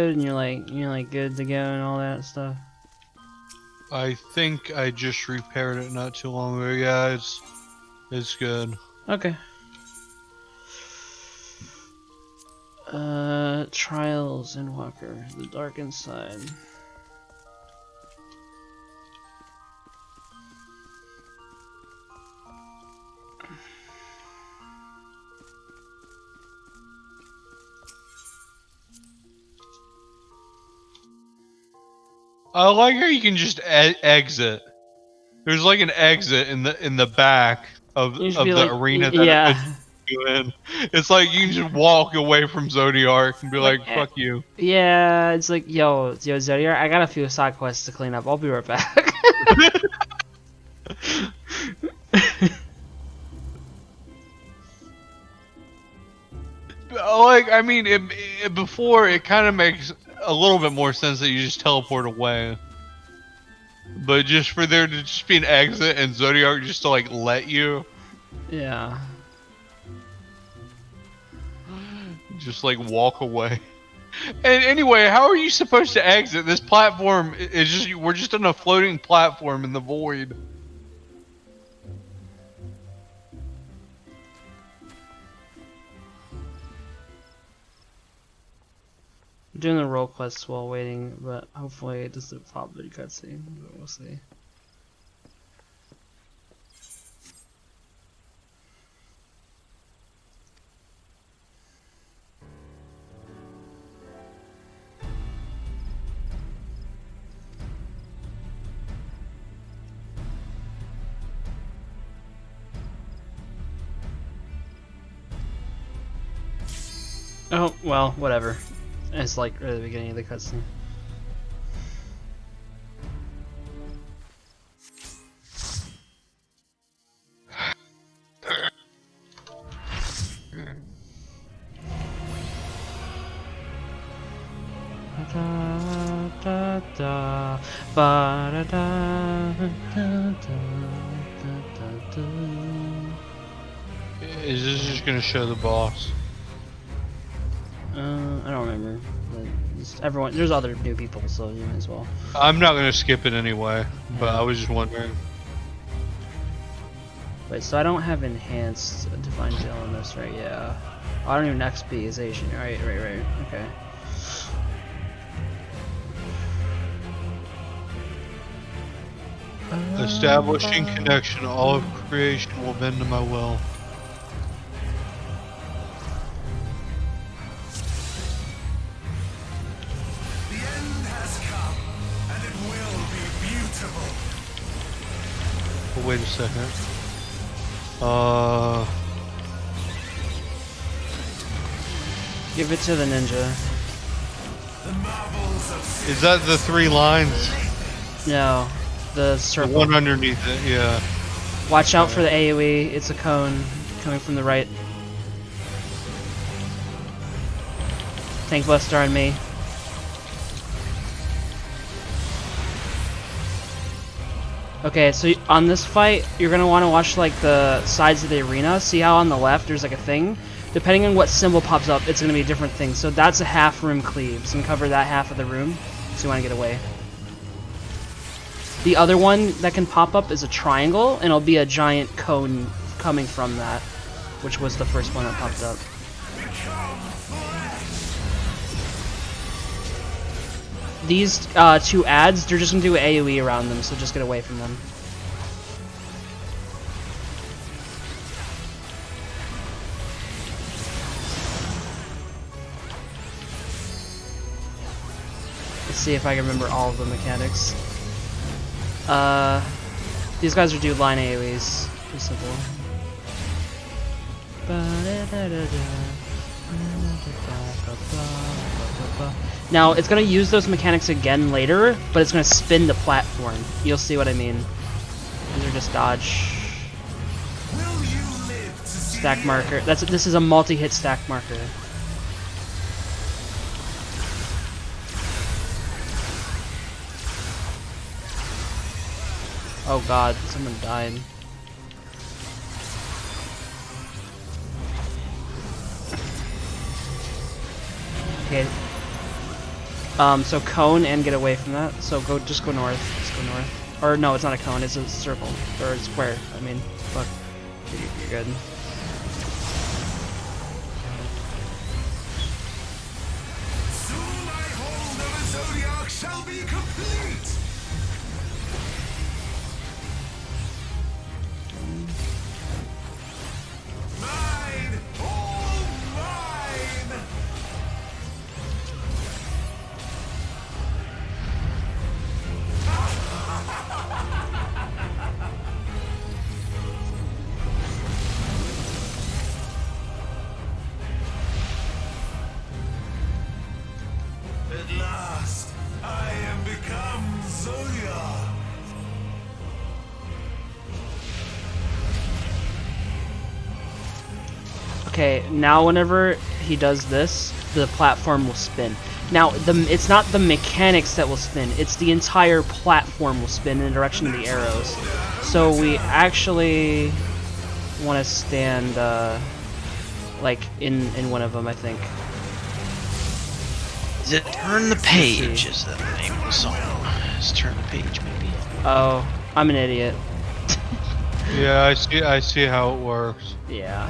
and you're like good to go and all that stuff? I think I just repaired it not too long ago. Yeah, it's good. Okay. Trials Endwalker, the dark inside. I like how you can just exit. There's like an exit in the back You should be of the like, arena that admits yeah. you in. It's like you can just walk away from Zodiac and be like, "Fuck you." Yeah, it's like, yo, Zodiac, I got a few side quests to clean up. I'll be right back. Like, I mean, before it kind of makes a little bit more sense that you just teleport away. But just for there to just be an exit and Zodiac just to like let you, Yeah. just like walk away. And anyway, how are you supposed to exit? This platform is just, we're just on a floating platform in the void. I'm doing the role quests while waiting, but hopefully it doesn't pop the cutscene, but we'll see. Oh, well, whatever. It's like right at the beginning of the cutscene. Is this just gonna show the boss? I don't remember. But everyone, there's other new people, so you might as well. I'm not gonna skip it anyway, but Yeah. I was just wondering. Wait, so I don't have enhanced divine gel on this, right? Yeah. Oh, I don't even XPization. Right. Okay. Establishing connection, all of creation will bend to my will. The end has come, and it will be beautiful. But wait a second. Give it to the ninja. The marvels of Is that the 3 lines? No, the The circle. one underneath it, yeah. Watch out for the AoE. It's a cone coming from the right. Tank Buster on me. Okay, so on this fight, you're gonna want to watch like the sides of the arena. See how on the left there's like a thing? Depending on what symbol pops up, it's gonna be a different thing. So that's a half room cleave. So you can cover that half of the room. So you want to get away. The other one that can pop up is a triangle, and it'll be a giant cone coming from that, which was the first one that popped up. These 2 ads, they're just gonna do AoE around them, so just get away from them. Let's see if I can remember all of the mechanics. These guys are do line AoEs. Pretty simple. Now, it's going to use those mechanics again later, but it's going to spin the platform. You'll see what I mean. These are just dodge. Stack marker. This is a multi-hit stack marker. Oh god, someone died. Okay. So cone and get away from that. So just go north. Just go north. Or no, it's not a cone. It's a circle or a square. I mean, fuck. You're good. Soon my hold of a zodiac shall be complete. Mine, all mine. At last, I am become Zoya. Okay, now whenever he does this, the platform will spin. Now, it's not the mechanics that will spin, it's the entire platform will spin in the direction of the arrows. So we actually want to stand, like, in one of them, I think. Is it Turn the Page is the name of the song? It's Turn the Page, maybe. Oh, I'm an idiot. Yeah, I see how it works. Yeah.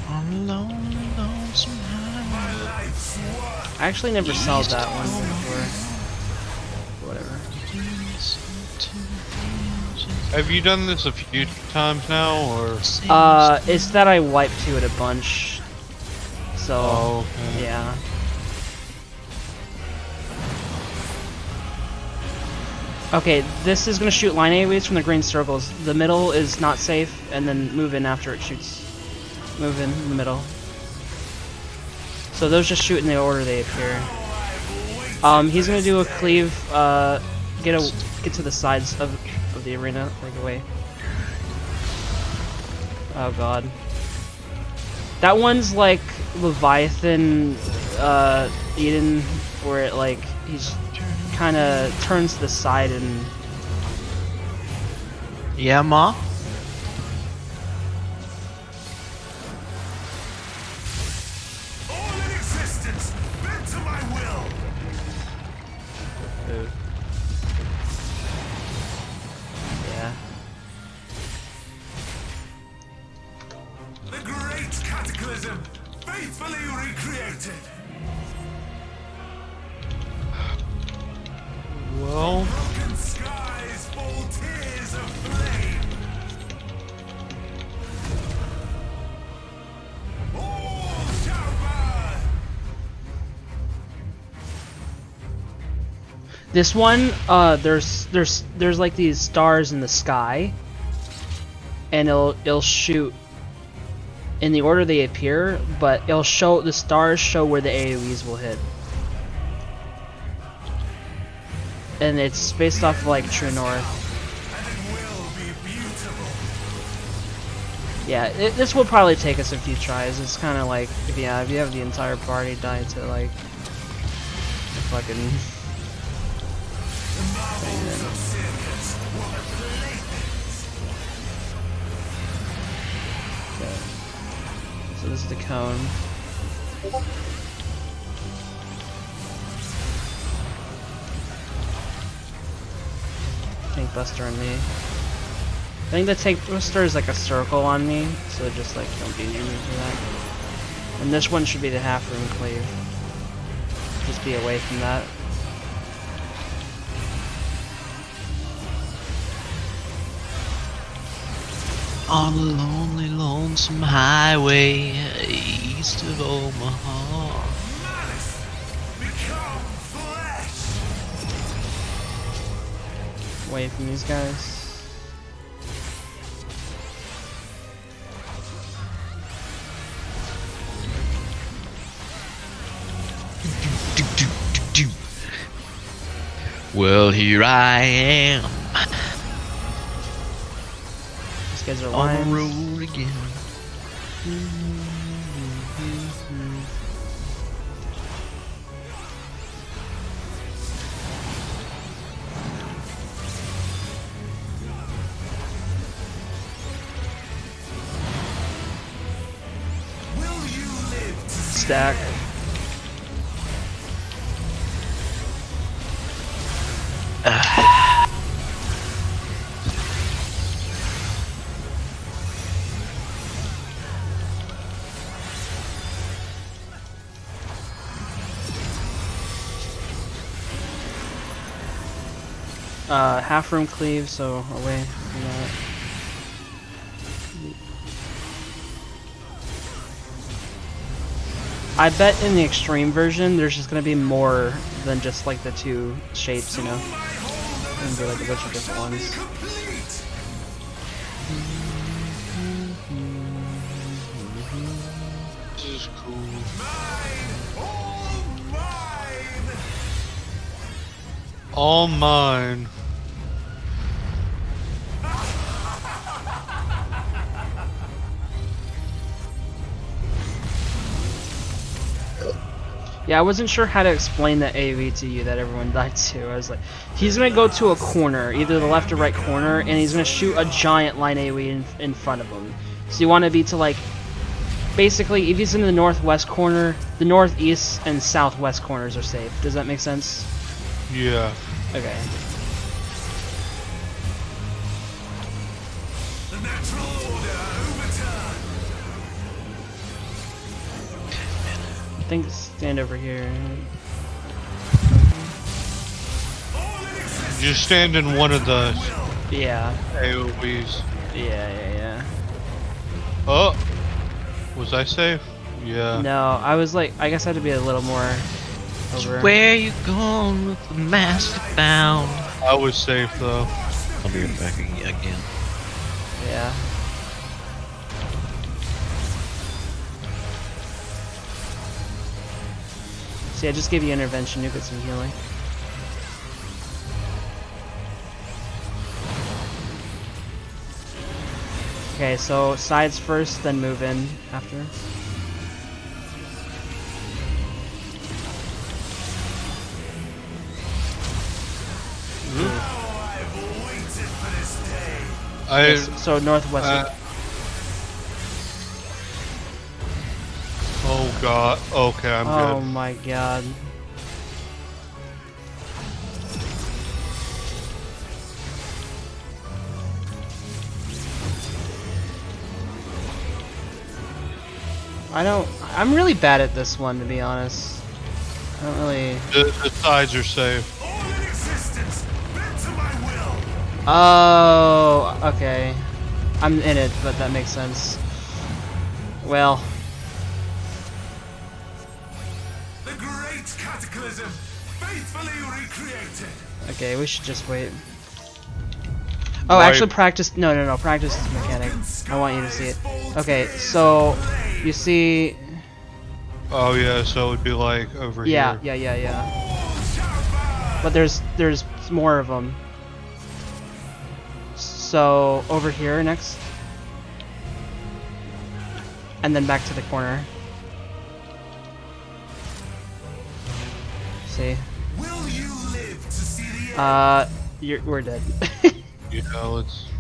On a lonely, lonesome highway. My life's work. I actually never saw that one before. Whatever. Have you done this a few times now, or? It's that I wiped to it a bunch. So, Oh, okay. yeah. Okay, this is gonna shoot line AoEs from the green circles. The middle is not safe, and then move in after it shoots. Move in the middle. So those just shoot in the order they appear. He's gonna do a cleave. Get to the sides of the arena, like away. Oh god. That one's like Leviathan, Eden, where it like he's kind of turns to the side and. Yeah, Ma? All in existence, bent to my will. Yeah. The great cataclysm, faithfully recreated. Well, Broken skies fall tears of flame. All shall burn. This one, there's like these stars in the sky, and it'll shoot in the order they appear, but it'll show the stars show where the AoEs will hit, and it's based off of like True North. And it will be beautiful. Yeah, this will probably take us a few tries. It's kind of like if you have the entire party die to like the fucking. The marvels of Sirius were the playthings. Okay. So this is the cone. Tank Buster on me. I think the Tank Buster is like a circle on me, so just like don't be near me for that. And this one should be the half room cleave. Just be away from that. On a lonely, lonesome highway east of Omaha. Malice, become flesh. Away from these guys. Well, here I am These guys are on lines. the road again. Will you live to see Stack. the end? Half room cleave, so away from that. I bet in the extreme version, there's just gonna be more than just like the two shapes, you know? Gonna be like a bunch of different ones. Complete. This is cool. All mine. All mine. Yeah, I wasn't sure how to explain the AoE to you that everyone died to. I was like, he's gonna go to a corner, either the left or right corner, and he's gonna shoot a giant line AoE in front of him. So you want to be to like, basically, if he's in the northwest corner, the northeast and southwest corners are safe. Does that make sense? Yeah. Okay. The natural order overturned. I think stand over here. All in existence. Just stand in one of the Yeah. AoEs. Yeah. Oh! Was I safe? Yeah. No, I was like, I guess I had to be a little more over. Where you going with the master found? I was safe though. I'll be right back again. Yeah. See, I just gave you intervention, you get some healing. Okay, so sides first, then move in after. Oh, I've waited for this day. Yes, so northwest. Oh god. Okay, I'm Oh good. my god. I'm really bad at this one, to be honest. I don't really. The sides are safe. All in existence. Bent to my will. Oh, okay. I'm in it, but that makes sense. Well, The great cataclysm. Faithfully recreated. okay, we should just wait. Oh, Why- actually practice. No, practice this mechanic. I want you to see it. Okay, so you see. Oh yeah, so it would be like over Yeah. here. All shall burn. But there's more of them. So over here next, and then back to the corner. See? Will you live to see the end? We're dead. You know, it's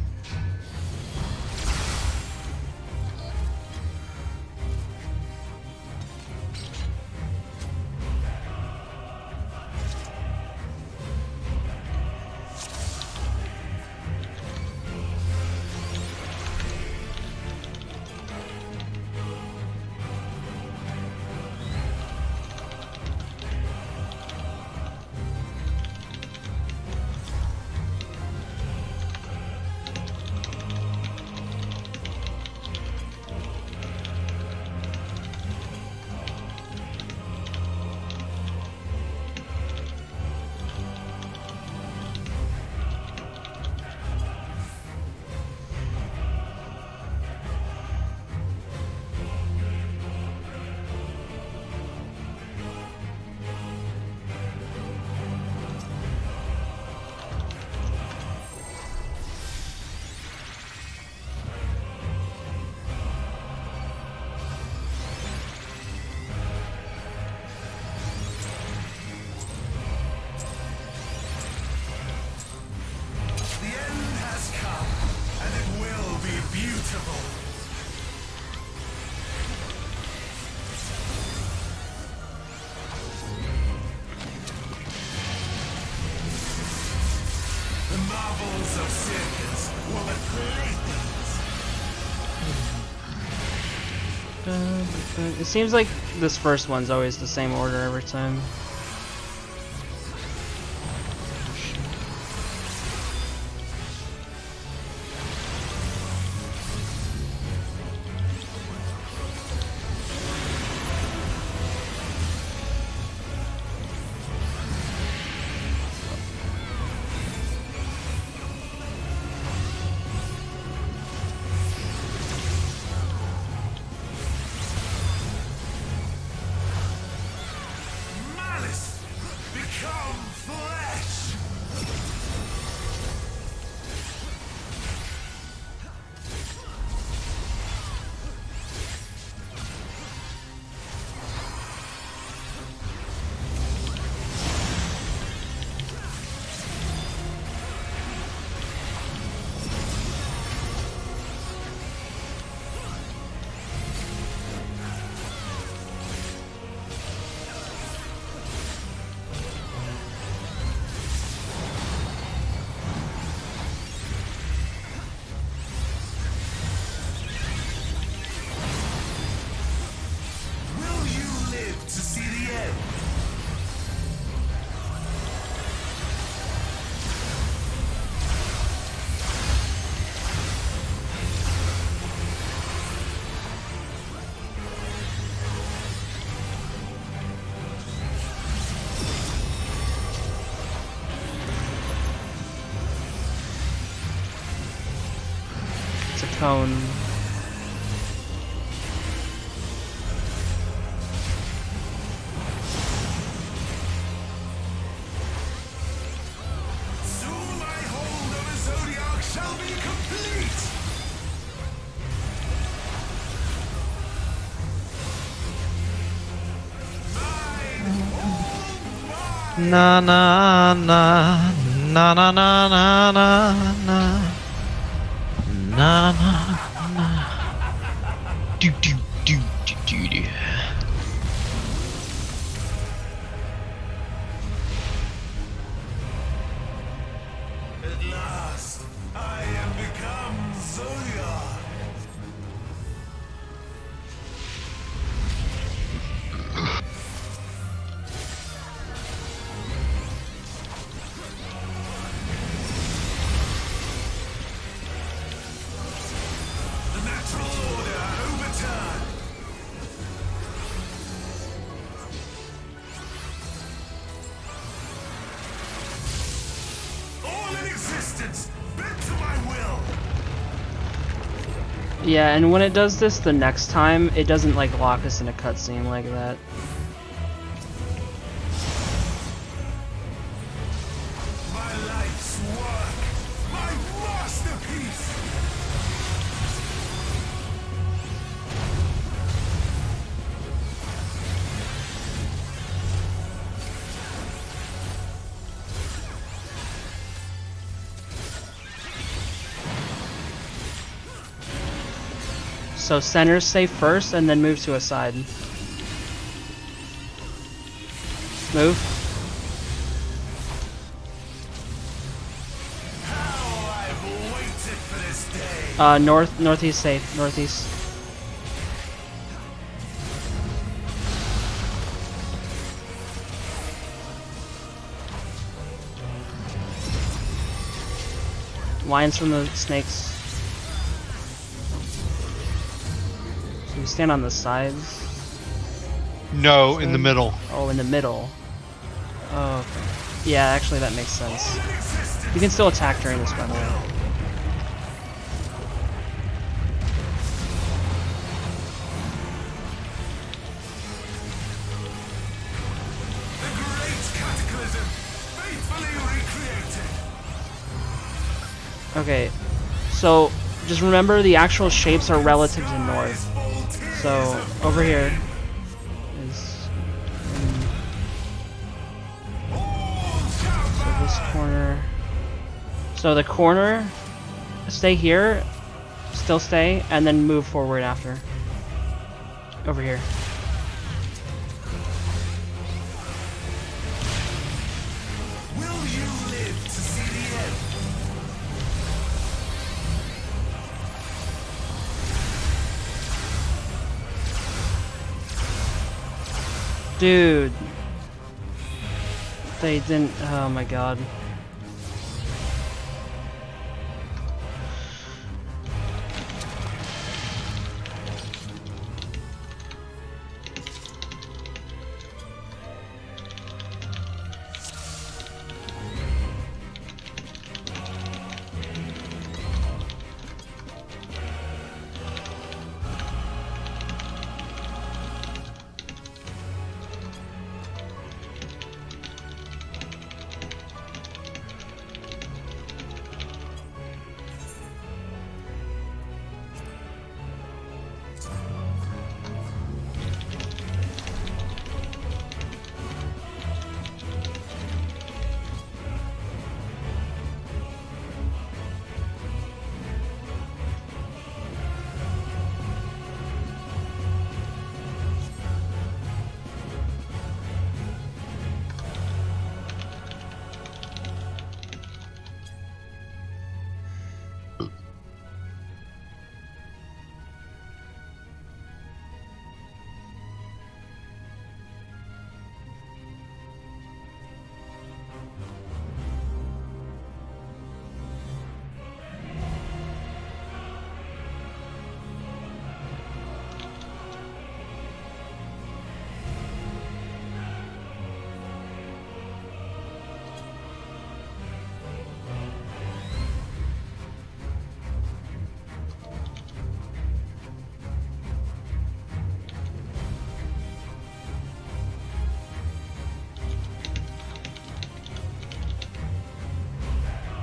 marvels of circus were but playthings. It seems like this first one's always the same order every time. Malice become flesh. Will you live to see the end? It's a cone. Soon my hold of a zodiac shall be complete. Na na na na na na na na na na na. Do do do do do do. At last, I am become Zodiac. The natural order overturned. All in existence, bent to my will. Yeah, and when it does this the next time, it doesn't like lock us in a cutscene like that. My life's work, my masterpiece. So center stay first and then move to a side. Move. How I've waited for this day. Northeast safe, northeast. Lines from the snakes. So you stand on the sides. No, in the middle. Oh, in the middle. Oh, okay. Yeah, actually that makes sense. You can still attack during this, by the way. The great cataclysm, faithfully recreated. Okay, so just remember the actual shapes are relative to north. So over here is so this corner. So the corner, stay here, still stay, and then move forward after. Over here. Will you live to see the end? Dude. They didn't. Oh my god.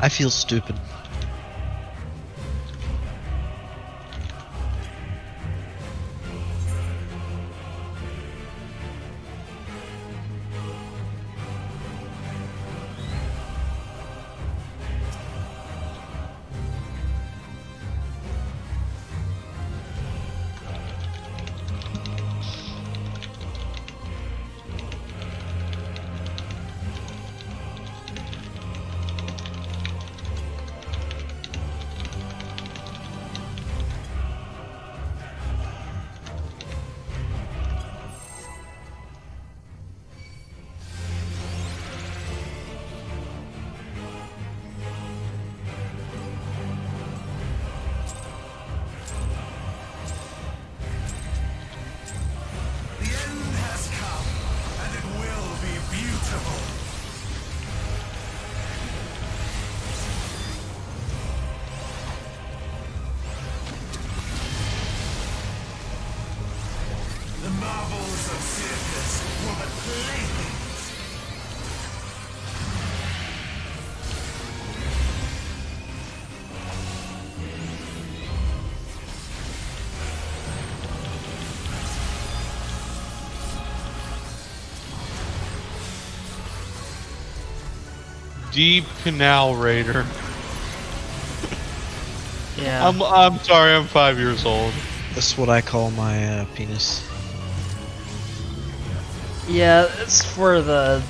I feel stupid. The end has come, and it will be beautiful. The marvels of circus were but playthings. Deep Canal Raider. Yeah. I'm sorry, I'm 5 years old. That's what I call my penis. Yeah, it's for the,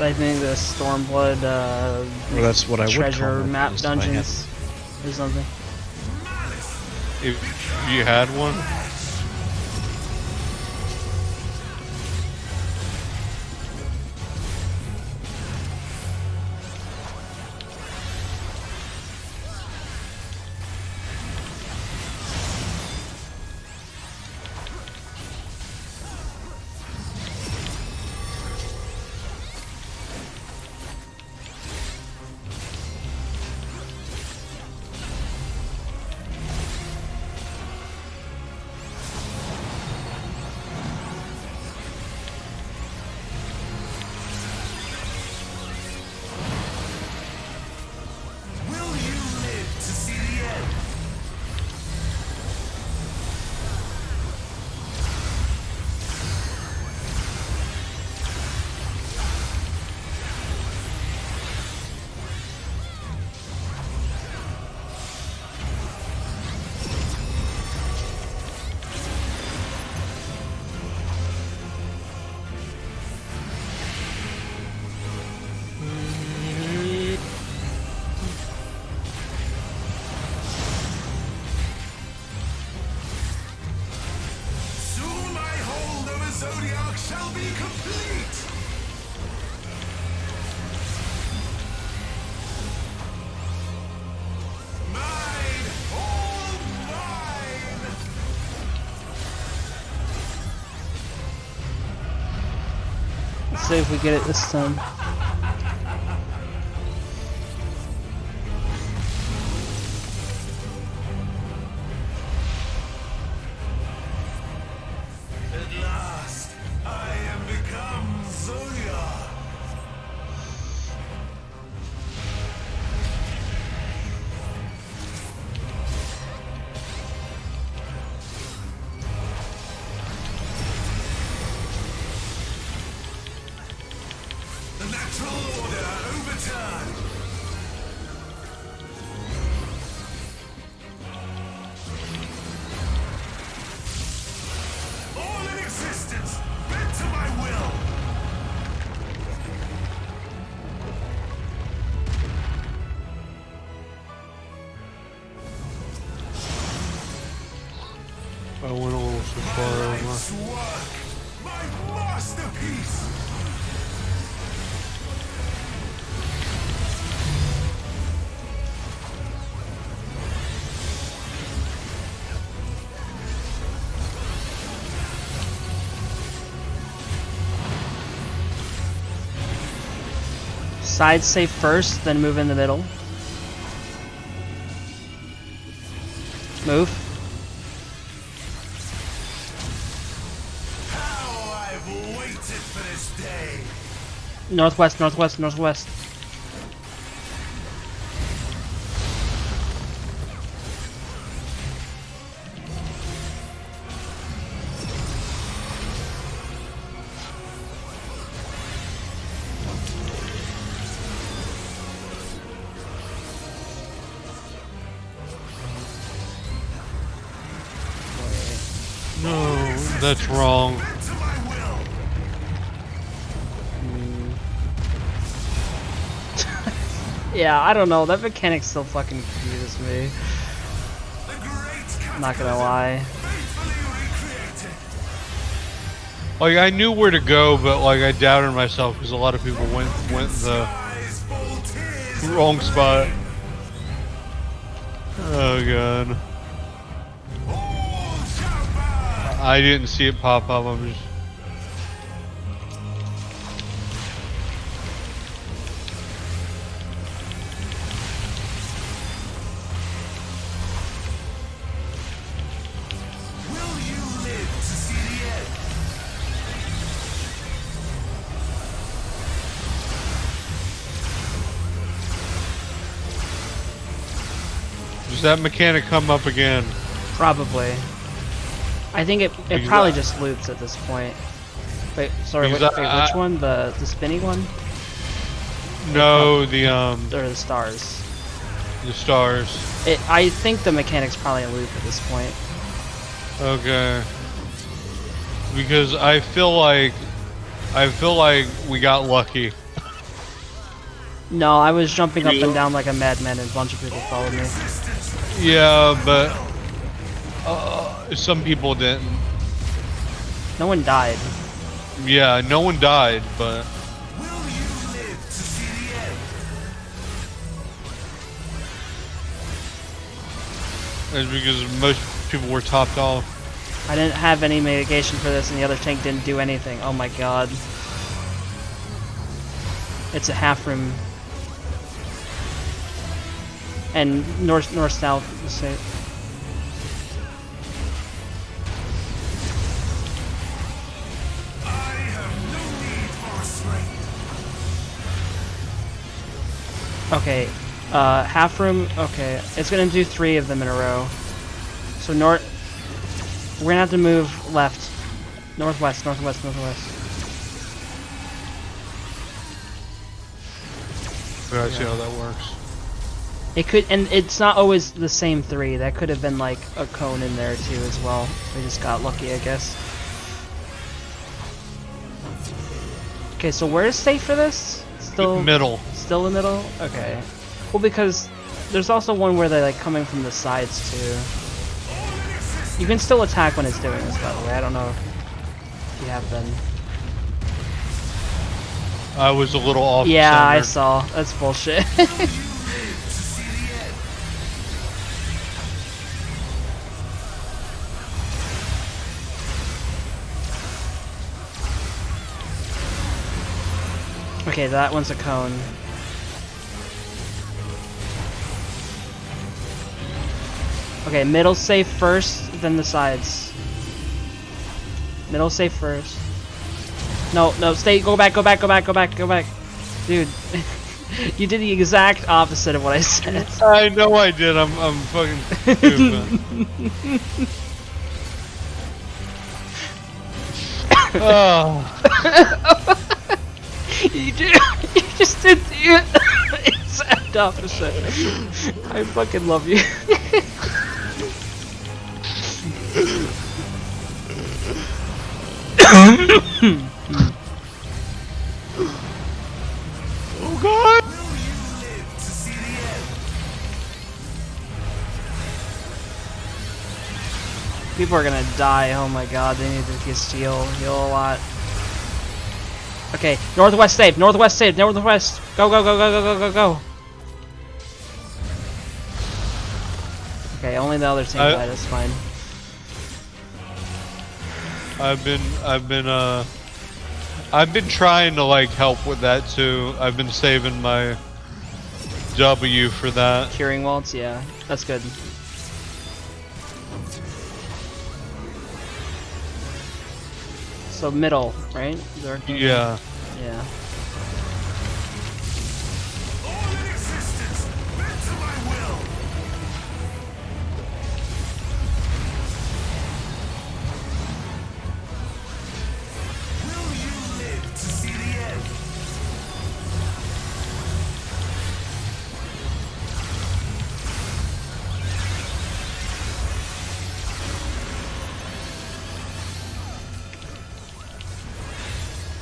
I think the Stormblood Or that's what I would call treasure my map penis if I had dungeons or something. If you had one. see if we get it this time. At last, I am become Zoya. The natural order overturned. All in existence, bent to my will. I went a little too far over. Life's work, my masterpiece. Side safe first, then move in the middle. Move. How I've waited for this day. Northwest, northwest, northwest. No, that's wrong. Bent to my will. Yeah, I don't know. That mechanic still fucking confuses me. The great Not gonna lie. faithfully recreated. Like I knew where to go, but like I doubted myself because a lot of people went the Skies fall tears. wrong spot. Oh god. All shall burn. I didn't see it pop up. I'm just. Will you live to see the end? Does that mechanic come up again? Probably. I think it Because probably I- just loops at this point. Wait, sorry, wait, Because wait, I- which one? The spinny one? No, Or the stars? the stars. I think the mechanic's probably a loop at this point. Okay. Because I feel like we got lucky. No, I was jumping up and down like a madman and a bunch of people followed me. Yeah, but some people didn't. No one died. Yeah, no one died, but Will you live to see the end? it's because most people were topped off. I didn't have any mitigation for this and the other tank didn't do anything. Oh my god. It's a half room. And north-south, say. I have no need for restraint. Okay, half room, okay. It's gonna do 3 of them in a row. So we're gonna have to move left. Northwest, northwest, northwest. I see how that works. It could, and it's not always the same 3. That could have been like a cone in there too as well. We just got lucky, I guess. Okay, so where's safe for this? Still Middle. Still the middle? Okay. Well, because there's also one where they're like coming from the sides too. You can still attack when it's doing this, by the way. I don't know if you have been. I was a little off. Yeah, I center. saw. That's bullshit. Okay, that one's a cone. Okay, middle safe first, then the sides. Middle safe first. No, no, stay, go back. Dude, you did the exact opposite of what I said. I know I did. I'm fucking stupid. Oh. You just did the exact opposite. I fucking love you. Oh god! Will you live to see the end? People are gonna die. Oh my god, they need to just heal a lot. Okay, northwest save, northwest. Go. Okay, only the other team died, that's fine. I've been trying to like help with that too. I've been saving my W for that. Curing waltz, yeah, that's good. So middle, right? Yeah. Yeah. All in existence, bent to my will. Will you live to see the end?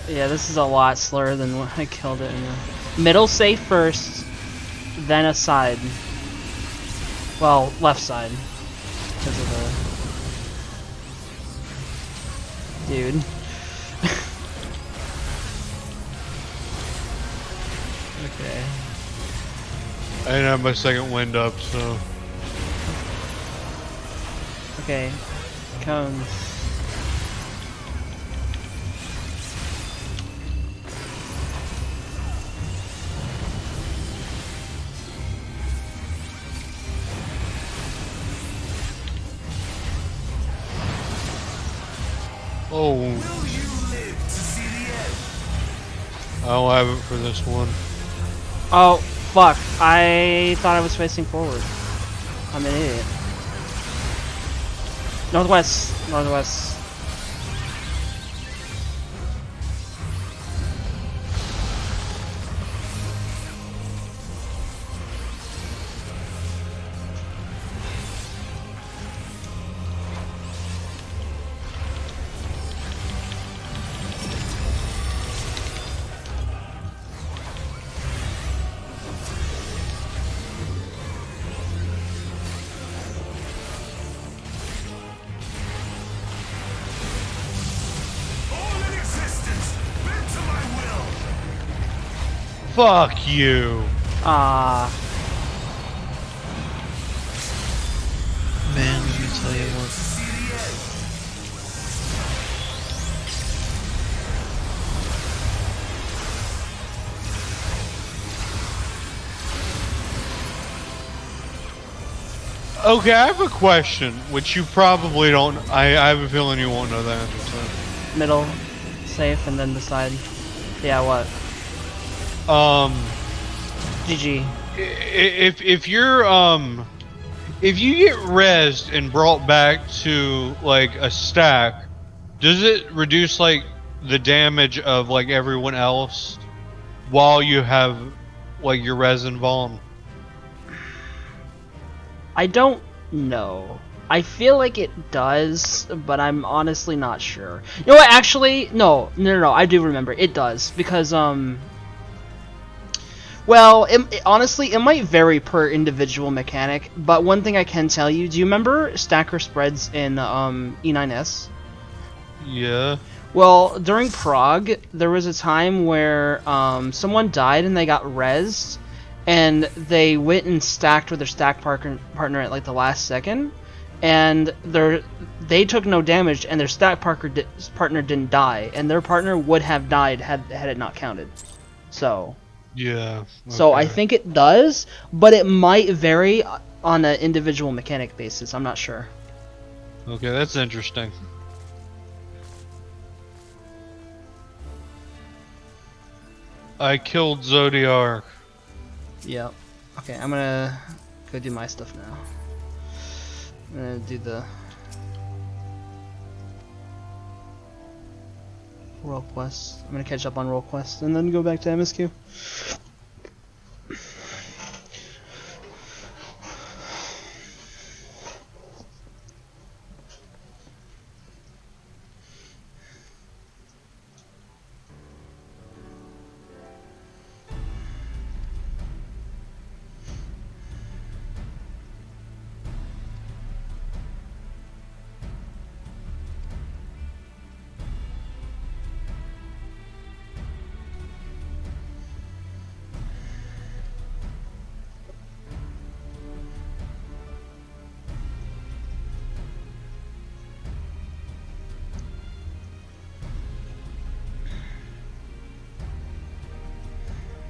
Yeah, this is a lot slower than when I killed it in the middle safe first, then a side. Well, left side. Because of the dude. Okay. I didn't have my second wind up, so. Okay. Cones. Oh, Will you live to see the end? I don't have it for this one. Oh, fuck. I thought I was facing forward. I'm an idiot. Northwest. All in existence, bent to my will. Fuck you. Ah. Man, let me tell you what. See the end. Okay, I have a question, which you probably don't. I have a feeling you won't know the answer to. Middle. Safe, and then the side. Yeah, what? GG. If you get rezzed and brought back to like a stack, does it reduce like the damage of like everyone else while you have like your resin bomb? I don't know. I feel like it does, but I'm honestly not sure. You know what? Actually, no. I do remember. It does because well, honestly, it might vary per individual mechanic. But one thing I can tell you: do you remember stacker spreads in E9S? Yeah. Well, during Prague, there was a time where someone died and they got rezzed, and they went and stacked with their stack partner at like the last second, and they took no damage, and their stack partner didn't die, and their partner would have died had it not counted. So, Yeah. so I okay. think it does, but it might vary on an individual mechanic basis. I'm not sure. Okay, that's interesting. I killed Zodiac. Yep. Okay, I'm gonna go do my stuff now. I'm gonna do the roll quest. I'm gonna catch up on roll quest and then go back to MSQ.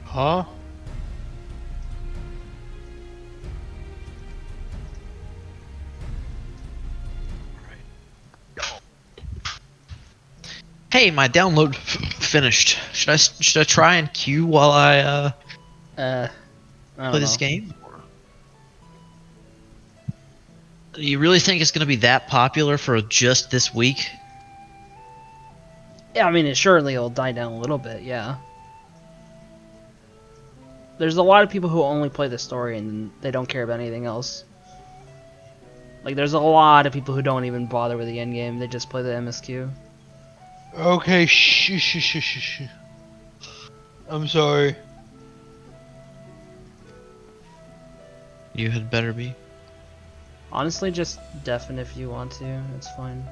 Huh? Hey, my download finished. Should I try and queue while I I play don't this know. game? Do you really think it's gonna be that popular for just this week? Yeah, I mean, it surely will die down a little bit. Yeah. There's a lot of people who only play the story and they don't care about anything else. Like, there's a lot of people who don't even bother with the end game. They just play the MSQ. Okay, shh. I'm sorry. You had better be. Honestly, just deafen if you want to. It's fine.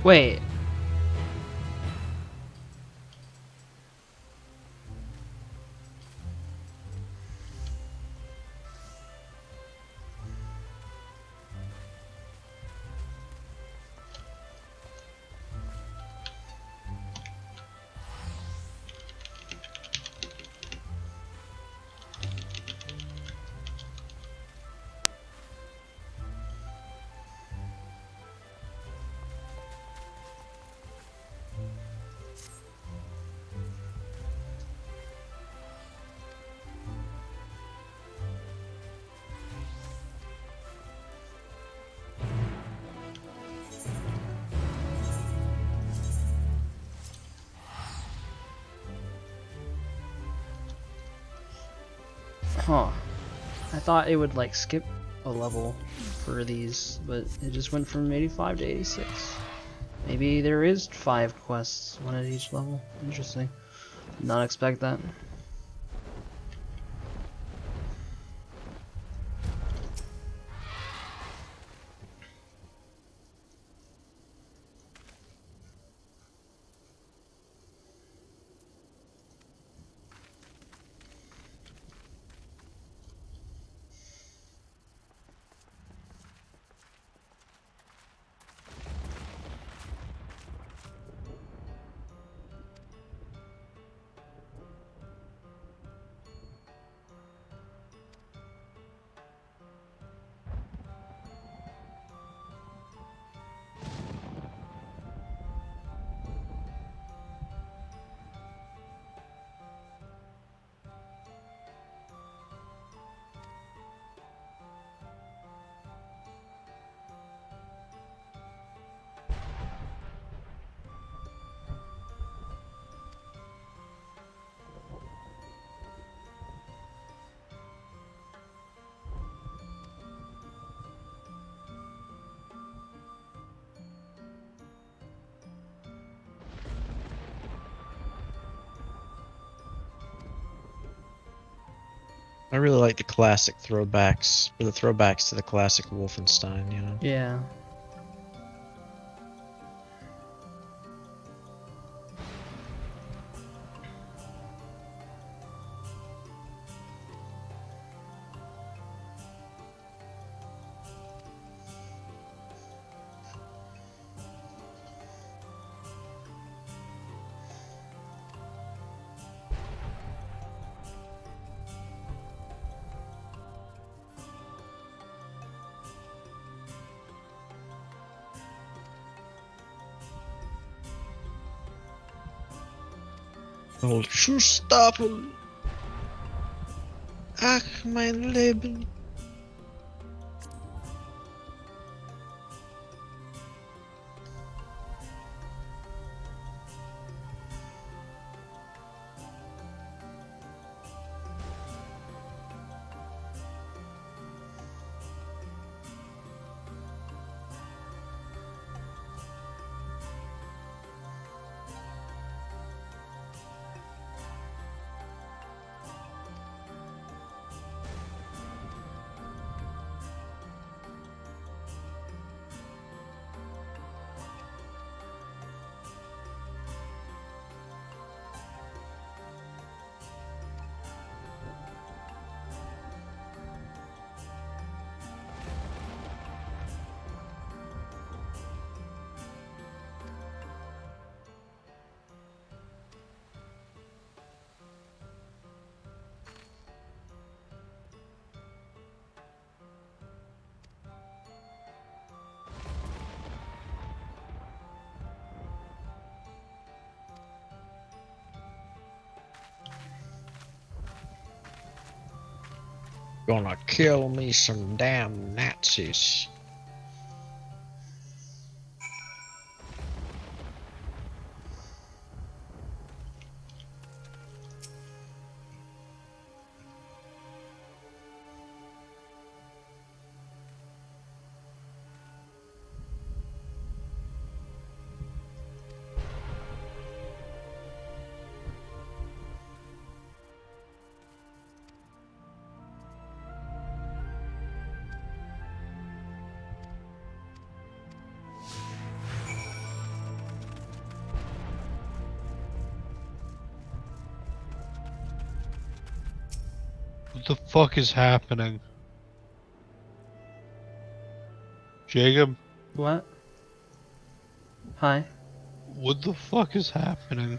Wait. Huh. I thought it would like skip a level for these, but it just went from 85 to 86. Maybe there is 5 quests, one at each level. Interesting. Did not expect that. I really like the classic throwbacks, or the throwbacks to the classic Wolfenstein, you know? Yeah. Oh, Schuhstapel! Ach, mein Leben! Gonna kill me some damn Nazis. What the fuck is happening? Jacob, What? Hi. what the fuck is happening?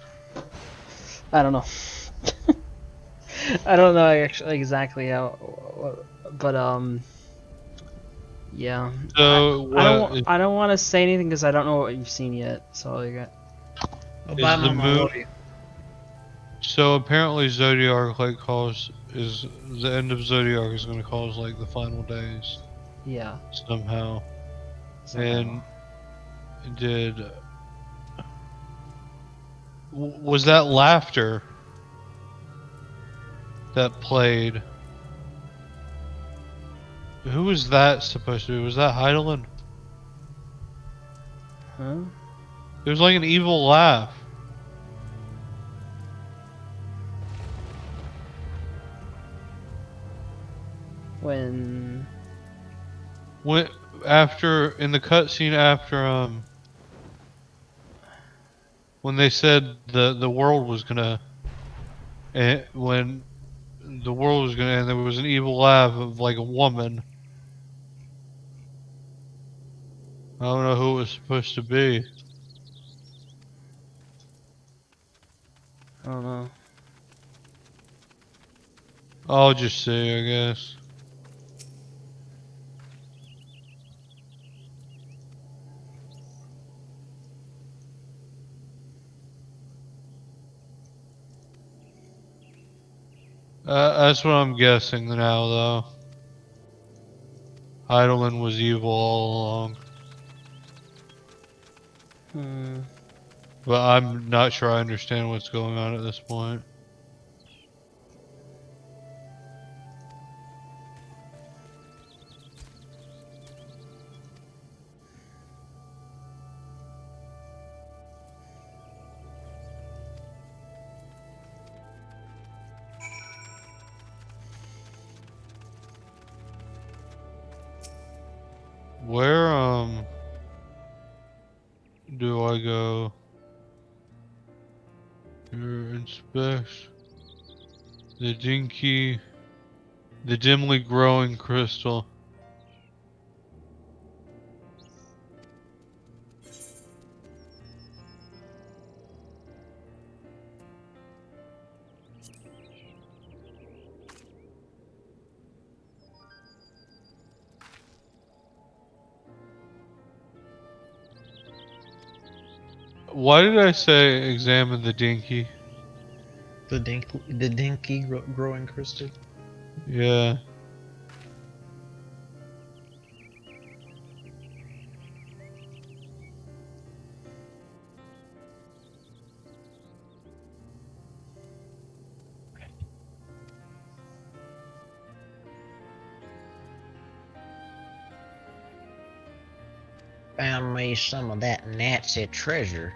I don't know. I don't know actually exactly how, but yeah. So what I don't want to say anything because I don't know what you've seen yet. So you got. Oh, is bye, the Mama. I moon? love you. So apparently Zodiac like calls is the end of Zodiac is gonna cause like the final days Yeah. somehow. Somehow. And was that laughter that played? Who was that supposed to be? Was that Heidelin? Huh? It was like an evil laugh. When. When after in the cutscene after when they said the world was gonna when the world was gonna end, there was an evil laugh of like a woman. I don't know who it was supposed to be. I don't know. I'll just see, I guess. That's what I'm guessing now, though. Heidelin was evil all along, Hmm. but I'm not sure I understand what's going on at this point. Where do I go? Here, inspect the dinky, the dimly growing crystal. Why did I say examine the dinky? The dinky growing crystal. Yeah. Found me some of that Nazi treasure.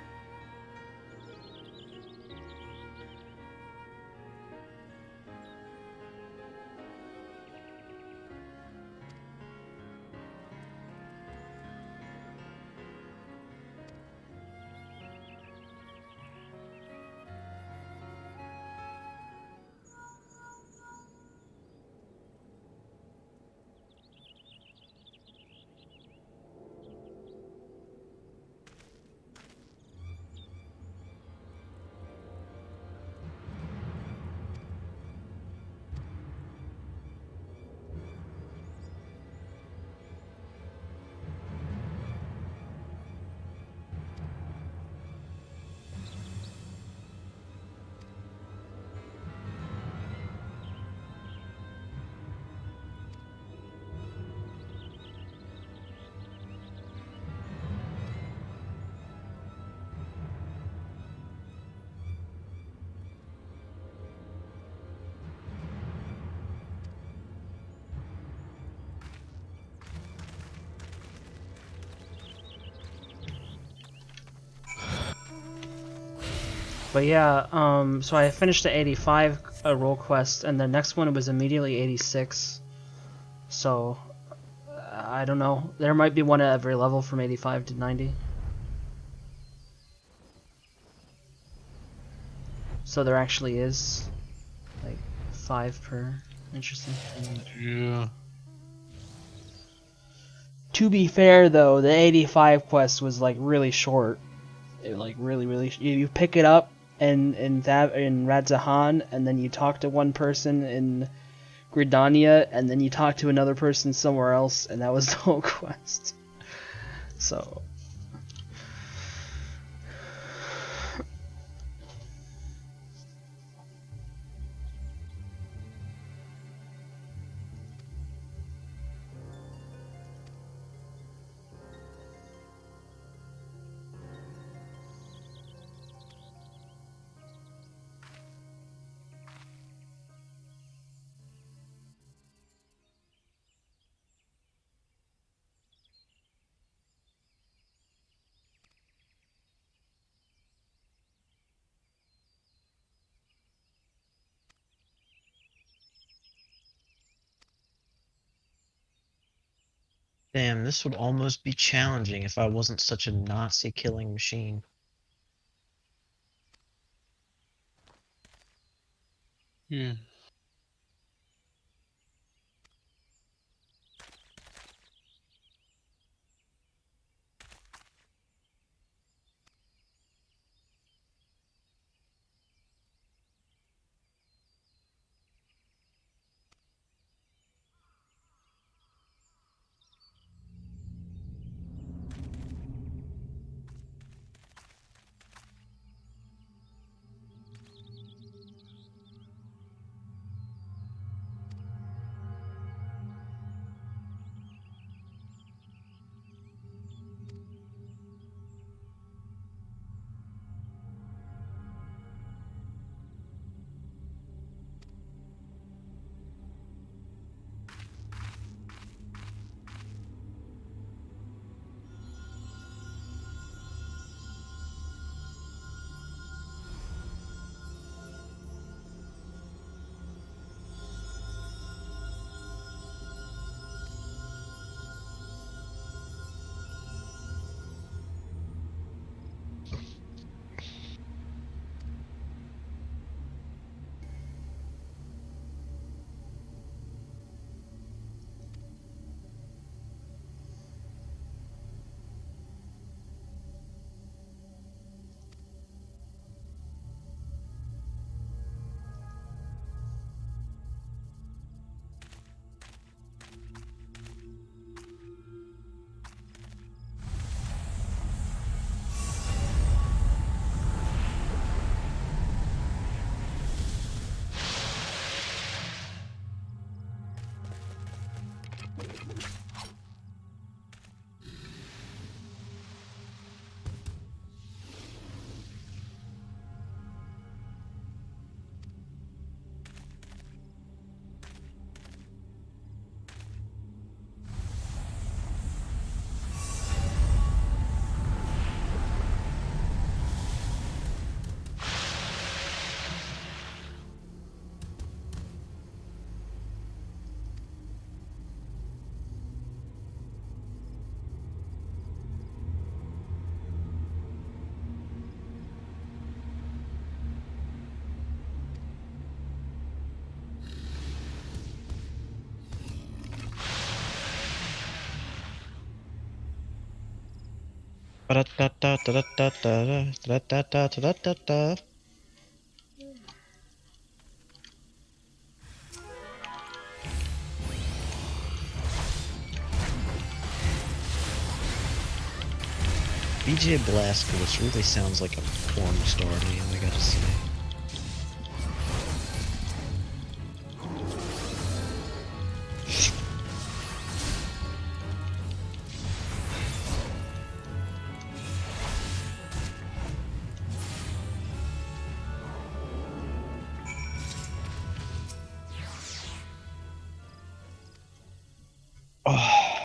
But yeah, so I finished the 85 role quest, and the next one was immediately 86. So, I don't know. There might be one at every level from 85 to 90. So there actually is, like, 5 per Interesting. Yeah. To be fair, though, the 85 quest was like really short. It, like really, you pick it up in Radzahan, and then you talk to one person in Gridania, and then you talk to another person somewhere else, and that was the whole quest. So. Damn, this would almost be challenging if I wasn't such a Nazi killing machine. Yeah. Ba-da-da-da-da-da-da-da-da-da-da-da-da. BJ Blazkowicz really sounds like a porn star to me, I gotta say. Oh.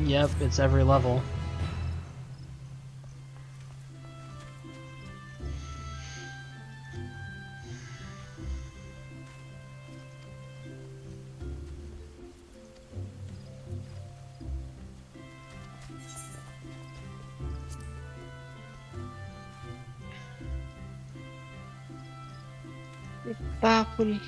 Yep, it's every level. Apple.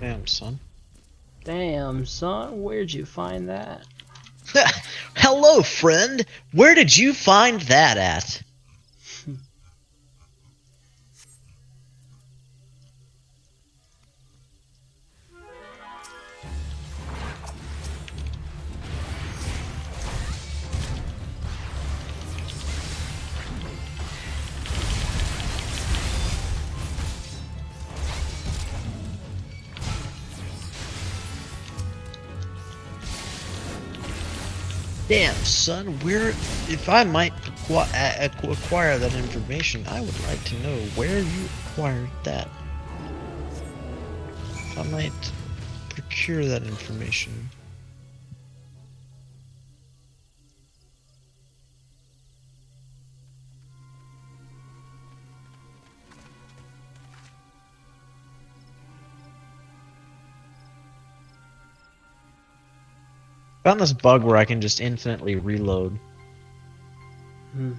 Damn, son. Damn, son, where'd you find that? Hello, friend. Where did you find that at? Damn, son, where, if I might acquire that information, I would like to know where you acquired that. If I might procure that information. Found this bug where I can just infinitely reload. Hmm.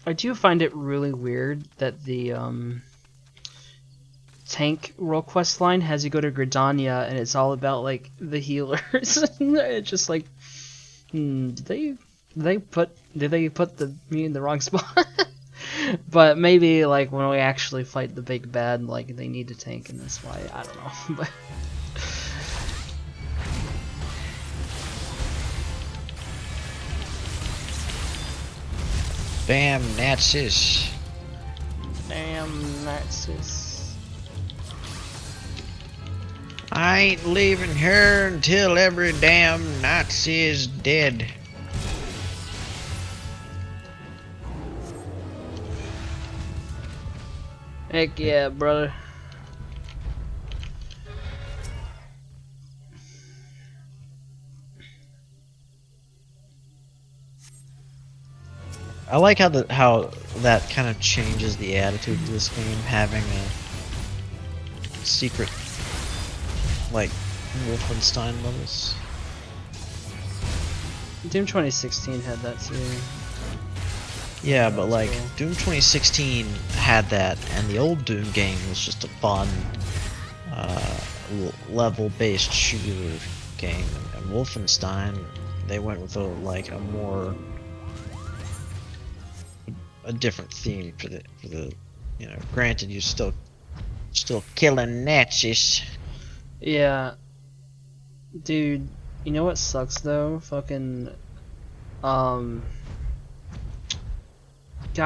I do find it really weird that the tank role quest line has you go to Gridania and it's all about like the healers. It's just like, did they put me in the wrong spot? But maybe like when we actually fight the big bad, like they need a tank, and that's why I don't know. But Damn Nazis. damn Nazis. I ain't leaving here until every damn Nazi is dead. Heck yeah, brother. I like how that kind of changes the attitude of this game, having a secret, like, Wolfenstein levels. Doom 2016 had that too. Yeah, but like, cool. Doom 2016 had that, and the old Doom game was just a fun, level-based shooter game. And Wolfenstein, they went with a more a different theme for the you know. Granted, you're still killing Nazis. Yeah, dude. You know what sucks though? Fucking God,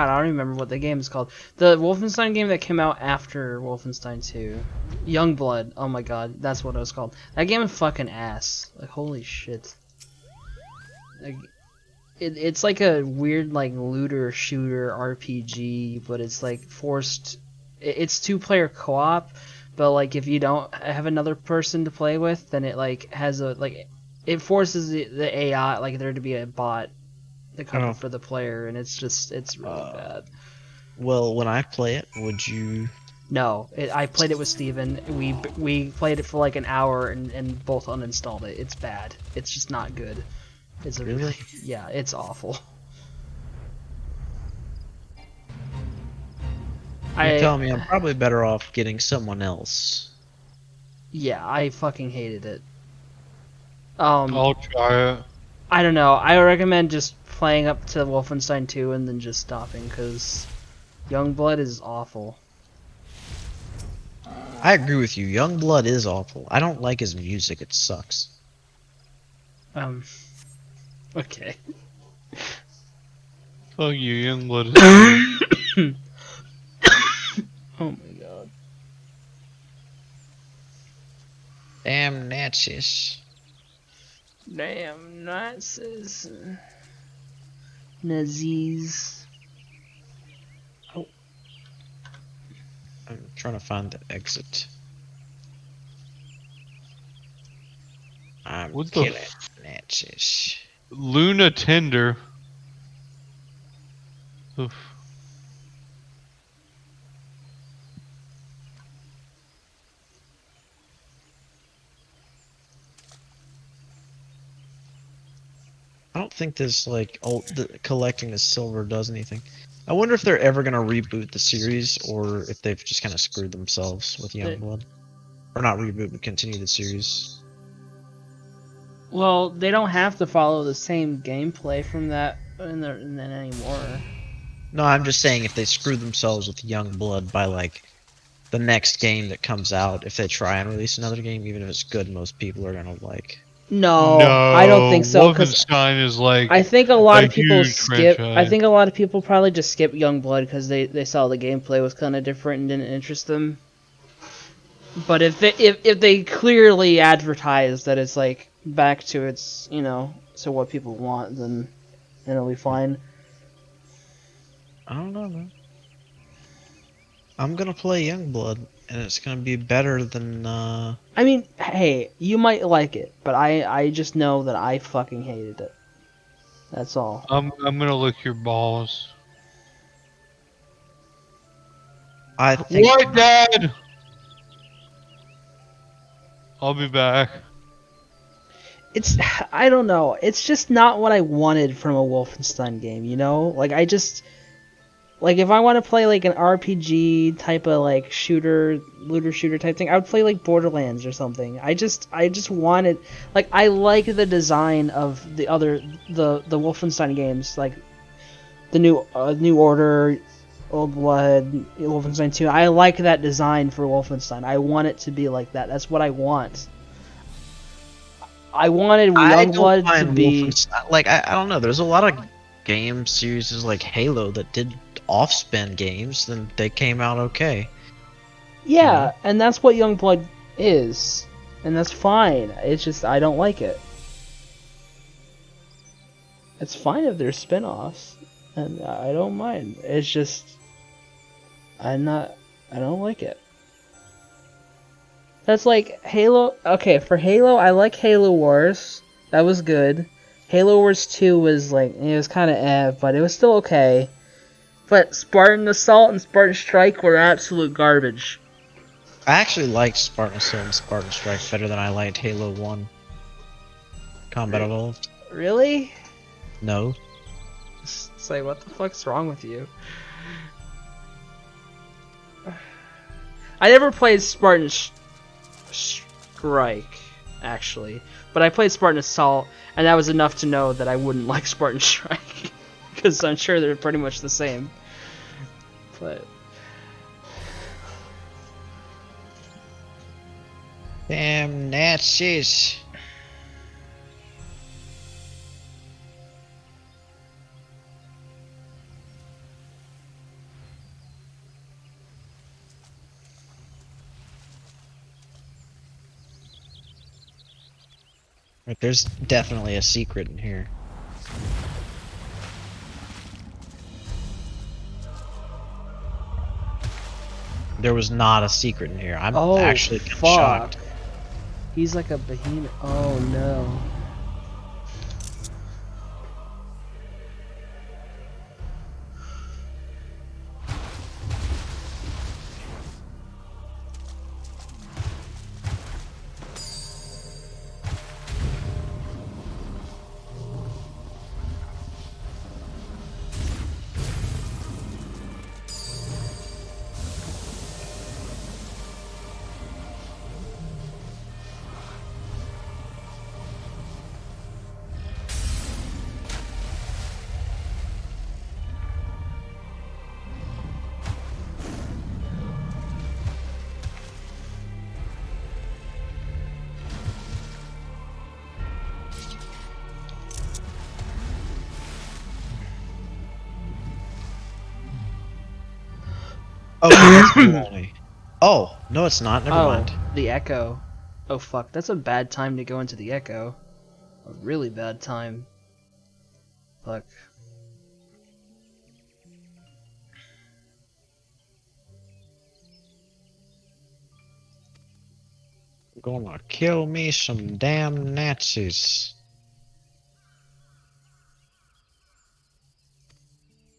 I don't remember what the game is called. The Wolfenstein game that came out after Wolfenstein 2. Youngblood. Oh my god, that's what it was called. That game is fucking ass. Like, holy shit. Like, it's like a weird, like, looter shooter RPG, but it's like forced. It's 2-player co-op, but like if you don't have another person to play with, then it like has a like it forces the AI like there to be a bot to cover for the player, and it's really bad. Well, when I play it, would you? No, I played it with Steven. We played it for like an hour and both uninstalled it. It's bad. It's just not good. It's a Really? Yeah, it's awful. You're telling me I'm probably better off getting someone else. Yeah, I fucking hated it. I'll try it. I don't know. I recommend just playing up to Wolfenstein 2 and then just stopping, because Youngblood is awful. I agree with you. Youngblood is awful. I don't like his music. It sucks. Okay. Fuck you, young blood. Oh my god. Damn Nazis. Damn Nazis. Nazis. Oh. I'm trying to find the exit. I'm What the killing Nazis. Luna Tender. Oof. I don't think this like collecting the silver does anything. I wonder if they're ever gonna reboot the series or if they've just kind of screwed themselves with Youngblood, or not reboot but continue the series. Well, they don't have to follow the same gameplay from that in then anymore. No, I'm just saying if they screw themselves with Youngblood by like the next game that comes out, if they try and release another game, even if it's good, most people are gonna like. No, No, I don't think so. 'Cause Wolfenstein is like I think a lot of people huge skip. franchise. I think a lot of people probably just skip Youngblood because they saw the gameplay was kind of different and didn't interest them. But if they clearly advertise that it's like back to its to what people want, then it'll be fine. I don't know, man. I'm gonna play Youngblood, and it's gonna be better than. I mean, hey, you might like it, but I just know that I fucking hated it. That's all. I'm gonna lick your balls. I think. What, Dad? I'll be back. I don't know. It's just not what I wanted from a Wolfenstein game, you know? Like like if I want to play like an RPG type of like looter shooter type thing, I would play like Borderlands or something. I just wanted like I like the design of the Wolfenstein games, like the New Order, Old Blood, Wolfenstein 2. I like that design for Wolfenstein. I want it to be like that. That's what I want. I wanted Youngblood to be like I don't know. There's a lot of game series like Halo that did off-spin games, then they came out okay. Yeah, and that's what Youngblood is, and that's fine. It's just I don't like it. It's fine if there's spin-offs, and I don't mind. It's just I don't like it. That's like Halo. Okay, for Halo, I like Halo Wars. That was good. Halo Wars 2 was like, it was kind of but it was still okay. But Spartan Assault and Spartan Strike were absolute garbage. I actually liked Spartan Assault and Spartan Strike better than I liked Halo 1. Combat Evolved. Really? No. It's like, what the fuck's wrong with you? I never played Spartan Strike, actually. But I played Spartan Assault, and that was enough to know that I wouldn't like Spartan Strike. Because I'm sure they're pretty much the same. but Damn Nazis. Like, there's definitely a secret in here. There was not a secret in here. I'm oh actually kind of fuck, shocked. he's like a behemoth. Oh no. Oh, that's baloney. Oh, no, it's not. Never Oh, mind. the echo. Oh fuck, that's a bad time to go into the echo. A really bad time. Fuck. Gonna kill me some damn Nazis.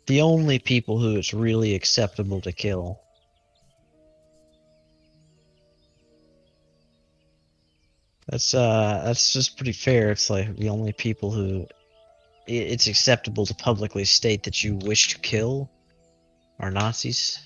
The only people who it's really acceptable to kill. That's just pretty fair. It's like the only people who it's acceptable to publicly state that you wish to kill are Nazis.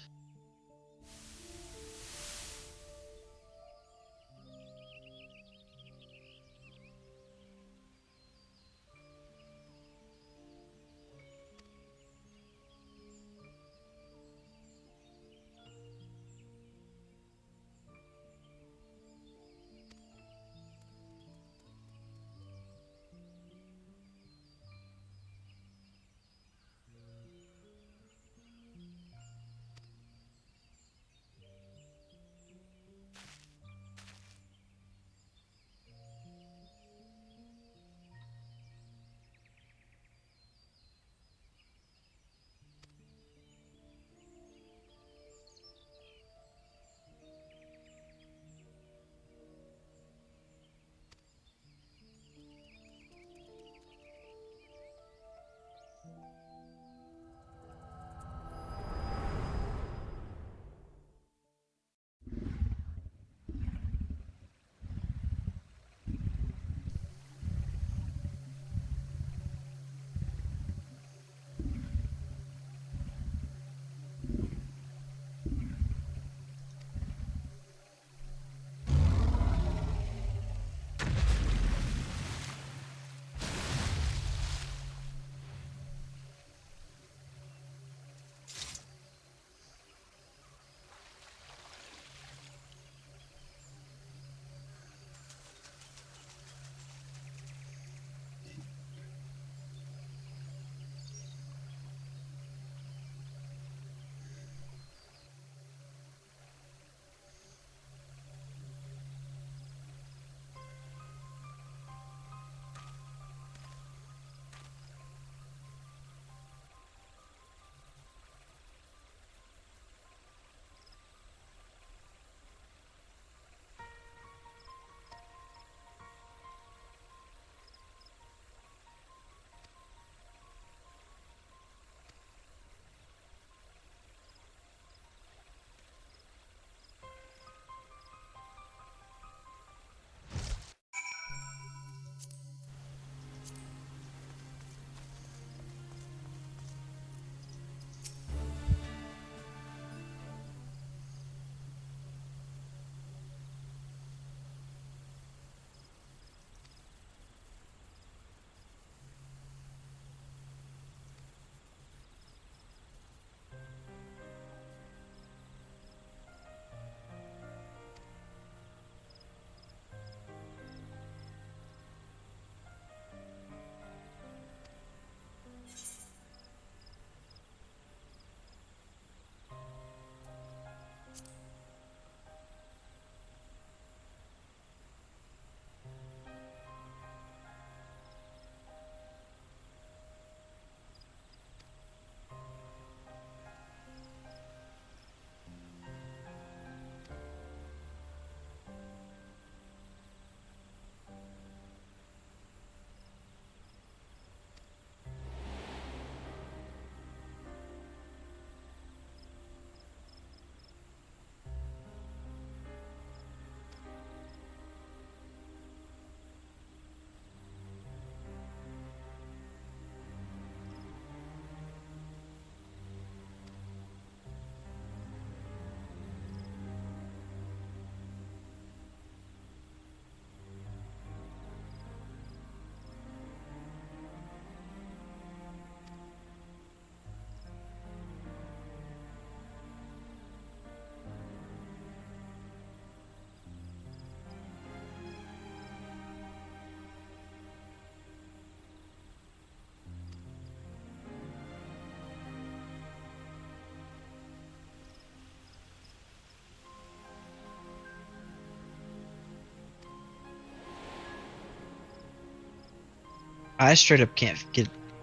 I straight up can't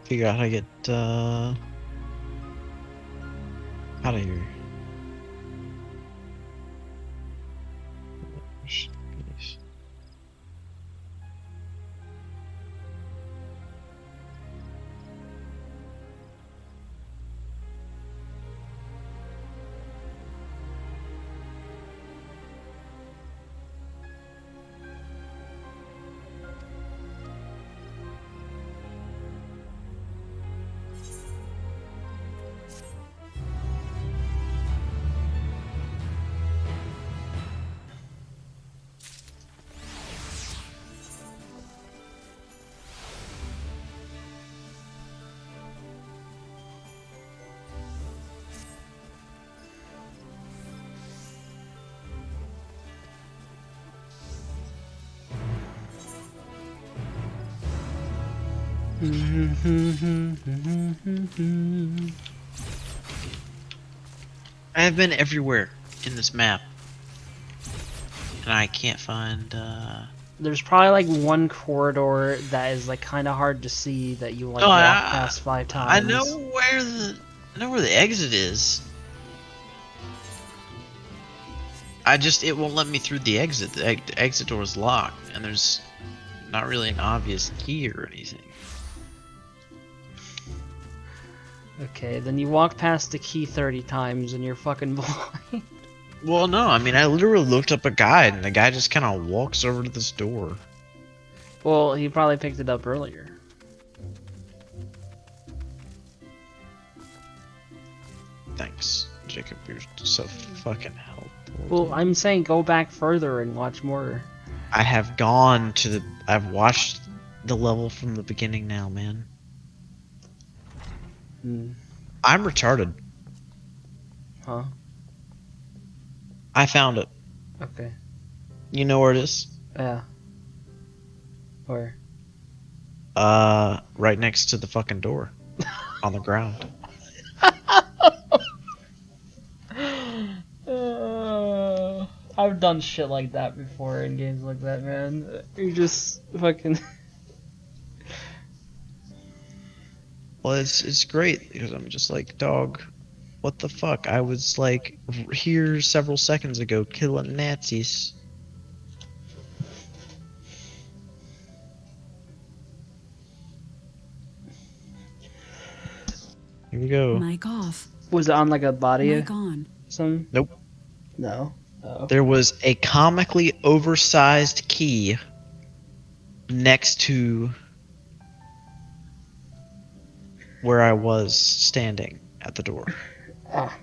figure out how to get out of here. I have been everywhere in this map, and I can't find. There's probably like one corridor that is like kind of hard to see that you like No, walk past 5 I times. I know where the exit is. It won't let me through the exit. The exit door is locked, and there's not really an obvious key or anything. Okay, then you walk past the key 30 times and you're fucking blind. Well, no, I mean, I literally looked up a guide, and the guy just kind of walks over to this door. Well, he probably picked it up earlier. Thanks, Jacob. You're so fucking helpful. Well, I'm saying go back further and watch more. I have gone to the. I've watched the level from the beginning now, man. Hmm. I'm retarded. Huh? I found it. Okay. You know where it is? Yeah. Where? Right next to the fucking door. On the ground. I've done shit like that before in games like that, man. You just fucking. Well, it's great because I'm just like, dog, what the fuck? I was like here several seconds ago killing Nazis. Here we go. Mic off. Was it on like a body? Mic on. Some? Nope. No. Oh. There was a comically oversized key next to where I was standing at the door. Ah.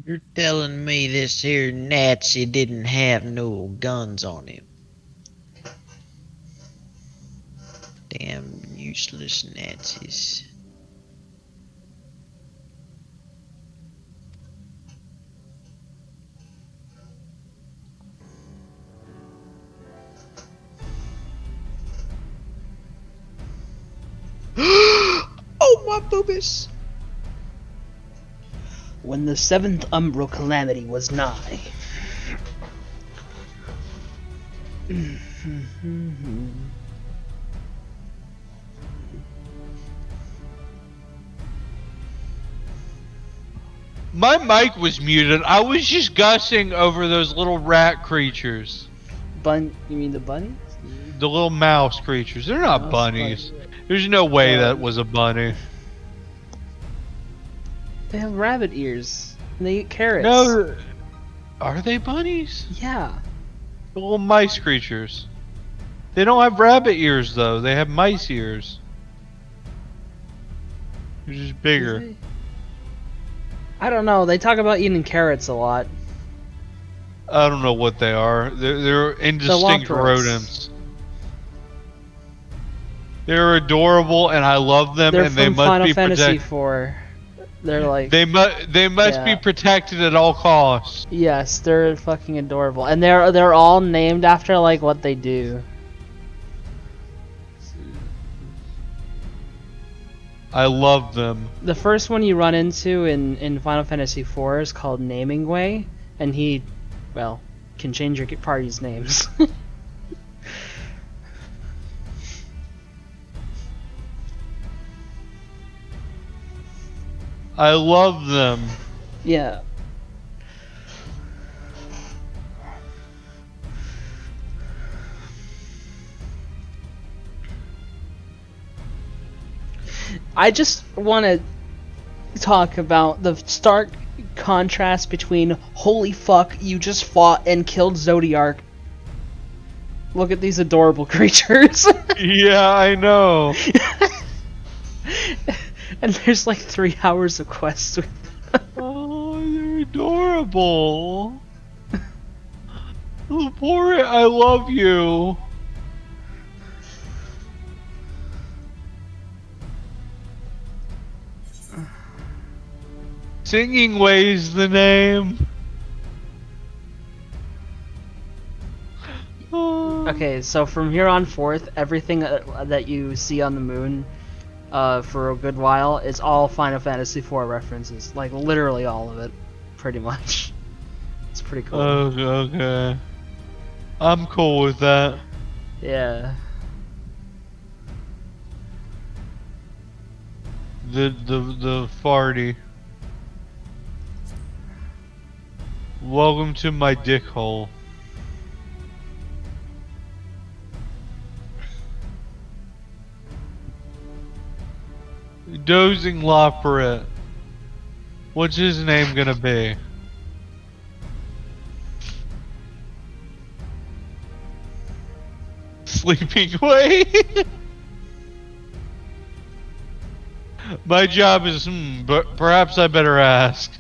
You're telling me this here Nazi didn't have no guns on him? Damn useless Nazis. Oh my boobies! When the 7th umbral calamity was nigh. My mic was muted. I was just gushing over those little rat creatures. You mean the bunny? The little mouse creatures. They're not Mouse bunnies. bunny. There's no way that was a bunny. They have rabbit ears. And they eat carrots. No. Are they bunnies? Yeah. The little mice creatures. They don't have rabbit ears though. They have mice ears. They're just bigger. I don't know. They talk about eating carrots a lot. I don't know what they are. They're indistinct Dilophosaurs. rodents. They're adorable and I love them, They're and they from must Final be Fantasy protected. IV. They're like They must be Yeah. protected at all costs. yes, they're fucking adorable, and they're all named after like what they do. I love them. The first one you run into in Final Fantasy IV is called Naming Way, and he, well, can change your party's names. I love them. Yeah. I just want to talk about the stark contrast between holy fuck, you just fought and killed Zodiark. Look at these adorable creatures. Yeah, I know. And there's like 3 hours of quests with Oh, they're adorable. Lepore, I love you. Singing Way's the name. Oh. Okay, so from here on forth, everything that you see on the moon for a good while is all Final Fantasy IV references. Like, literally all of it. Pretty much. It's pretty cool. Okay. I'm cool with that. Yeah. The farty. Welcome to my dick hole. Dozing Loperet. What's his name gonna be? Sleeping Way? My job is, but perhaps I better ask.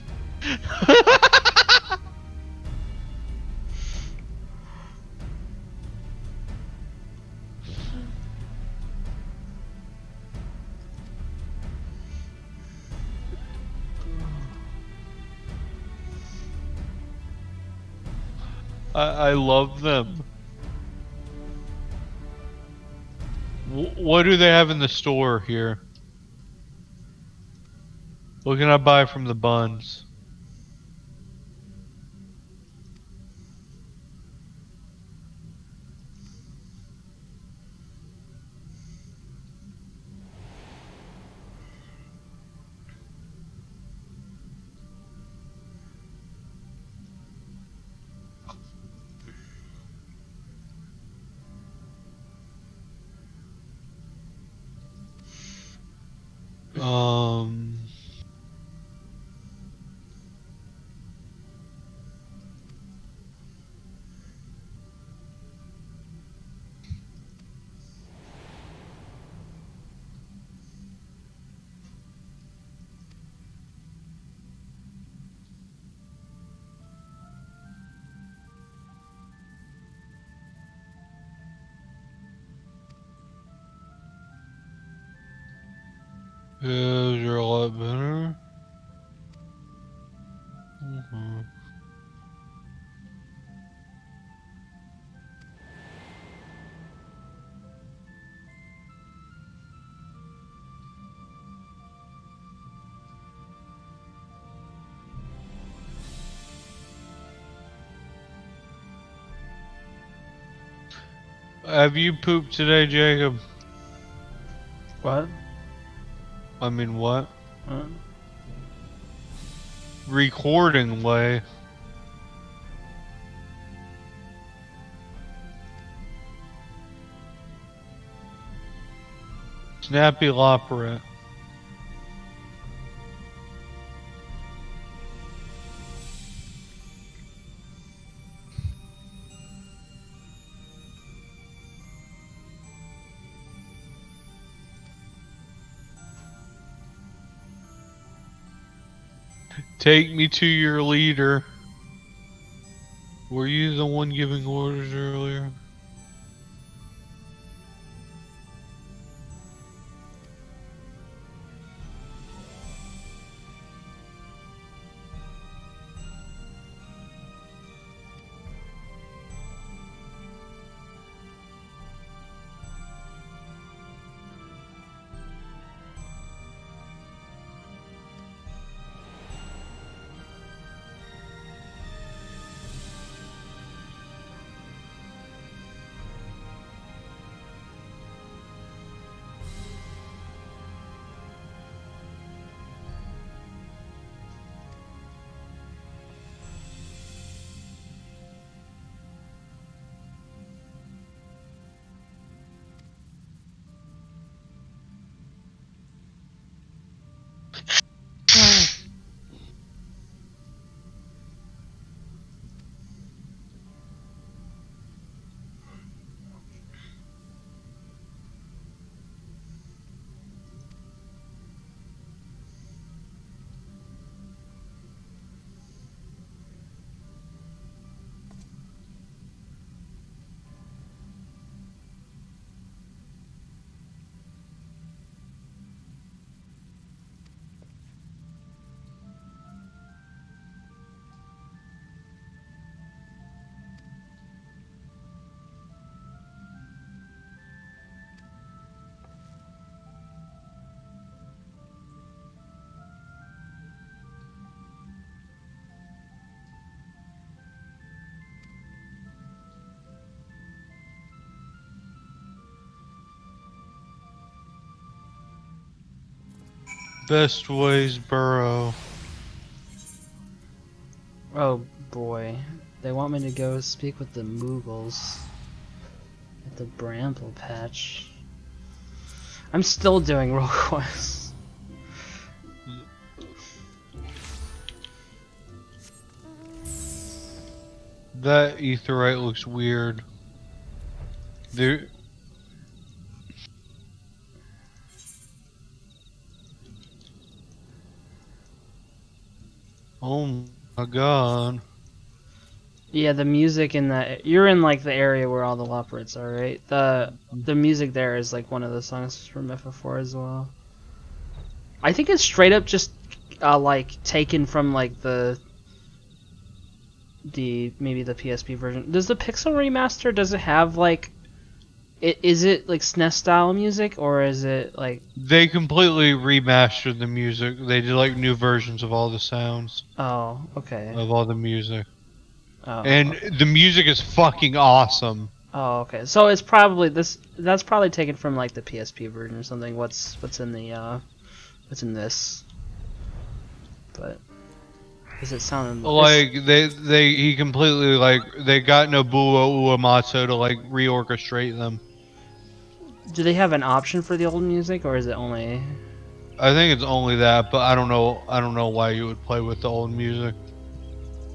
I love them. What do they have in the store here? What can I buy from the buns? You're a lot better. Have you pooped today, Jacob? What? I mean, what? recording way. Snappy Loperet. Take me to your leader. Were you the one giving orders earlier? Best ways burrow. Oh boy. They want me to go speak with the Moogles at the Bramble Patch. I'm still doing roll quests. That etherite looks weird. There. Oh my god. Yeah, the music in that, you're in like the area where all the Loporets are, right? The music there is like one of the songs from FF4 as well. I think it's straight up just like taken from like the maybe the PSP version. Does the Pixel remaster, does it have like is it like SNES style music, or is it like They completely remastered the music. They did like new versions of all the sounds oh, okay. of all the music. Oh, And okay. the music is fucking awesome. Oh, okay. So it's probably that's probably taken from like the PSP version or something. What's in the what's in this? But does it sound Like he completely like they got Nobuo Uematsu to like reorchestrate them. do they have an option for the old music, or is it only I think it's only that, but I don't know why you would play with the old music.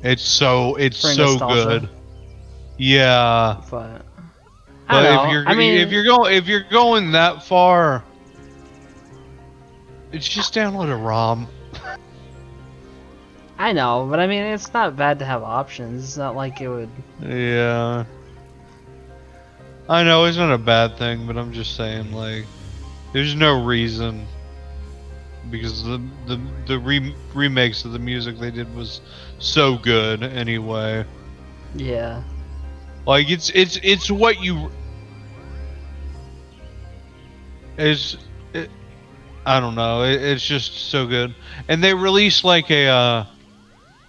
It's so for so nostalgia? good. Yeah. But I But don't if know. you're I mean, if you're going that far, it's just download a ROM. I know, but I mean, it's not bad to have options. It's not like it would. Yeah. I know it's not a bad thing, but I'm just saying like there's no reason because the remakes of the music they did was so good anyway. Yeah. Like it's what you I don't know. It's just so good. And they released like a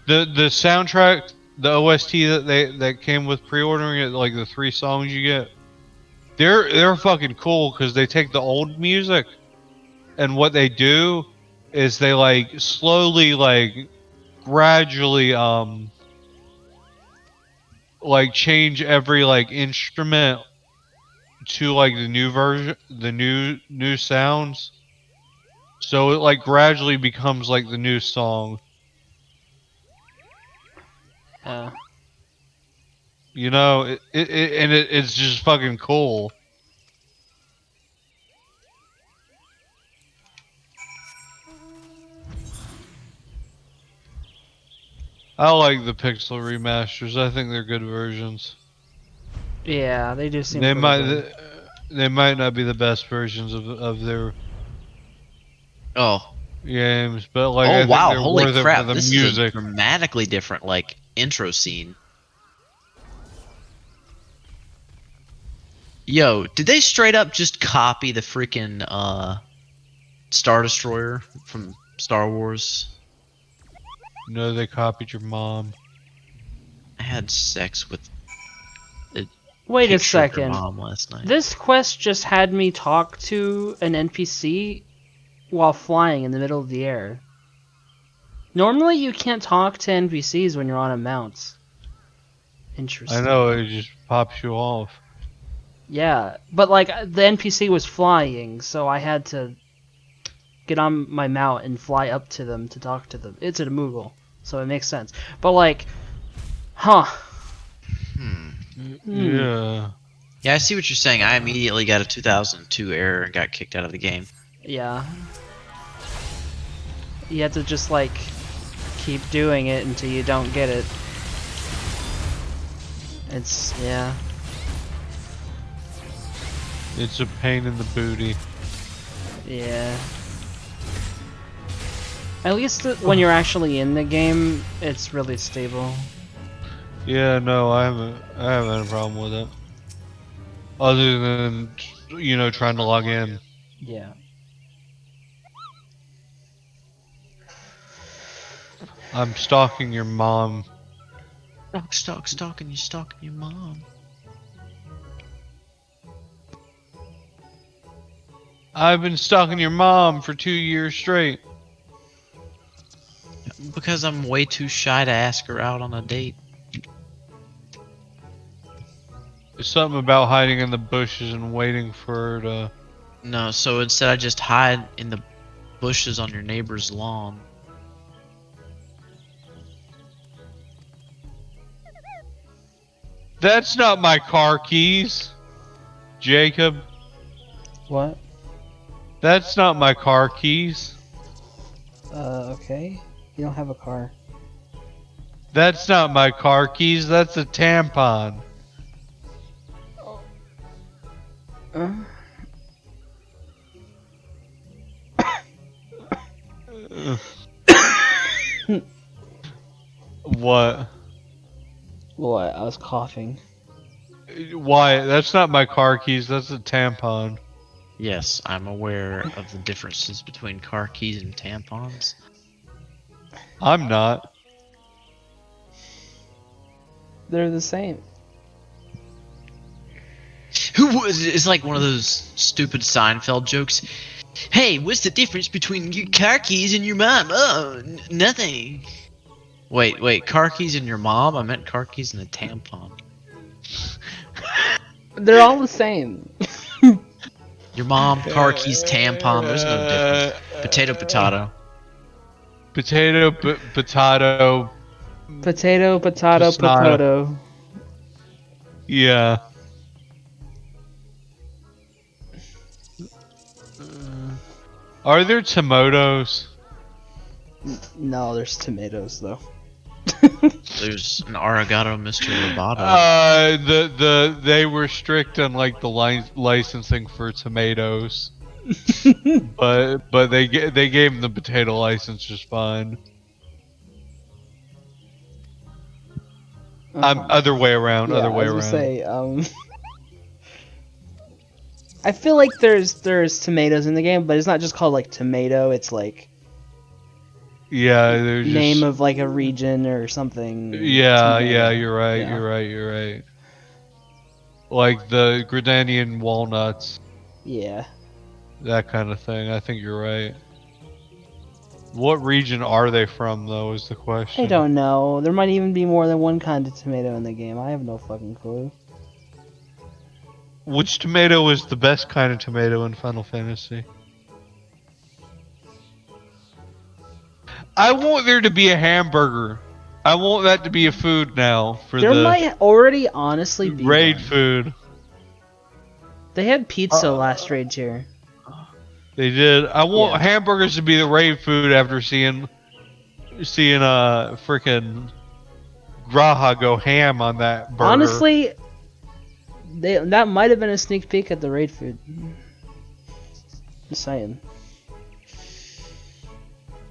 the soundtrack, the OST that came with pre-ordering it, like the 3 songs you get. They're fucking cool because they take the old music and what they do is they like slowly like gradually like change every like instrument to like the new version, the new sounds. So it like gradually becomes like the new song. Yeah. You know, it's just fucking cool. I like the pixel remasters. I think they're good versions. Yeah, they do seem They pretty might good. they might not be the best versions of their Oh. games, but like Oh I think wow, they're holy worth it for crap. the This is a music. dramatically different like intro scene. Yo, did they straight up just copy the freaking Star Destroyer from Star Wars? No, they copied your mom. I had sex with a Wait a picture of your second. mom last night. This quest just had me talk to an NPC while flying in the middle of the air. Normally you can't talk to NPCs when you're on a mount. Interesting. I know it just pops you off. Yeah, but like the NPC was flying, so I had to get on my mount and fly up to them to talk to them. It's a Moogle, so it makes sense. But like, huh? Hmm. Yeah. Yeah, I see what you're saying. I immediately got a 2002 error and got kicked out of the game. Yeah. You have to just like keep doing it until you don't get it. It's yeah. It's a pain in the booty. Yeah. At least when you're actually in the game, it's really stable. Yeah, no, I haven't had a problem with it. Other than, you know, trying to log in. Yeah. I'm stalking your mom. Stalking your mom. I've been stalking your mom for 2 years straight. Because I'm way too shy to ask her out on a date. There's something about hiding in the bushes and waiting for her to... No, so instead I just hide in the bushes on your neighbor's lawn. That's not my car keys, Jacob. What? That's not my car keys. Okay. You don't have a car. That's not my car keys. That's a tampon. What? What? I was coughing. Why? That's not my car keys. That's a tampon. Yes, I'm aware of the differences between car keys and tampons. I'm not. They're the same. Who was? It's like one of those stupid Seinfeld jokes. Hey, what's the difference between your car keys and your mom? Oh, nothing. Wait, car keys and your mom? I meant car keys and a tampon. They're all the same. Your mom, car keys, tampon. There's no difference. Potato, potato. Potato, potato. Potato, potato, Potato. potato. Yeah. Are there tomatoes? No, there's tomatoes though. There's an arigato, Mr. Roboto. They were strict on like the licensing for tomatoes, but they gave them the potato license just fine. Other way around. Yeah, Other way I around. was gonna say, I feel like there's tomatoes in the game, but it's not just called like tomato. It's like Yeah, there's name just, of like a region or something. Yeah, Tomato. yeah, you're right. Yeah. You're right. Like the Grenadian walnuts, Yeah. that kind of thing. I think you're right. What region are they from, though, is the question. I don't know. There might even be more than one kind of tomato in the game. I have no fucking clue. Which tomato is the best kind of tomato in Final Fantasy? I want there to be a hamburger. I want that to be a food now for There the might already honestly be raid one. food. They had pizza last raid tier. They did. I want Yeah. hamburgers to be the raid food after seeing freaking Graha go ham on that burger. Honestly, that might have been a sneak peek at the raid food. Just saying.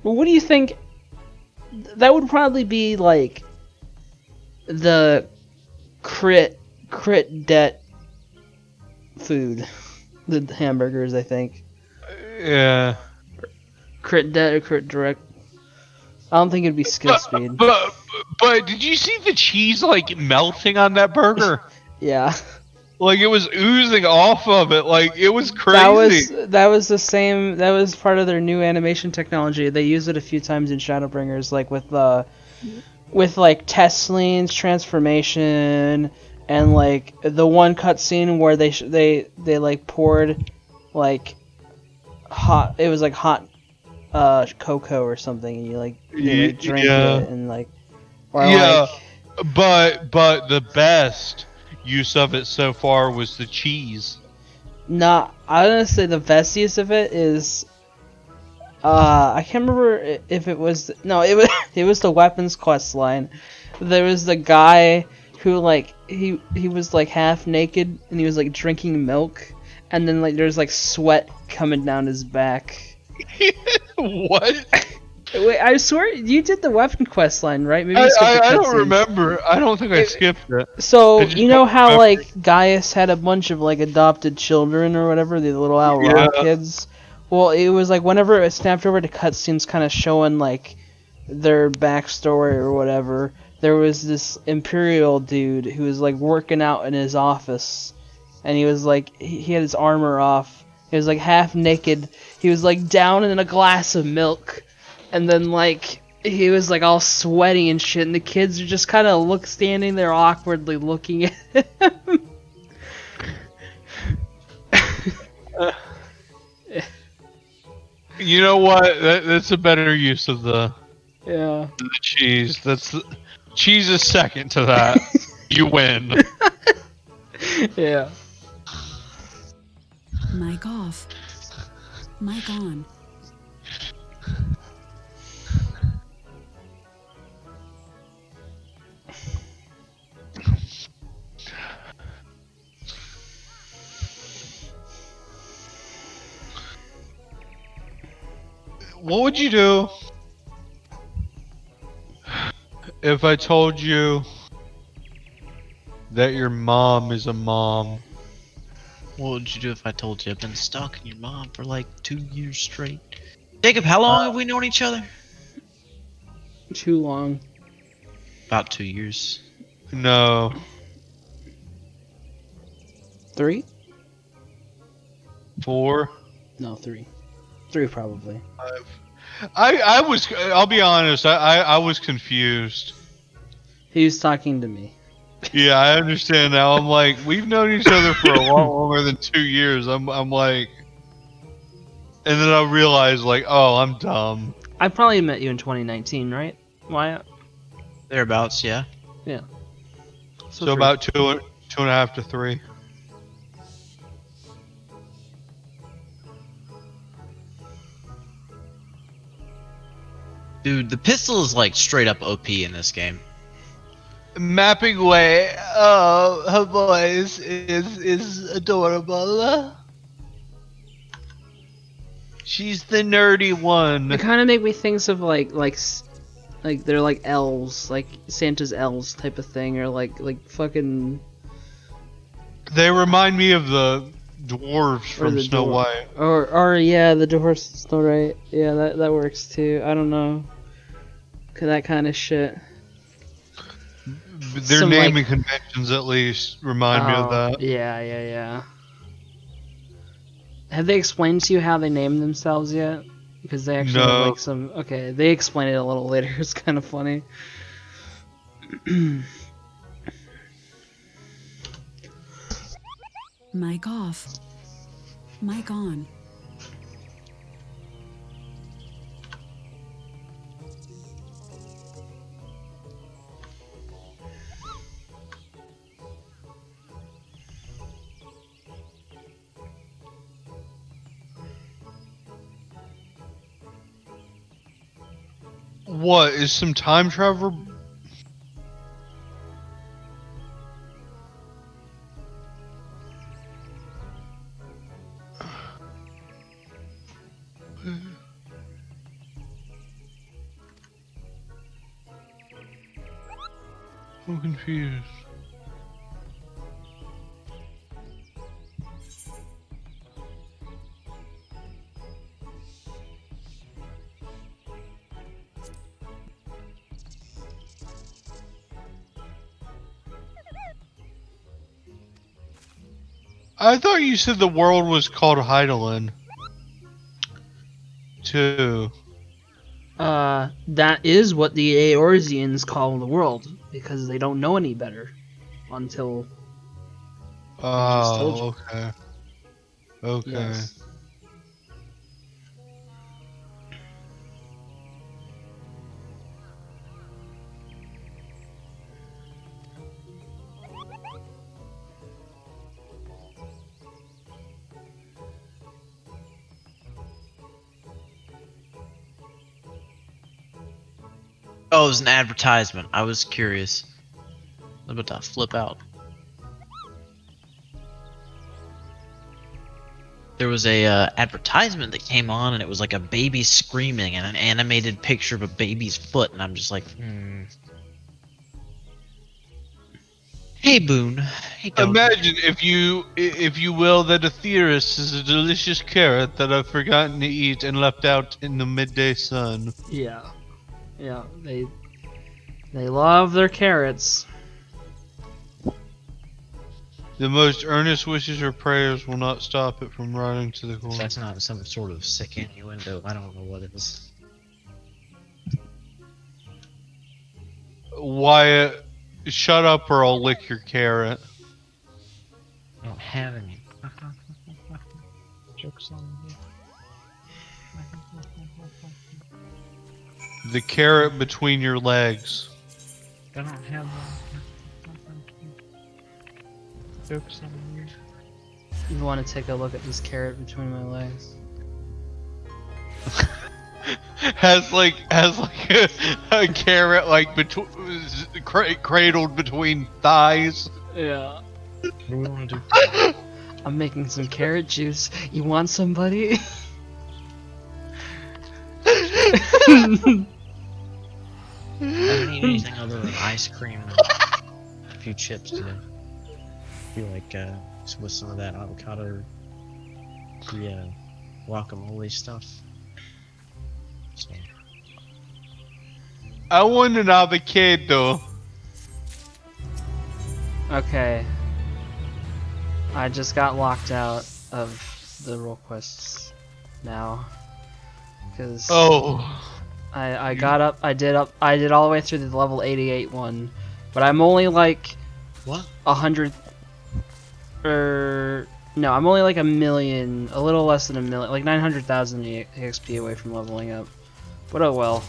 Well, what do you think? That would probably be like the crit debt food. The hamburgers, I think. Yeah. Crit debt or crit direct. I don't think it'd be skill speed. But did you see the cheese like melting on that burger? Yeah. Like it was oozing off of it. Like it was crazy. That was the same. That was part of their new animation technology. They use it a few times in Shadowbringers, like with like Tessline's transformation, and like the one cutscene where they like poured like hot. It was like hot cocoa or something, and you like drink it and like. Or yeah, like, but the best use of it so far was the cheese. Nah, I want to say the best use of it is, I can't remember if it was, no, it was the weapons quest line. There was the guy who like, he was like half naked and he was like drinking milk, and then like there's like sweat coming down his back. What? Wait, I swear you did the weapon quest line, right? Maybe I don't remember. I don't think I skipped it. So you know how like Gaius had a bunch of like adopted children or whatever, the little Alra kids. Well, it was like whenever it snapped over to cutscenes, kind of showing like their backstory or whatever. There was this Imperial dude who was like working out in his office, and he was like he had his armor off. He was like half naked. He was like down in a glass of milk. And then, like, he was, like, all sweaty and shit, and the kids are just kind of standing there awkwardly looking at him. You know what? That's a better use of the cheese. Cheese is second to that. You win. Yeah. Mic off. Mic on. What would you do if I told you that your mom is a mom? What would you do if I told you I've been stalking your mom for like 2 years straight? Jacob, how long have we known each other? Too long. About 2 years. No. 3? 4? No, 3. 3 probably. 5. I was. I'll be honest. I was confused. He was talking to me. Yeah, I understand now. I'm like, we've known each other for a lot longer than 2 years. I'm like, and then I realized like, oh, I'm dumb. I probably met you in 2019, right, Wyatt? Thereabouts, yeah. Yeah. So about 2.5 to 3. Dude, the pistol is like straight up OP in this game. Mapping way. Oh, her voice is adorable. She's the nerdy one. It kind of make me think of like they're like elves, like Santa's elves type of thing, or like fucking. They remind me of the dwarves from the Snow White. Or yeah, the dwarves from Snow White. Yeah, that works too. I don't know. That kind of shit. Their Some, naming like, conventions at least remind me of that. Yeah. Have they explained to you how they name themselves yet? Because they actually have No. like some. Okay, they explain it a little later. It's kind of funny. Mic off. Mic on. What is some time travel? I'm confused. I thought you said the world was called Heidelin. Too. That is what the Eorzeans call the world because they don't know any better until just told you. Oh, okay. Okay. Yes. Oh, it was an advertisement. I was curious. I'm about to flip out. There was a advertisement that came on, and it was like a baby screaming and an animated picture of a baby's foot, and I'm just like, Hey, Boone. Hey, Don. Imagine, if you will, that a theorist is a delicious carrot that I've forgotten to eat and left out in the midday sun. Yeah. Yeah. They love their carrots. The most earnest wishes or prayers will not stop it from riding to the core. That's not some sort of sick innuendo. I don't know what it is. Wyatt, shut up or I'll lick your carrot. I don't have any. Jokes on you. The carrot between your legs. I don't have jokes on you. You want to take a look at this carrot between my legs? has like a carrot like cradled between thighs. Yeah. What do we want to do? I'm making some carrot juice. You want somebody? I haven't eaten anything other than ice cream and a few chips today. I feel like with some of that avocado, the guacamole stuff. So. I want an avocado. Okay. I just got locked out of the role quests now. Cause I got up, I did all the way through the level 88 one, but I'm only like What? 100 no, I'm only like a little less than a million, like 900,000 XP away from leveling up. But oh well.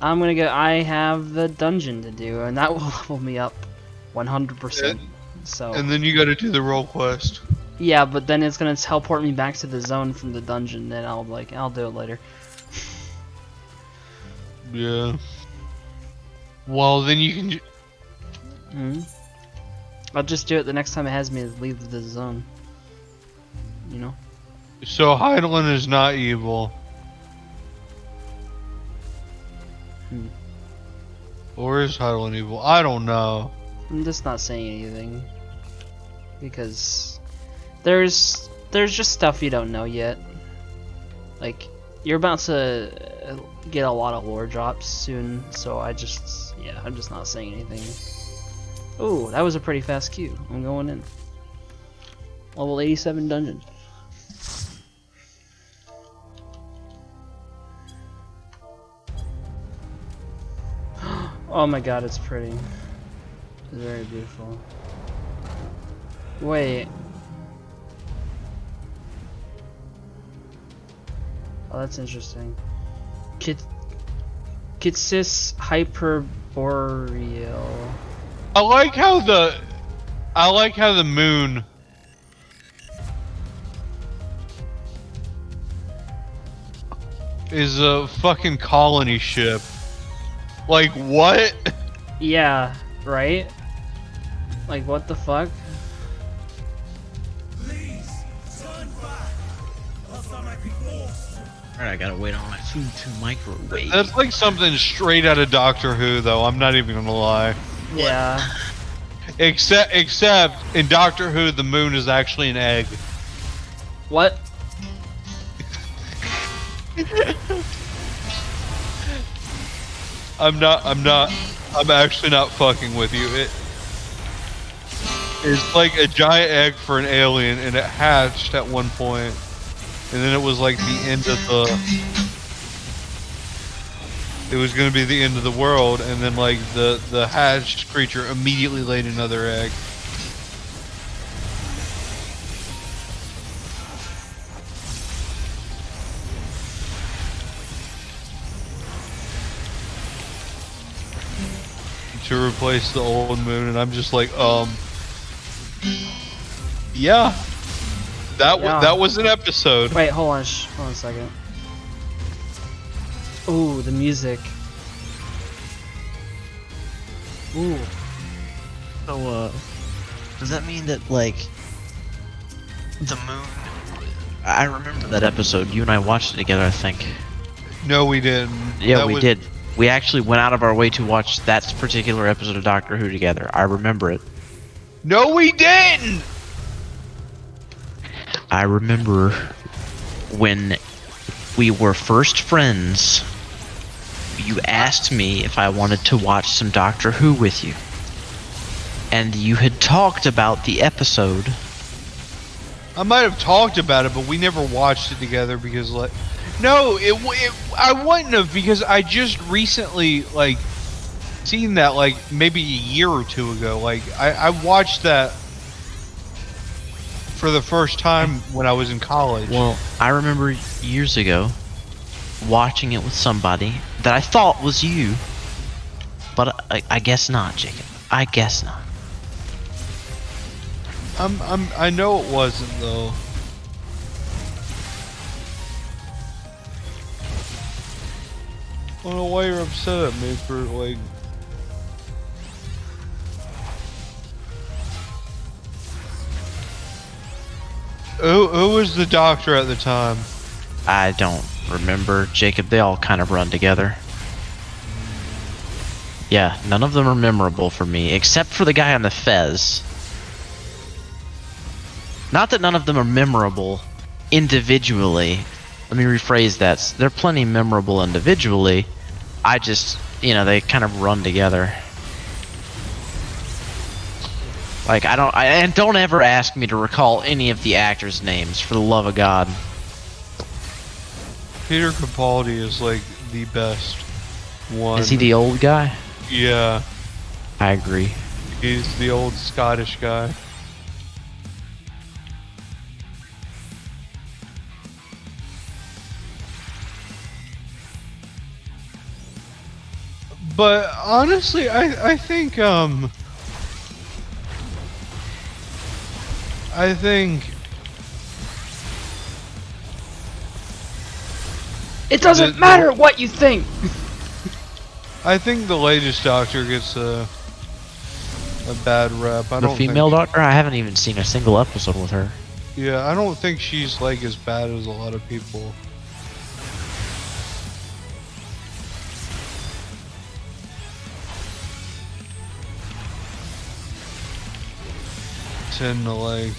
I have the dungeon to do, and that will level me up 100%. So. And then you gotta do the role quest. Yeah, but then it's gonna teleport me back to the zone from the dungeon, and I'll do it later. Yeah. Well, then you can. I'll just do it the next time it has me leave the zone. You know? So Heidelin is not evil. Or is Heidelin evil? I don't know. I'm just not saying anything. Because there's just stuff you don't know yet. Like, you're about to get a lot of lore drops soon, so I'm just not saying anything. Ooh, that was a pretty fast queue. I'm going in. Level 87 dungeon. Oh my god, it's pretty. It's very beautiful. Wait. Oh, that's interesting. Kitsis hyperboreal. I like how the moon is a fucking colony ship. Like what? Yeah, right? Like what the fuck? Please, turn back. Else I might be forced. Alright, I gotta wait on my food to microwave. That's like something straight out of Doctor Who, though. I'm not even gonna lie. Yeah. Except in Doctor Who, the moon is actually an egg. What? I'm actually not fucking with you. It's like a giant egg for an alien, and it hatched at one point, and then it was like the end of it was gonna be the end of the world, and then like the hatched creature immediately laid another egg. To replace the old moon, and I'm just like, yeah, that was an episode. Wait, hold on, hold on a second. Ooh, the music. Ooh. So, does that mean that, like, the moon... I remember that episode. You and I watched it together, I think. No, we didn't. Yeah, That we was- did. We actually went out of our way to watch that particular episode of Doctor Who together. I remember it. No, we didn't. I remember when we were first friends, you asked me if I wanted to watch some Doctor Who with you. And you had talked about the episode. I might have talked about it, but we never watched it together because, like, no, I wouldn't have, because I just recently like seen that like maybe a year or two ago. Like I watched that for the first time when I was in college. Well, I remember years ago watching it with somebody that I thought was you. But I guess not, Jacob. I guess not. I know it wasn't though. I don't know why you're upset at me for like. Who was the doctor at the time? I don't remember, Jacob. They all kind of run together. Yeah, none of them are memorable for me, except for the guy on the fez. Not that none of them are memorable individually. Let me rephrase that. They're plenty memorable individually. I just, you know, they kind of run together. Like, and don't ever ask me to recall any of the actors' names, for the love of God. Peter Capaldi is like the best one. Is he the old guy? Yeah, I agree. he's the old Scottish guy. But honestly, I think It doesn't matter what you think! I think the latest Doctor gets a bad rep. I The don't female think, doctor? I haven't even seen a single episode with her. Yeah, I don't think she's like as bad as a lot of people. Tend to like.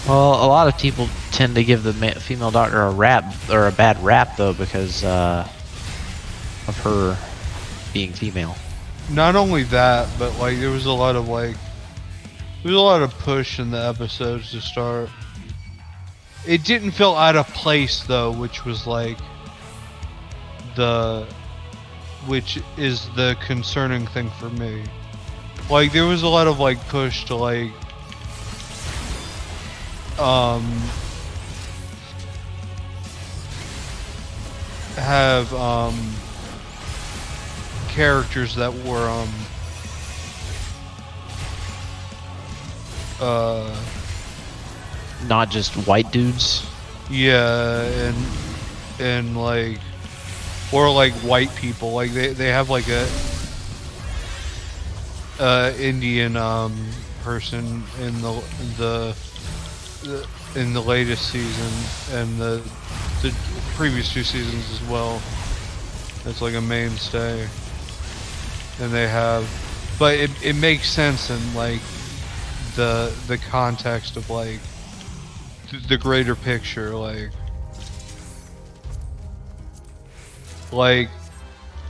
Well, a lot of people tend to give the female doctor a rap, or a bad rap, though, because of her being female. Not only that, but like there was a lot of push in the episodes to start. It didn't feel out of place though, which was like the which is the concerning thing for me. Like, there was a lot of like push to like have characters that were Not just white dudes. yeah, and like, or like white people, like they have like a Indian person in the in the latest season and the previous 2 seasons as well. It's like a mainstay, and they have, but it makes sense in like the context of like the greater picture, like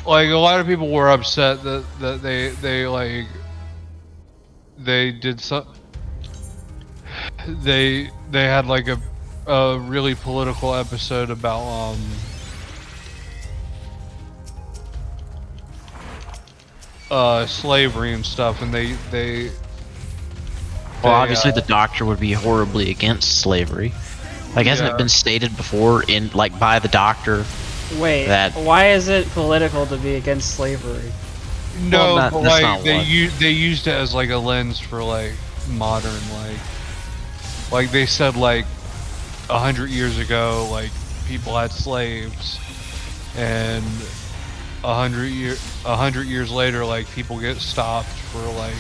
a lot of people were upset that they did some, they had like a really political episode about slavery and stuff, and they Well, obviously the Doctor would be horribly against slavery. Like, hasn't Yeah. it been stated before in like by the Doctor? Wait, That- why is it political to be against slavery? no, Well, but that's like not what- they used it as like a lens for like modern like they said like 100 years ago like people had slaves, and 100 years later like people get stopped for like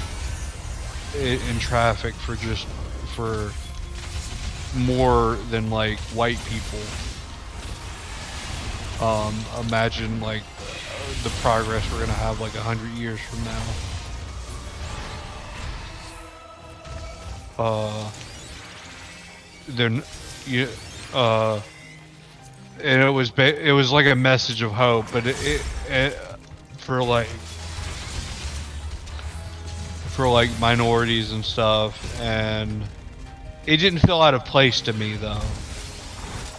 in traffic for more than like white people. Imagine like the progress we're gonna have like 100 years from now. Then you and it was like a message of hope, but it for like minorities and stuff, and it didn't feel out of place to me though,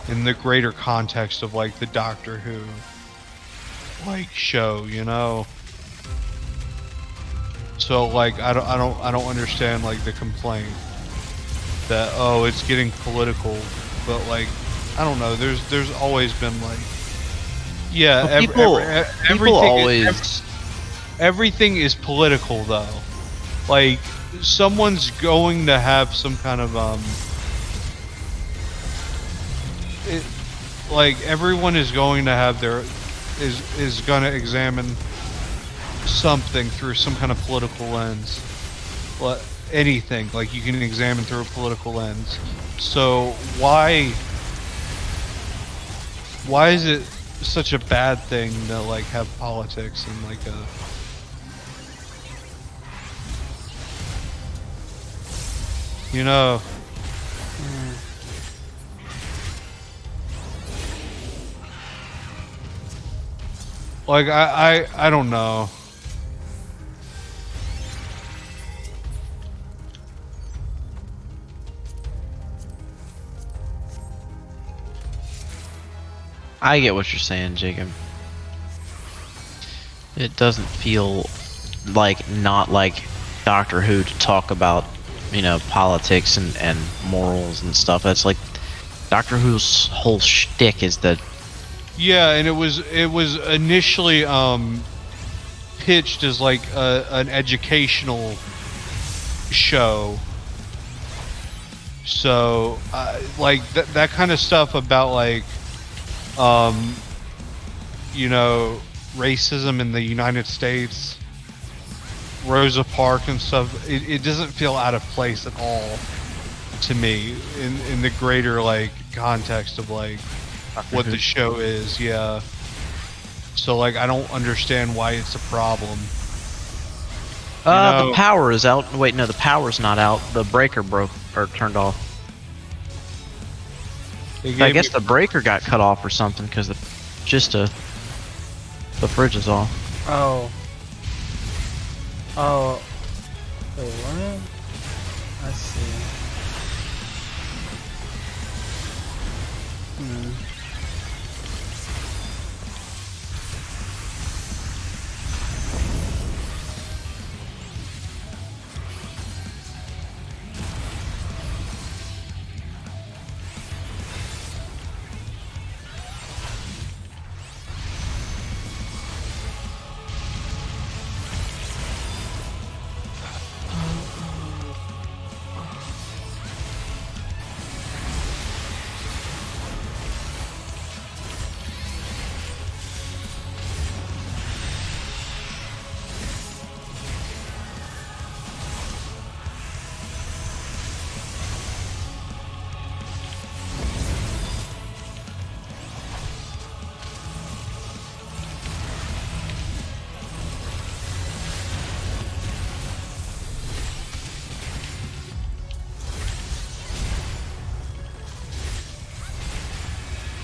in the greater context of like the Doctor Who like show, you know. So like I don't understand like the complaint that, oh, it's getting political, but like I don't know, there's always been like, yeah, Well, people always- everything is political though. Like someone's going to have some kind of like everyone is going to have their is going to examine something through some kind of political lens. Anything like you can examine through a political lens. So why is it such a bad thing to like have politics and like a you know? Like I don't know. I get what you're saying, Jacob. It doesn't feel like not like Doctor Who to talk about, you know, politics and morals and stuff. That's like Doctor Who's whole shtick is that. Yeah, and it was initially pitched as like an educational show. So like that kind of stuff about like you know, racism in the United States, Rosa Parks and stuff, it doesn't feel out of place at all to me in the greater like context of like what the show is. Yeah, so like I don't understand why it's a problem. The power is out. Wait, no, the power's not out. The breaker broke or turned off. I guess the breaker got cut off or something because the fridge is off. Oh. Oh. Wait, what? I see.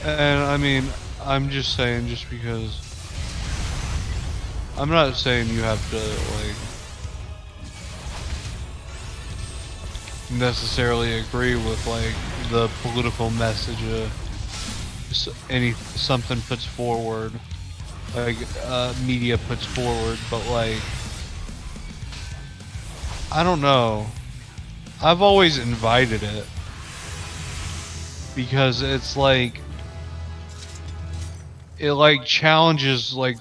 And I mean, I'm just saying, just because I'm not saying you have to like necessarily agree with like the political message something puts forward, like media puts forward, but like I don't know. I've always invited it because it's like it like challenges like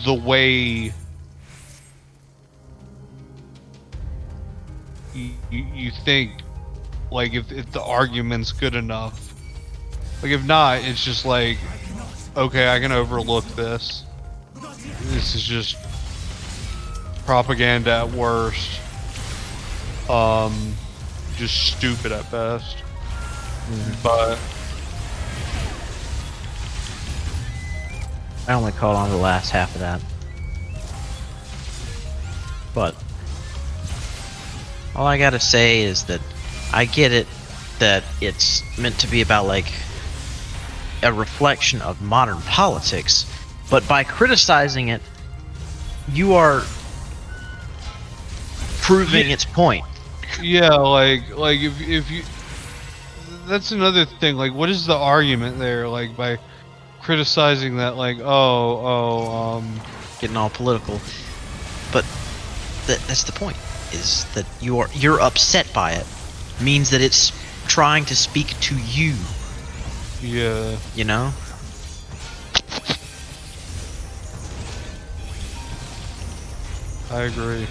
the way you think, like if the argument's good enough. Like if not, it's just like, okay, I can overlook this. This is just propaganda at worst. Just stupid at best. But I only caught on the last half of that. But all I gotta say is that I get it that it's meant to be about like a reflection of modern politics, but by criticizing it, you are proving its point. yeah, like if you, that's another thing. Like, what is the argument there? Like by criticizing that, like, Getting all political, but that's the point. Is that you're upset by it? Means that it's trying to speak to you. yeah. You know. I agree.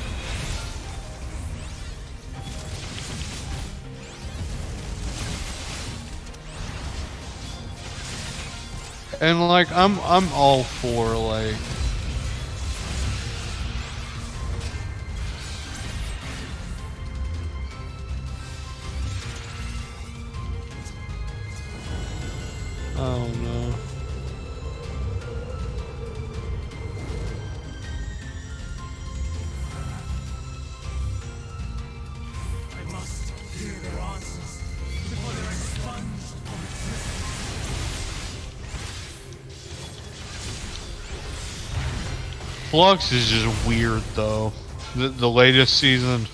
And like I'm all for like I don't know. I must hear their answers before they're expunged. Flux is just weird though. The latest season,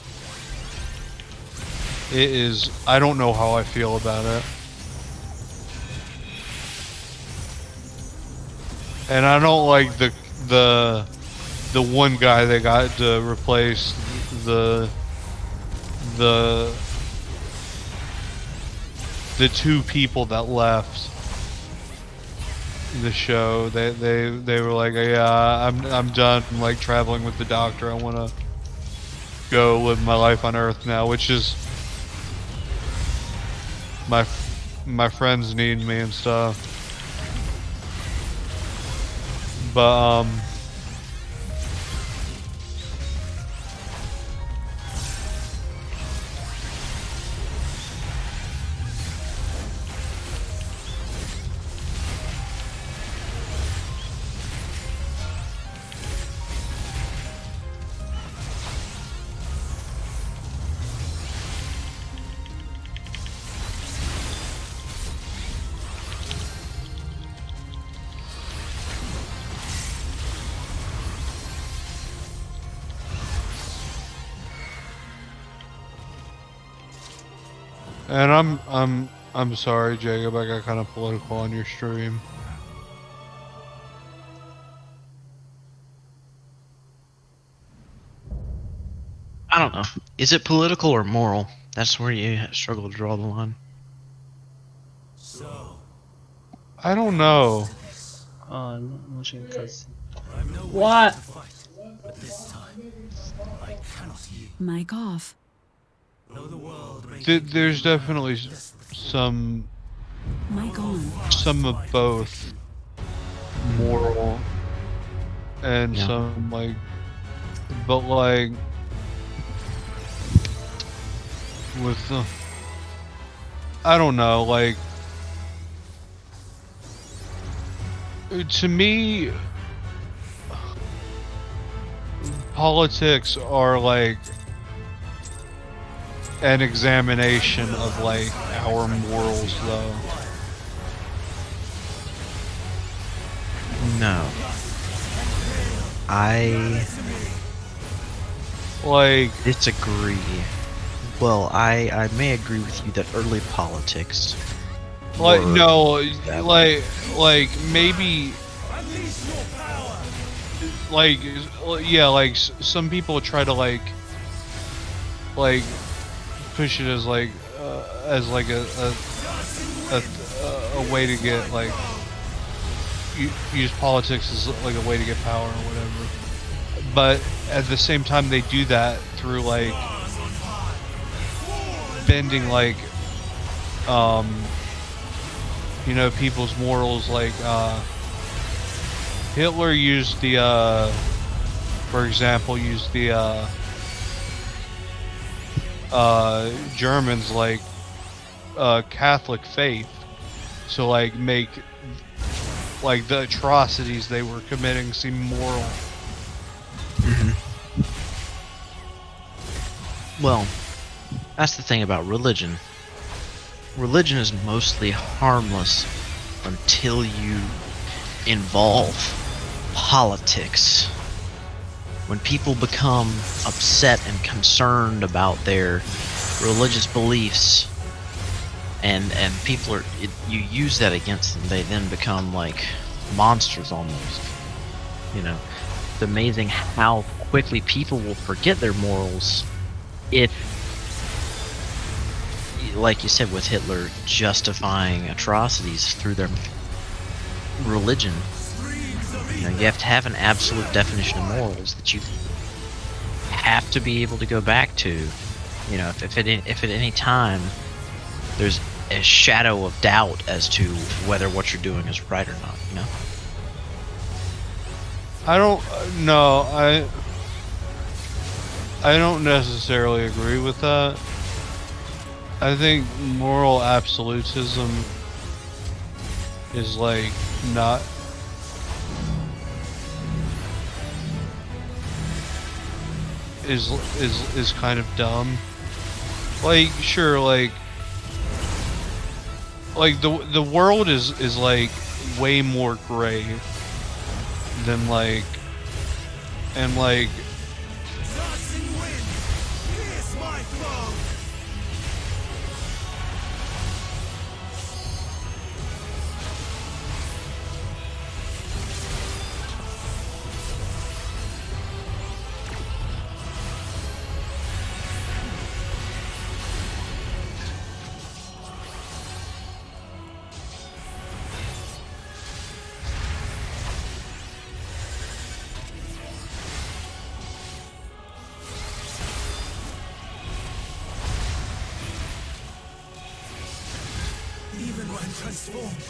it is, I don't know how I feel about it. And I don't like the one guy they got to replace the two people that left the show. They were like, yeah, I'm done like traveling with the Doctor. I want to go live my life on Earth now, which is my friends need me and stuff. But and I'm sorry, Jacob, I got kind of political on your stream. I don't know. Is it political or moral? That's where you struggle to draw the line. So, I don't know. I've no What? wish to fight, but this time I cannot yield. Mic off. Though the world may There's definitely some Mic on. of both moral and Yeah. some like, but like with the, I don't know, like to me politics are like an examination of like our morals, though. No. I Like, disagree. Well, I may agree with you that early politics. like were no, that way. like maybe, like, yeah, like some people try to like push it as like a way to get like use politics as like a way to get power or whatever. But at the same time, they do that through like bending like you know, people's morals. Like Hitler used the for example, used the Germans like Catholic faith, so like make like the atrocities they were committing seem moral. Well, that's the thing about religion. Religion is mostly harmless until you involve politics. When people become upset and concerned about their religious beliefs, and people are, you use that against them, they then become like monsters almost. You know, it's amazing how quickly people will forget their morals if, like you said with Hitler, justifying atrocities through their religion. You know, you have to have an absolute definition of morals that you have to be able to go back to. You know, if at any time there's a shadow of doubt as to whether what you're doing is right or not, you know? I don't no, I don't necessarily agree with that. I think moral absolutism is like not is kind of dumb. Like sure, like the world is like way more gray than like, and like Even when transformed,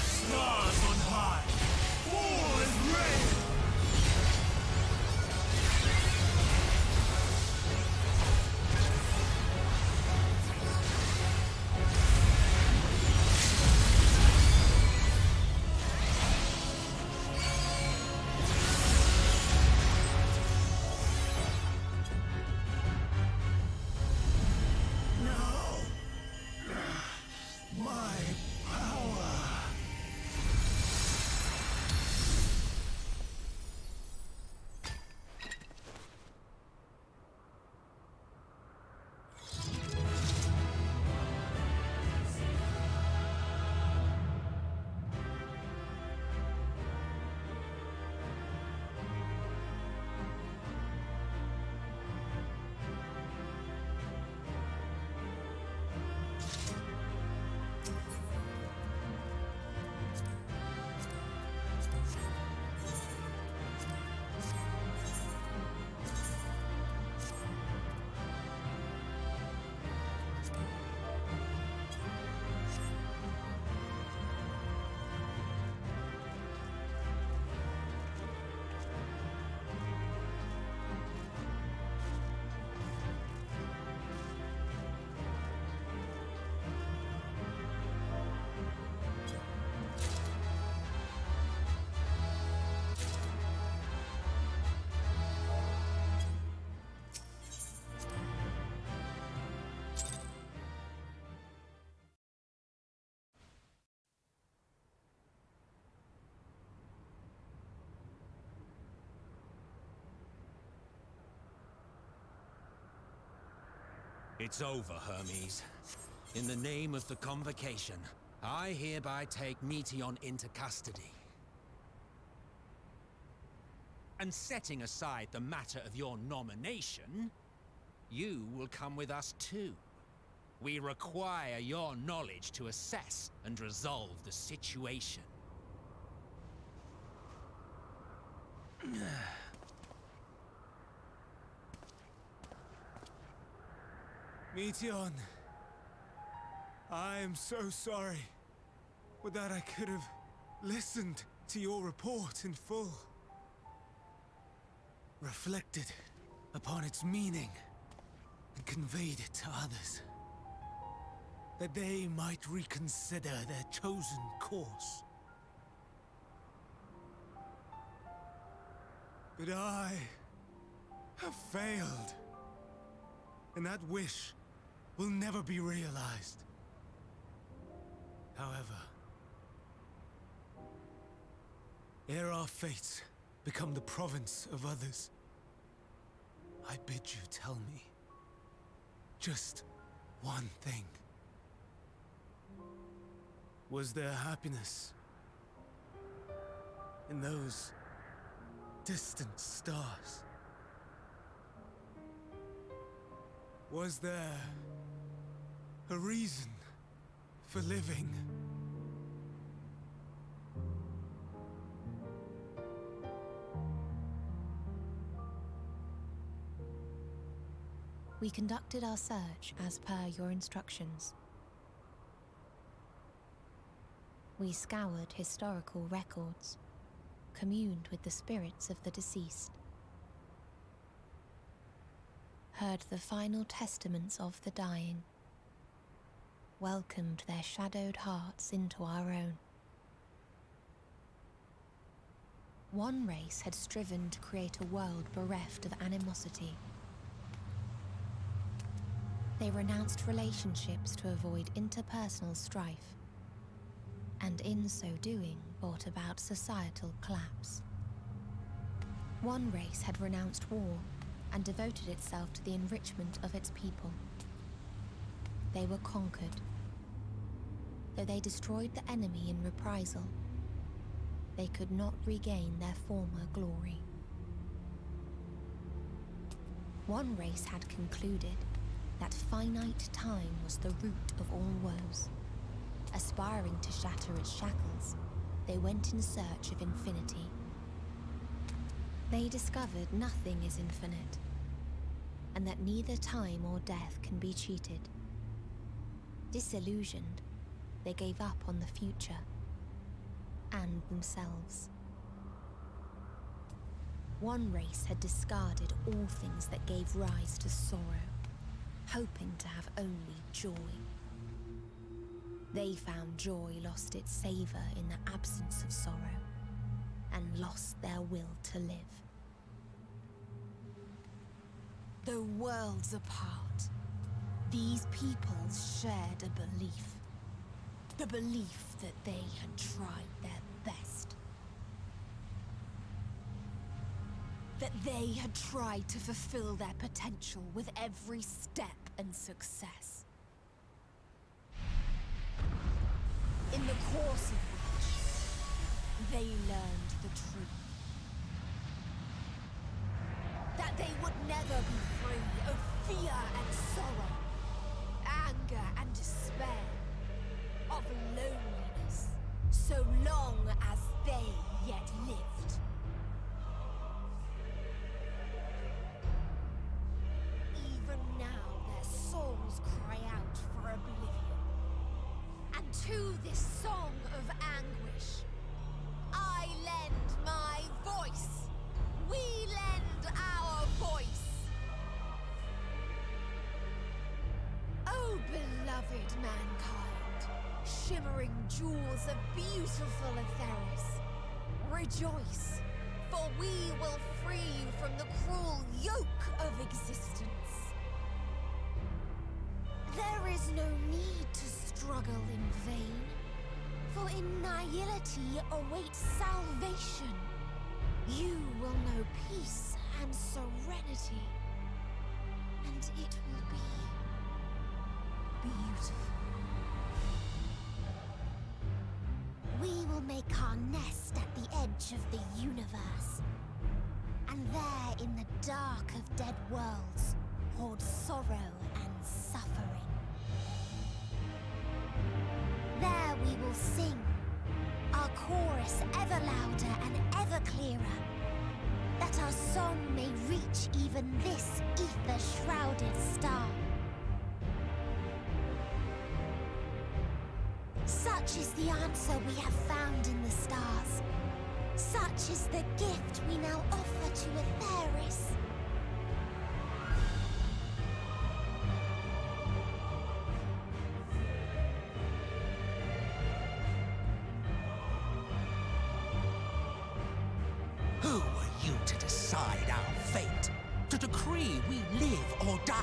stars on high, all is rain. My power. It's over, Hermes. In the name of the Convocation, I hereby take Meteon into custody. And setting aside the matter of your nomination, you will come with us too. We require your knowledge to assess and resolve the situation. Meteon, I am so sorry. Would that I could have listened to your report in full. Reflected upon its meaning and conveyed it to others. That they might reconsider their chosen course. But I have failed. And that wish will never be realized. However, ere our fates become the province of others, I bid you tell me just one thing. Was there happiness in those distant stars? Was there a reason for living? We conducted our search as per your instructions. We scoured historical records, communed with the spirits of the deceased, heard the final testaments of the dying, welcomed their shadowed hearts into our own. One race had striven to create a world bereft of animosity. They renounced relationships to avoid interpersonal strife, and in so doing brought about societal collapse. One race had renounced war and devoted itself to the enrichment of its people. They were conquered. Though they destroyed the enemy in reprisal, they could not regain their former glory. One race had concluded that finite time was the root of all woes. Aspiring to shatter its shackles, they went in search of infinity. They discovered nothing is infinite, and that neither time or death can be cheated. Disillusioned, they gave up on the future and themselves. One race had discarded all things that gave rise to sorrow, hoping to have only joy. They found joy lost its savor in the absence of sorrow, and lost their will to live. Though worlds apart, these peoples shared a belief. The belief that they had tried their best. That they had tried to fulfill their potential with every step and success. In the course of which, they learned the truth. That they would never be free of fear and sorrow, anger and despair, of loneliness, so long as they yet lived. Even now their souls cry out for oblivion. And to this song of anguish, I lend my voice. We lend our voice. Oh, beloved mankind, shimmering jewels of beautiful Atheris, rejoice, for we will free you from the cruel yoke of existence. There is no need to struggle in vain, for in nihility awaits salvation. You will know peace and serenity, and it will be beautiful. We will make our nest at the edge of the universe. And there, in the dark of dead worlds, hoard sorrow and suffering. There we will sing, our chorus ever louder and ever clearer, that our song may reach even this ether-shrouded star. Such is the answer we have found in the stars. Such is the gift we now offer to Atheris. Who are you to decide our fate? To decree we live or die?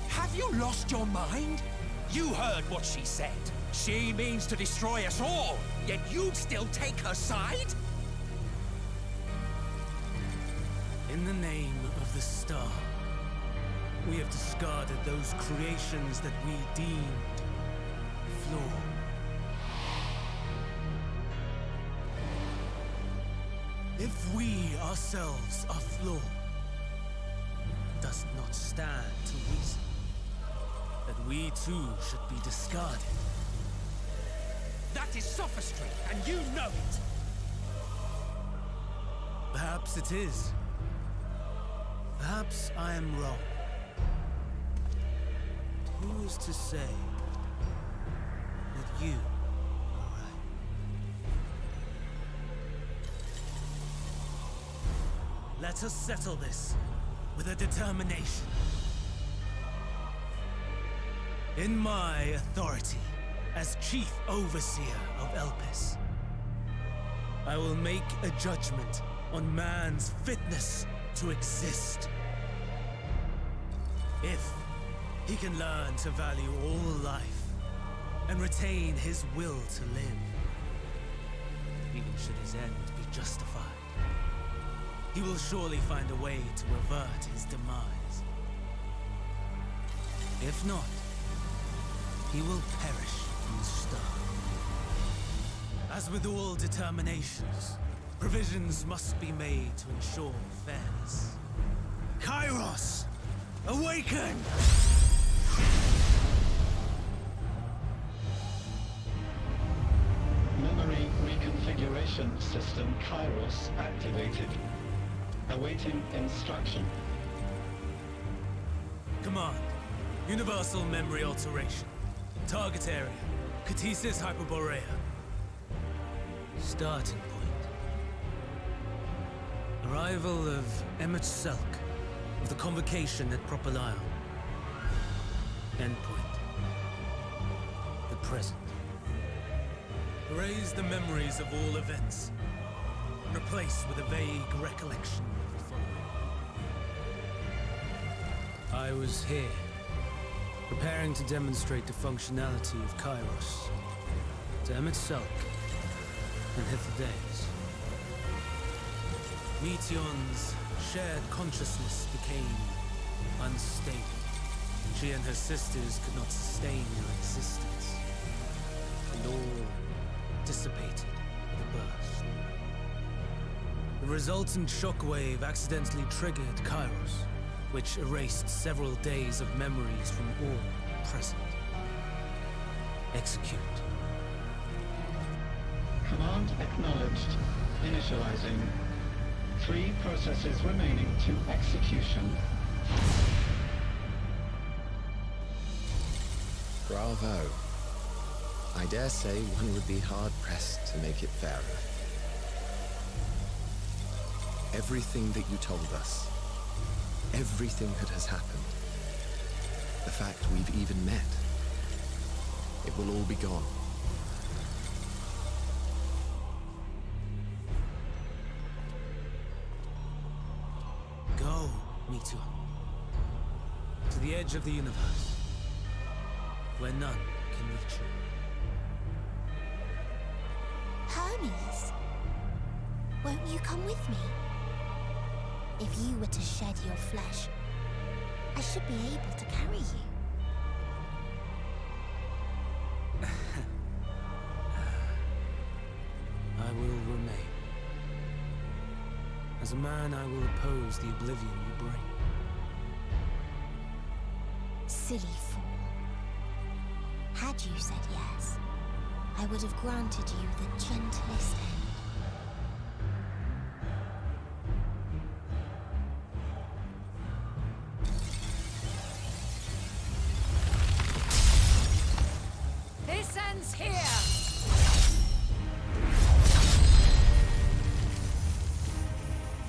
Have you lost your mind? You heard what she said. She means to destroy us all, yet you'd still take her side? In the name of the star, we have discarded those creations that we deemed flawed. If we ourselves are flawed, does it not stand to reason that we too should be discarded? That is sophistry, and you know it! Perhaps it is. Perhaps I am wrong. Who is to say that you are right? Let us settle this with a determination. In my authority as Chief Overseer of Elpis, I will make a judgment on man's fitness to exist. If he can learn to value all life and retain his will to live, even should his end be justified, he will surely find a way to avert his demise. If not, he will perish from the start. As with all determinations, provisions must be made to ensure fairness. Kairos, awaken! Memory reconfiguration system Kairos activated. Awaiting instruction. Command, universal memory alteration. Target area, Catesis Hyperborea. Starting point. Arrival of MSQ of the convocation at Propylion. Endpoint. The present. Erase the memories of all events. Replace with a vague recollection of the following. I was here, preparing to demonstrate the functionality of Kairos to MSQ and Hitherdays. Meteon's shared consciousness became unstable. She and her sisters could not sustain their existence, and all dissipated with a burst. The resultant shockwave accidentally triggered Kairos, which erased several days of memories from all present. Execute. Command acknowledged. Initializing. 3 processes remaining to execution. Bravo. I dare say one would be hard-pressed to make it fairer. Everything that you told us, everything that has happened, the fact we've even met, it will all be gone. Go, Meteor. To the edge of the universe. where none can reach you. Hermes, won't you come with me? If you were to shed your flesh, I should be able to carry you. I will remain. As a man, I will oppose the oblivion you bring. Silly fool. Had you said yes, I would have granted you the gentlest end. This ends here!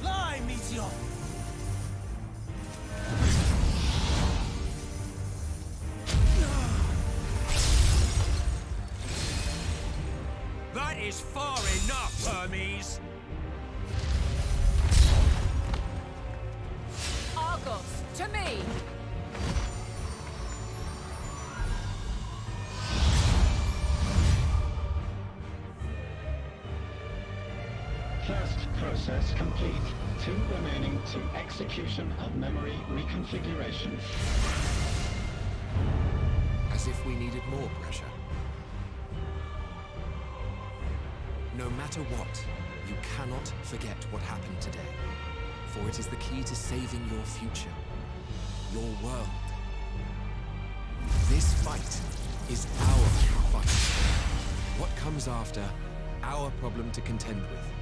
Fly, Meteor! That is far enough, Hermes! Argos, to me! First process complete. 2 remaining to execution of memory reconfiguration. As if we needed more pressure. No matter what, you cannot forget what happened today. For it is the key to saving your future. Your world. This fight is our fight. What comes after, our problem to contend with.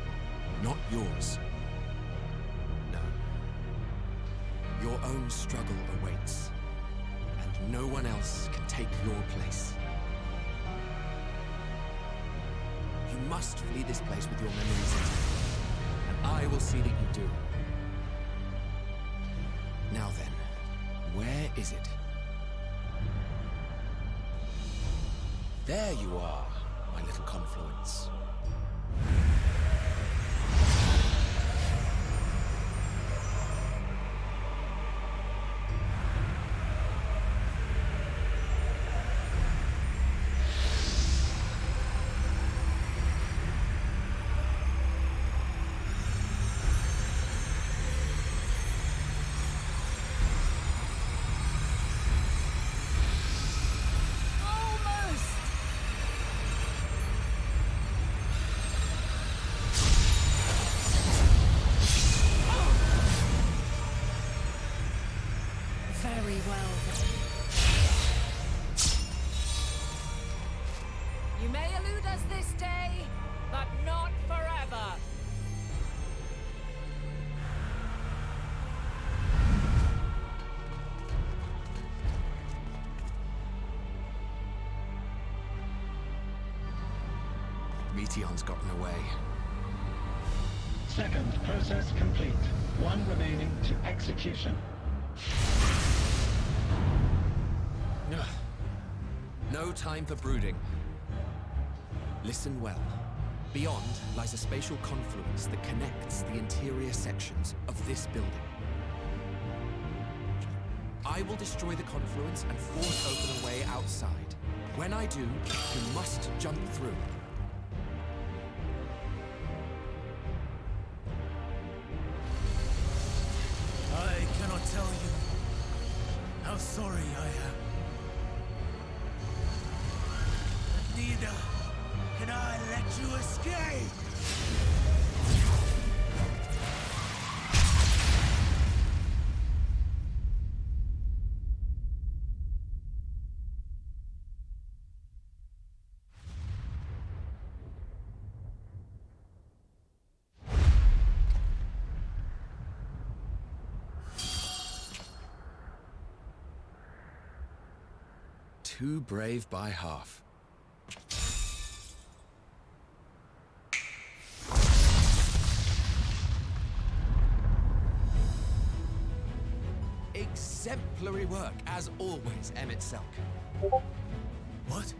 Not yours. No. Your own struggle awaits. And no one else can take your place. You must flee this place with your memories intact. And I will see that you do. Now then, where is it? There you are, my little confluence. Very well then. You may elude us this day, but not forever. Meteon's gotten away. Second process complete. 1 remaining to execution. Ugh. No time for brooding. Listen well. Beyond lies a spatial confluence that connects the interior sections of this building. I will destroy the confluence and force open a way outside. When I do, you must jump through. I cannot tell you how sorry I am. But neither can I let you escape! Too brave by half. Exemplary work, as always, Emmett Selk. What?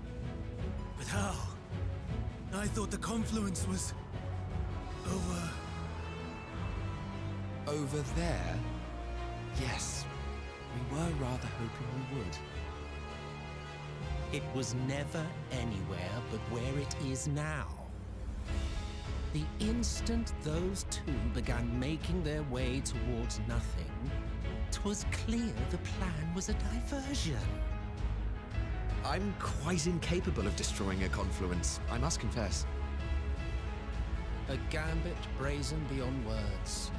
But how? I thought the confluence was... over... Over there? Yes. We were rather hoping we would. It was never anywhere but where it is now. The instant those two began making their way towards nothing, 'twas clear the plan was a diversion. I'm quite incapable of destroying a confluence, I must confess. A gambit brazen beyond words.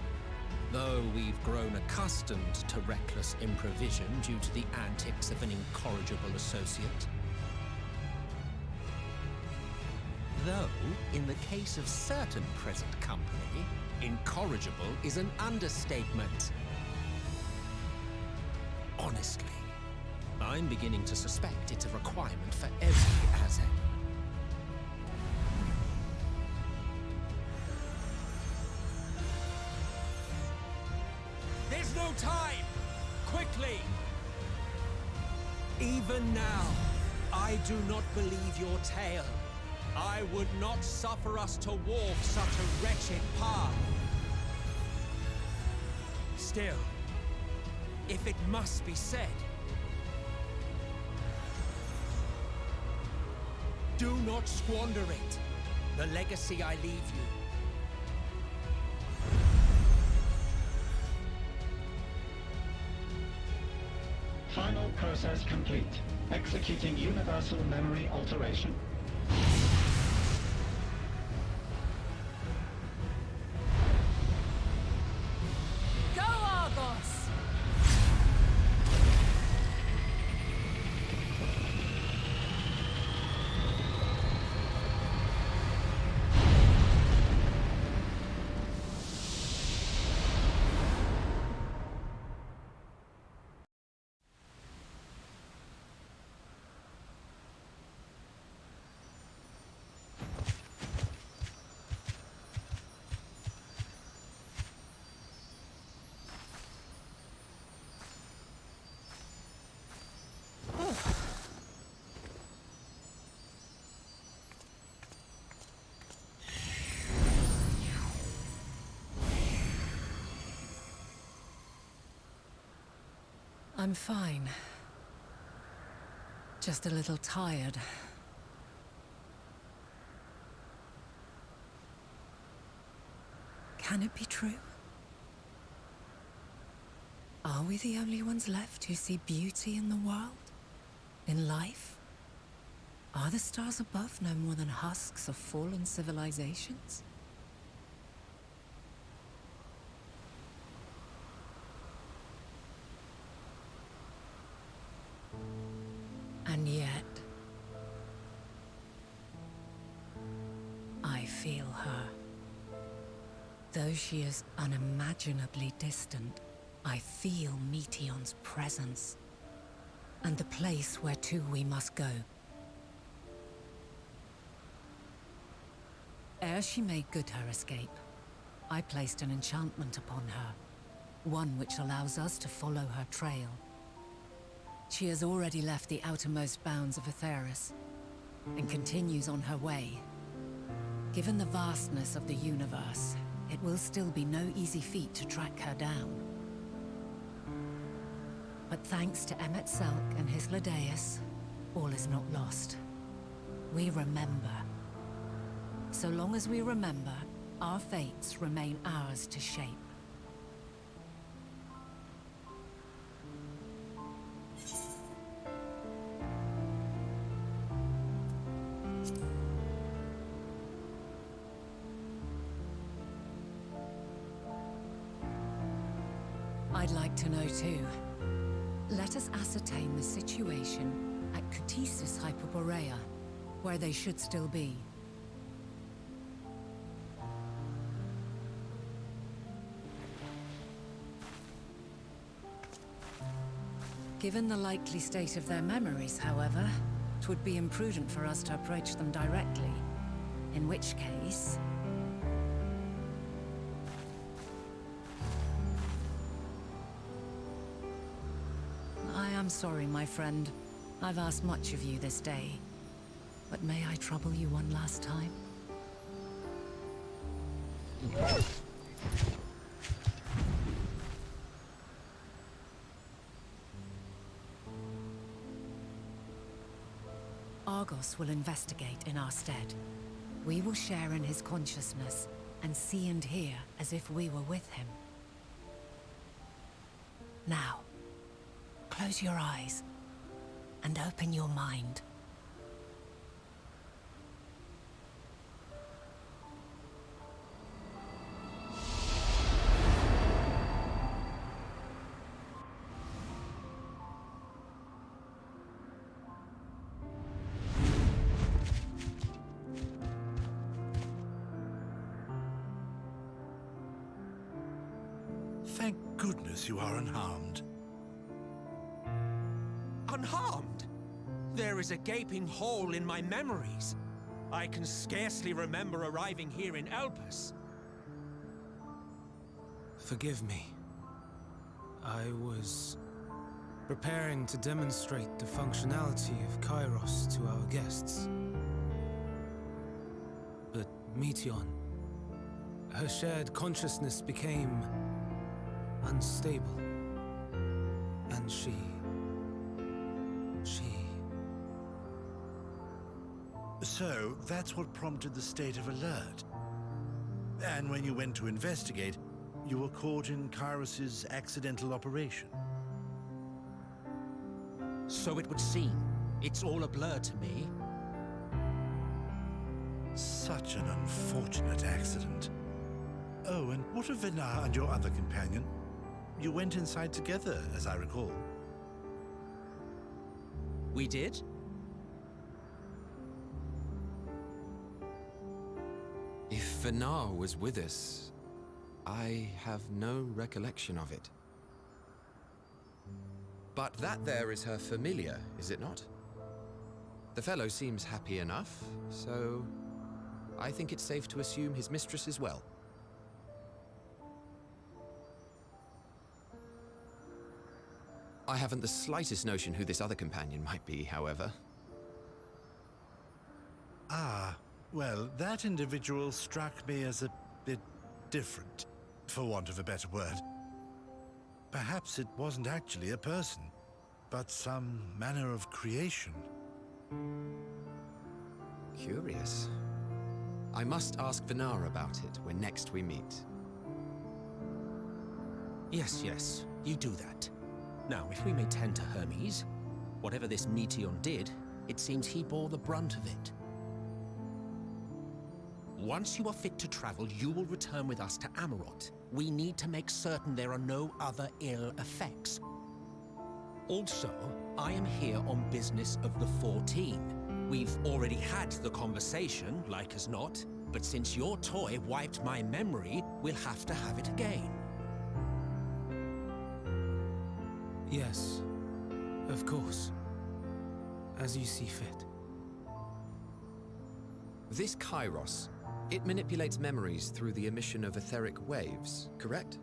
Though we've grown accustomed to reckless improvision due to the antics of an incorrigible associate. Though, in the case of certain present company, incorrigible is an understatement. Honestly, I'm beginning to suspect it's a requirement for every Azek. There's no time! Quickly! Even now, I do not believe your tale. I would not suffer us to walk such a wretched path. Still, if it must be said, do not squander it, the legacy I leave you. Final process complete. Executing universal memory alteration. Go, Argos! I'm fine. Just a little tired. Can it be true? Are we the only ones left who see beauty in the world? In life? Are the stars above no more than husks of fallen civilizations? And yet, I feel her. Though she is unimaginably distant, I feel Meteion's presence, and the place where to we must go. Ere she made good her escape, I placed an enchantment upon her, one which allows us to follow her trail. She has already left the outermost bounds of Aetheris, and continues on her way. Given the vastness of the universe, it will still be no easy feat to track her down. But thanks to Emmet Selk and his Ladeus, all is not lost. We remember. So long as we remember, our fates remain ours to shape. I'd like to know too. Let us ascertain the situation at Cutisis Hyperborea, where they should still be. Given the likely state of their memories, however, it would be imprudent for us to approach them directly. In which case... I am sorry, my friend. I've asked much of you this day. But may I trouble you one last time? Argos will investigate in our stead. We will share in his consciousness and see and hear as if we were with him. Now, close your eyes and open your mind. Thank goodness you are unharmed. Unharmed? There is a gaping hole in my memories. I can scarcely remember arriving here in Elpis. Forgive me. I was preparing to demonstrate the functionality of Kairos to our guests. But Meteon, her shared consciousness became unstable. And she... So, that's what prompted the state of alert. And when you went to investigate, you were caught in Kairos's accidental operation. So it would seem. It's all a blur to me. Such an unfortunate accident. Oh, and what of Venar and your other companion? You went inside together, as I recall. We did? If Venar was with us, I have no recollection of it. But that there is her familiar, is it not? The fellow seems happy enough, so I think it's safe to assume his mistress as well. I haven't the slightest notion who this other companion might be, however. Ah, well, that individual struck me as a bit different, for want of a better word. Perhaps it wasn't actually a person, but some manner of creation. Curious. I must ask Venar about it when next we meet. Yes, you do that. Now, if we may tend to Hermes, whatever this Meteon did, it seems he bore the brunt of it. Once you are fit to travel, you will return with us to Amarot. We need to make certain there are no other ill effects. Also, I am here on business of the 14. We've already had the conversation, like as not, but since your toy wiped my memory, we'll have to have it again. Yes, of course. As you see fit. This Kairos, it manipulates memories through the emission of etheric waves, correct?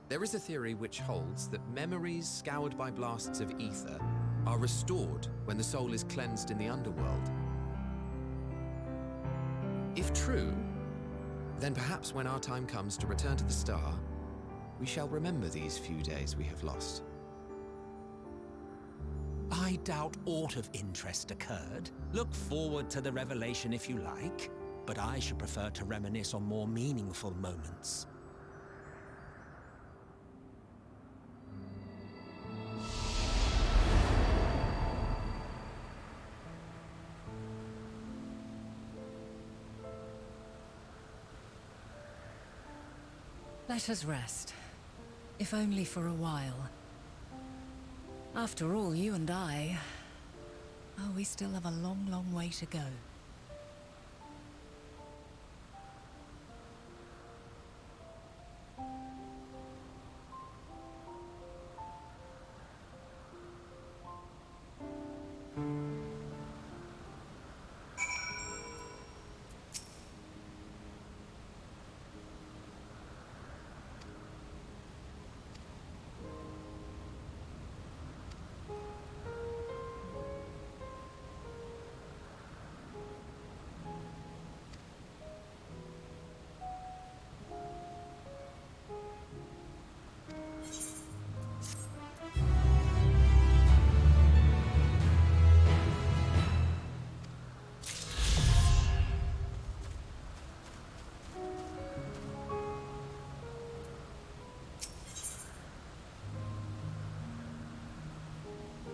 There is a theory which holds that memories scoured by blasts of ether are restored when the soul is cleansed in the underworld. If true, then perhaps when our time comes to return to the star, we shall remember these few days we have lost. I doubt aught of interest occurred. Look forward to the revelation if you like, but I should prefer to reminisce on more meaningful moments. Let us rest, if only for a while. After all, you and I... Oh, we still have a long, long way to go.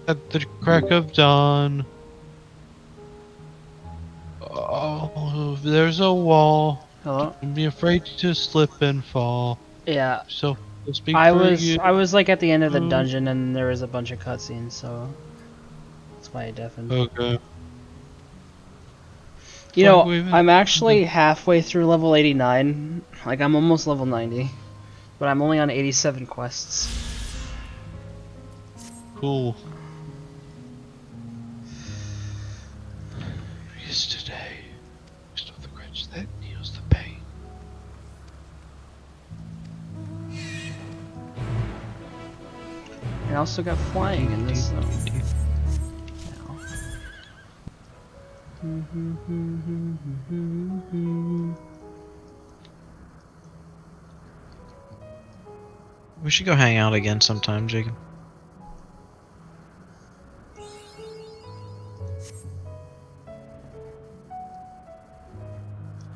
at the crack of dawn. Oh, there's a wall. Hello? Don't be afraid to slip and fall. Yeah. So I'll speak I for was you. I was like at the end of the dungeon and there was a bunch of cutscenes, so that's why I deafened. Okay. You Like know, we've been. I'm actually halfway through level 89. Like I'm almost level 90, but I'm only on 87 quests. Cool. Yesterday, stop the grudge that heals the pain. I also got flying in this zone. We should go hang out again sometime, Jacob.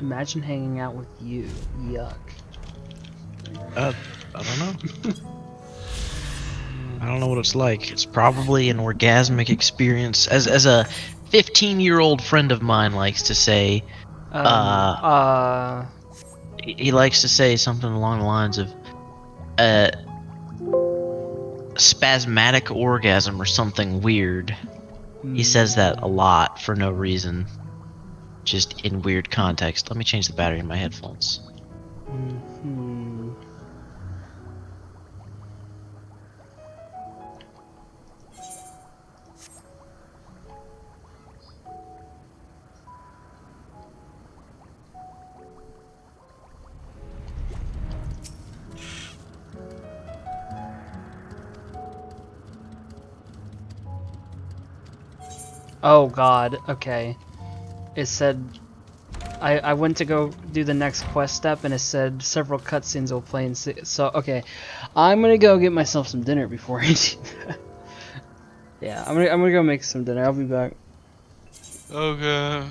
Imagine hanging out with you. Yuck. I don't know. I don't know what it's like. It's probably an orgasmic experience. As a 15-year-old friend of mine likes to say, he likes to say something along the lines of spasmodic orgasm or something weird. He says that a lot for no reason, just in weird context. Let me change the battery in my headphones. Oh god, okay. It said I went to go do the next quest step and it said several cutscenes will play in so okay. I'm gonna go get myself some dinner before I do that. Yeah, I'm gonna go make some dinner. I'll be back. Okay.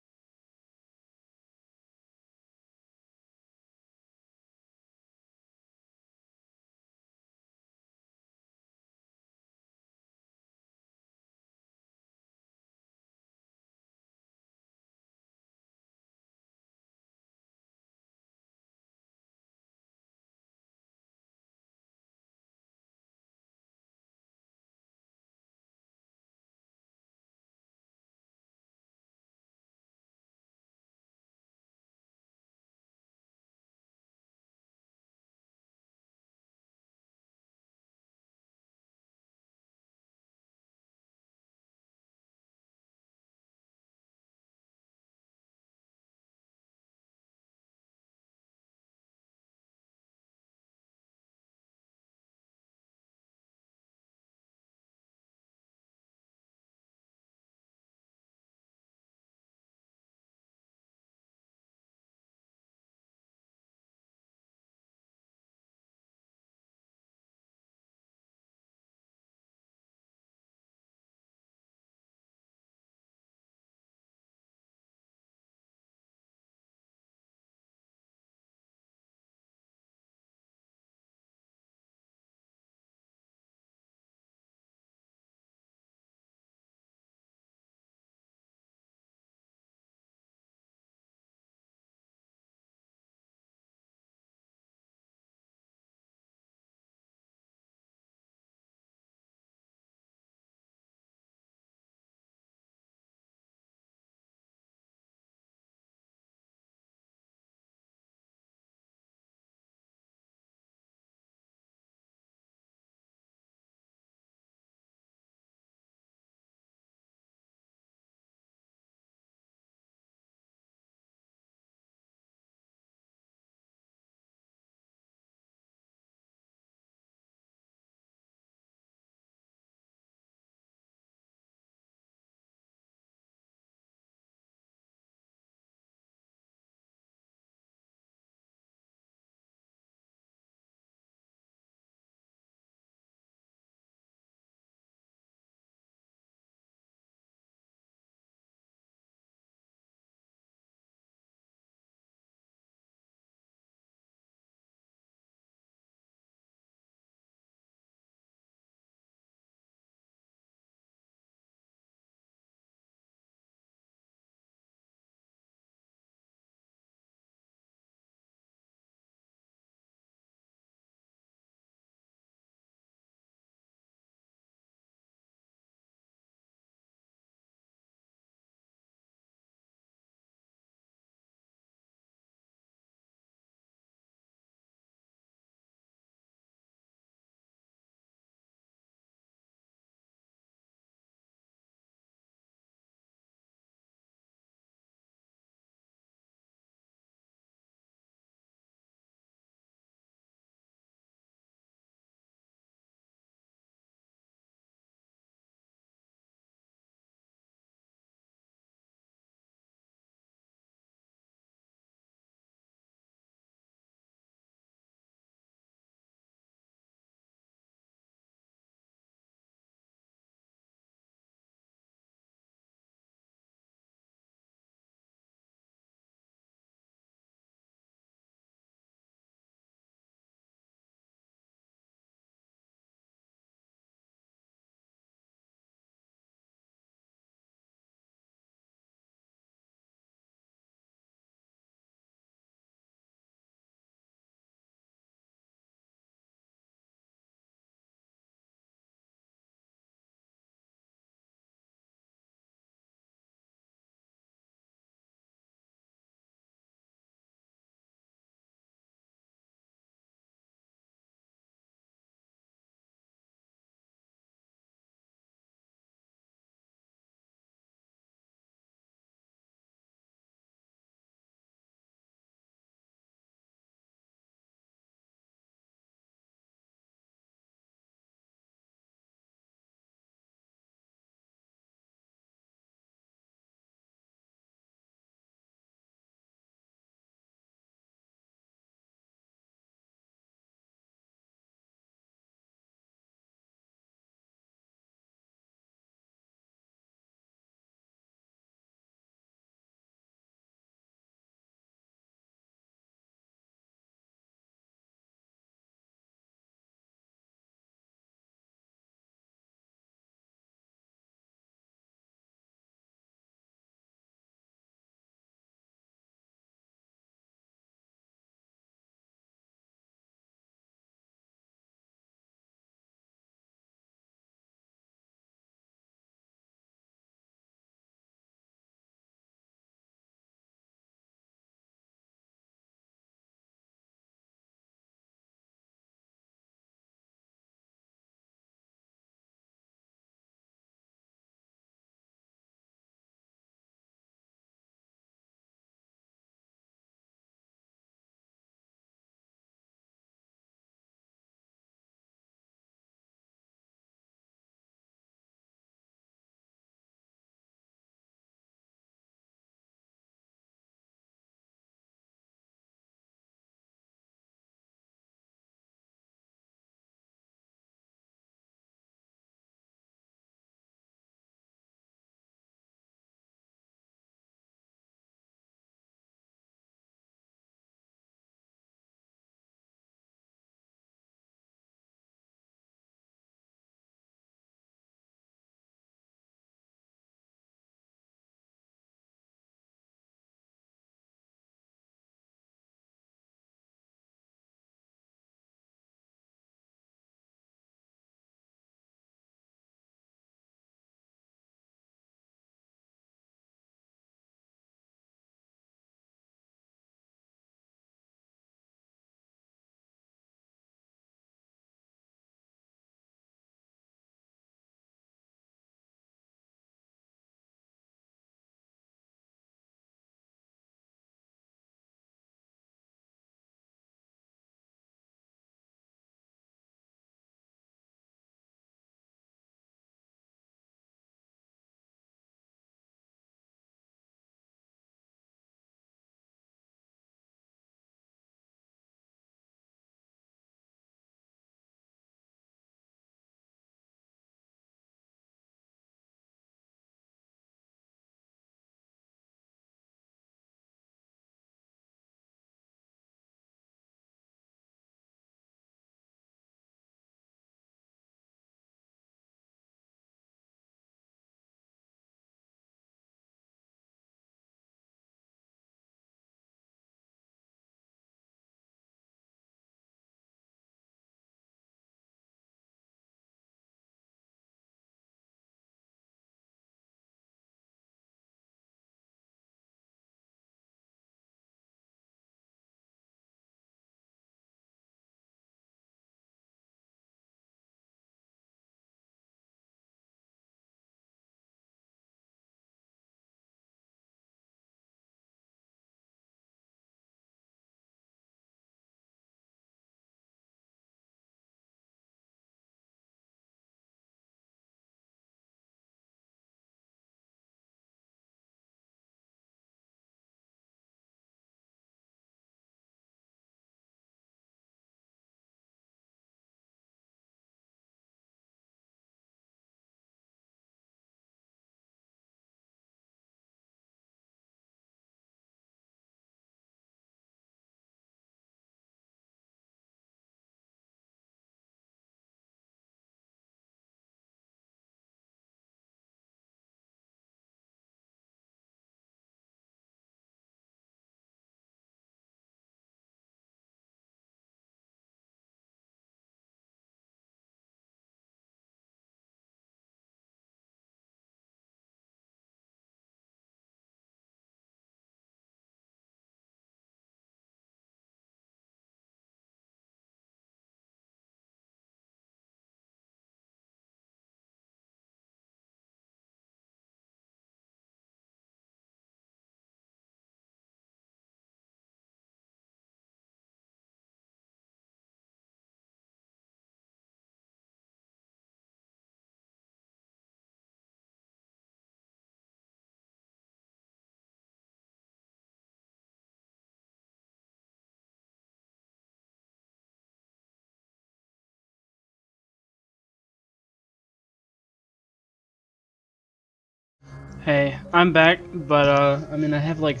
Hey, I'm back, but I mean, I have like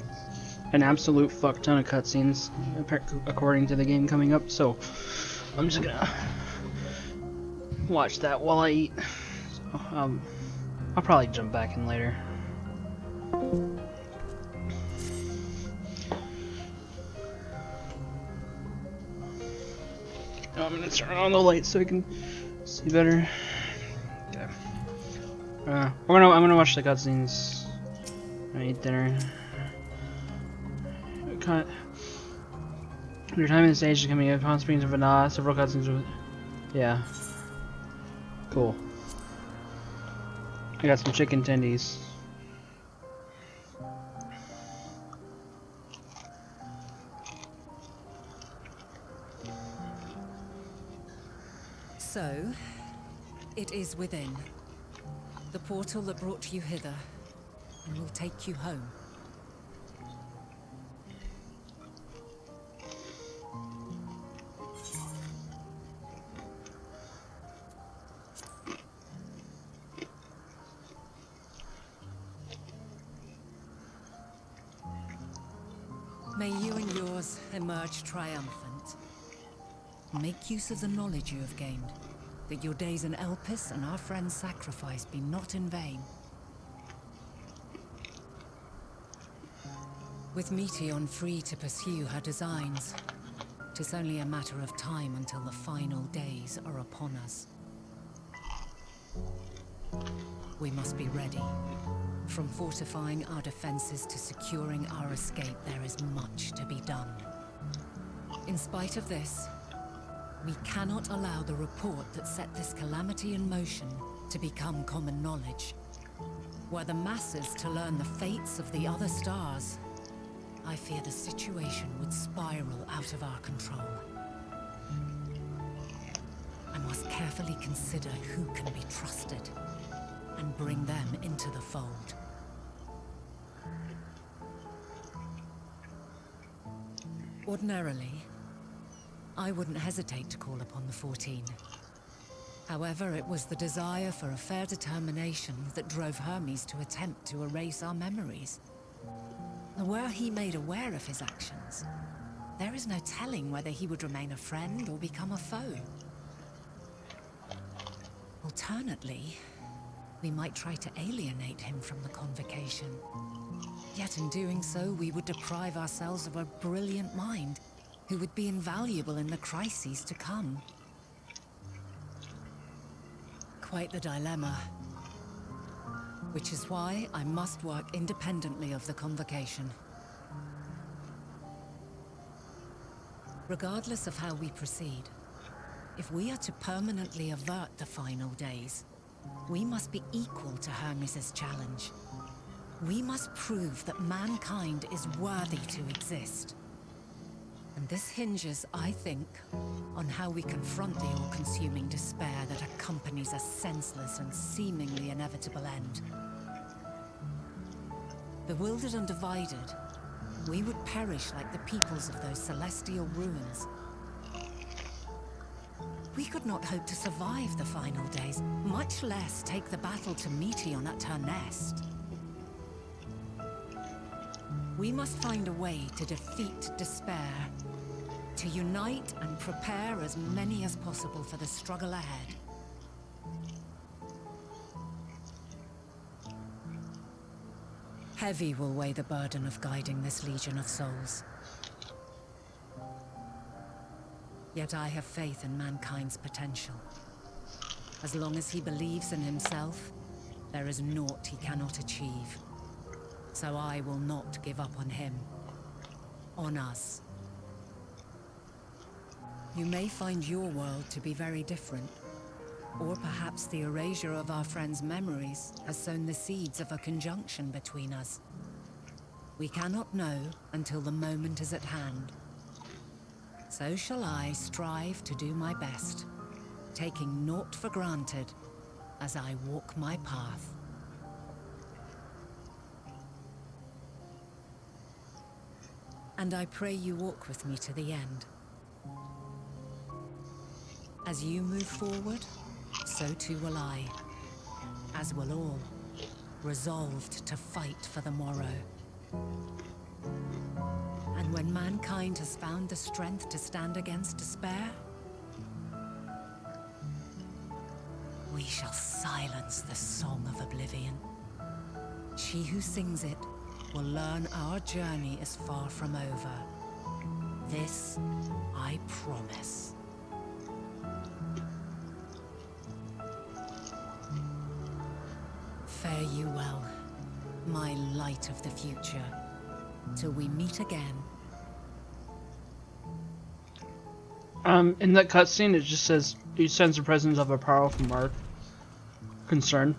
an absolute fuck ton of cutscenes according to the game coming up, so I'm just gonna watch that while I eat. So, I'll probably jump back in later. Oh, I'm gonna turn on the light so I can see better. Okay. I'm gonna watch the cutscenes. I eat dinner. Your time in the stage is coming up. Hot Springs of Vanilla. Several cutscenes with. Yeah. Cool. I got some chicken tendies. So, it is within. The portal that brought you hither, and will take you home. May you and yours emerge triumphant. Make use of the knowledge you have gained, that your days in Elpis and our friend's sacrifice be not in vain. With Meteon free to pursue her designs, 'tis only a matter of time until the final days are upon us. We must be ready. From fortifying our defenses to securing our escape, there is much to be done. In spite of this, we cannot allow the report that set this calamity in motion to become common knowledge. Were the masses to learn the fates of the other stars, I fear the situation would spiral out of our control. I must carefully consider who can be trusted and bring them into the fold. Ordinarily, I wouldn't hesitate to call upon the 14. However, it was the desire for a fair determination that drove Hermes to attempt to erase our memories. Were he made aware of his actions, there is no telling whether he would remain a friend or become a foe. Alternately, we might try to alienate him from the convocation. Yet in doing so, we would deprive ourselves of a brilliant mind who would be invaluable in the crises to come. Quite the dilemma. Which is why I must work independently of the convocation. Regardless of how we proceed, if we are to permanently avert the final days, we must be equal to Hermes' challenge. We must prove that mankind is worthy to exist. And this hinges, I think, on how we confront the all-consuming despair that accompanies a senseless and seemingly inevitable end. Bewildered and divided, we would perish like the peoples of those celestial ruins. We could not hope to survive the final days, much less take the battle to Meteon at her nest. We must find a way to defeat despair, to unite and prepare as many as possible for the struggle ahead. Heavy will weigh the burden of guiding this legion of souls. Yet I have faith in mankind's potential. As long as he believes in himself, there is naught he cannot achieve. So I will not give up on him. On us. You may find your world to be very different. Or perhaps the erasure of our friend's memories has sown the seeds of a conjunction between us. We cannot know until the moment is at hand. So shall I strive to do my best, taking naught for granted as I walk my path. And I pray you walk with me to the end. As you move forward, so too will I, as will all. resolved to fight for the morrow. And when mankind has found the strength to stand against despair, we shall silence the song of oblivion. She who sings it will learn our journey is far from over. This I promise. Fare you well, my light of the future, till we meet again. In that cutscene, it just says you sense the presence of a powerful mark. Concern.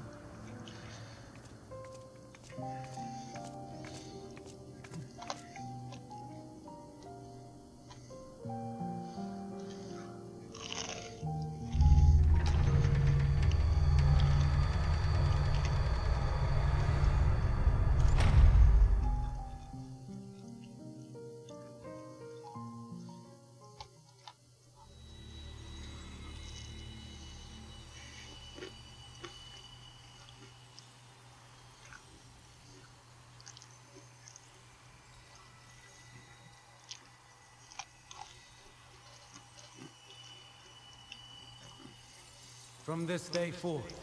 From this day forth,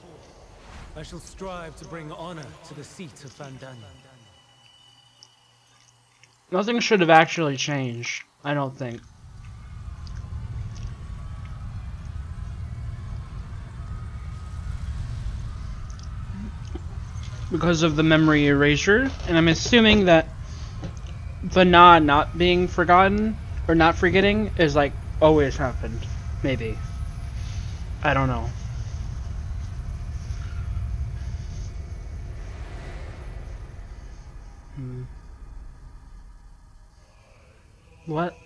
I shall strive to bring honor to the seat of Vandana. Nothing should have actually changed, I don't think. Because of the memory erasure, and I'm assuming that the not being forgotten, or not forgetting, is like always happened. Maybe. I don't know. What?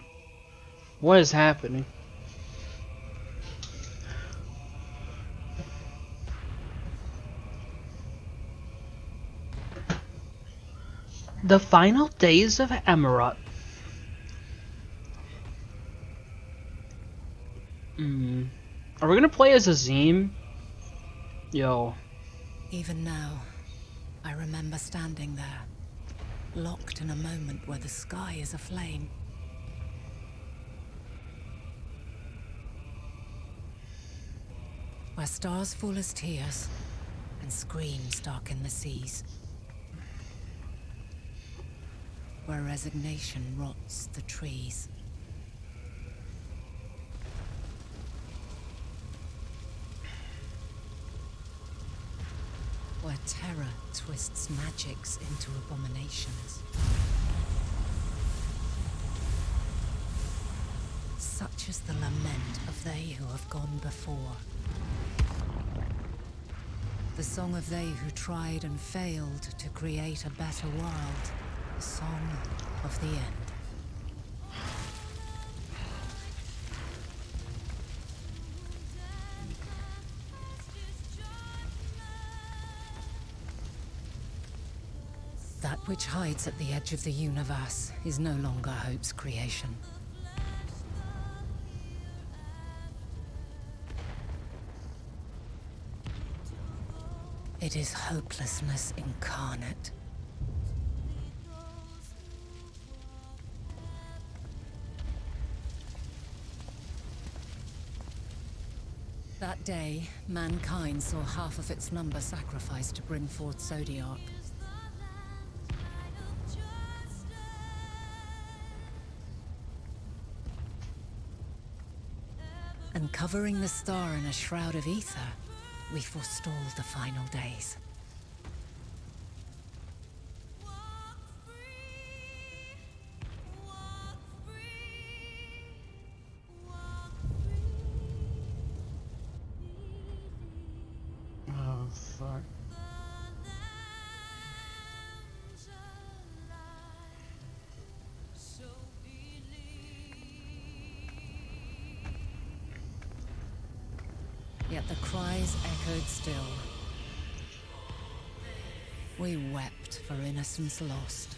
What is happening? The final days of Emerald. Are we gonna play as Azim? Yo. Even now, I remember standing there, locked in a moment where the sky is aflame. Where stars fall as tears, and screams darken the seas. Where resignation rots the trees. Where terror twists magics into abominations. Such is the lament of they who have gone before. The song of they who tried and failed to create a better world. The song of the end. That which hides at the edge of the universe is no longer hope's creation. It is hopelessness incarnate. That day, mankind saw half of its number sacrificed to bring forth Zodiark. And covering the star in a shroud of ether, we forestalled the final days. Oh, fuck. Yet the cries echoed still. We wept for innocence lost,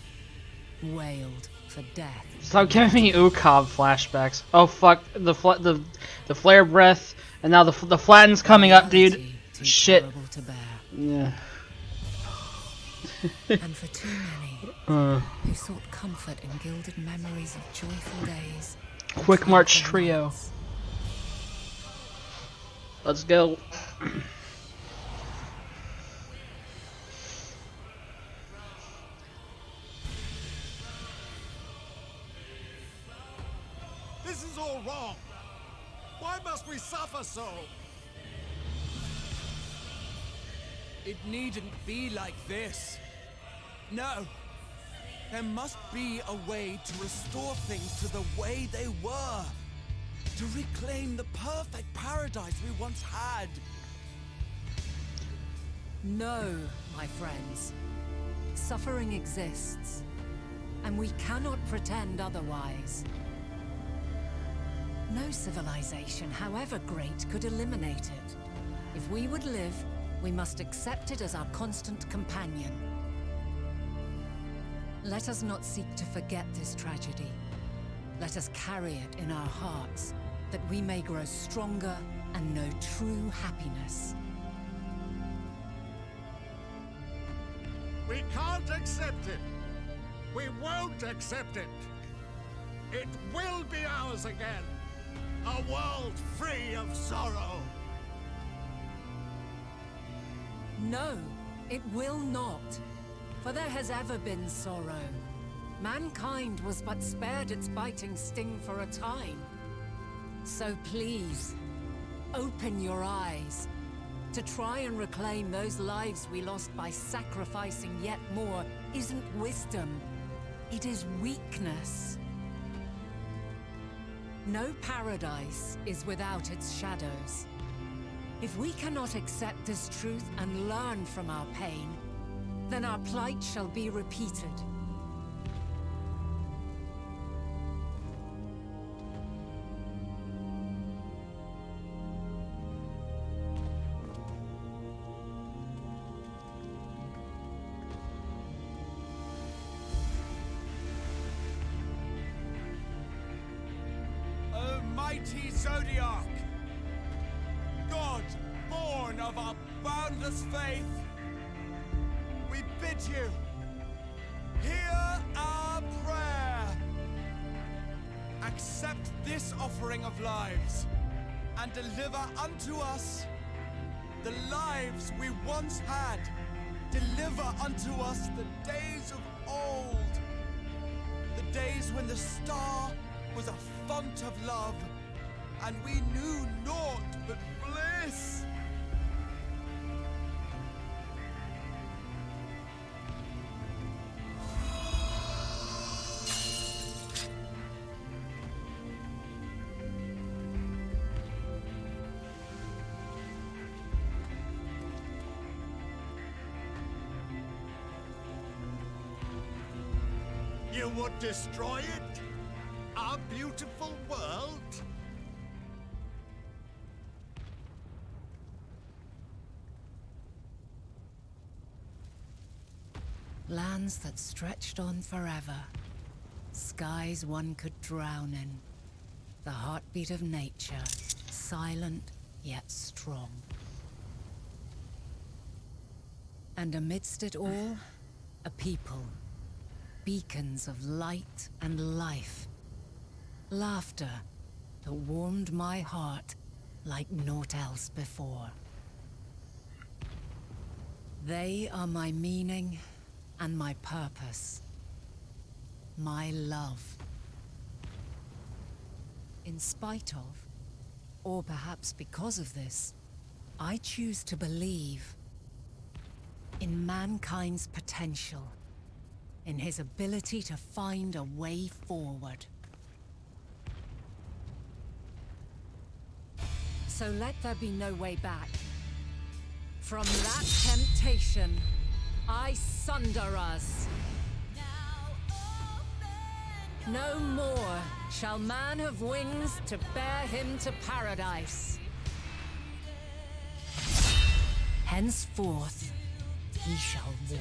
wailed for death. Stop giving me Ukab flashbacks. Oh fuck, the flare breath, and now the flatten's coming up, dude. Too Shit. terrible to bear. Yeah. And for too many who sought comfort in gilded memories of joyful days. and Quick March tranquil Trio. nights. Let's go. This is all wrong. Why must we suffer so? It needn't be like this. No. There must be a way to restore things to the way they were. To reclaim the perfect paradise we once had. No, my friends. Suffering exists, and we cannot pretend otherwise. No civilization, however great, could eliminate it. If we would live, we must accept it as our constant companion. Let us not seek to forget this tragedy. Let us carry it in our hearts, that we may grow stronger and know true happiness. We can't accept it. We won't accept it. It will be ours again. A world free of sorrow. No, it will not. For there has ever been sorrow. Mankind was but spared its biting sting for a time. So please, open your eyes. To try and reclaim those lives we lost by sacrificing yet more isn't wisdom. It is weakness. No paradise is without its shadows. If we cannot accept this truth and learn from our pain, then our plight shall be repeated. O mighty Zodiac! God, born of our boundless faith, we bid you, hear our prayer. Accept this offering of lives, and deliver unto us the lives we once had. Deliver unto us the days of old, the days when the star was a font of love, and we knew naught but bliss. You would destroy it? Our beautiful world? Lands that stretched on forever. Skies one could drown in. The heartbeat of nature, silent yet strong. And amidst it all, a people. Beacons of light and life. Laughter that warmed my heart like naught else before. They are my meaning and my purpose. My love. In spite of, or perhaps because of this, I choose to believe in mankind's potential, in his ability to find a way forward. So let there be no way back. From that temptation, I sunder us. No more shall man have wings to bear him to paradise. Henceforth, he shall walk.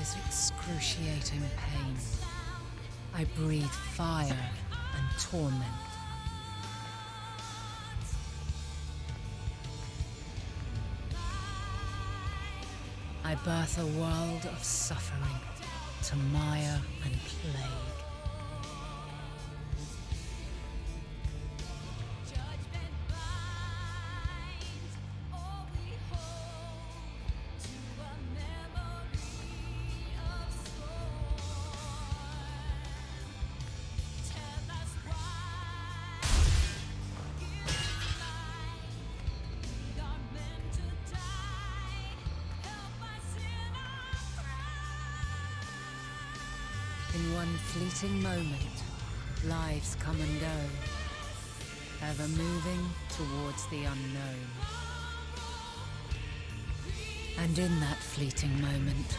is excruciating pain. I breathe fire and torment. I birth a world of suffering to mire and plague. In one fleeting moment, lives come and go, ever moving towards the unknown. And in that fleeting moment,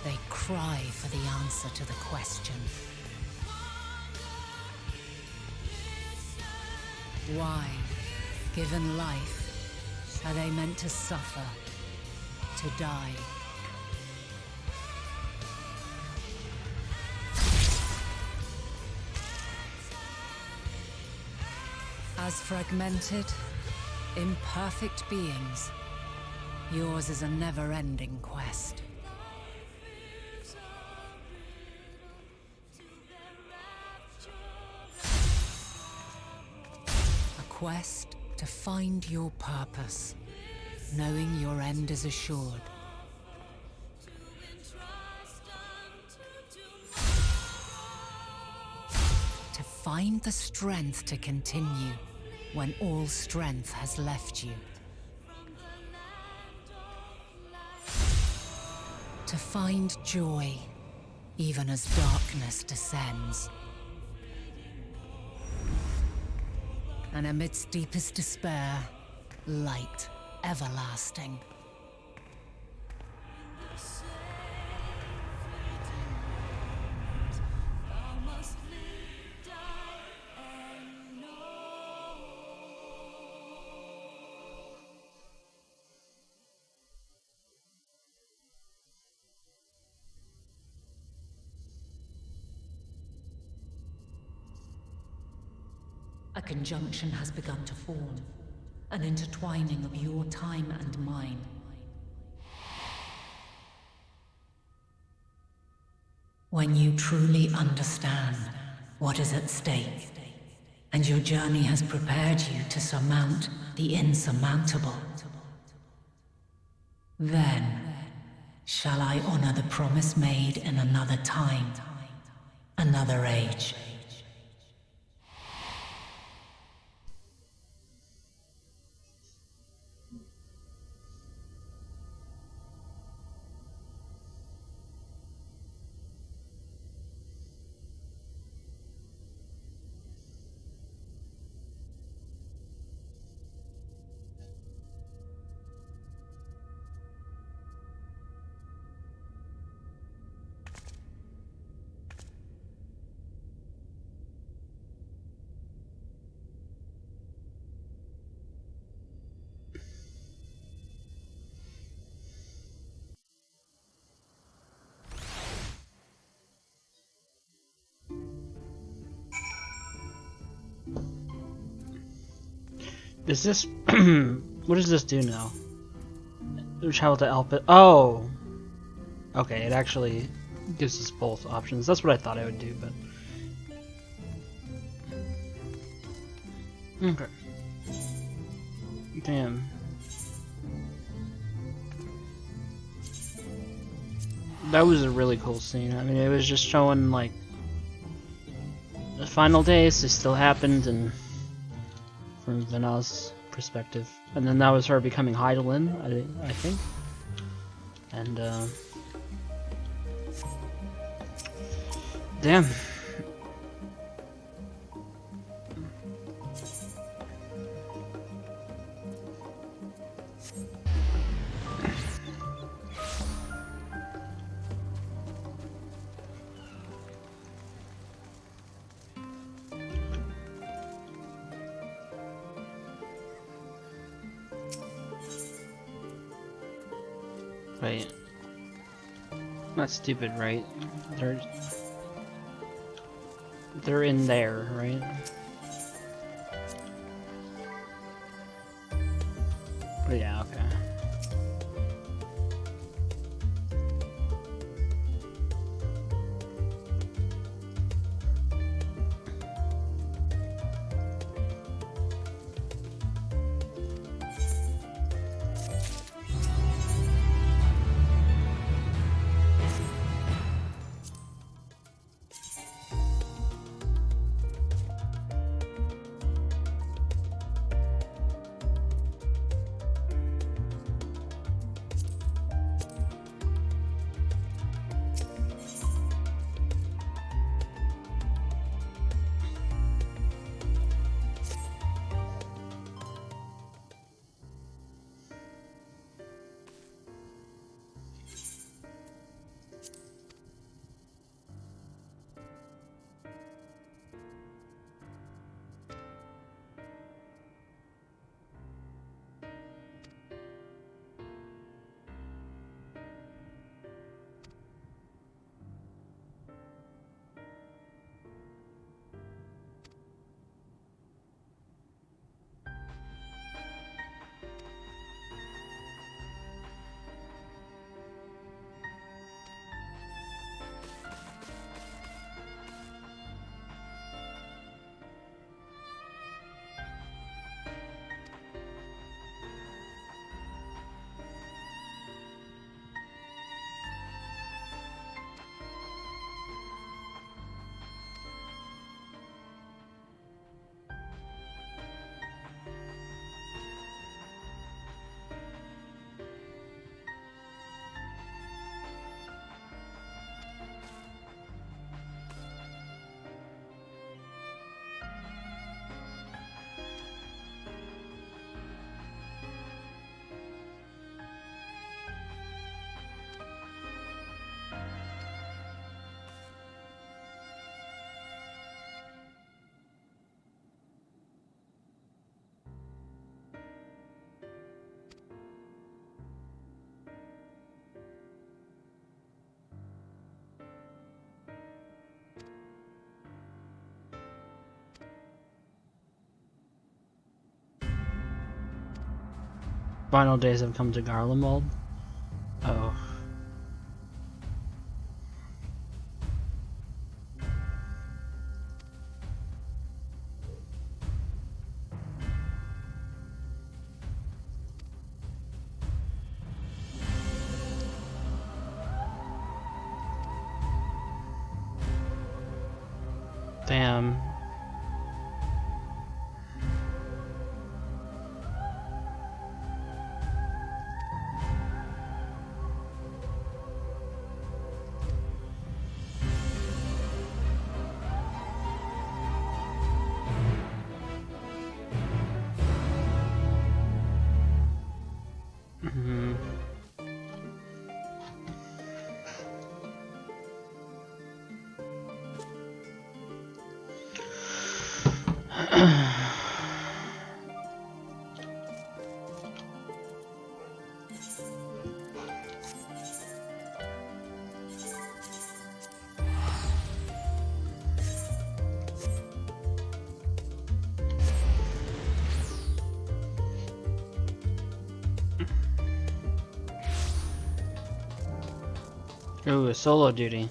they cry for the answer to the question. Why, given life, are they meant to suffer, to die? As fragmented, imperfect beings, yours is a never-ending quest. A quest to find your purpose, knowing your end is assured. To find the strength to continue when all strength has left you. To find joy, even as darkness descends. And amidst deepest despair, light everlasting. A conjunction has begun to form, an intertwining of your time and mine. When you truly understand what is at stake, and your journey has prepared you to surmount the insurmountable, then shall I honor the promise made in another time, another age. Is this... what does this do now? Travel to Alpha... Oh! Okay, it actually gives us both options. That's what I thought I would do, but... Okay. Damn. That was a really cool scene. I mean, it was just showing, like... the final days, it still happened, and... from Vana's perspective. And then that was her becoming Heidelin, I think. And, damn. Wait. That's stupid, right? They're in there, right? But yeah, okay. Final days have come to Garlemald. Oh. Damn. Mhm. Ooh, solo duty.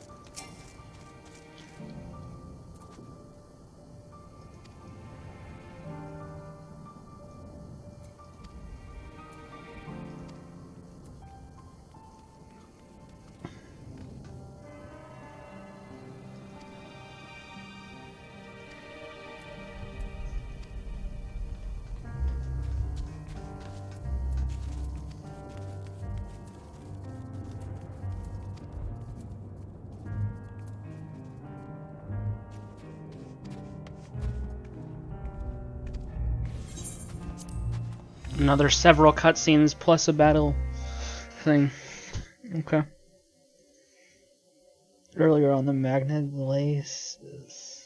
Another several cutscenes plus a battle thing. Okay. Earlier on the magnet laces.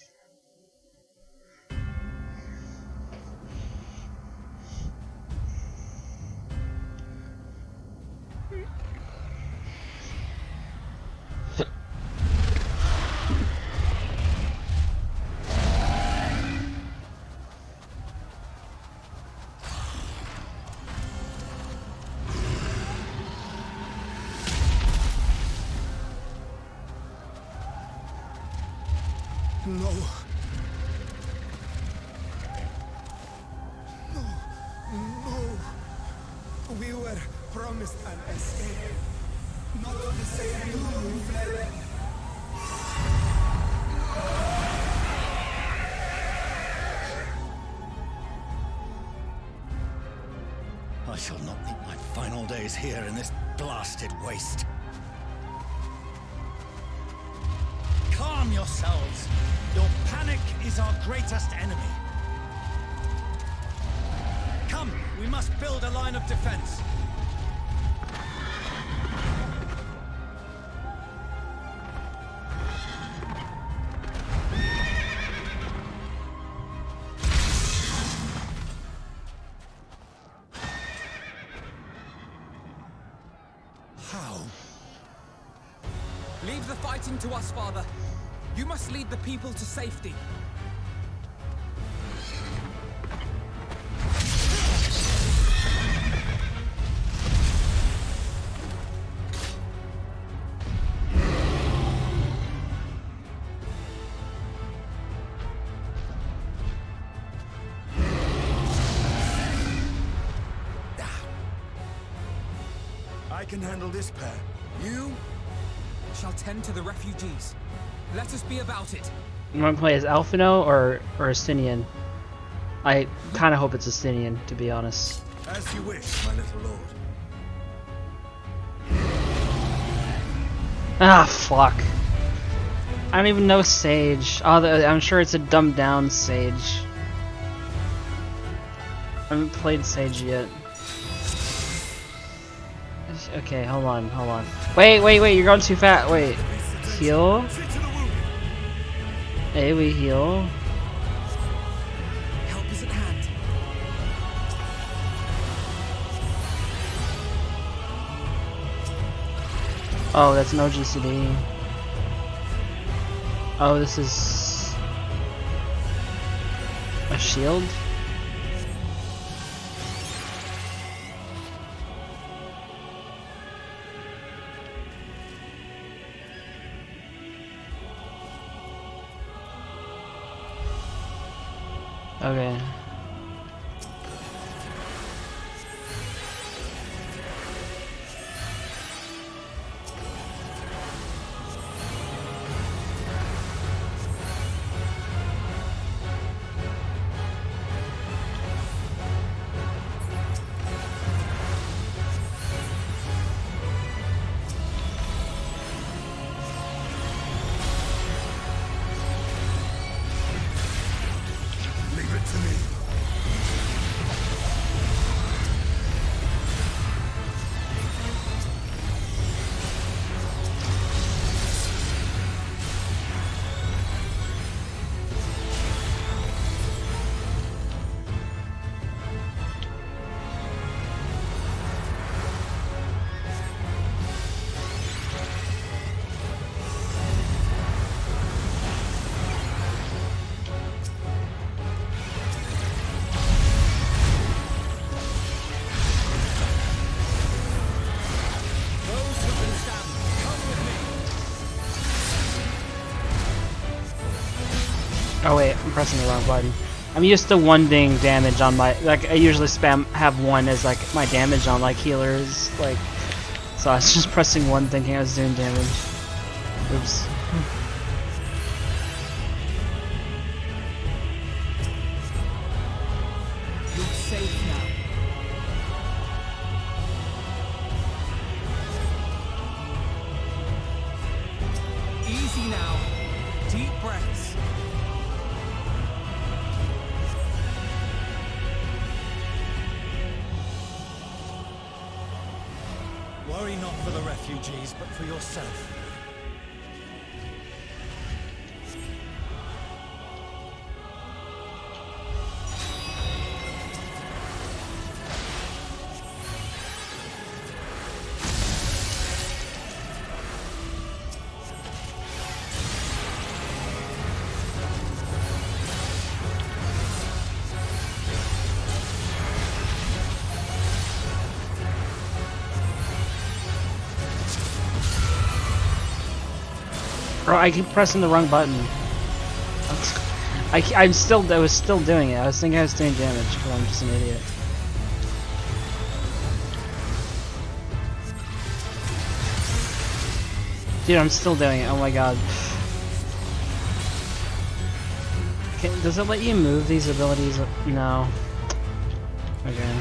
No. No. No. We were promised an escape. Not the same you who fled. I shall not meet my final days here in this blasted waste. Calm yourselves. Your panic is our greatest enemy. Come, we must build a line of defense. How? Leave the fighting to us, Father. You must lead the people to safety. I can handle this pair. You shall tend to the refugees. Let us be about it. You want to play as Alphino or Astinian? I kind of hope it's Astinian, to be honest. As you wish, my little lord. Ah, fuck. I don't even know Sage. Oh, I'm sure it's a dumbed down Sage. I haven't played Sage yet. Okay, hold on. Wait, you're going too fast. Wait. Heal? Hey, we heal. Help is at hand. Oh, that's no GCD. Oh, this is a shield? Okay. Leave it to me. Those who can stand, come with me. Oh wait, I'm pressing the wrong button. I'm used to one ding damage on my, like I usually have one as like my damage on like healers, like, so I was just pressing one thinking I was doing damage. Oops. You're safe now. Easy now. Deep breaths. Worry not for the refugees, but for yourself. Bro, I keep pressing the wrong button. I was still doing it. I was thinking I was doing damage, but I'm just an idiot. Dude, I'm still doing it. Oh my god. Does it let you move these abilities? No. Okay.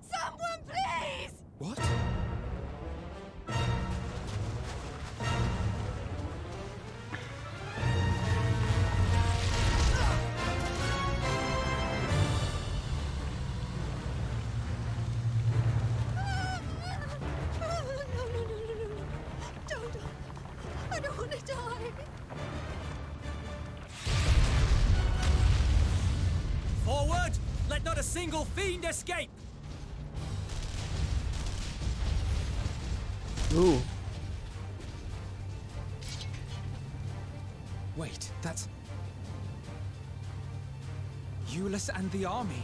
Someone, please! What? Don't. I don't want to die. Forward! Let not a single fiend escape! Ooh. Wait, that's... Euless and the army.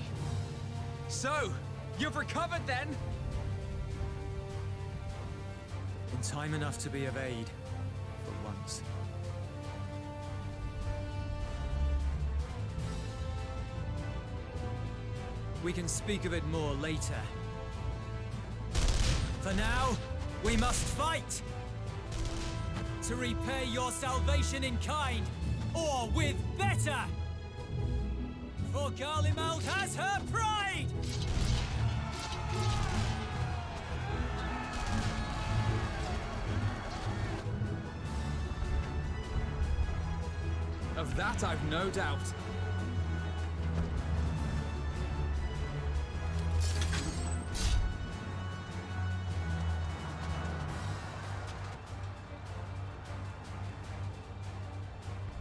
So, you've recovered then? In time enough to be of aid, for once. We can speak of it more later. For now, we must fight! To repay your salvation in kind, or with better! For Garlemald has her pride! Of that I've no doubt.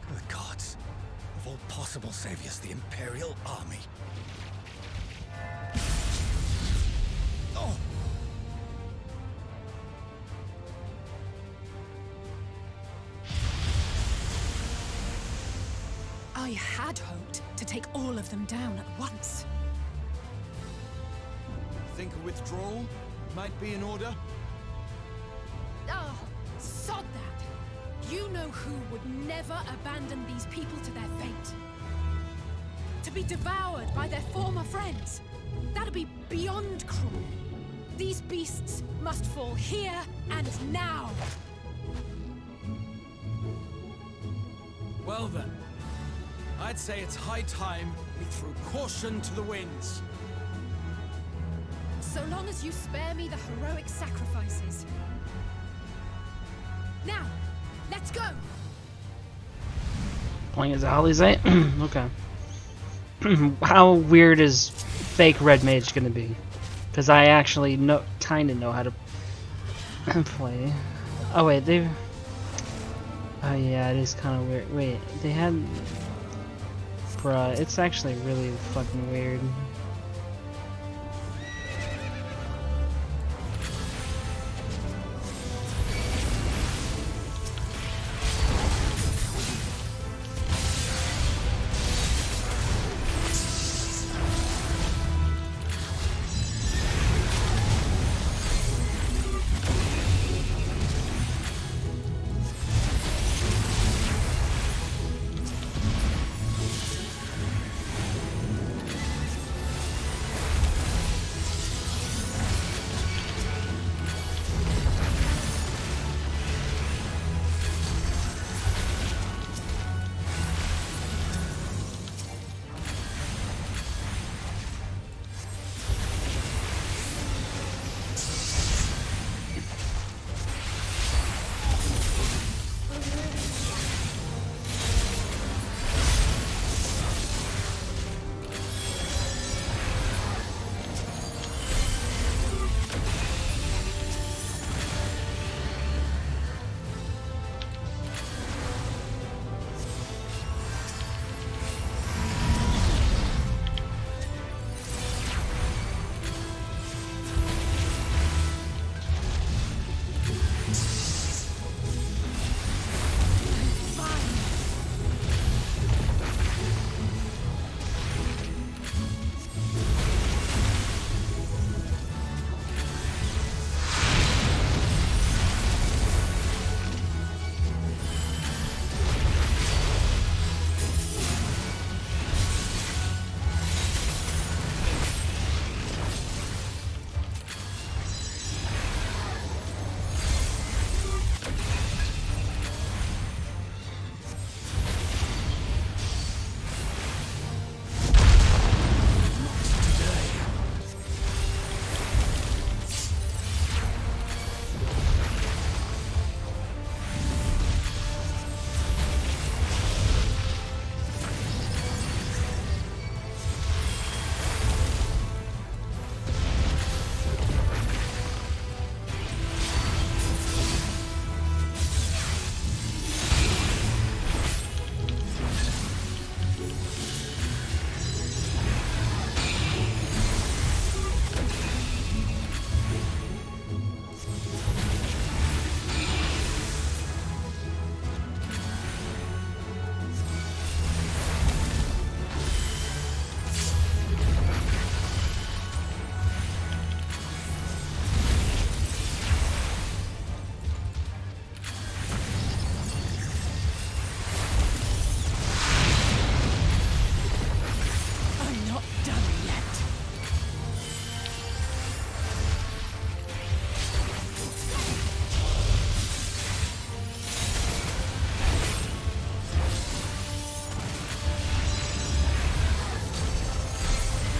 The gods. Of all possible saviors, the Imperial Army. Oh! I had hoped to take all of them down at once. Think a withdrawal might be in order? Oh, sod that. You know who would never abandon these people to their fate. To be devoured by their former friends. That'd be beyond cruel. These beasts must fall here and now. Well then, I'd say it's high time we threw caution to the winds. So long as you spare me the heroic sacrifices. Now, let's go! Playing as Alizé? Okay. How weird is fake red mage gonna be? Because I actually kinda know how to play. Oh wait, they've... Oh yeah, it is kind of weird. Wait, they had... Bruh, it's actually really fucking weird.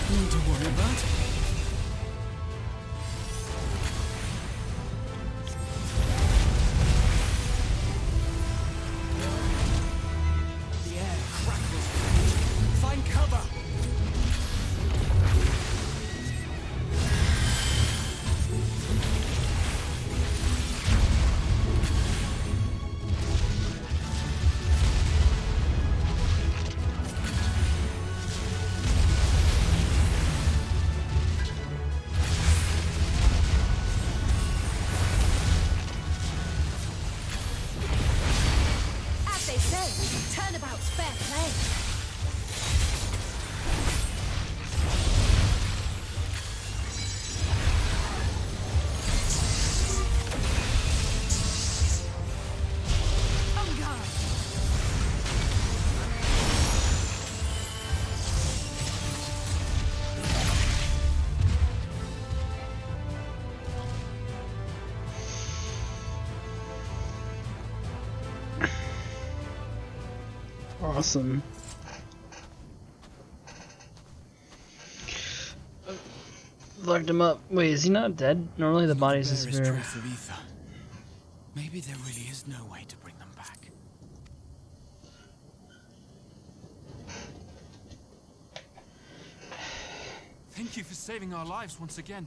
Nothing to worry about. The air crackles. Find cover. Awesome. Locked him up. Wait, is he not dead? Normally the bodies disappear. Trace of ether. Maybe there really is no way to bring them back. Thank you for saving our lives once again.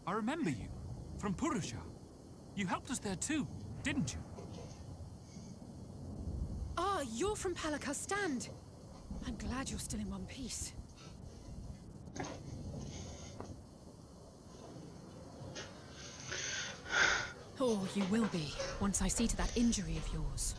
I remember you from Purusha. You helped us there too, didn't you? Ah, you're from Palaka's stand. I'm glad you're still in one piece. Or you will be, once I see to that injury of yours.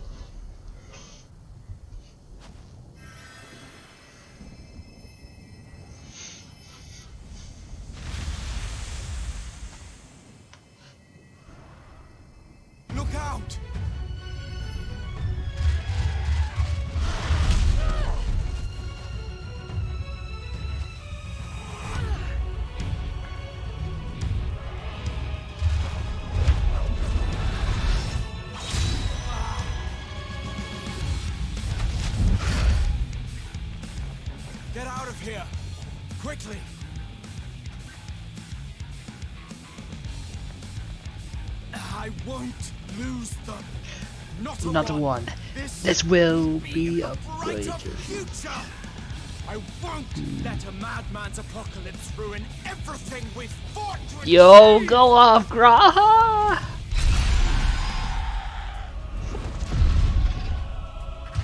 Look out! Get out of here! Quickly! I won't lose them. Not one. This will be a brighter future. I won't let a madman's apocalypse ruin everything we've fought to Yo, achieve. go off, Graha!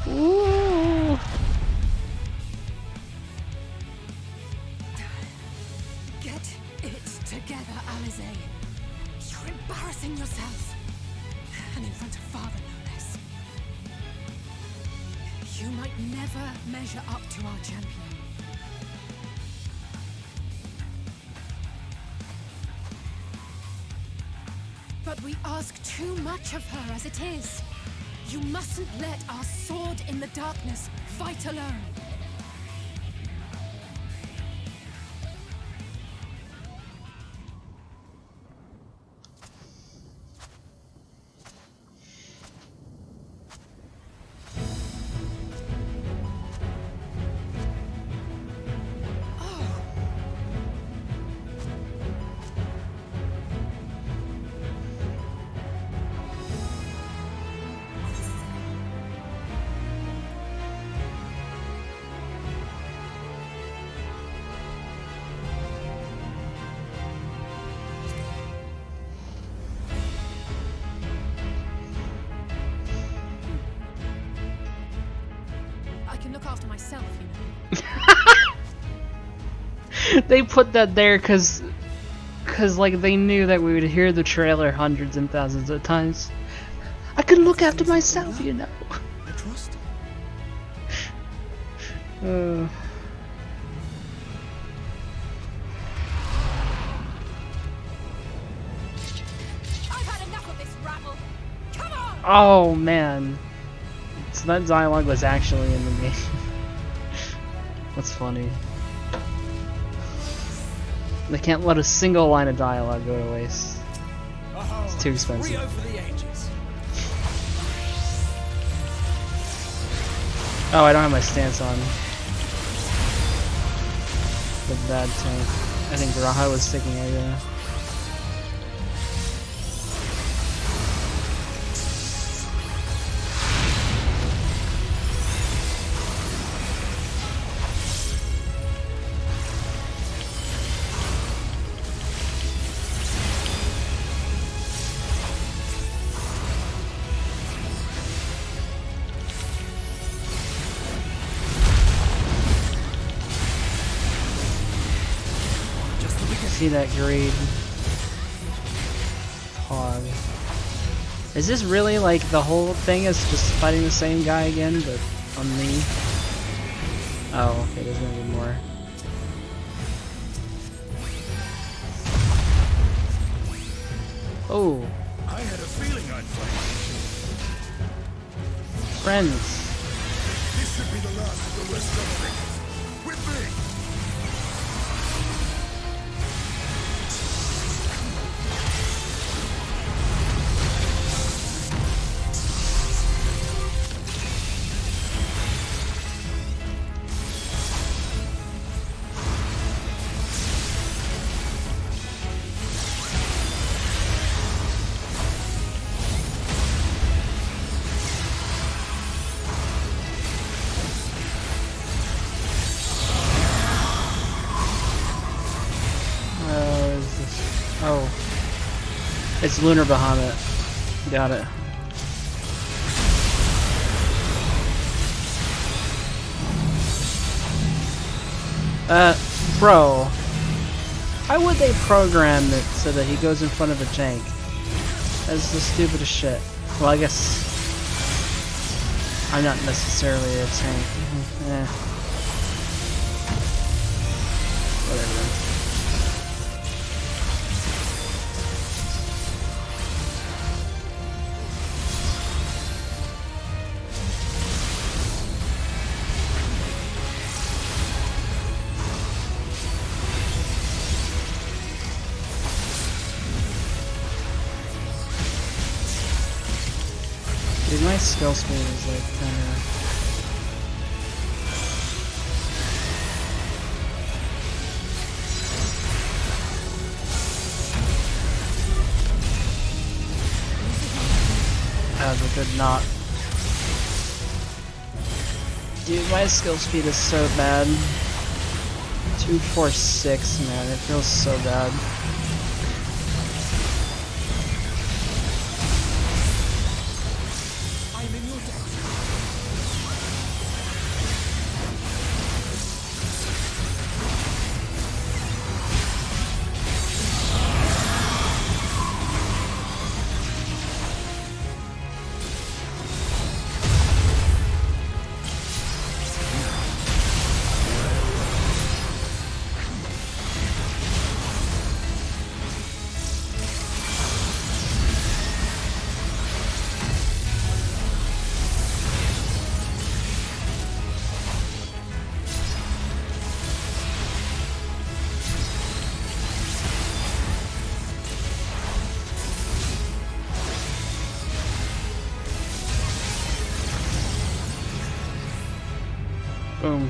Ooh. Get it together, Alize. You're embarrassing yourself. And in front of Father, no less. You might never measure up to our champion. But we ask too much of her as it is. You mustn't let our sword in the darkness fight alone. I can look after myself, you know. They put that there cause like they knew that we would hear the trailer hundreds and thousands of times. I can look after myself, you know. I trust. I've had enough of this rabble. Come on! Oh man. So that dialogue was actually in the game. That's funny. They can't let a single line of dialogue go to waste. It's too expensive. Rio for the ages. Oh, I don't have my stance on. The bad tank. I think Graha was taking area. See that greed. Hog. Is this really like the whole thing is just fighting the same guy again, but on me? Oh, okay, there's gonna be more. Oh. I had a feeling I'd fight. Friends. This should be the last of the West Coast. With me. It's Lunar Bahamut. Got it. Bro. Why would they program it so that he goes in front of a tank? That's the stupidest shit. Well, I guess I'm not necessarily a tank. Whatever. Dude, my skill speed is like kinda... That was a good knock. Dude, my skill speed is so bad. 246, man, it feels so bad. Boom.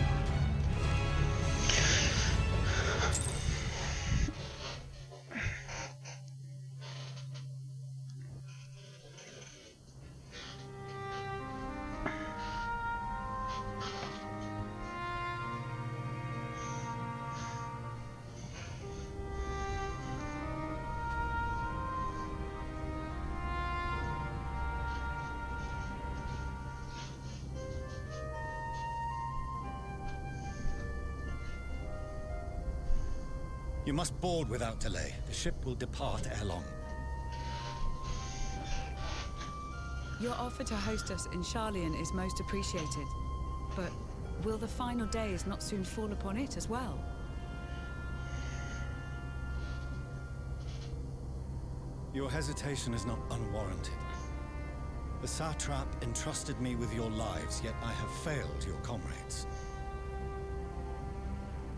You must board without delay. The ship will depart ere long. Your offer to host us in Sharlayan is most appreciated. But will the final days not soon fall upon it as well? Your hesitation is not unwarranted. The satrap entrusted me with your lives, yet I have failed your comrades.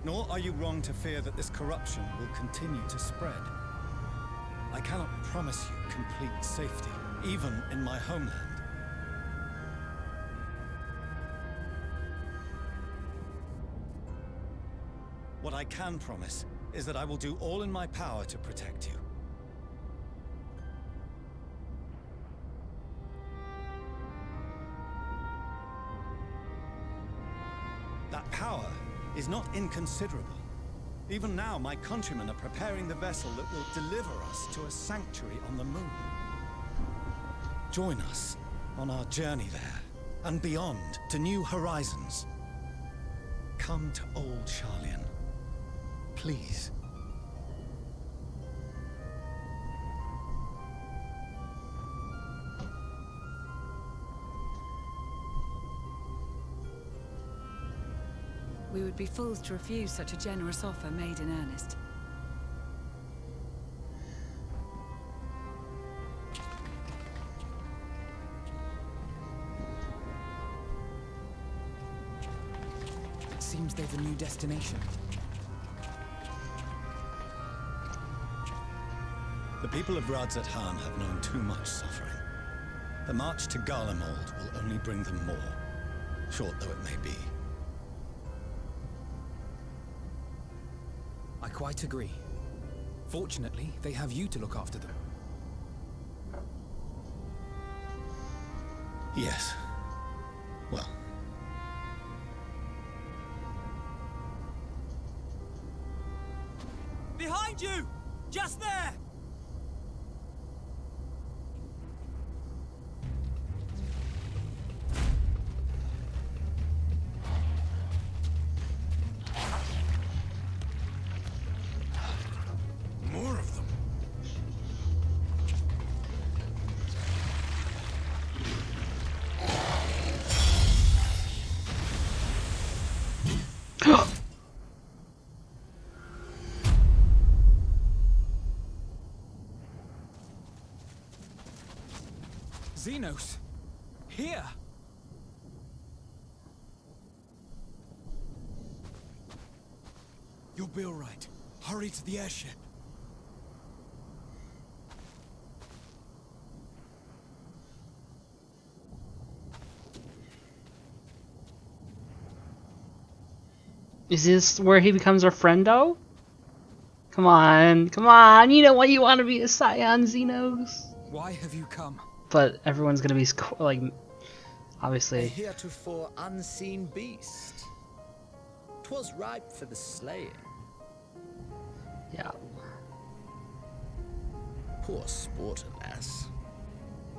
Nor are you wrong to fear that this corruption will continue to spread. I cannot promise you complete safety, even in my homeland. What I can promise is that I will do all in my power to protect you. That power is not inconsiderable. Even now, my countrymen are preparing the vessel that will deliver us to a sanctuary on the moon. Join us on our journey there, and beyond, to new horizons. Come to old Sharlayan, please. We would be fools to refuse such a generous offer made in earnest. It seems they've a new destination. The people of Radzat-Han have known too much suffering. The march to Garlemald will only bring them more, short though it may be. I quite agree. Fortunately, they have you to look after them. Yes. Well. Behind you! Just there! Xenos! Here! You'll be alright. Hurry to the airship. Is this where he becomes our friendo? Come on, you know what you want to be a Scion Xenos. Why have you come? But everyone's gonna be like, A obviously. heretofore unseen beast. 'Twas ripe for the slaying. Yeah. Poor sport, alas.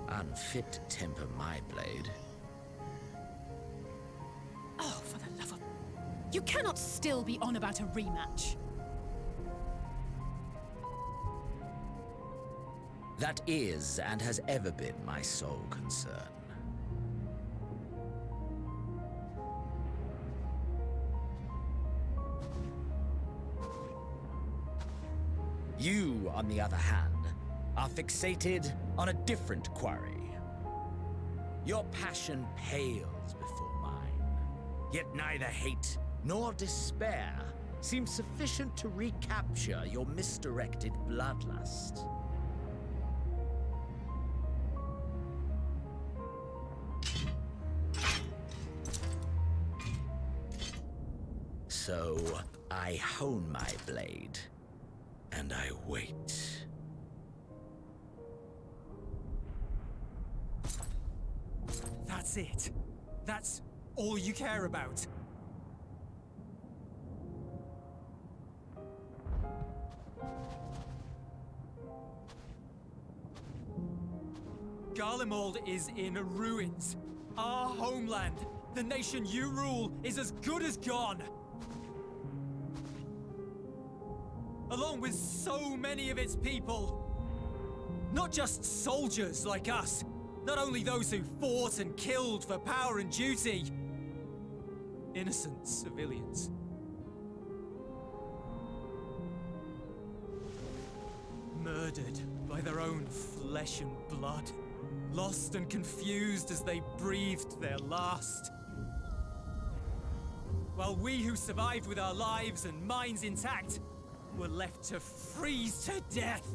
Unfit to temper my blade. Oh, for the love of... You cannot still be on about a rematch. That is, and has ever been, my sole concern. You, on the other hand, are fixated on a different quarry. Your passion pales before mine, yet neither hate nor despair seems sufficient to recapture your misdirected bloodlust. So, I hone my blade, and I wait. That's it. That's all you care about. Garlemald is in ruins. Our homeland, the nation you rule, is as good as gone. Along with so many of its people. Not just soldiers like us. Not only those who fought and killed for power and duty. Innocent civilians. Murdered by their own flesh and blood. Lost and confused as they breathed their last. While we who survived with our lives and minds intact were left to freeze to death.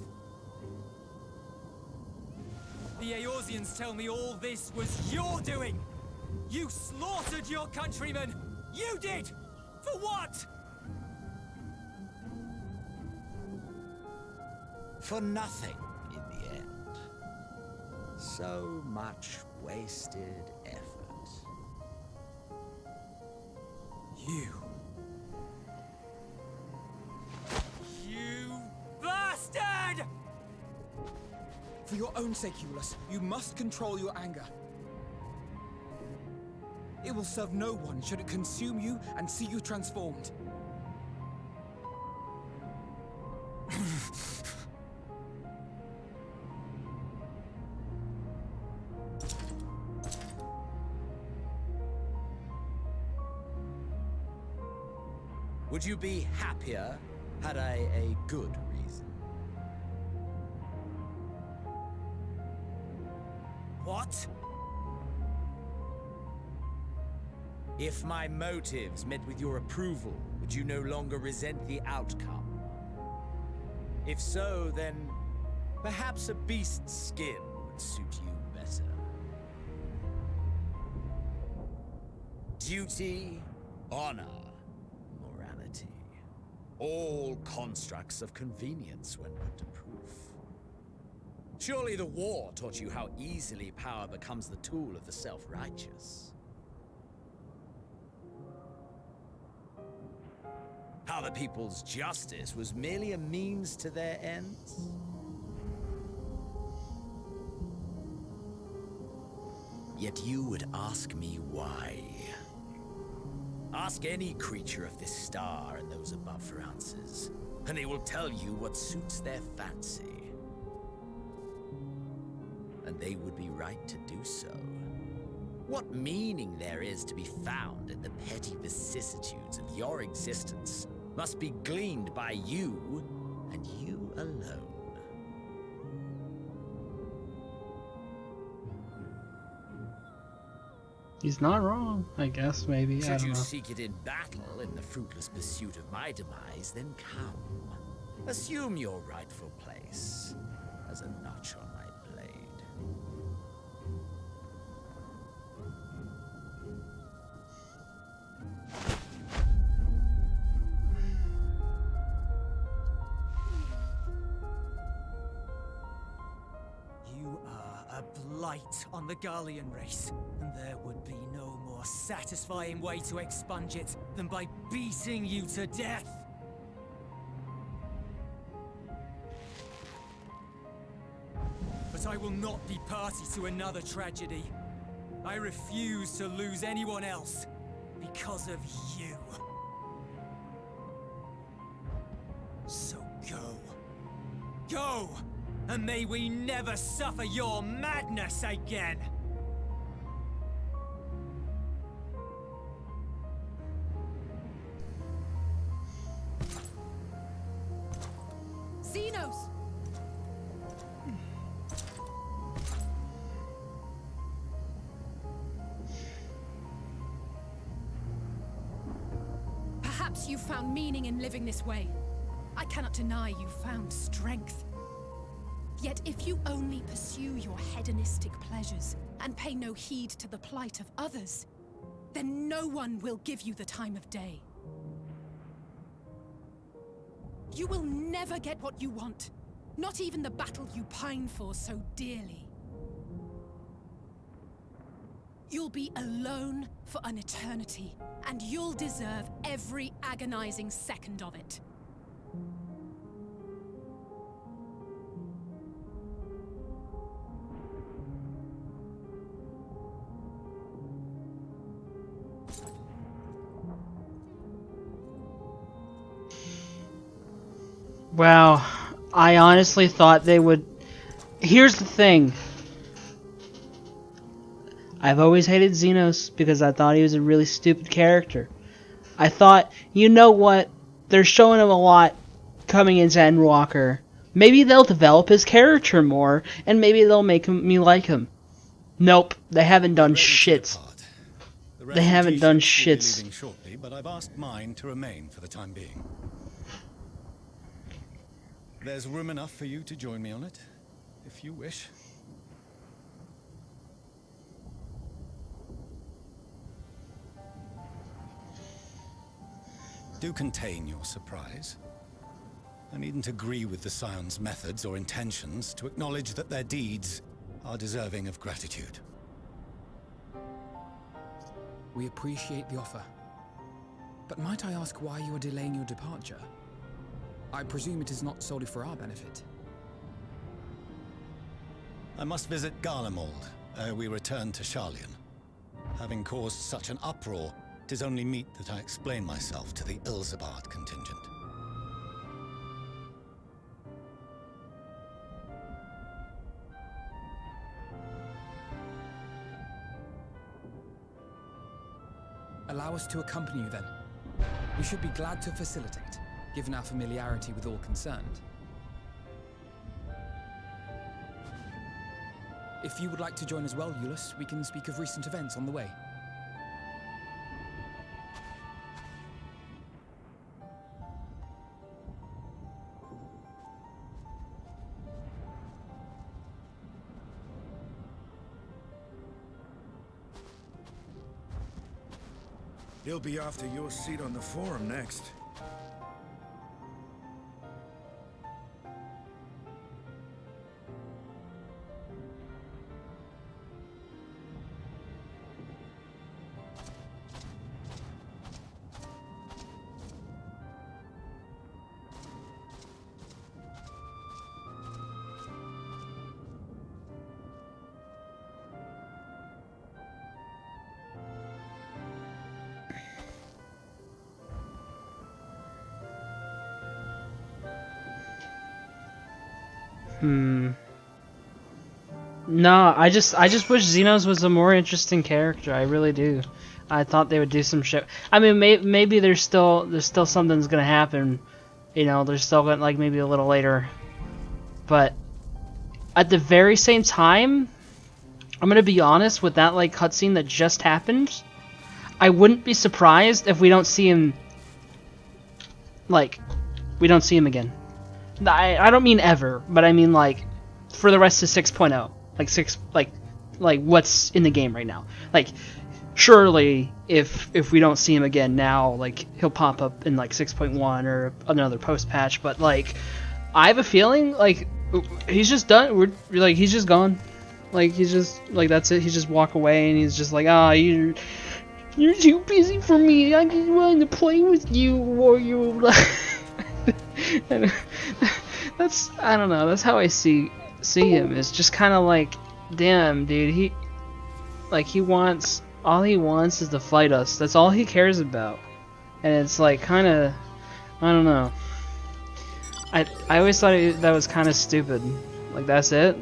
The Eorzeans tell me all this was your doing! You slaughtered your countrymen! You did! For what? For nothing, in the end. So much wasted effort. You bastard! For your own sake, Eulus, you must control your anger. It will serve no one should it consume you and see you transformed. Would you be happier had I a good reason? What? If my motives met with your approval, would you no longer resent the outcome? If so, then perhaps a beast's skin would suit you better. Duty, honor, morality. All constructs of convenience when put to proof. Surely the war taught you how easily power becomes the tool of the self-righteous. How the people's justice was merely a means to their ends. Yet you would ask me why. Ask any creature of this star and those above for answers, and they will tell you what suits their fancy. And they would be right to do so. What meaning there is to be found in the petty vicissitudes of your existence must be gleaned by you, and you alone. He's not wrong, I guess, maybe. I Should don't you know. seek it in battle in the fruitless pursuit of my demise, then come. Assume your rightful place as a notch on my blade. You are a blight on the Garlean race, and there would be no more satisfying way to expunge it than by beating you to death. But I will not be party to another tragedy. I refuse to lose anyone else because of you. So go. Go! And may we never suffer your madness again! Xenos! Perhaps you found meaning in living this way. I cannot deny you found strength. Yet if you only pursue your hedonistic pleasures and pay no heed to the plight of others, then no one will give you the time of day. You will never get what you want, not even the battle you pine for so dearly. You'll be alone for an eternity, and you'll deserve every agonizing second of it. Wow, I honestly thought they would... Here's the thing. I've always hated Xenos because I thought he was a really stupid character. I thought, you know what? They're showing him a lot coming into Endwalker. Maybe they'll develop his character more, and maybe they'll make me like him. Nope, they haven't done shit. They haven't done shit. Shortly, but I've asked mine to remain for the time being. There's room enough for you to join me on it, if you wish. Do contain your surprise. I needn't agree with the Scion's methods or intentions to acknowledge that their deeds are deserving of gratitude. We appreciate the offer. But might I ask why you are delaying your departure? I presume it is not solely for our benefit. I must visit Garlemald ere we return to Sharlayan. Having caused such an uproar, 'tis only meet that I explain myself to the Ilzabard contingent. Allow us to accompany you then. We should be glad to facilitate, given our familiarity with all concerned. If you would like to join as well, Eulus, we can speak of recent events on the way. He'll be after your seat on the forum next. No, I just wish Xenos was a more interesting character. I really do. I thought they would do some shit. I mean, maybe there's still something's gonna happen. You know, there's still gonna, like, maybe a little later. But at the very same time, I'm gonna be honest with that like cutscene that just happened. I wouldn't be surprised if we don't see him. Like, we don't see him again. I don't mean ever, but I mean like for the rest of 6.0, like what's in the game right now. Like, surely if we don't see him again now, like he'll pop up in like 6.1 or another post patch. But like, I have a feeling like he's just done. We're like he's just gone. Like he's just like that's it. He's just walk away and he's just like you're too busy for me. I just wanted to play with you, or you. That's I don't know. That's how I see him. It's just kind of like, damn, dude. He wants all he wants is to fight us. That's all he cares about, and it's like kind of I don't know. I always thought that was kind of stupid. Like that's it.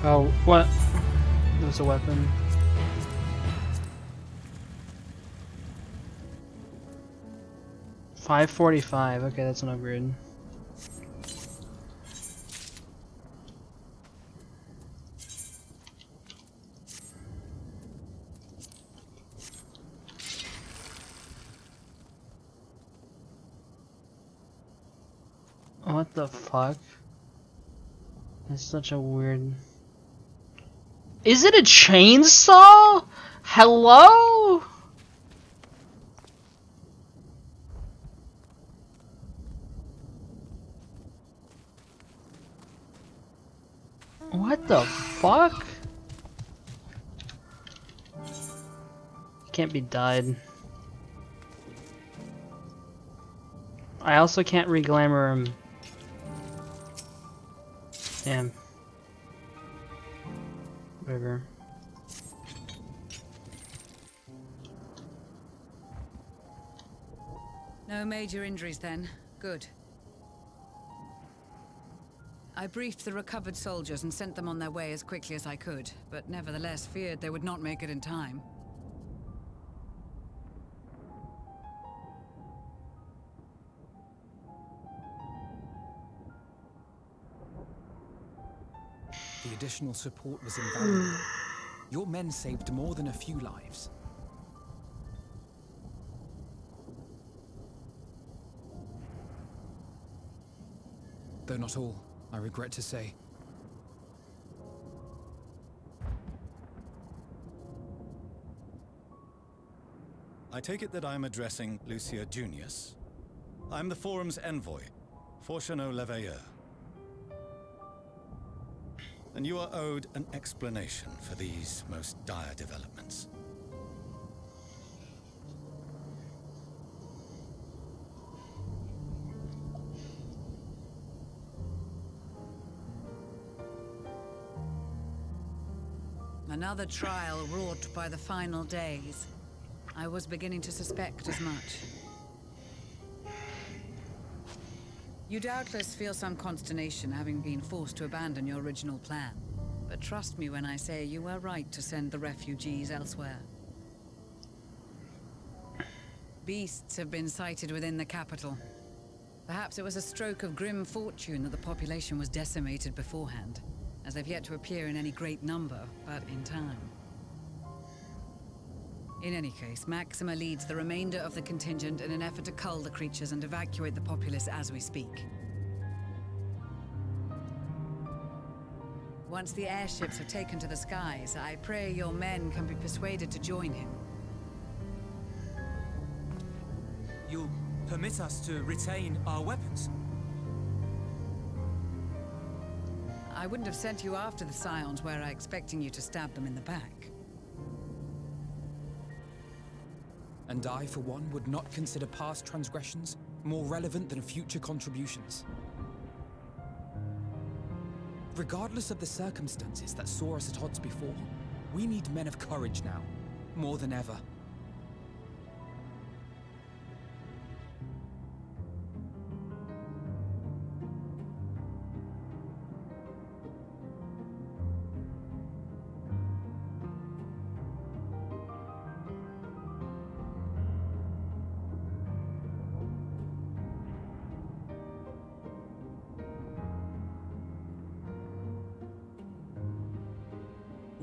Oh, what? There's a weapon. $545. Okay, that's an upgrade. What the fuck? That's such a weird... Is it a chainsaw? Hello? What the fuck? Can't be died. I also can't re-glamour him. Damn. Whatever. No major injuries then. Good. I briefed the recovered soldiers and sent them on their way as quickly as I could, but nevertheless feared they would not make it in time. The additional support was invaluable. Your men saved more than a few lives. Though not all, I regret to say. I take it that I'm addressing Lucia Junius. I'm the Forum's envoy, Fortuneau Leveilleur. And you are owed an explanation for these most dire developments. Another trial wrought by the final days. I was beginning to suspect as much. You doubtless feel some consternation having been forced to abandon your original plan. But trust me when I say you were right to send the refugees elsewhere. Beasts have been sighted within the capital. Perhaps it was a stroke of grim fortune that the population was decimated beforehand, as they've yet to appear in any great number, but in time. In any case, Maxima leads the remainder of the contingent in an effort to cull the creatures and evacuate the populace as we speak. Once the airships have taken to the skies, I pray your men can be persuaded to join him. You'll permit us to retain our weapons? I wouldn't have sent you after the Scions were I expecting you to stab them in the back. And I, for one, would not consider past transgressions more relevant than future contributions. Regardless of the circumstances that saw us at odds before, we need men of courage now, more than ever.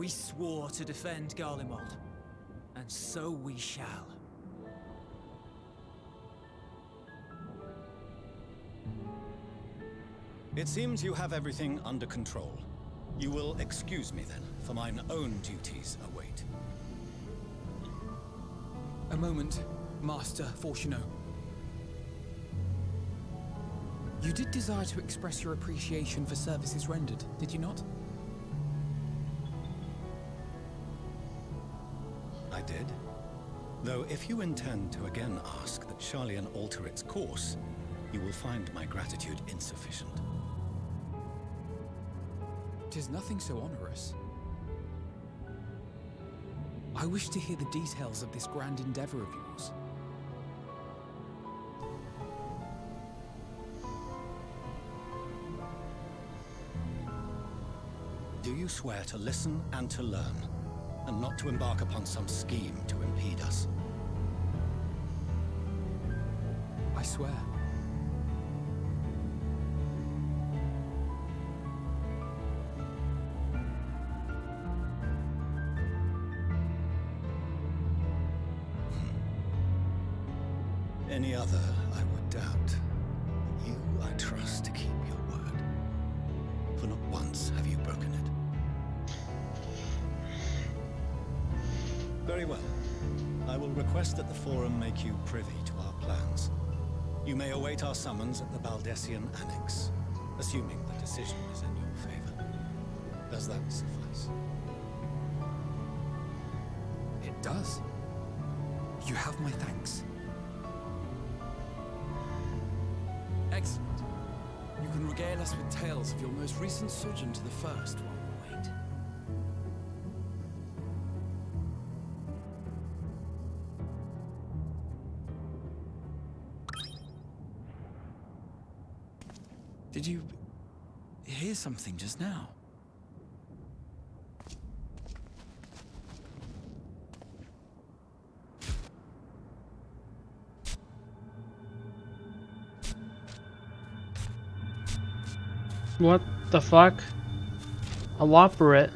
We swore to defend Garlemald, and so we shall. It seems you have everything under control. You will excuse me then, for mine own duties await. A moment, Master Fortuno. You did desire to express your appreciation for services rendered, did you not? I did. Though if you intend to again ask that Charlian alter its course, you will find my gratitude insufficient. 'Tis nothing so onerous. I wish to hear the details of this grand endeavor of yours. Do you swear to listen and to learn, and not to embark upon some scheme to impede us? I swear. Any other, I would doubt. You, I trust to keep your word. For not once have you broken it. Very well. I will request that the Forum make you privy to our plans. You may await our summons at the Baldessian Annex, assuming the decision is in your favor. Does that suffice? It does. You have my thanks. Excellent. You can regale us with tales of your most recent sojourn to the First while we wait. Did you hear something just now? What the fuck? I'll whopper it.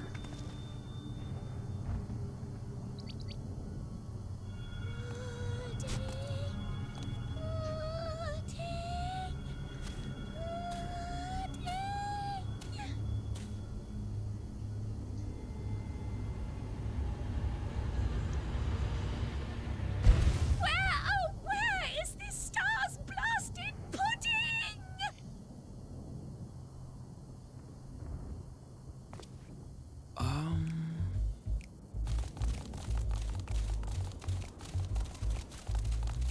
Where is this star's blasted pudding?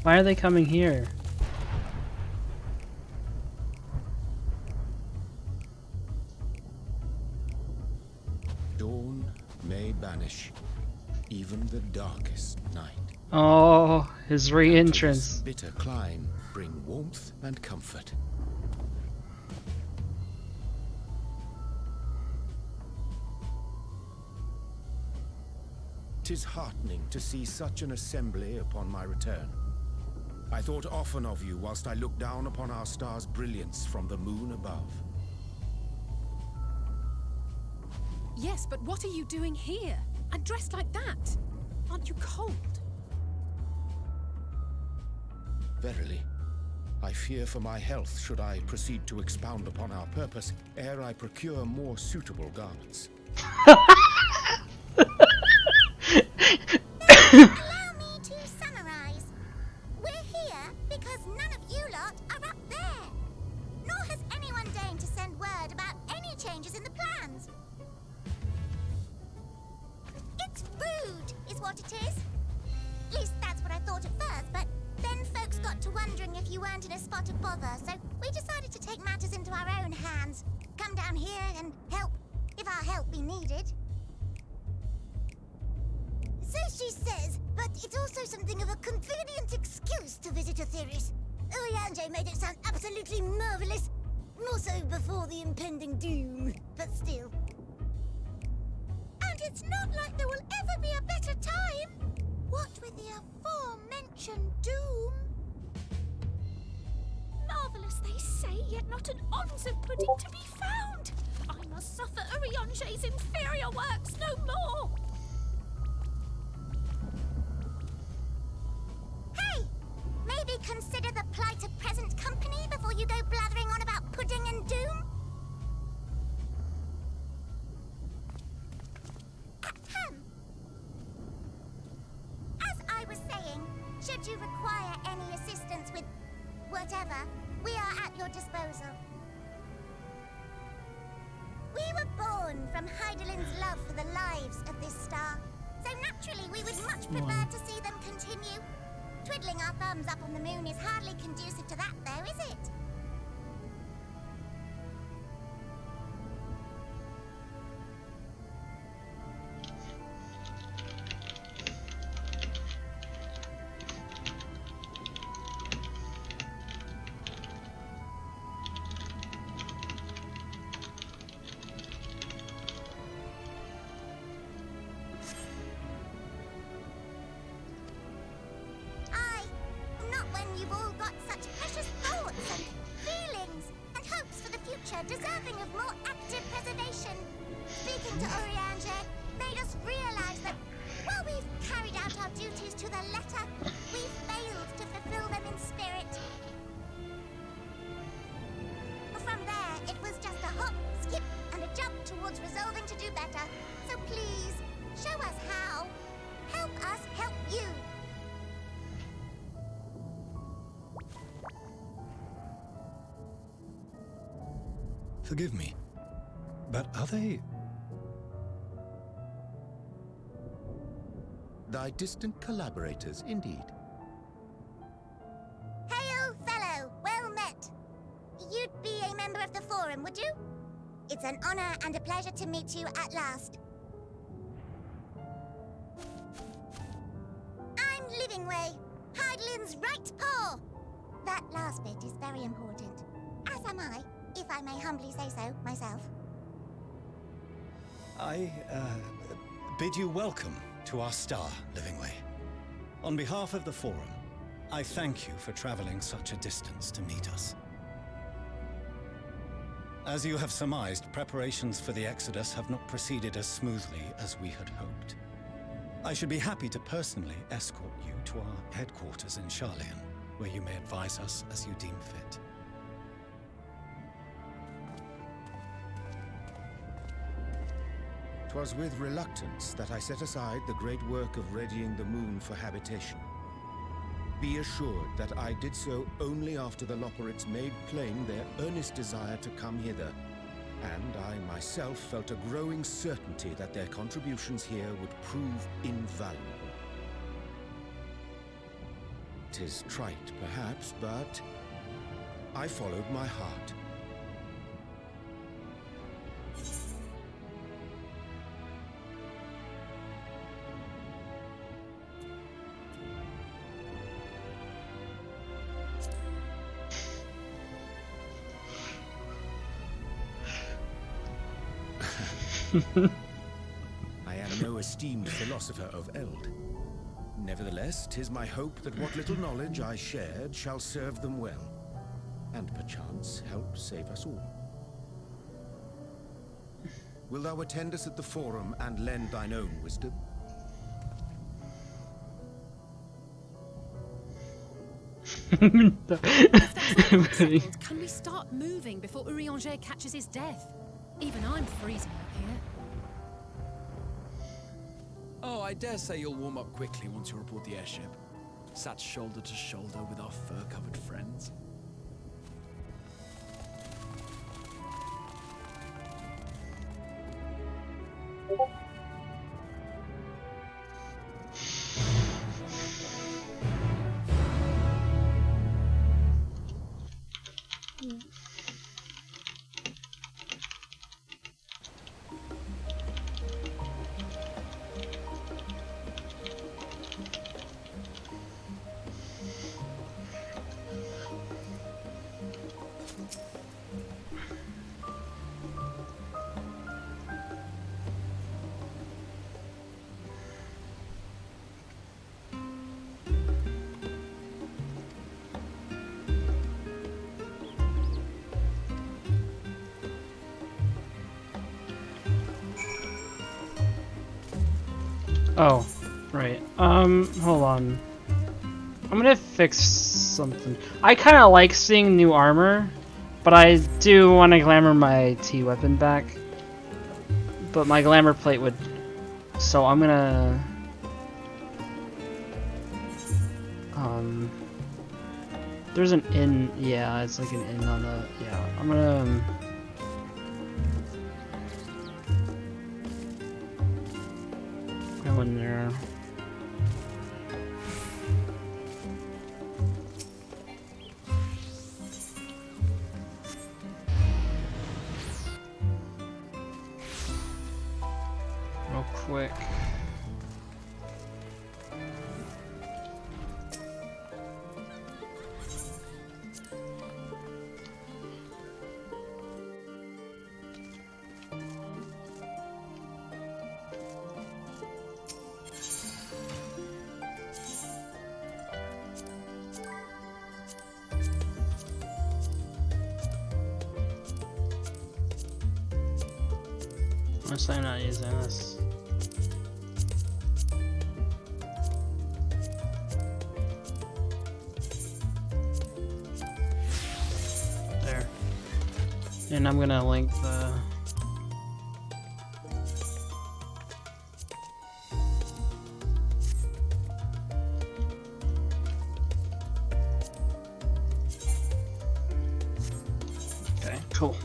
Why are they coming here? Dawn may banish even the darkest night. Oh, his This re-entrance. bitter climb bring warmth and comfort. Tis heartening to see such an assembly upon my return. I thought often of you whilst I looked down upon our star's brilliance from the moon above. Yes, but what are you doing here? And dressed like that? Aren't you cold? Verily, I fear for my health should I proceed to expound upon our purpose ere I procure more suitable garments. Allow me to summarize. We're here because none of you lot are up there. Nor has anyone deigned to send word about any changes in the plans. It's rude, is what it is. At least that's what I thought at first, but then folks got to wondering if you weren't in a spot of bother, so we decided to take matters into our own hands. Come down here and help, if our help be needed. So she says, but it's also something of a convenient excuse to visit Aetheris. Oriange made it sound absolutely marvelous. More so before the impending doom, but still. And it's not like there will ever be a better time. What with the aforementioned doom? Marvelous, they say, yet not an ounce of pudding to be found. I not suffer Urianger's inferior works no more! Hey! Maybe consider the plight of present company before you go blathering on about pudding and doom? Ahem. As I was saying, should you require any assistance with whatever, we are at your disposal. We were born from Heidelin's love for the lives of this star, so naturally we would much prefer to see them continue. Twiddling our thumbs up on the moon is hardly conducive to that, though, is it? Not when you've all got such precious thoughts and feelings and hopes for the future deserving of more active preservation. Speaking to Urianger made us realize that while we've carried out our duties to the letter, we've failed to fulfill them in spirit. From there, it was just a hop, skip, and a jump towards resolving to do better. So please, show us how. Help us help you. Forgive me, but are they... Thy distant collaborators, indeed. Hail, fellow! Well met! You'd be a member of the Forum, would you? It's an honor and a pleasure to meet you at last. I'm Livingway, Heidelin's right paw! That last bit is very important. As am I, if I may humbly say so myself. I bid you welcome to our star, Livingway. On behalf of the Forum, I thank you for traveling such a distance to meet us. As you have surmised, preparations for the Exodus have not proceeded as smoothly as we had hoped. I should be happy to personally escort you to our headquarters in Charlian, where you may advise us as you deem fit. 'Twas with reluctance that I set aside the great work of readying the moon for habitation. Be assured that I did so only after the Loperites made plain their earnest desire to come hither, and I myself felt a growing certainty that their contributions here would prove invaluable. 'Tis trite, perhaps, but I followed my heart. I am no esteemed philosopher of Eld. Nevertheless, 'tis my hope that what little knowledge I shared shall serve them well, and perchance help save us all. Will thou attend us at the Forum and lend thine own wisdom? Can we start moving before Urianger catches his death? Even I'm freezing out here. Oh, I dare say you'll warm up quickly once you're aboard the airship. Sat shoulder to shoulder with our fur-covered friends. Oh, right. Hold on. I'm gonna fix something. I kind of like seeing new armor, but I do want to glamour my T-weapon back. But my glamour plate would... So I'm gonna... There's an inn... Yeah, it's like an inn on the... Yeah, I'm gonna... Go in there. Real quick. Unless I'm not using this. There. And I'm gonna link the... Okay, cool.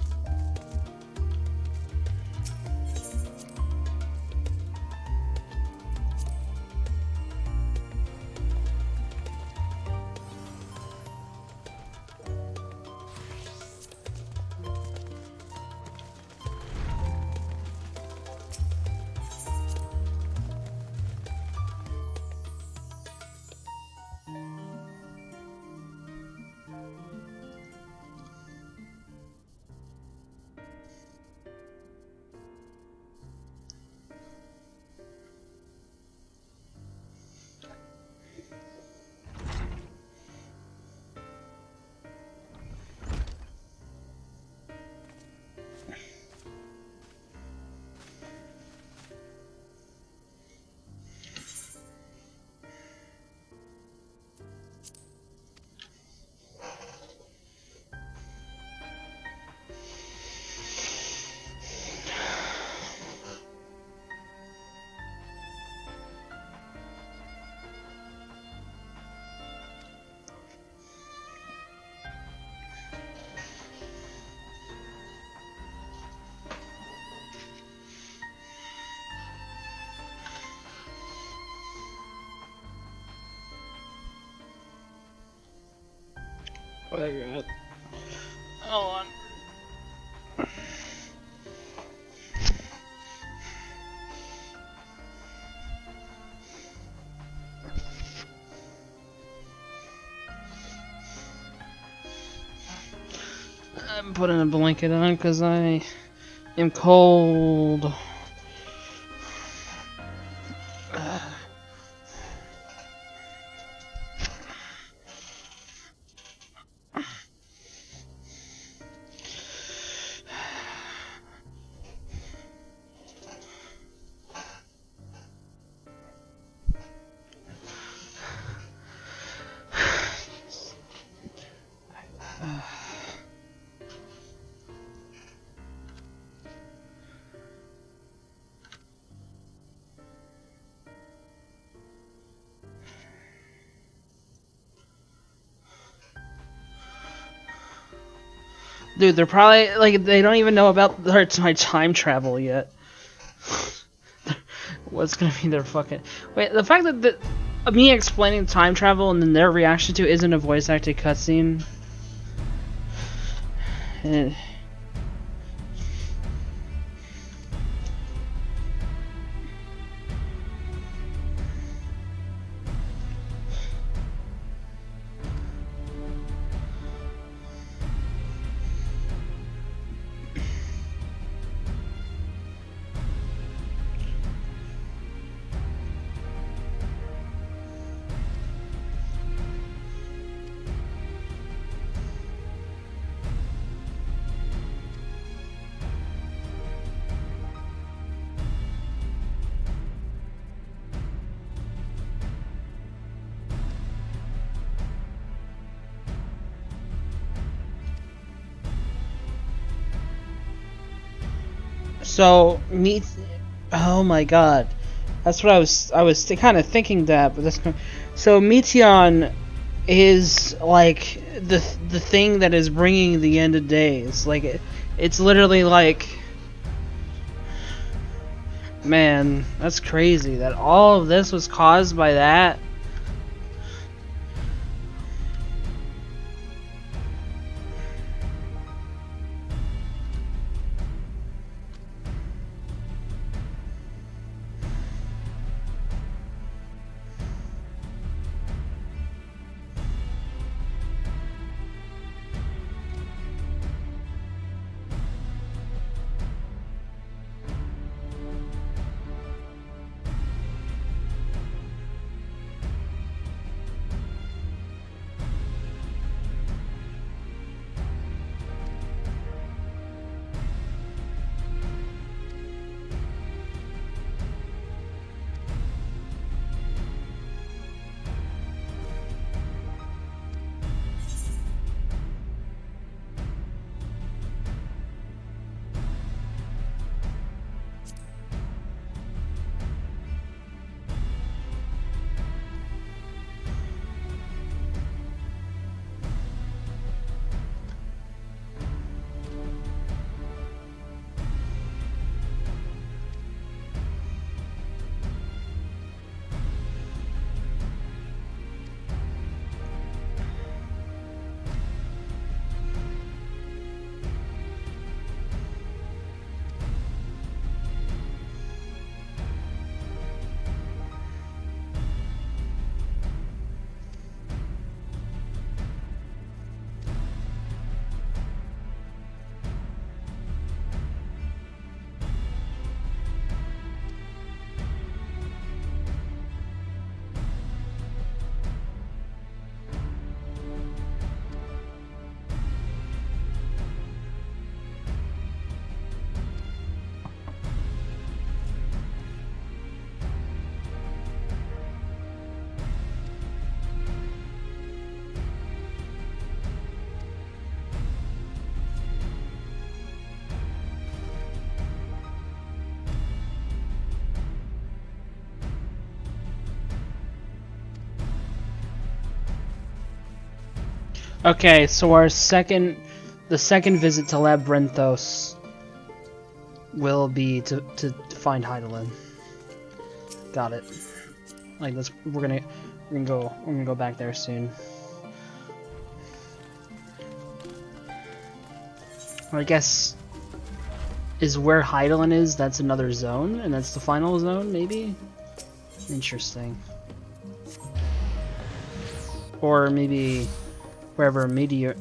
There you're at. Hold on. I'm putting a blanket on because I am cold. Dude, they're probably like they don't even know about my time travel yet. What's gonna be their fucking wait? The fact that me explaining time travel and then their reaction to it isn't a voice acted cutscene. So oh my god, that's what I was kind of thinking that, but so Meteon is like the thing that is bringing the end of days. Like it's literally like, man, that's crazy that all of this was caused by that. Okay, so the second visit to Labyrinthos will be to find Hydaelyn. Got it. Like we're gonna go back there soon. I guess is where Hydaelyn is. That's another zone, and that's the final zone, maybe. Interesting. Or maybe wherever Meteor.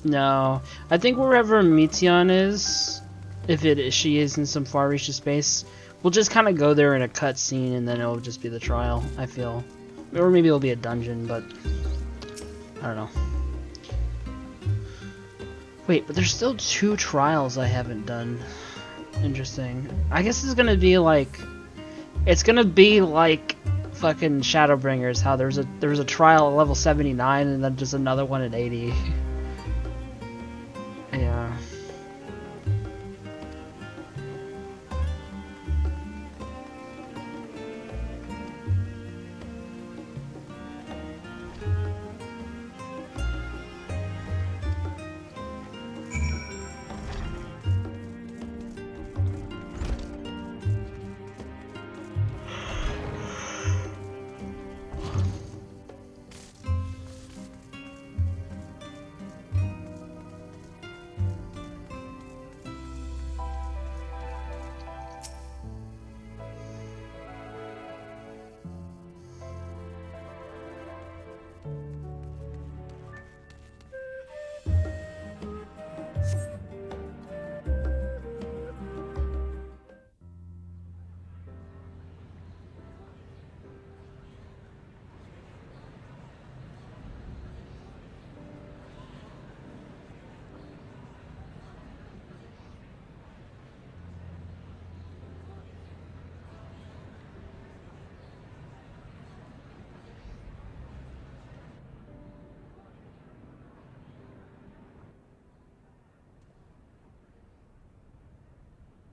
No, I think wherever Meteon is, if she is in some far reach of space, we'll just kind of go there in a cutscene, and then it'll just be the trial. I feel, or maybe it'll be a dungeon, but I don't know. Wait, but there's still 2 trials I haven't done. Interesting. I guess it's gonna be like fucking Shadowbringers, how there was a trial at level 79 and then just another one at 80. Yeah.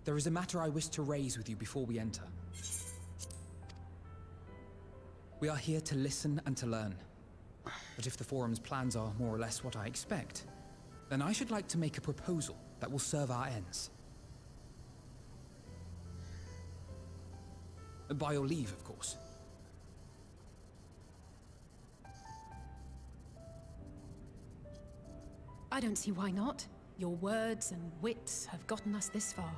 There is a matter I wish to raise with you before we enter. We are here to listen and to learn. But if the Forum's plans are more or less what I expect, then I should like to make a proposal that will serve our ends. By your leave, of course. I don't see why not. Your words and wits have gotten us this far.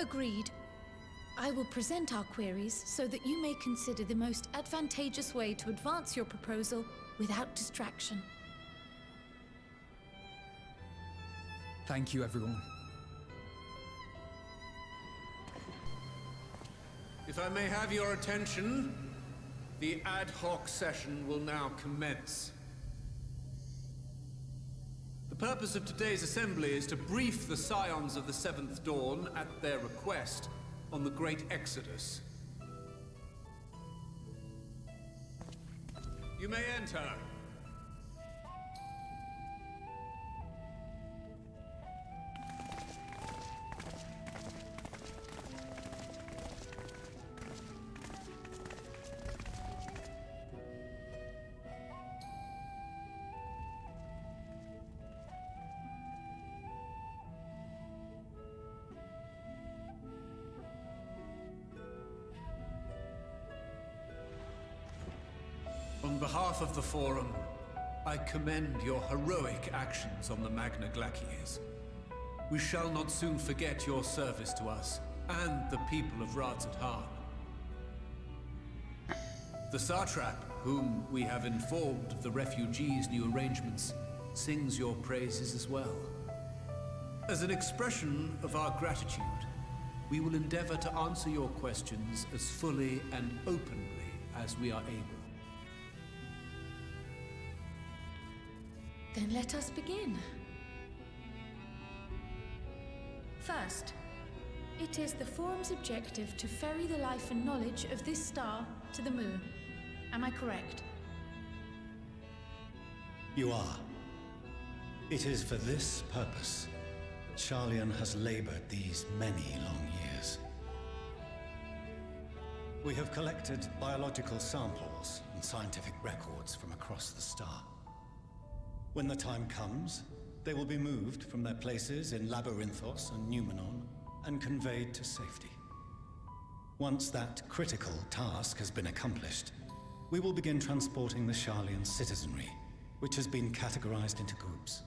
Agreed. I will present our queries so that you may consider the most advantageous way to advance your proposal without distraction. Thank you, everyone. If I may have your attention, the ad hoc session will now commence. The purpose of today's assembly is to brief the Scions of the Seventh Dawn, at their request, on the Great Exodus. You may enter. On behalf of the Forum, I commend your heroic actions on the Magna Glacies. We shall not soon forget your service to us and the people of Radzat-Han. The Satrap, whom we have informed of the refugees' new arrangements, sings your praises as well. As an expression of our gratitude, we will endeavor to answer your questions as fully and openly as we are able. Then let us begin. First, it is the Forum's objective to ferry the life and knowledge of this star to the moon. Am I correct? You are. It is for this purpose that Sharlayan has labored these many long years. We have collected biological samples and scientific records from across the star. When the time comes, they will be moved from their places in Labyrinthos and Numenon and conveyed to safety. Once that critical task has been accomplished, we will begin transporting the Sharlayan citizenry, which has been categorized into groups.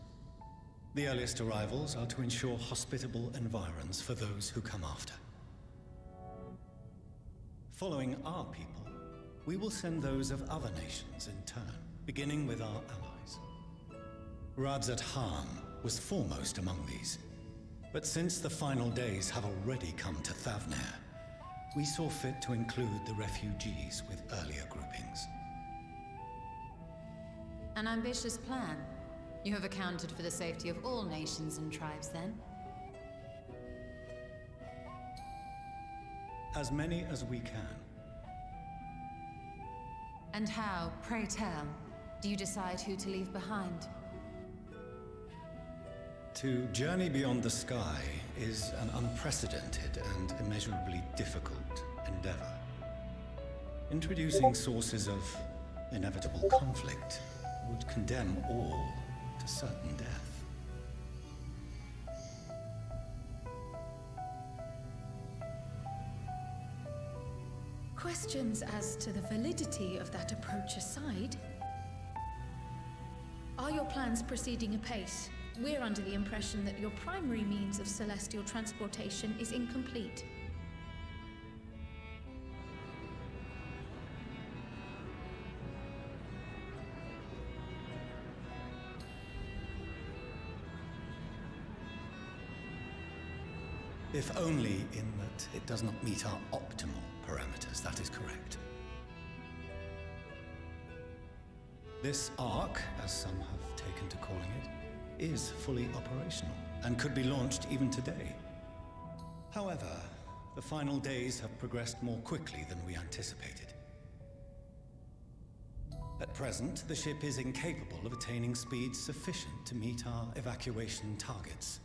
The earliest arrivals are to ensure hospitable environs for those who come after. Following our people, we will send those of other nations in turn, beginning with our allies. Radzat-Han was foremost among these, but since the final days have already come to Thavnair, we saw fit to include the refugees with earlier groupings. An ambitious plan. You have accounted for the safety of all nations and tribes, then? As many as we can. And how, pray tell, do you decide who to leave behind? To journey beyond the sky is an unprecedented and immeasurably difficult endeavor. Introducing sources of inevitable conflict would condemn all to certain death. Questions as to the validity of that approach aside, are your plans proceeding apace? We're under the impression that your primary means of celestial transportation is incomplete. If only in that it does not meet our optimal parameters, that is correct. This arc, as some have taken to calling it, is fully operational and could be launched even today. However, the final days have progressed more quickly than we anticipated. At present, the ship is incapable of attaining speeds sufficient to meet our evacuation targets.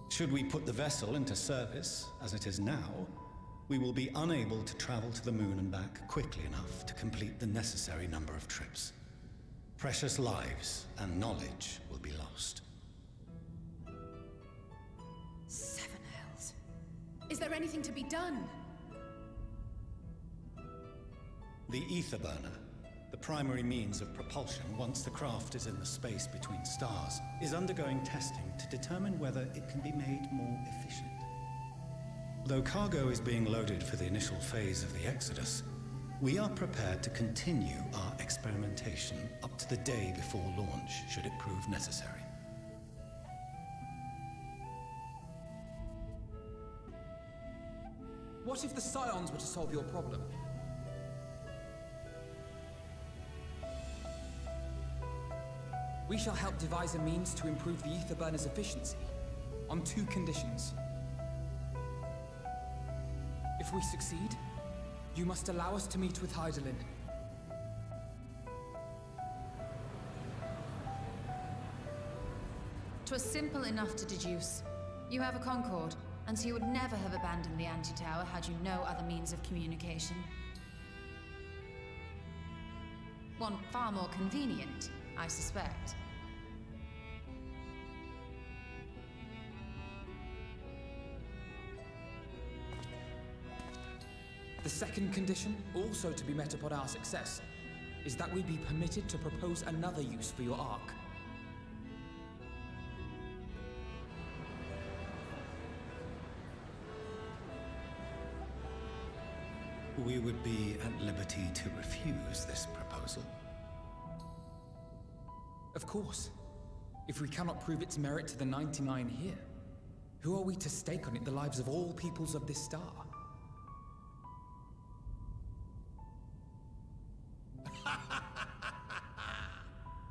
Should we put the vessel into service, as it is now, we will be unable to travel to the moon and back quickly enough to complete the necessary number of trips. Precious lives and knowledge will be lost. Seven hells. Is there anything to be done? The ether burner, the primary means of propulsion once the craft is in the space between stars, is undergoing testing to determine whether it can be made more efficient. Though cargo is being loaded for the initial phase of the Exodus, we are prepared to continue our experimentation up to the day before launch, should it prove necessary. What if the Scions were to solve your problem? We shall help devise a means to improve the ether burner's efficiency, on 2 conditions. If we succeed, you must allow us to meet with Hydaelyn. "'Twas simple enough to deduce. You have a Concord, and so you would never have abandoned the anti-tower had you no other means of communication. One far more convenient, I suspect. The second condition, also to be met upon our success, is that we be permitted to propose another use for your Ark. We would be at liberty to refuse this proposal. Of course. If we cannot prove its merit to the 99 here, who are we to stake on it the lives of all peoples of this star?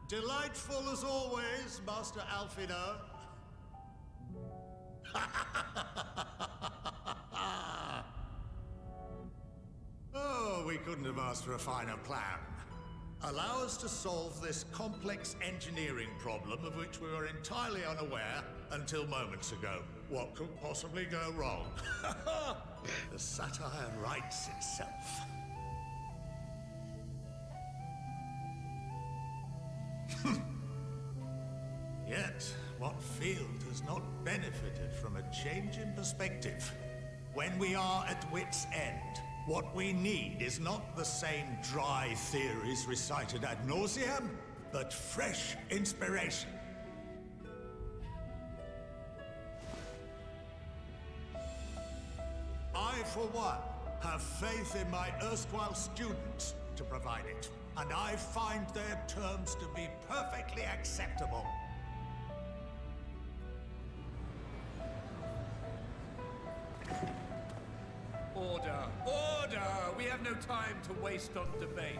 Delightful as always, Master Alfino. Oh, we couldn't have asked for a finer plan. Allow us to solve this complex engineering problem of which we were entirely unaware until moments ago. What could possibly go wrong? The satire writes itself. Yet, what field has not benefited from a change in perspective? When we are at wit's end, what we need is not the same dry theories recited ad nauseam, but fresh inspiration. I, for one, have faith in my erstwhile students to provide it, and I find their terms to be perfectly acceptable. Order! Order! We have no time to waste on debate.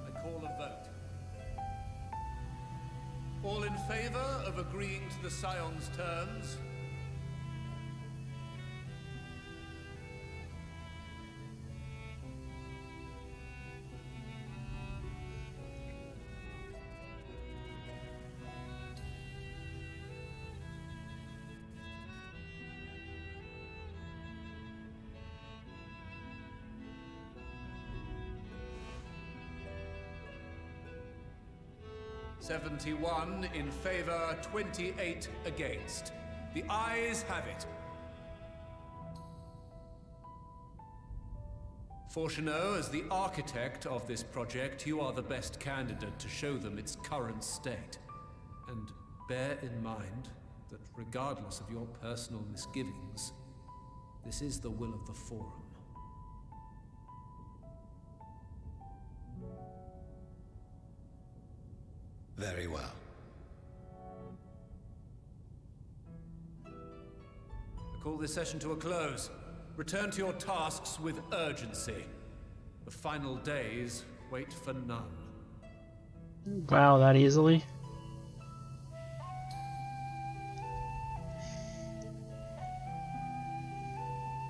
I call a vote. All in favor of agreeing to the Scion's terms? "71 in favor, 28 against. The ayes have it. Fortuneau, as the architect of this project, you are the best candidate to show them its current state. And bear in mind that regardless of your personal misgivings, this is the will of the Forum. Very well. I call this session to a close. Return to your tasks with urgency. The final days wait for none. Wow, that easily?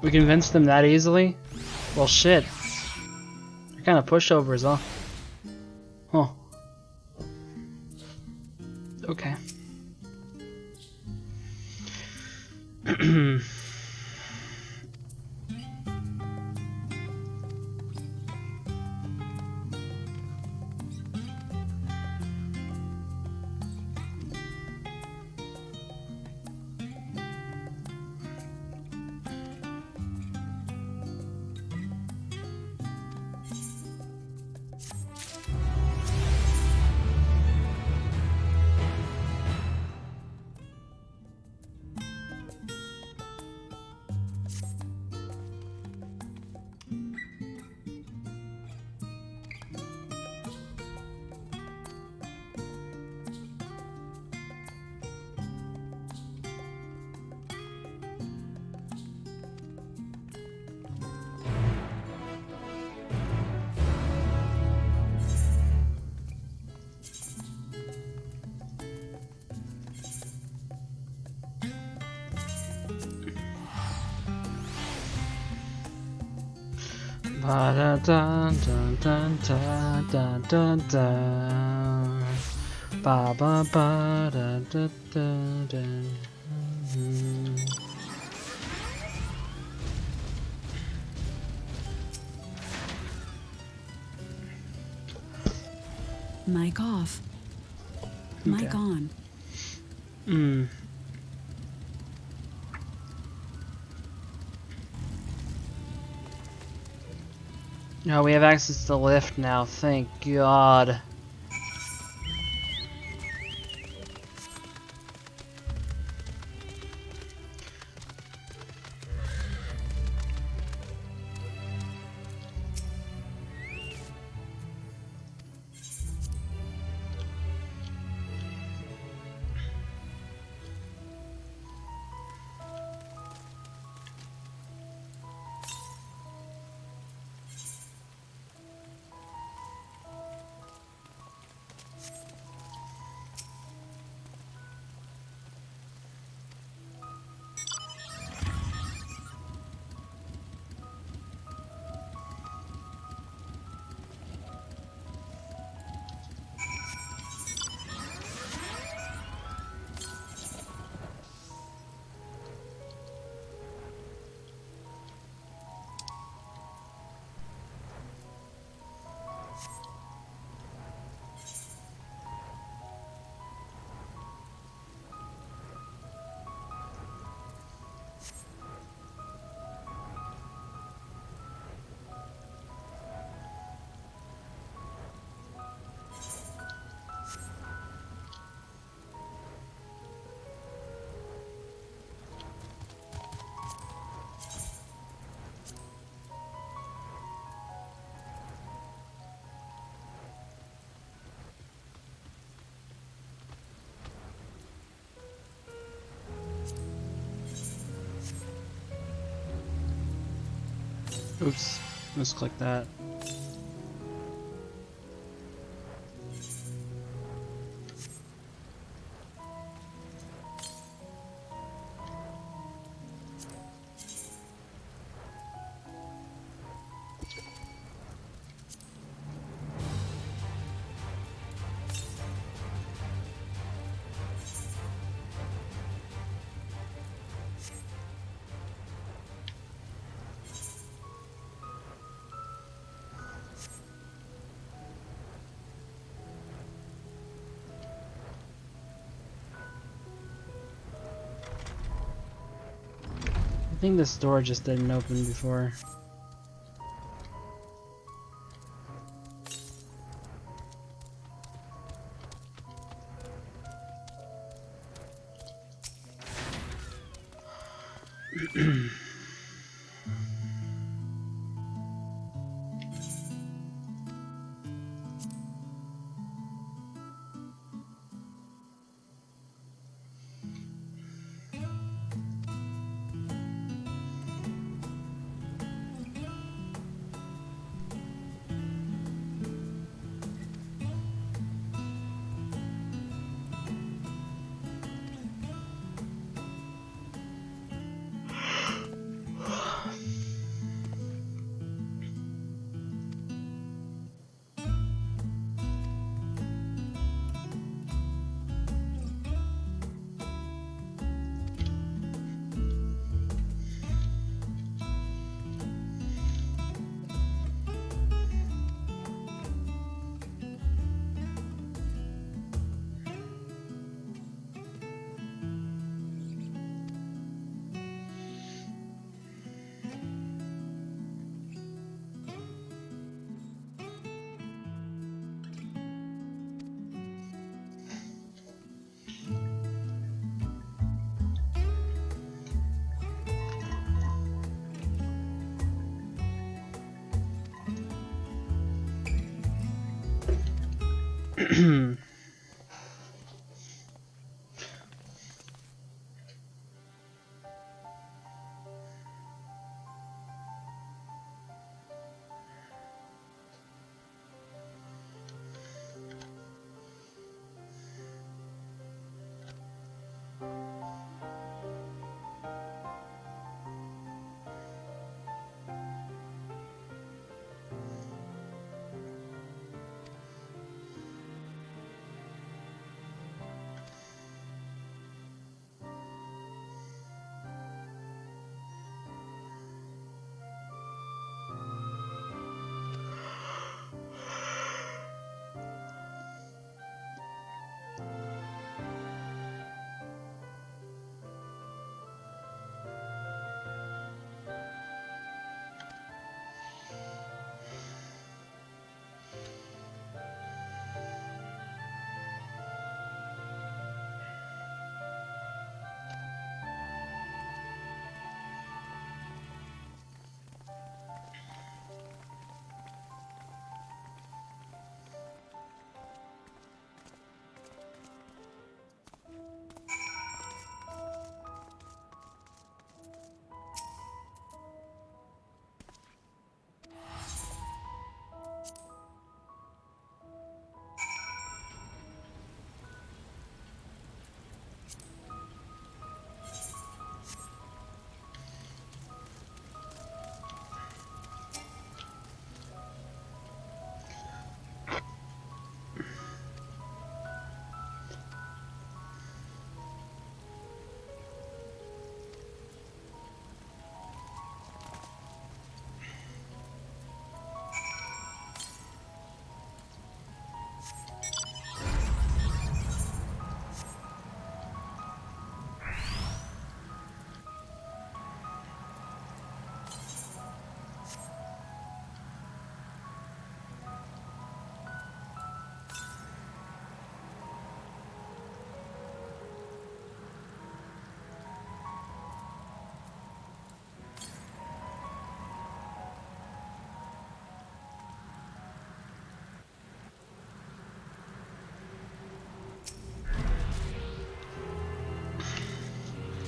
We convinced them that easily? Well, shit. They're kind of pushovers, huh? Huh. Okay. Ba da dun dun dun dun dun dun dun. Ba ba ba da da da da. Mic off. Mic Okay. on. No, we have access to the lift now, thank God. Oops, misclick that. I think this door just didn't open before.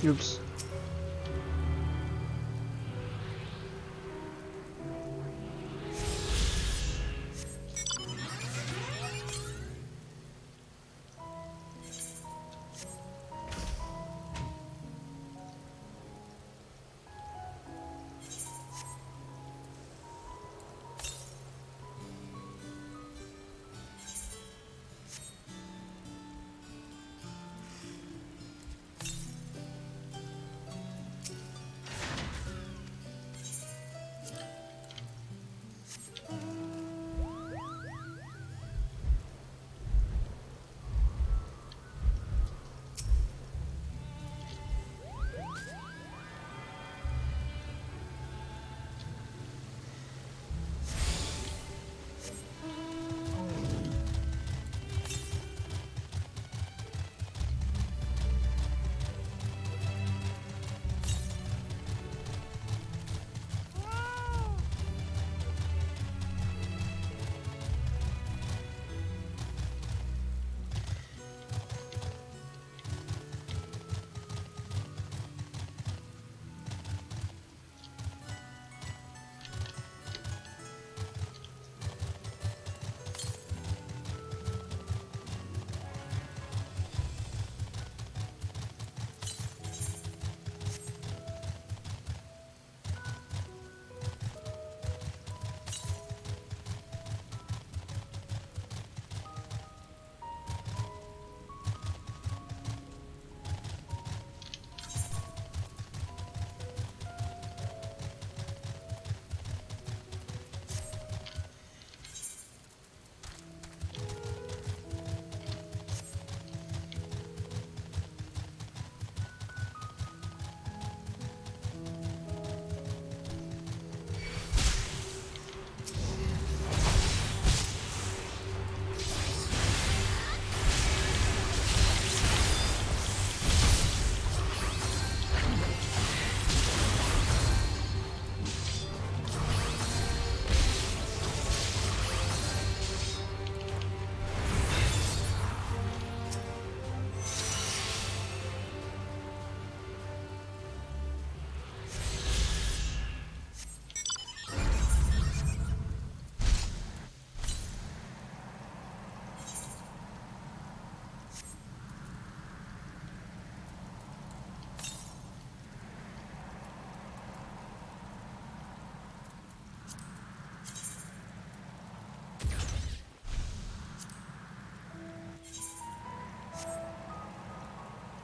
Oops.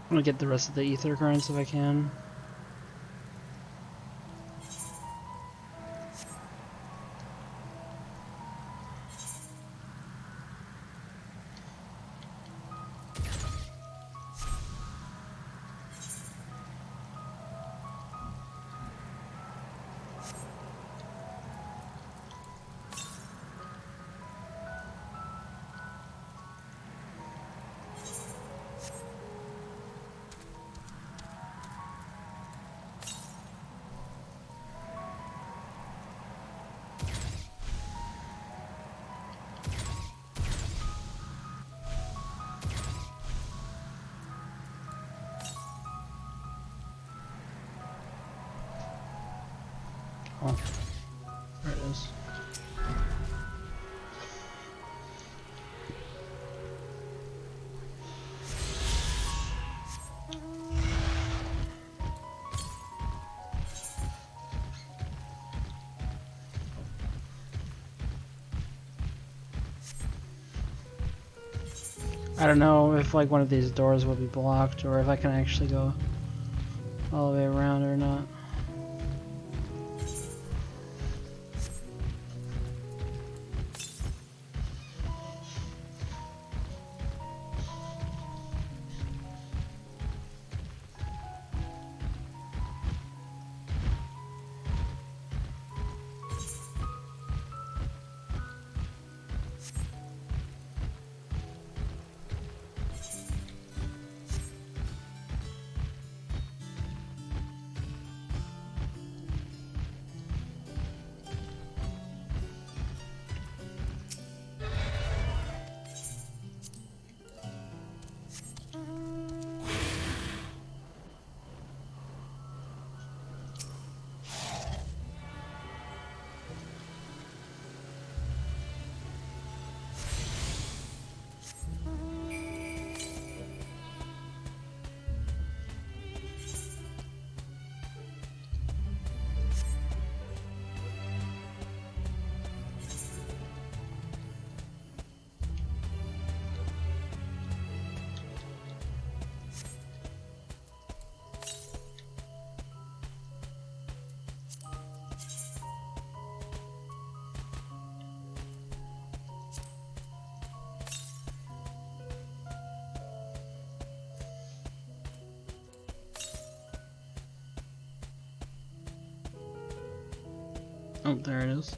I'm gonna get the rest of the ether currents if I can. Oh, there it is. I don't know if like one of these doors will be blocked or if I can actually go all the way around or not. Oh, there it is.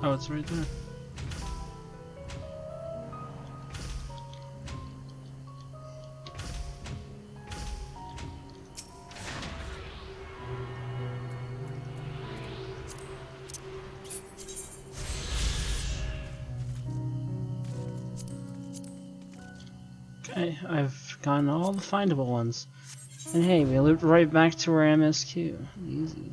Oh, it's right there. Okay, I've gotten all the findable ones. And hey, we looped right back to our MSQ. Easy.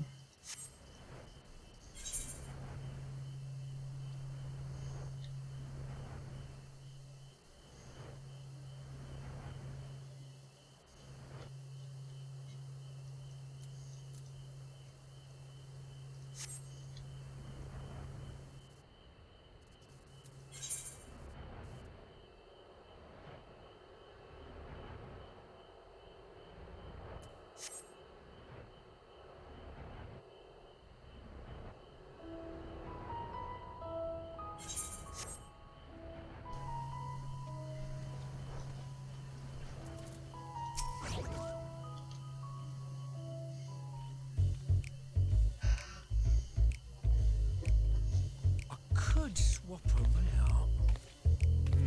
swap 'em out.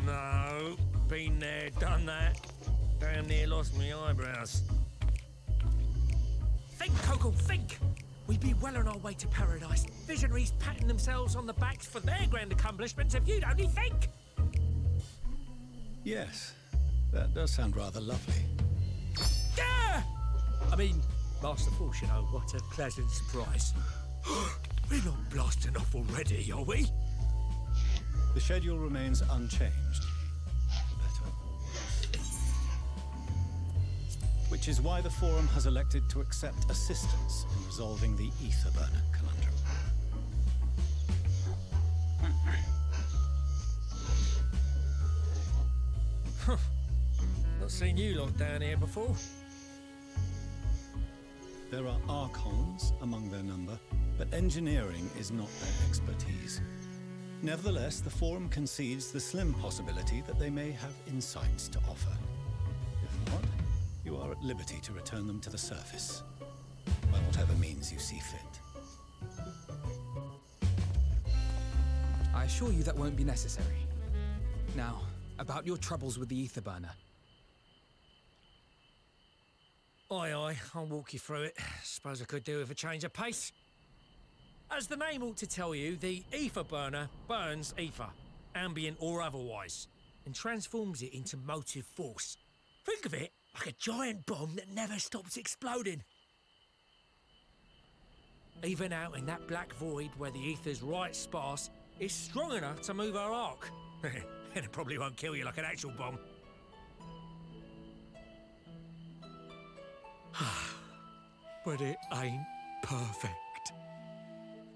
No, been there, done that. Damn near lost me eyebrows. Think, Coco, think! We'd be well on our way to paradise. Visionaries patting themselves on the backs for their grand accomplishments if you'd only think! Yes, that does sound rather lovely. Yeah! I mean, Master Force, you know, what a pleasant surprise. We're not blasting off already, are we? The schedule remains unchanged. Which is why the Forum has elected to accept assistance in resolving the Etherburner conundrum. Not seen you lot down here before. There are Archons among their number, but engineering is not their expertise. Nevertheless, the Forum concedes the slim possibility that they may have insights to offer. If not, you are at liberty to return them to the surface, by whatever means you see fit. I assure you that won't be necessary. Now, about your troubles with the Etherburner. Aye, I'll walk you through it. Suppose I could do with a change of pace. As the name ought to tell you, the ether burner burns ether, ambient or otherwise, and transforms it into motive force. Think of it like a giant bomb that never stops exploding. Even out in that black void where the ether's right sparse, it's strong enough to move our arc. And it probably won't kill you like an actual bomb. But it ain't perfect.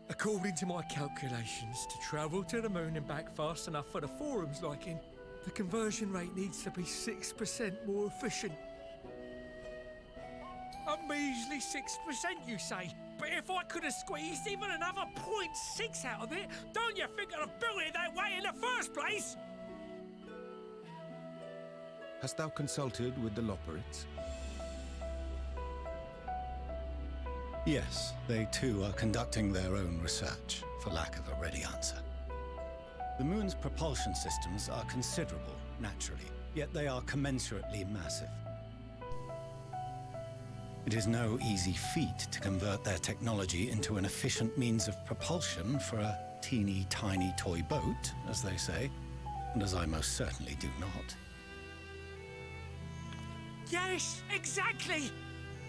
According to my calculations, to travel to the moon and back fast enough for the Forum's liking, the conversion rate needs to be 6% more efficient. A measly 6%, you say? But if I could have squeezed even another 0.6 out of it, don't you think I'd have built it that way in the first place? Hast thou consulted with the Loperites? Yes, they too are conducting their own research, for lack of a ready answer. The moon's propulsion systems are considerable, naturally, yet they are commensurately massive. It is no easy feat to convert their technology into an efficient means of propulsion for a teeny tiny toy boat, as they say, and as I most certainly do not. Yes, exactly!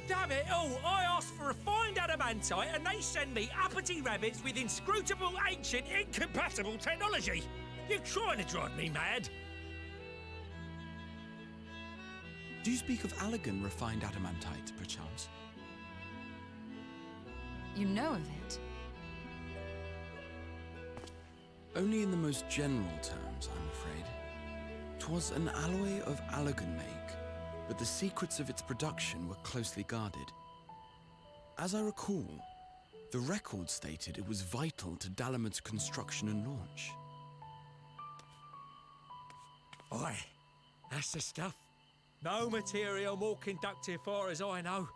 Damn it all, I asked for refined adamantite and they send me uppity rabbits with inscrutable, ancient, incompatible technology! You're trying to drive me mad! Do you speak of Allegan refined adamantite, perchance? You know of it? Only in the most general terms, I'm afraid. 'Twas an alloy of Allegan make, but the secrets of its production were closely guarded. As I recall, the record stated it was vital to Dalamud's construction and launch. Aye, that's the stuff. No material more conductive far as I know.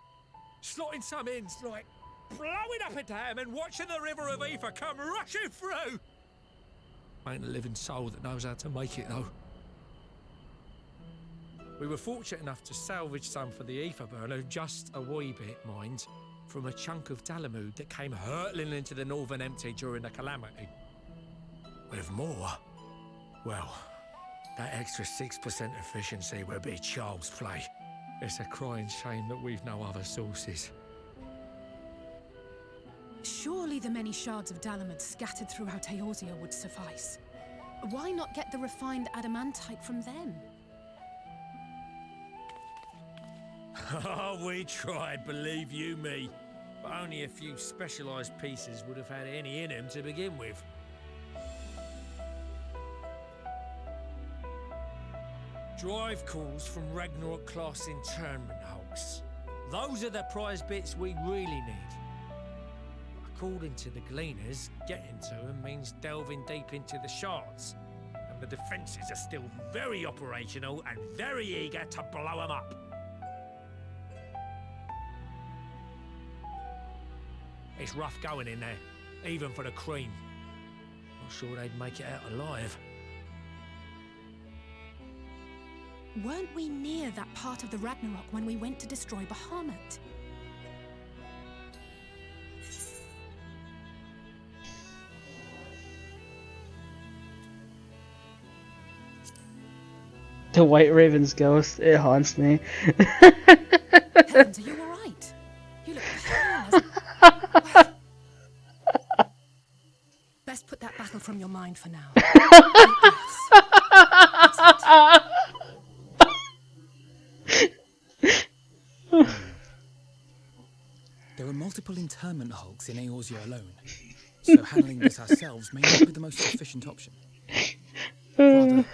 Slotting some in's like blowing up a dam and watching the river of ether come rushing through. Ain't a living soul that knows how to make it though. We were fortunate enough to salvage some for the ether burner, just a wee bit, mind, from a chunk of Dalamud that came hurtling into the Northern Empty during the calamity. With more, well, that extra 6% efficiency would be child's play. It's a crying shame that we've no other sources. Surely the many shards of Dalamud scattered throughout Eorzea would suffice. Why not get the refined adamantite from them? Oh, we tried, believe you me. But only a few specialised pieces would have had any in them to begin with. Drive calls from Ragnarok-class internment hulks. Those are the prize bits we really need. According to the Gleaners, getting to them means delving deep into the shards. And the defences are still very operational and very eager to blow them up. It's rough going in there, even for the cream. not sure they'd make it out alive. Weren't we near that part of the Ragnarok when we went to destroy Bahamut? The White Raven's ghost, it haunts me. Heavens, are you alright? You look pale as... Best put that battle from your mind for now. There are multiple internment hulks in Eorzea alone, so handling this ourselves may not be the most efficient option. Rather,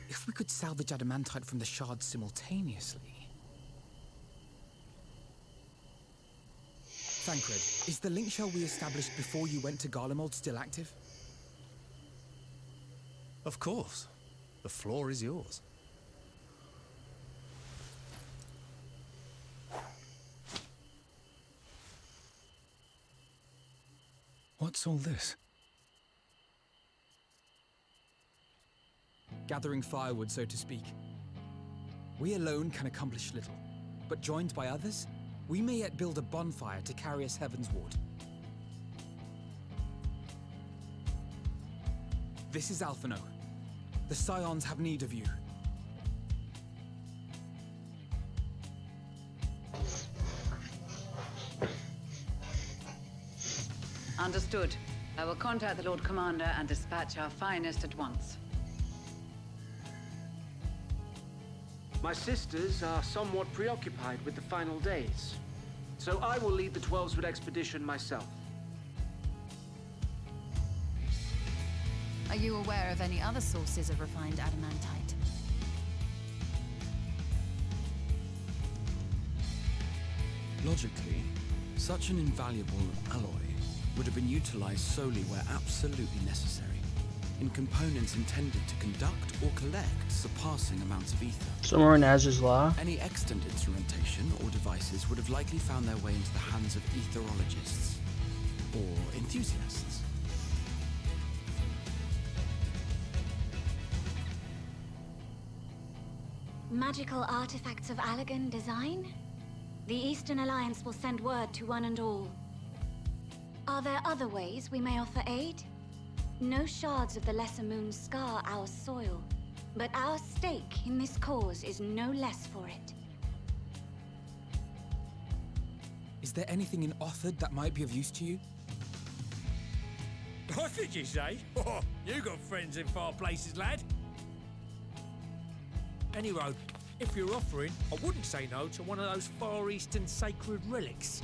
if we could salvage adamantite from the shards simultaneously... Thancred, is the link shell we established before you went to Garlemald still active? Of course. The floor is yours. What's all this? Gathering firewood, so to speak. We alone can accomplish little, but joined by others, we may yet build a bonfire to carry us heavensward. This is Alphino. The Scions have need of you. Understood. I will contact the Lord Commander and dispatch our finest at once. My sisters are somewhat preoccupied with the final days, so I will lead the 12-Sword expedition myself. Are you aware of any other sources of refined adamantite? Logically, such an invaluable alloy would have been utilized solely where absolutely necessary, in components intended to conduct or collect surpassing amounts of ether. Somewhere in Azur's Law. Any extant instrumentation or devices would have likely found their way into the hands of etherologists or enthusiasts. Magical artifacts of Allagan design? The Eastern Alliance will send word to one and all. Are there other ways we may offer aid? No shards of the Lesser Moon scar our soil, but our stake in this cause is no less for it. Is there anything in Othard that might be of use to you? What did you say? Oh, you got friends in far places, lad. Anyway, if you're offering, I wouldn't say no to one of those Far Eastern sacred relics.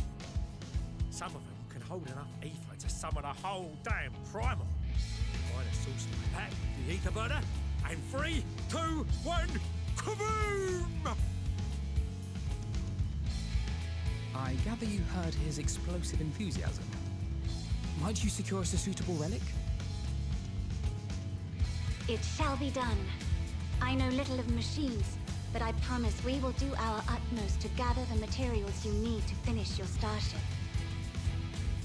Some of them can hold enough ether to summon a whole damn primal. Find a source like that, the ether burner, and 3, 2, 1, kaboom! I gather you heard his explosive enthusiasm. Might you secure us a suitable relic? It shall be done. I know little of machines, but I promise we will do our utmost to gather the materials you need to finish your starship.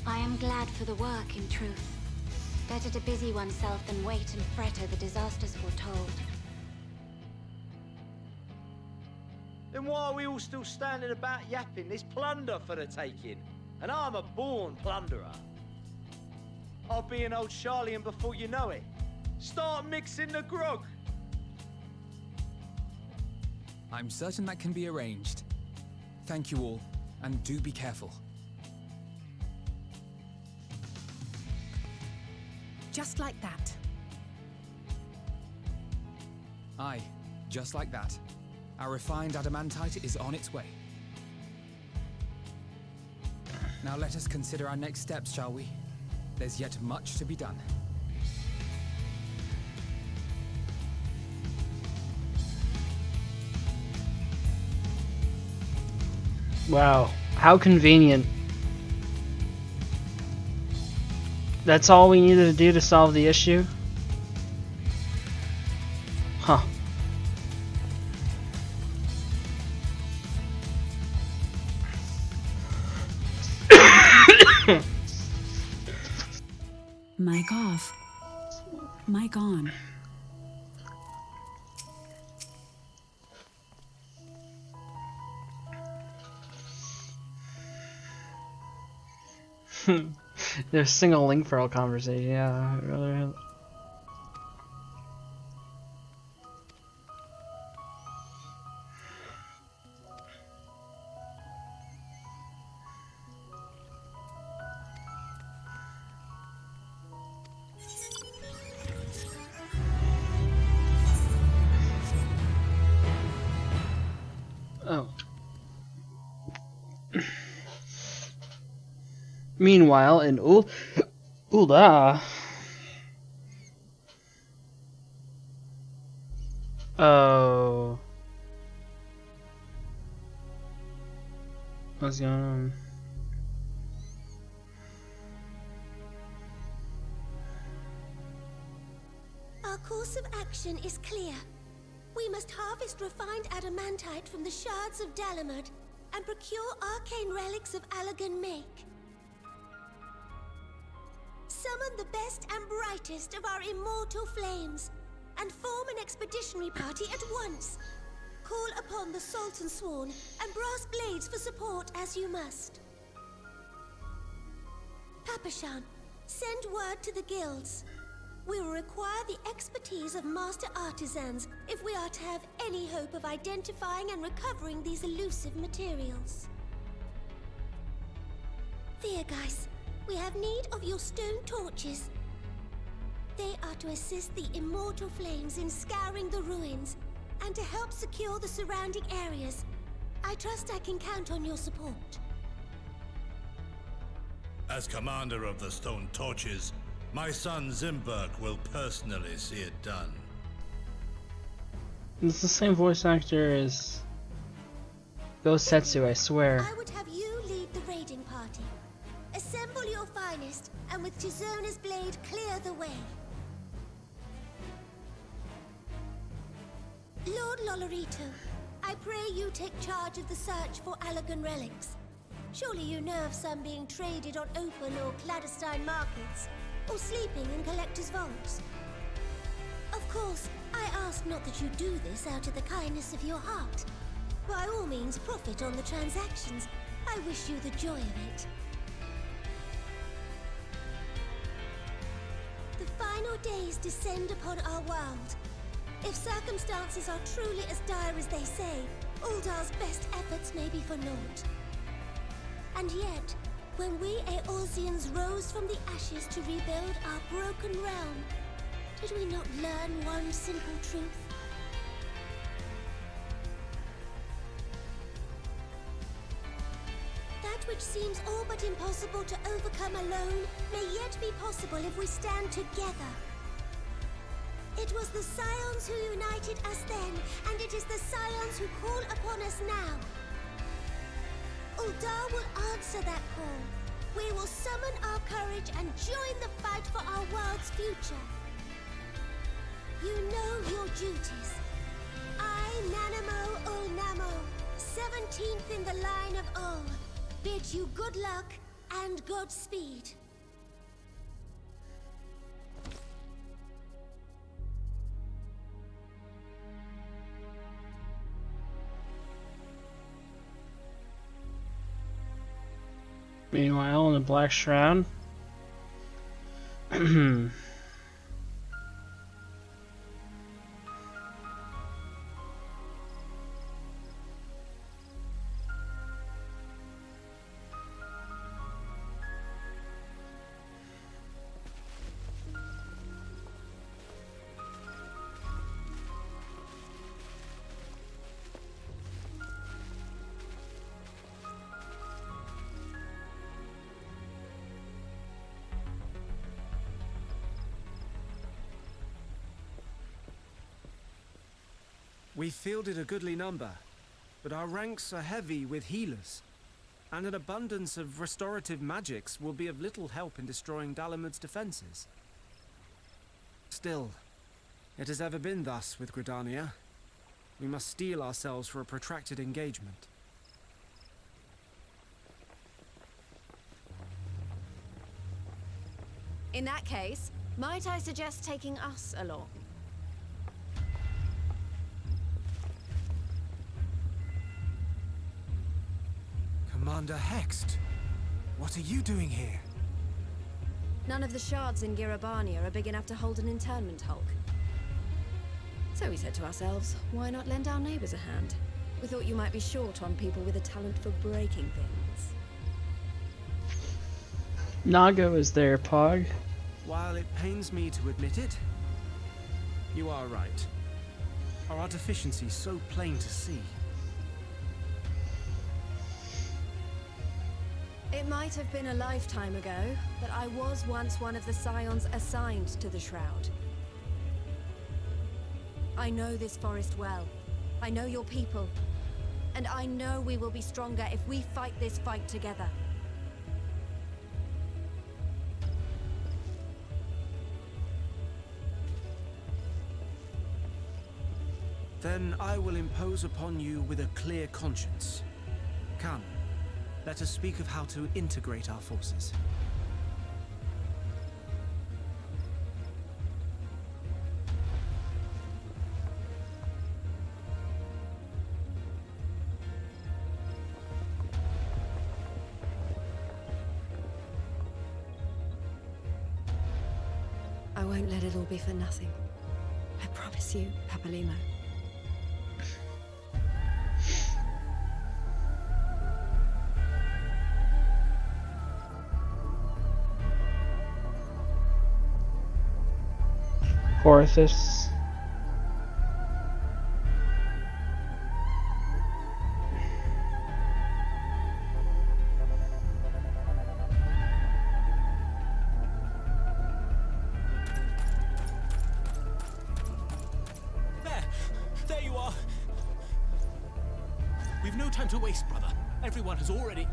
I am glad for the work, in truth. Better to busy oneself than wait and fret over disasters foretold. Then why are we all still standing about yapping? There's plunder for the taking, and I'm a born plunderer. I'll be an old Charlian before you know it. Start mixing the grog. I'm certain that can be arranged. Thank you all, and do be careful. Just like that. Aye, just like that. Our refined adamantite is on its way. Now let us consider our next steps, shall we? There's yet much to be done. Wow, how convenient. That's all we needed to do to solve the issue? Huh. Mic off. Mic on. There's single link for all conversation. Yeah, I'd rather have. Oh. Meanwhile, in Ulda. Oh. What's going on? Our course of action is clear. We must harvest refined adamantite from the shards of Dalamud and procure arcane relics of Allagan make. Summon the best and brightest of our immortal flames and form an expeditionary party at once. Call upon the Sultan Sworn and Brass Blades for support as you must. Papashan, send word to the guilds. We will require the expertise of master artisans if we are to have any hope of identifying and recovering these elusive materials. Viergeist, we have need of your stone torches. They are to assist the immortal flames in scouring the ruins and to help secure the surrounding areas. I trust I can count on your support. As commander of the Stone Torches, my son Zimberg will personally see it done. It's the same voice actor as Ghost Setsu, I swear. I would have you lead the raiding party. Assemble your finest, and with Chizona's blade clear the way. Lord Lolorito, I pray you take charge of the search for Allagan relics. Surely you know of some being traded on open or clandestine markets, or sleeping in collectors' vaults. Of course, I ask not that you do this out of the kindness of your heart. By all means, profit on the transactions. I wish you the joy of it. The final days descend upon our world. If circumstances are truly as dire as they say, Uldar's best efforts may be for naught. And yet, when we Eorzeans rose from the ashes to rebuild our broken realm, did we not learn one simple truth? That which seems all but impossible to overcome alone may yet be possible if we stand together. It was the Scions who united us then, and it is the Scions who call upon us now. Uldar will answer that call. We will summon our courage and join the fight for our world's future. You know your duties. I, Nanamo Ulnamo, 17th in the line of Ul, bid you good luck and Godspeed. Meanwhile, in the Black Shroud. We fielded a goodly number, but our ranks are heavy with healers, and an abundance of restorative magics will be of little help in destroying Dalamud's defenses. Still, it has ever been thus with Gridania. We must steel ourselves for a protracted engagement. In that case, Might I suggest taking us along? Commander Hext, what are you doing here? None of the shards in Girabania are big enough to hold an internment hulk. So we said to ourselves, why not lend our neighbors a hand? We thought you might be short on people with a talent for breaking things. Naga was there, Pog. While it pains me to admit it, you are right. Our deficiencies so plain to see. It might have been a lifetime ago, but I was once one of the Scions assigned to the Shroud. I know this forest well. I know your people. And I know we will be stronger if we fight this fight together. Then I will impose upon you with a clear conscience. Come, let us speak of how to integrate our forces. I won't let it all be for nothing. I promise you, Papalimo. Porthos. There you are. We've no time to waste, brother. Everyone has already...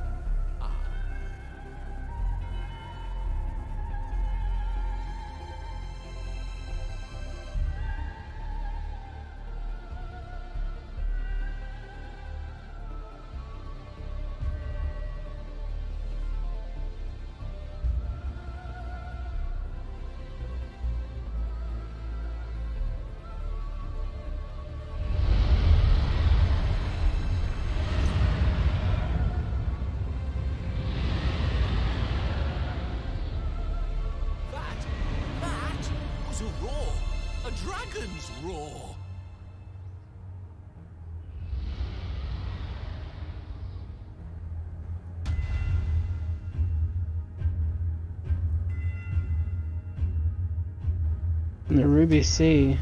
That was a roar. A dragon's roar. The Ruby Sea.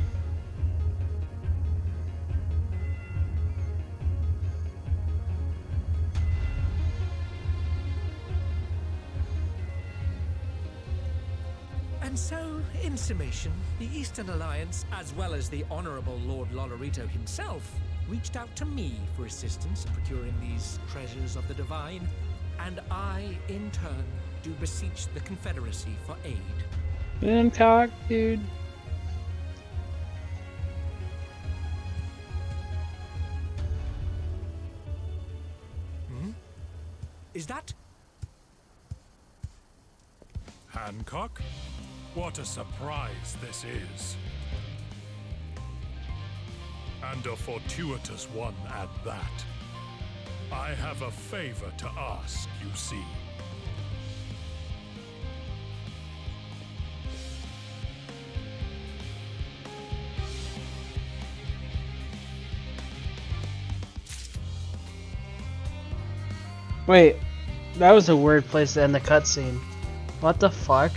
And so, in summation, the Eastern Alliance, as well as the Honorable Lord Lolorito himself, reached out to me for assistance in procuring these treasures of the divine, and I, in turn, do beseech the Confederacy for aid. Boom cock, dude. Is that... Hancock? What a surprise this is. And a fortuitous one at that. I have a favor to ask, you see. Wait, that was a weird place to end the cutscene. What the fuck?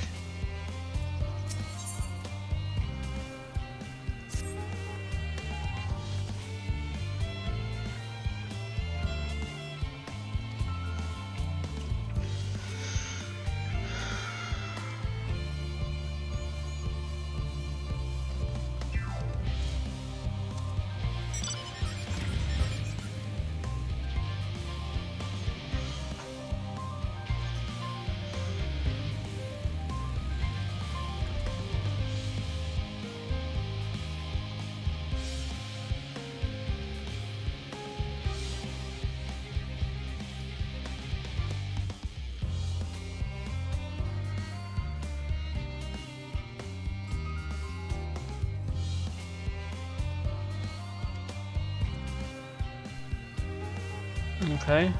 Okay.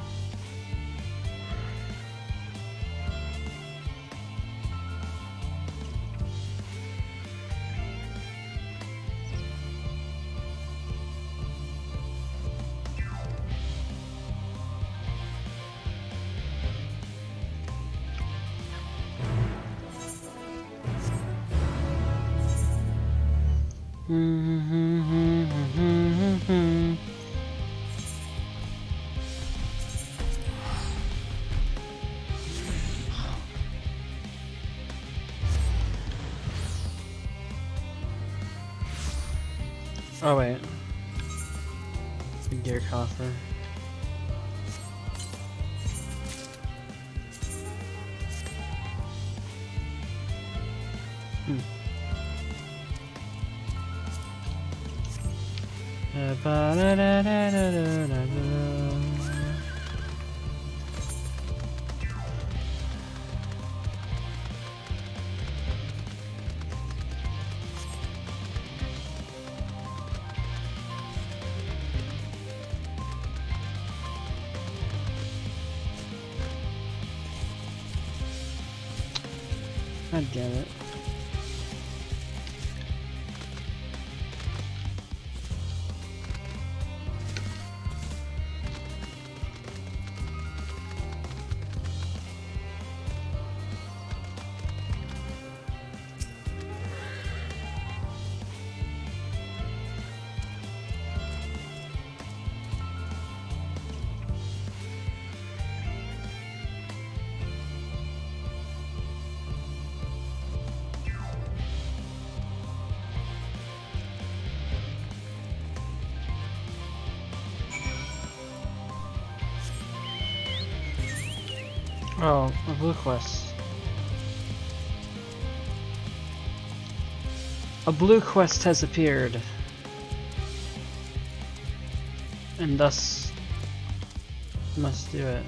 Oh wait. The gear coffer. God damn it. Oh, a blue quest. A blue quest has appeared. And thus must do it.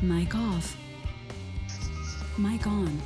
Mic off. Mic on.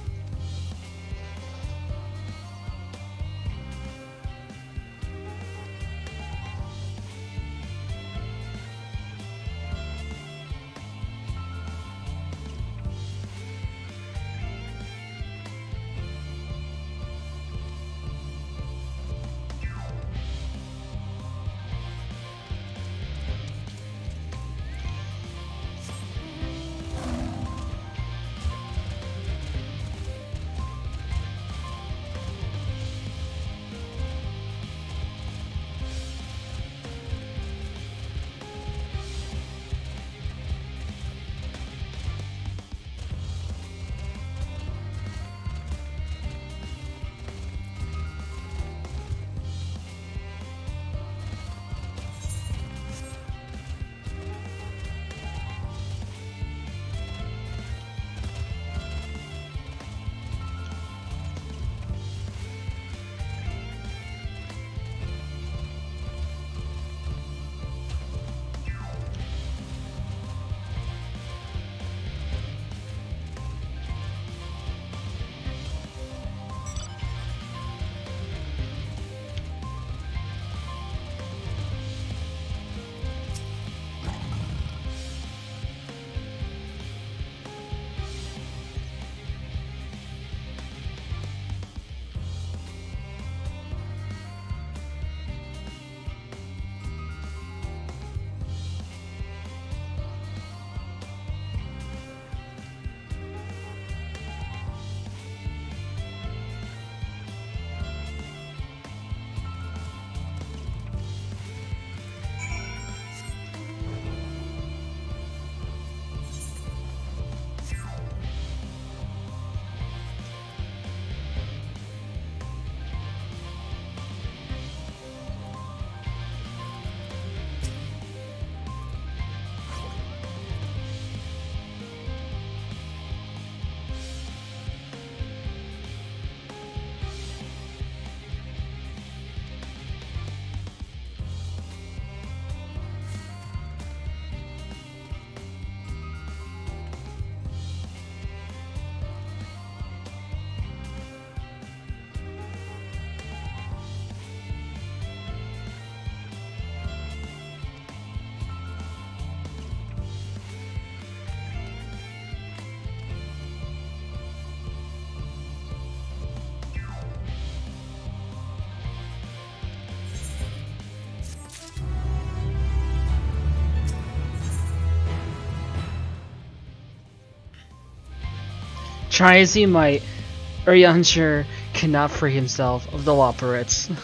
Try as he might, Urianger cannot free himself of the Loporrits.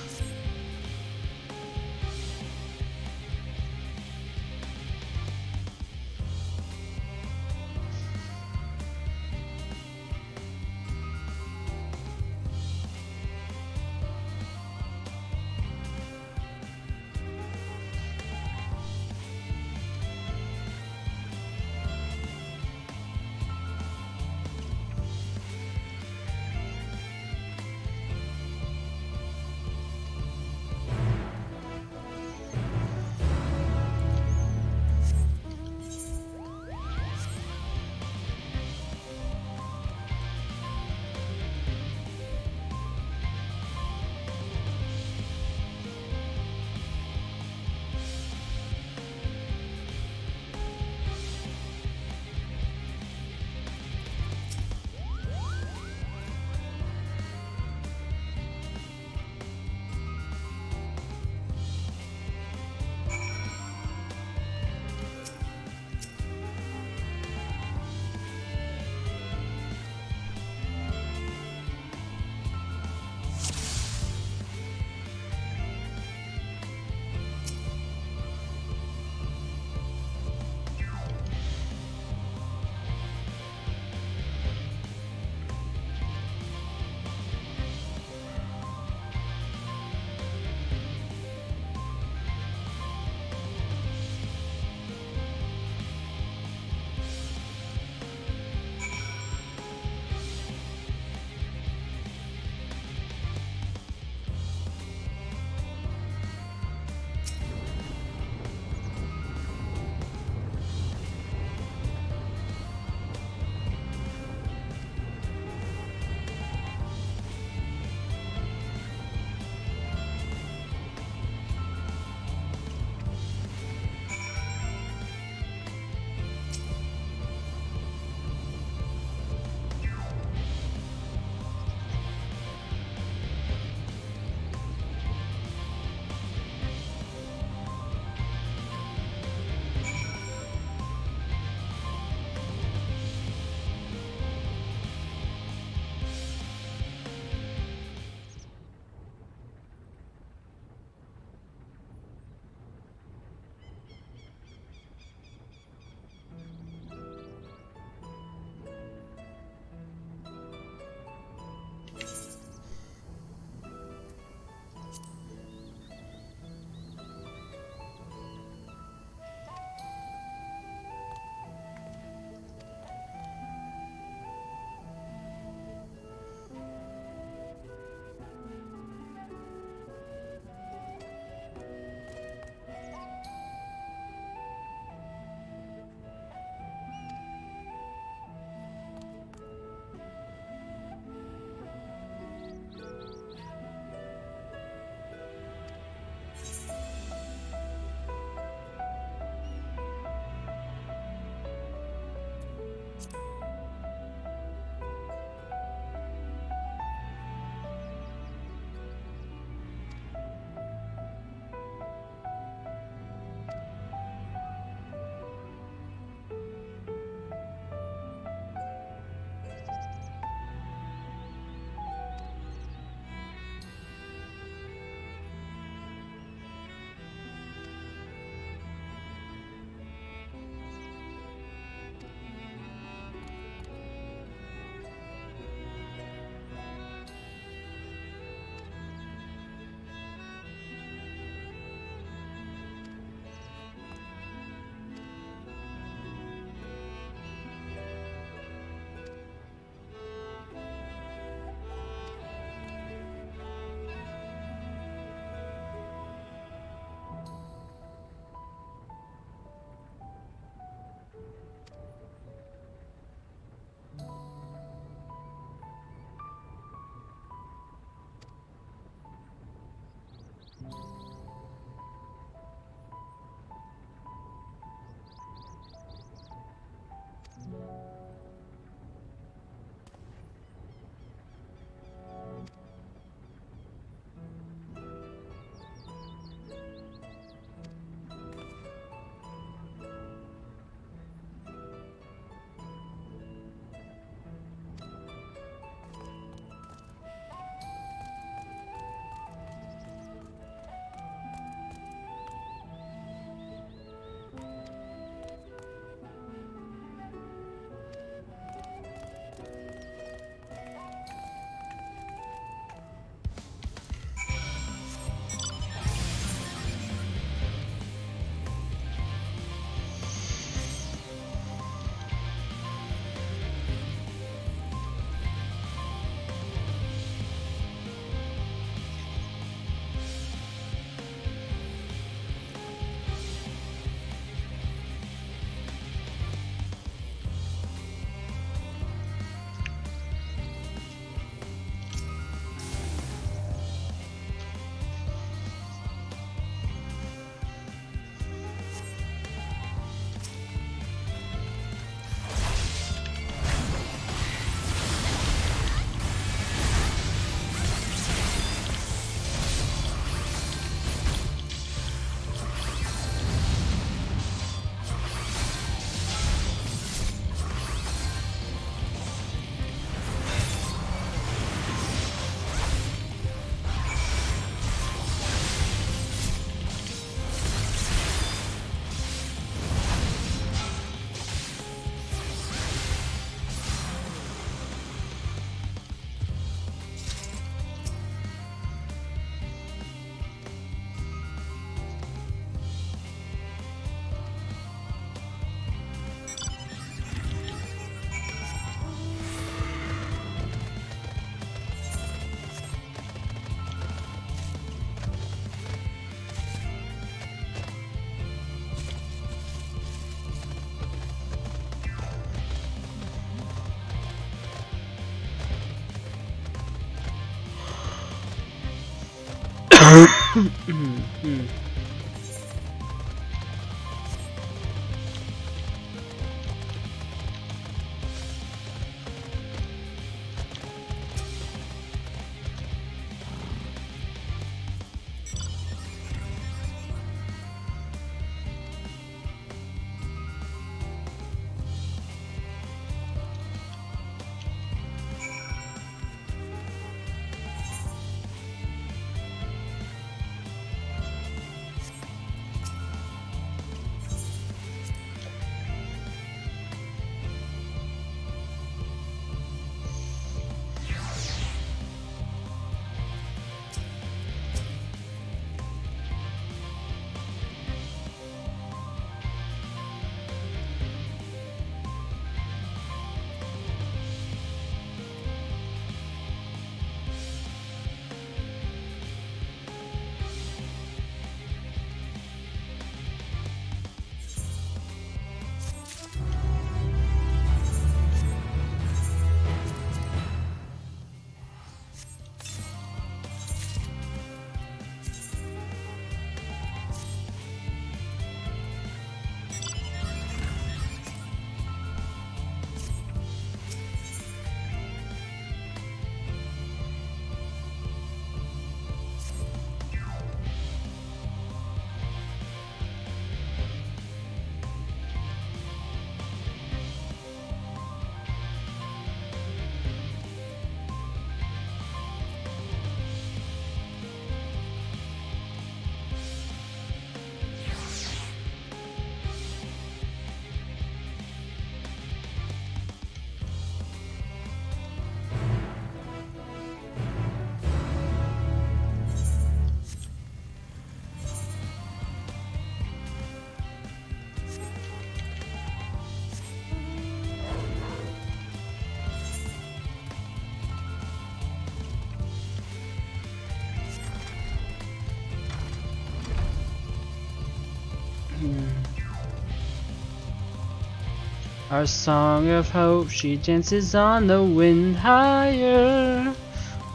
Our song of hope, she dances on the wind higher,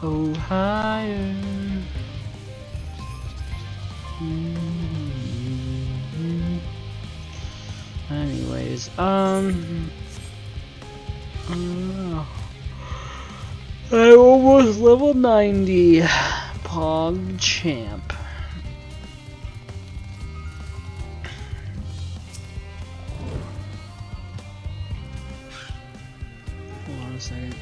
oh higher. Anyways, I'm almost level 90, Pog Champ. Hold on a second.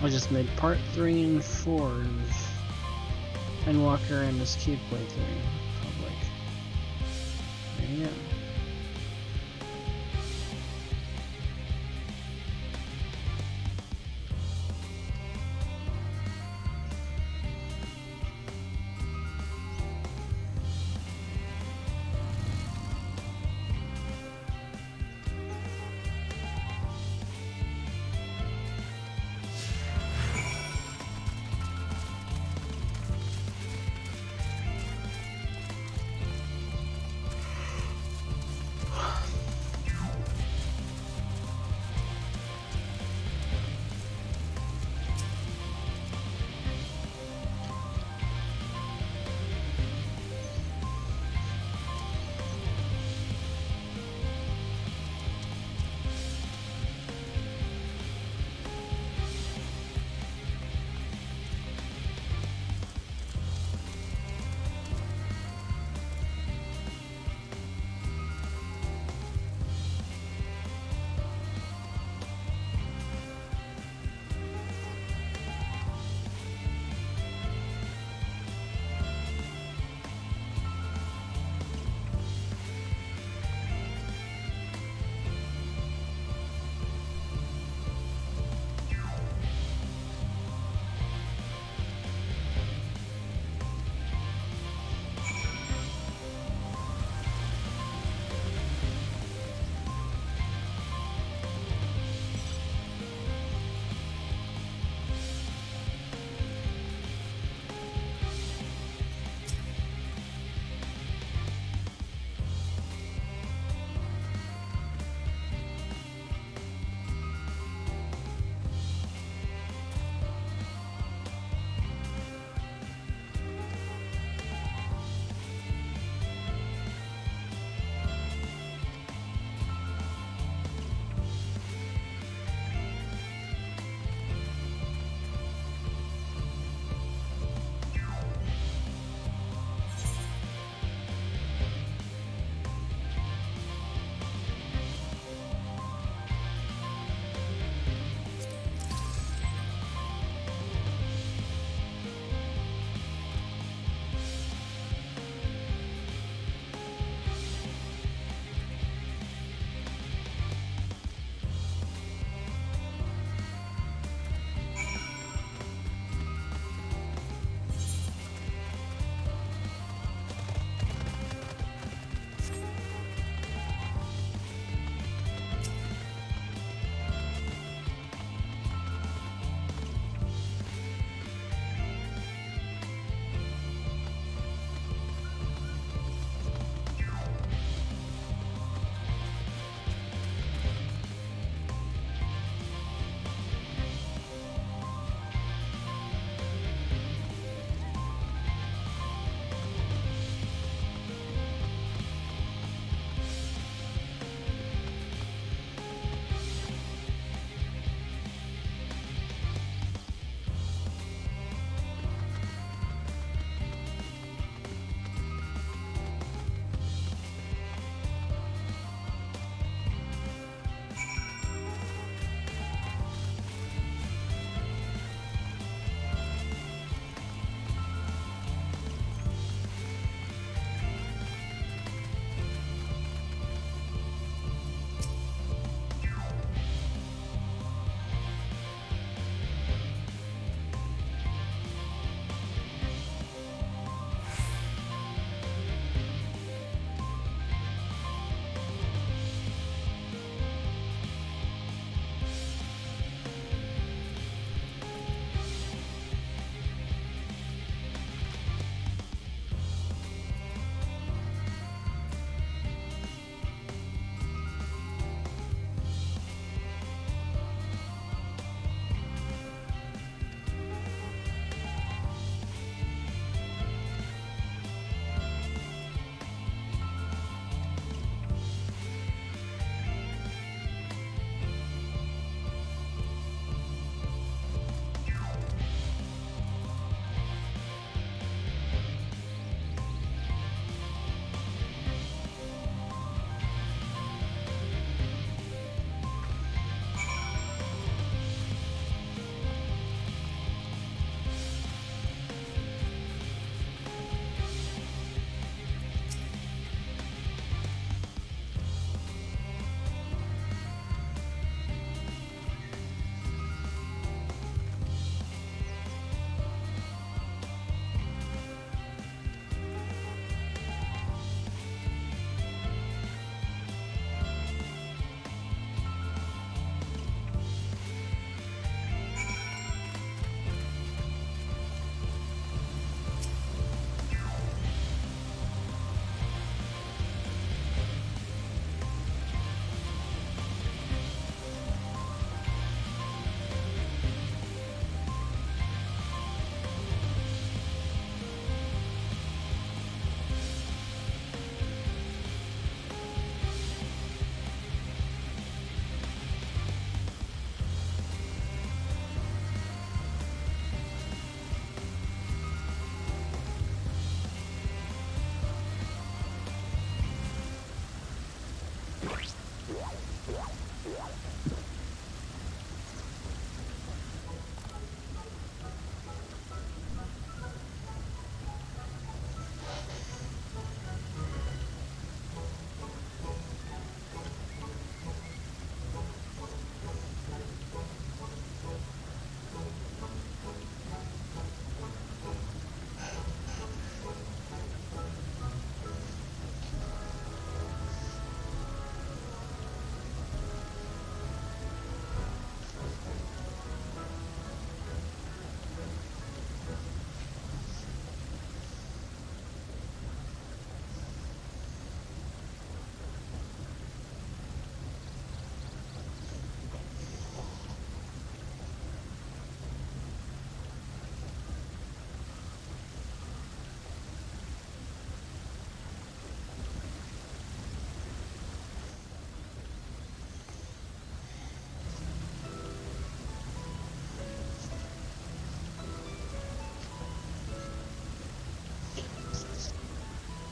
I just made part 3 and 4 of Endwalker and MSQ playthrough public. There you go.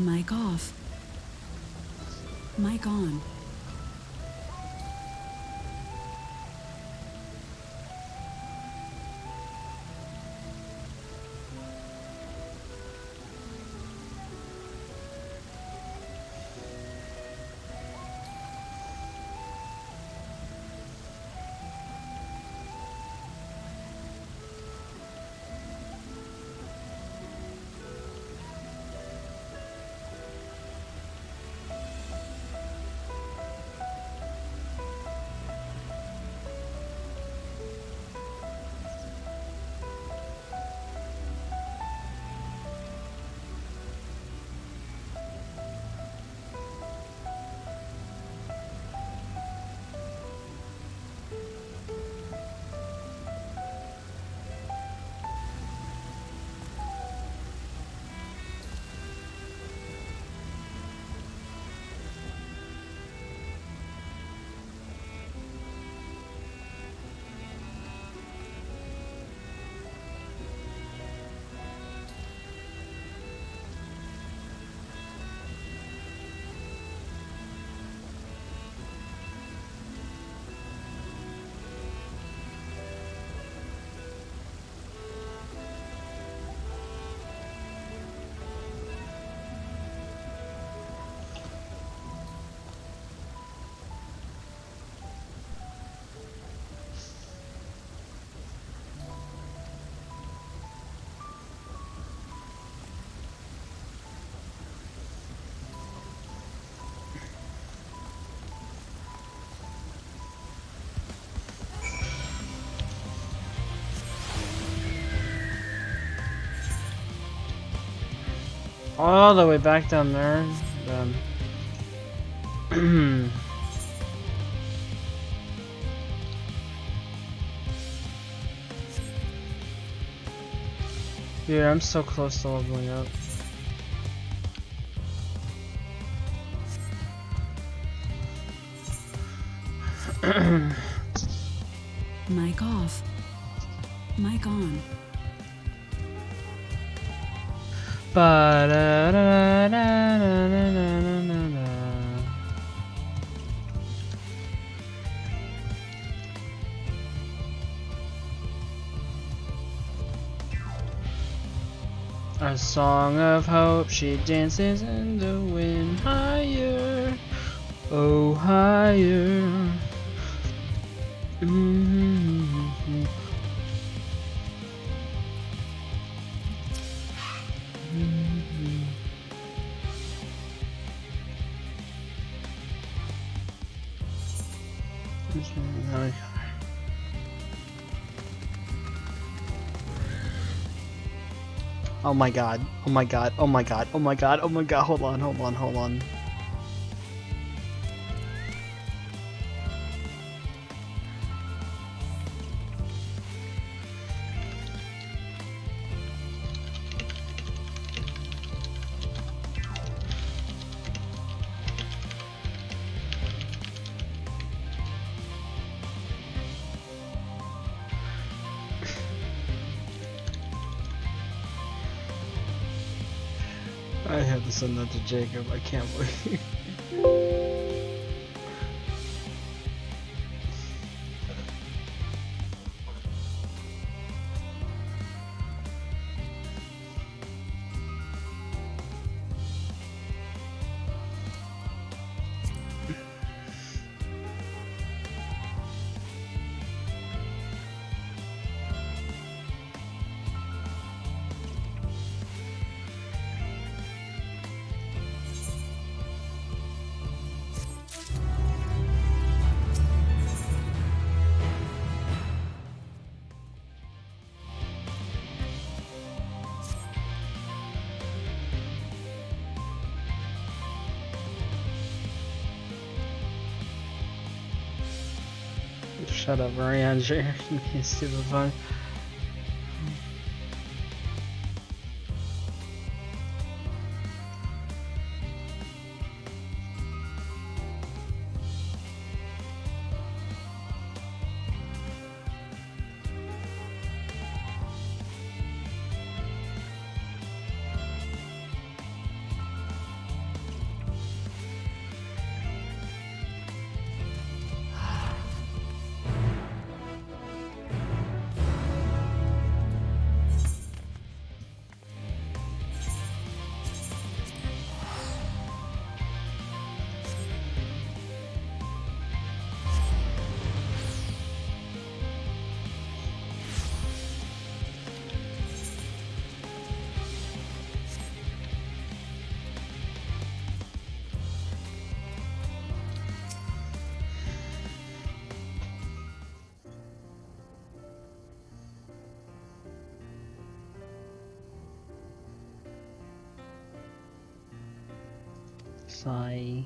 Mic off. Mic on. All the way back down there. Then. Dude, I'm so close to leveling up. Mic off. Mic on. A song of hope, she dances in the wind. Higher, oh higher. Oh my god, oh my god, oh my god, oh my god, oh my god, hold on, hold on, hold on. I have to send that to Jacob, I can't believe. Shut up, Marianne. You're stupid fun. Sigh.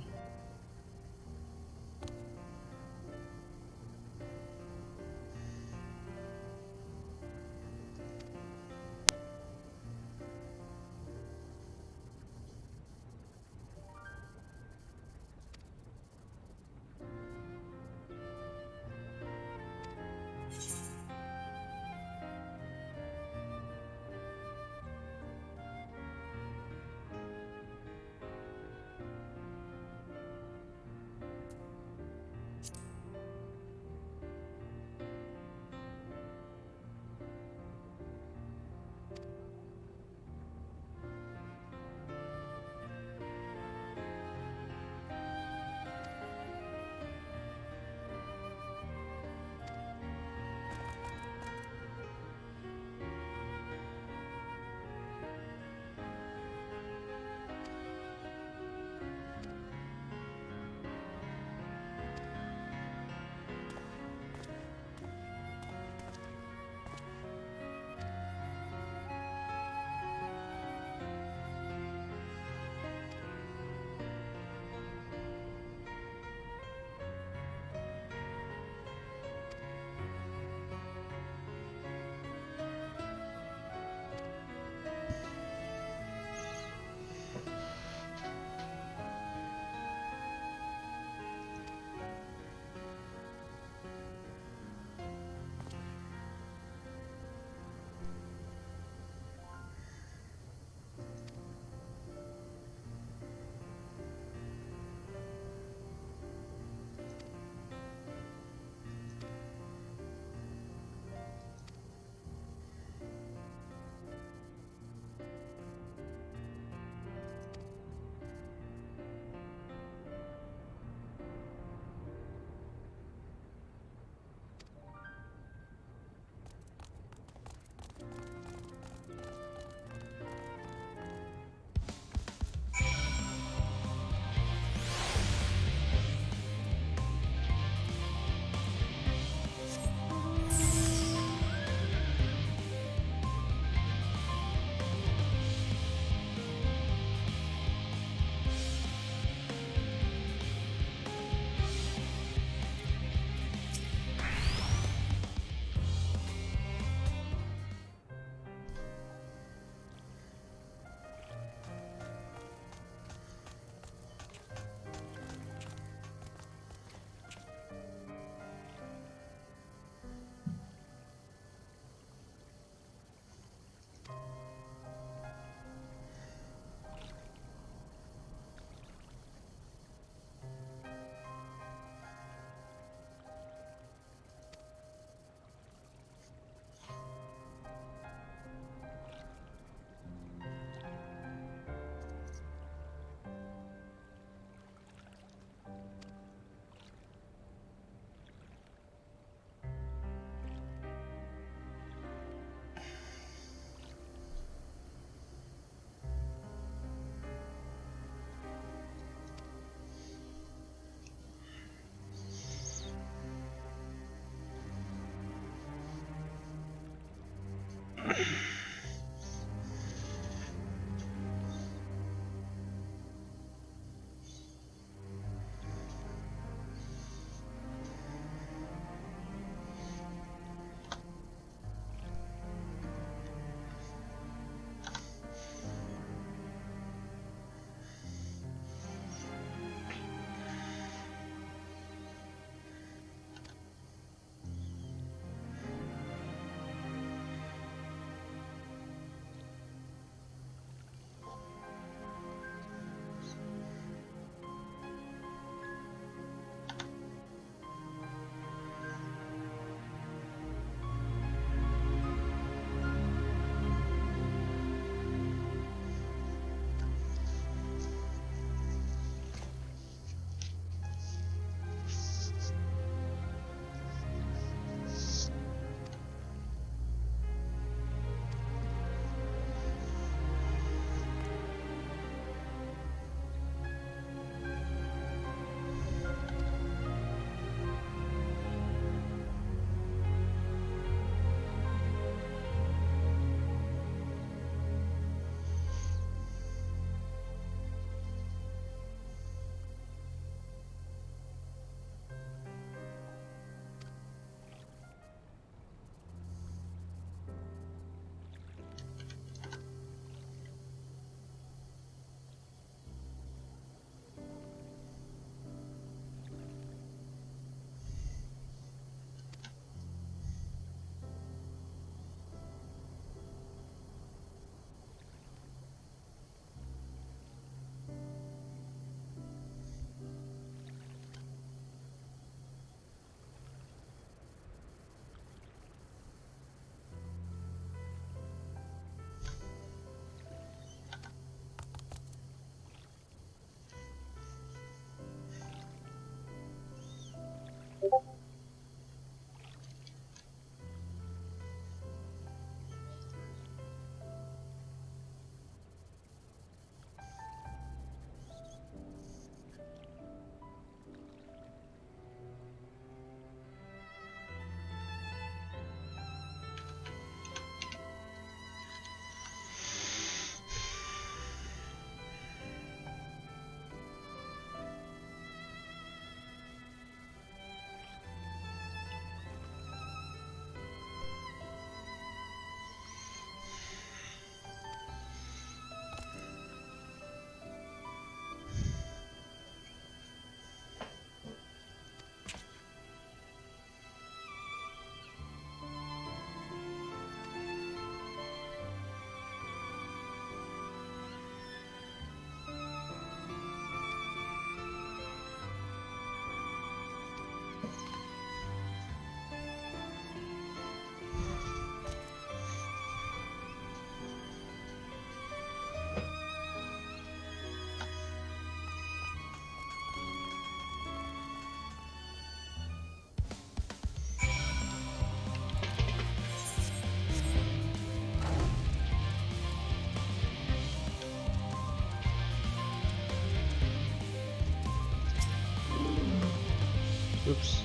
Oops.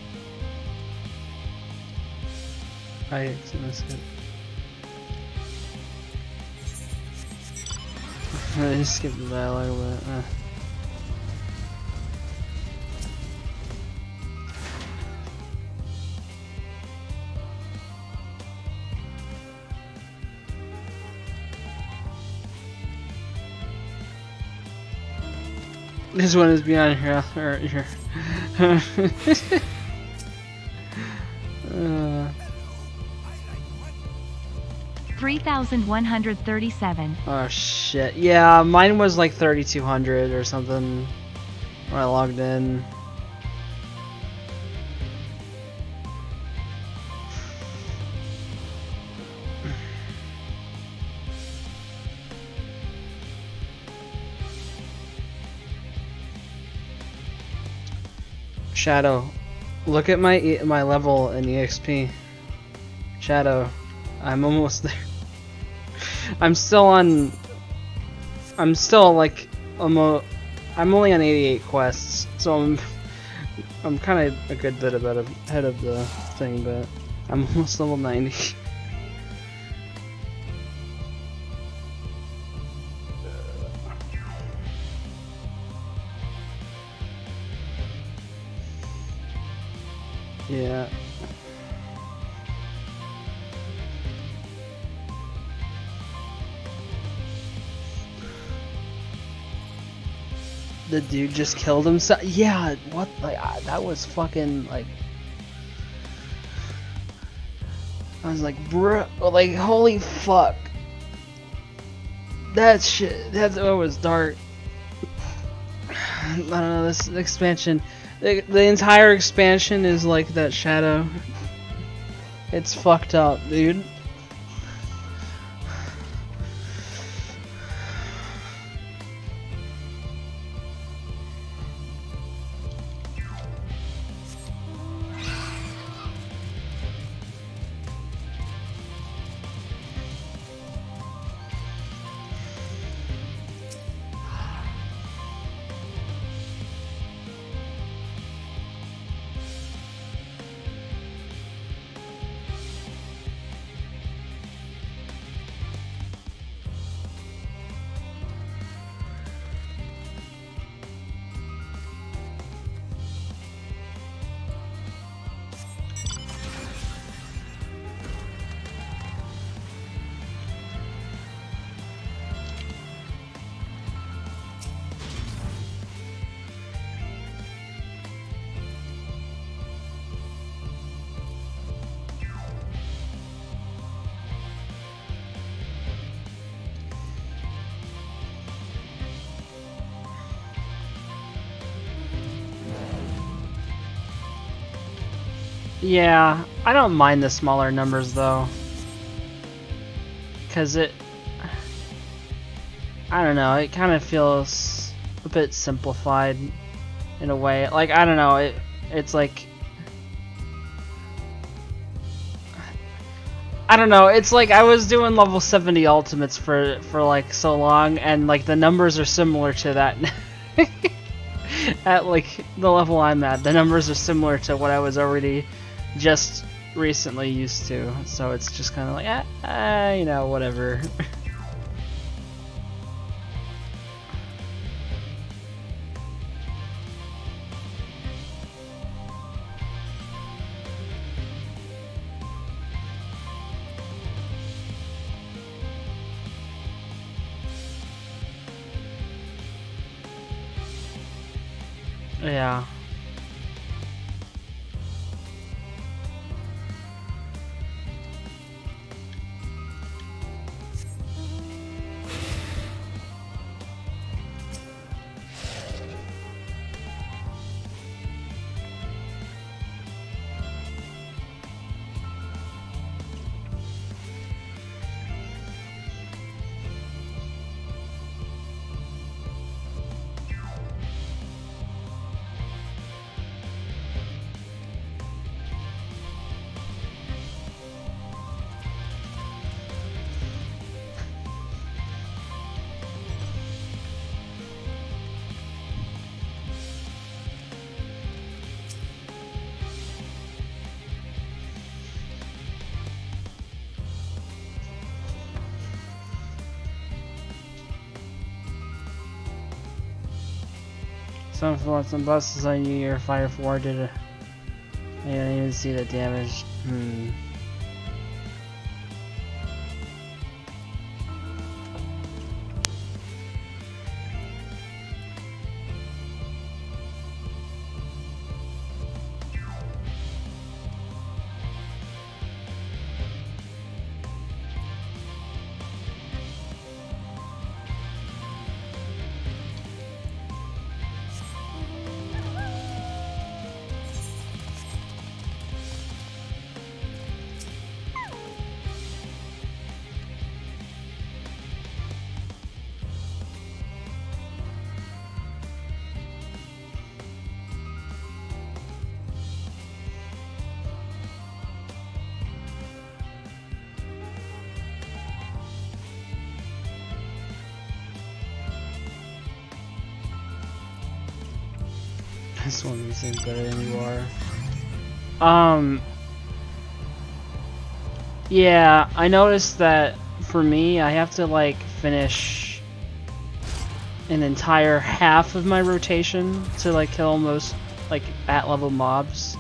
I accidentally skipped. I just skipped the dialogue, but This one is beyond here. 3,137. Oh shit. Yeah, mine was like 3,200 or something when I logged in. Shadow, look at my level in EXP. Shadow, I'm almost there. I'm still like almost. I'm only on 88 quests, so I'm kind of a good bit ahead of the thing, but I'm almost level 90. Yeah. The dude just killed himself. Yeah, what? Like that was fucking like. I was like, bro, like holy fuck. That shit. That was dark. I don't know. This expansion, the entire expansion is like that Shadow. It's fucked up, dude. Yeah, I don't mind the smaller numbers though, cause I don't know, it kind of feels a bit simplified in a way. Like I don't know, it's like I don't know, it's like I was doing level 70 ultimates for like so long, and like the numbers are similar to that. At like the level I'm at, the numbers are similar to what I was already just recently used to, so it's just kind of like, you know, whatever. Yeah. Some busts on you, your fire 4 did a... I didn't even see the damage. This one seems better than you are. Yeah, I noticed that for me, I have to like finish an entire half of my rotation to like kill most like at level mobs.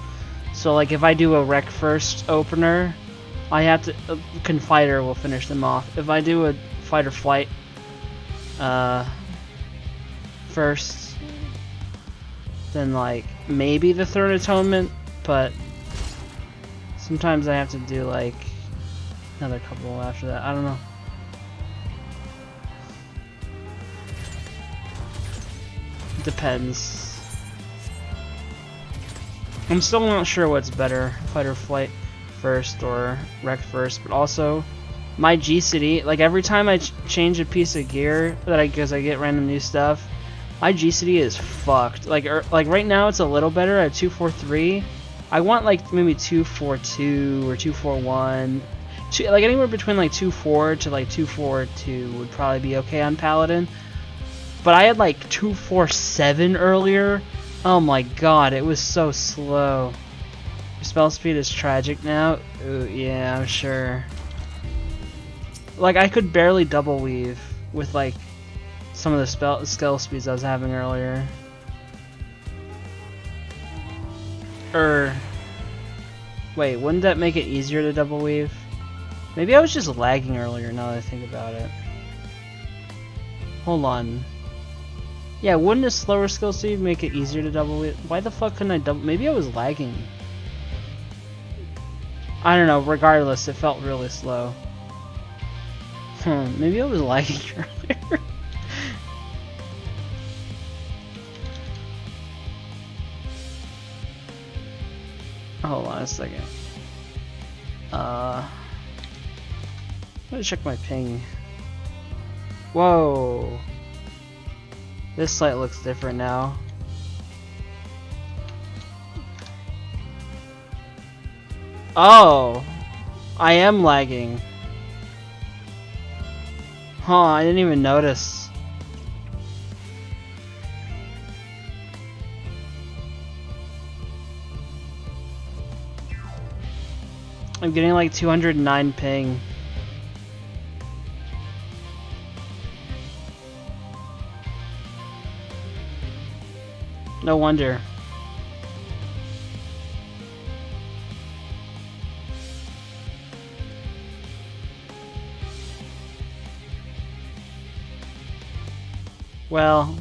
So like if I do a wreck first opener, I have to Confider will finish them off. If I do a fight or flight first, then like maybe the third atonement, but sometimes I have to do like another couple after that. I don't know. Depends. I'm still not sure what's better, fight or flight first or wreck first, but also my G-City, like every time I change a piece of gear that I get random new stuff, my G-City is fucked. Like right now it's a little better at 243. I want like maybe 242 or 241. Like anywhere between like 24 to like 242 would probably be okay on Paladin. But I had like 247 earlier. Oh my god, it was so slow. Your spell speed is tragic now? Ooh, yeah, I'm sure. Like I could barely double weave with like some of the skill speeds I was having earlier. Wait, wouldn't that make it easier to double weave? Maybe I was just lagging earlier now that I think about it. Hold on. Yeah, wouldn't a slower skill speed make it easier to double weave? Why the fuck couldn't I double? Maybe I was lagging. I don't know, regardless, it felt really slow. Maybe I was lagging earlier. Hold on a second. I'm gonna check my ping. Whoa. This site looks different now. Oh. I am lagging. Huh, I didn't even notice. I'm getting like 209 ping. No wonder. Well,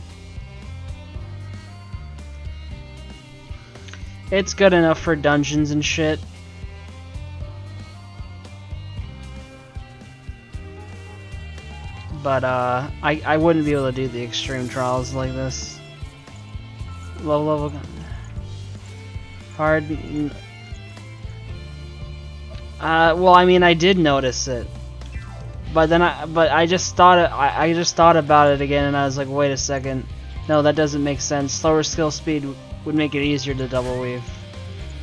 it's good enough for dungeons and shit. But I wouldn't be able to do the extreme trials like this. Low level hard. Well, I mean, I did notice it, but then I just thought I just thought about it again, and I was like, wait a second, no, that doesn't make sense. Slower skill speed would make it easier to double weave.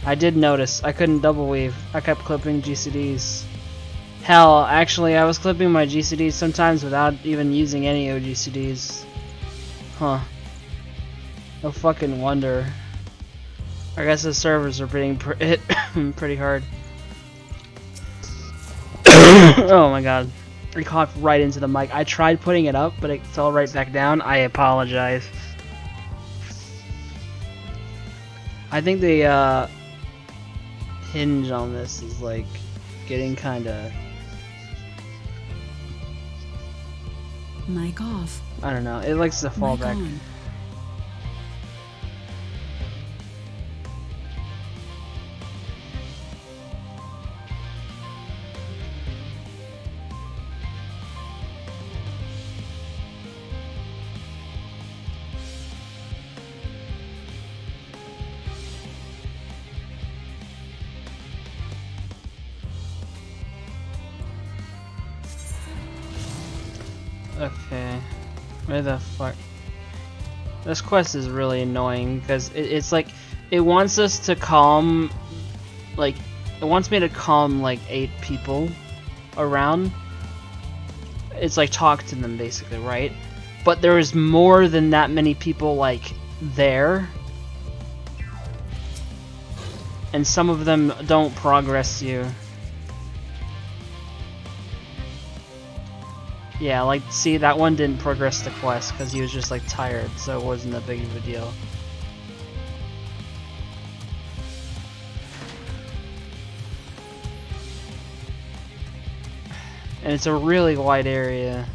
I did notice I couldn't double weave. I kept clipping GCDs. Hell, actually, I was clipping my GCDs sometimes without even using any OGCDs. Huh. No fucking wonder. I guess the servers are being hit pretty hard. Oh my god. I coughed right into the mic. I tried putting it up, but it fell right back down. I apologize. I think the hinge on this is like getting kinda... Mic off. I don't know. It likes to fall back. On. Okay, where the fuck? This quest is really annoying because it's like it wants us to calm, like it wants me to calm like 8 people around. It's like talk to them basically, right? But there is more than that many people like there, and some of them don't progress you. Yeah, like, see, that one didn't progress the quest because he was just, like, tired, so it wasn't that big of a deal. And it's a really wide area.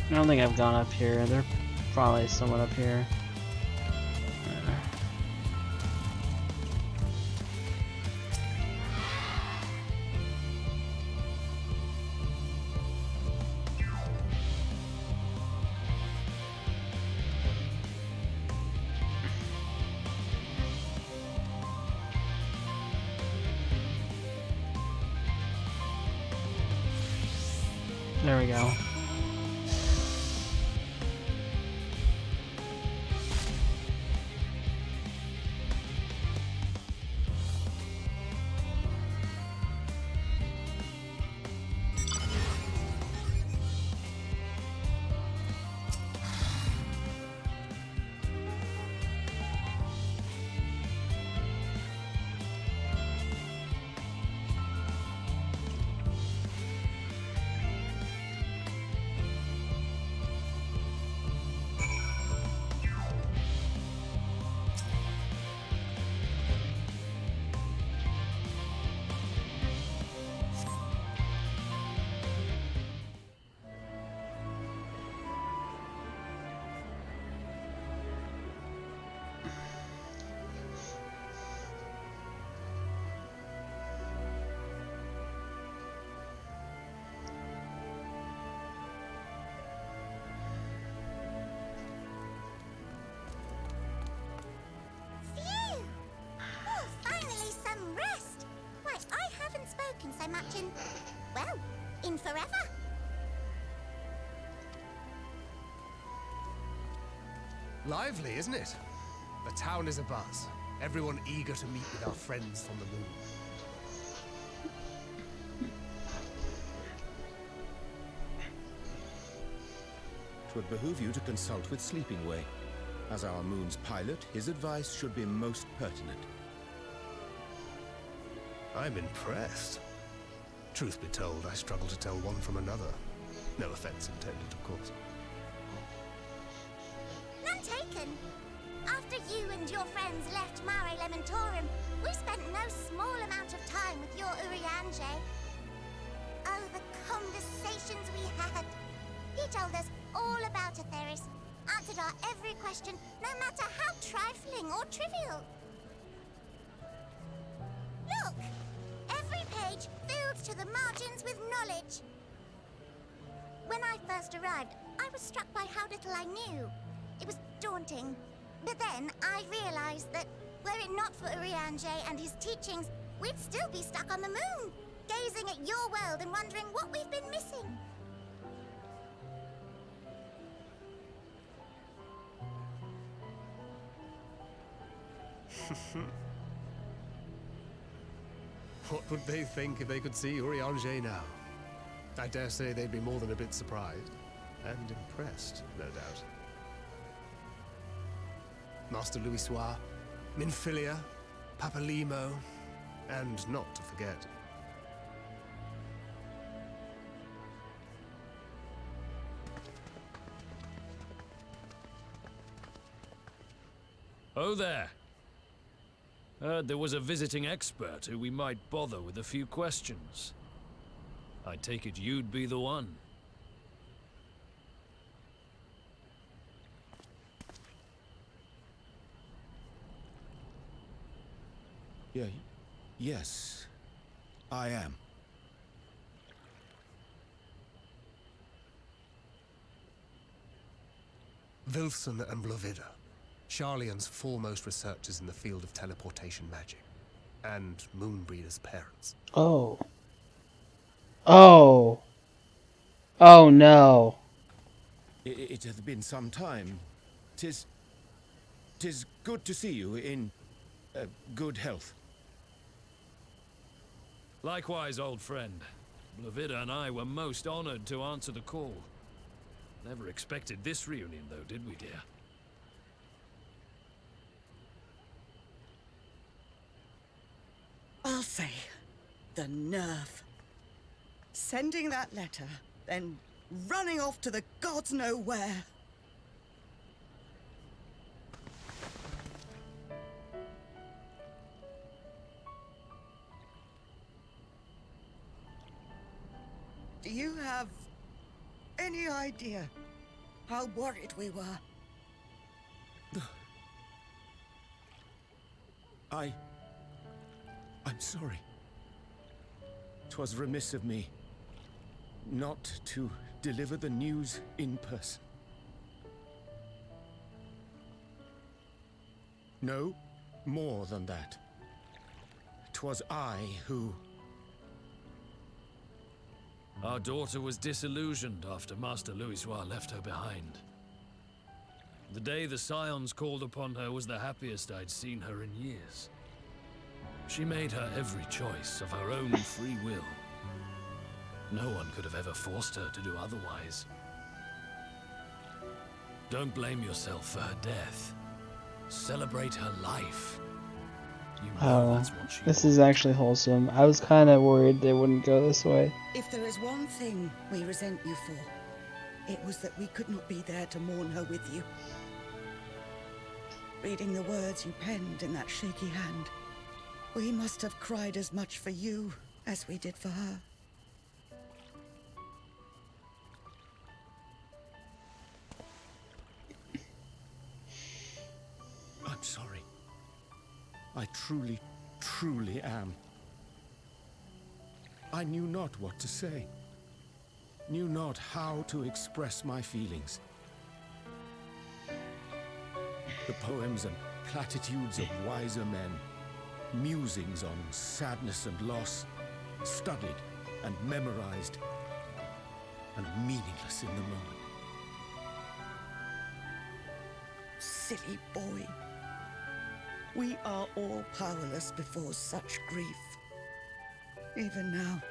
I don't think I've gone up here. There's probably someone up here. There we go. So much in, well, in forever. Lively, isn't it? The town is abuzz. Everyone eager to meet with our friends from the moon. Twould behoove you to consult with Sleeping Way. As our moon's pilot, his advice should be most pertinent. I'm impressed. Truth be told, I struggle to tell one from another. No offense intended, of course. None taken. After you and your friends left Mare Elementorum, we spent no small amount of time with your Urianger. Oh, the conversations we had. He told us all about Atheris, answered our every question, no matter how trifling or trivial. Look! Every page filled to the margins with knowledge. When I first arrived, I was struck by how little I knew. It was daunting. But then I realized that were it not for Urianger and his teachings, we'd still be stuck on the moon, gazing at your world and wondering what we've been missing. What would they think if they could see Urianger now? I dare say they'd be more than a bit surprised. And impressed, no doubt. Master Louisoix, Minfilia, Papalimo, and not to forget. Oh there. Heard there was a visiting expert who we might bother with a few questions. I take it you'd be the one. Yes, I am. Wilson and Blovida, Sharlayan's foremost researchers in the field of teleportation magic, and Moonbreeder's parents. Oh. Oh. Oh no. It hath been some time. Tis good to see you in good health. Likewise, old friend. Blovida and I were most honored to answer the call. Never expected this reunion, though, did we, dear? I'll say, the nerve. Sending that letter, then running off to the gods know where. Do you have any idea how worried we were? I'm sorry. 'Twas remiss of me not to deliver the news in person. No, more than that. 'Twas I who... Our daughter was disillusioned after Master Louisoix left her behind. The day the Scions called upon her was the happiest I'd seen her in years. She made her every choice of her own free will. No one could have ever forced her to do otherwise. Don't blame yourself for her death. Celebrate her life. You know that's what she This is actually wholesome. I was kind of worried they wouldn't go this way. If there is one thing we resent you for, it was that we could not be there to mourn her with you. Reading the words you penned in that shaky hand, we must have cried as much for you as we did for her. I'm sorry. I truly, truly am. I knew not what to say. Knew not how to express my feelings. The poems and platitudes of wiser men, musings on sadness and loss, studied and memorized, and meaningless in the moment. silly boy. We are all powerless before such grief. Even now,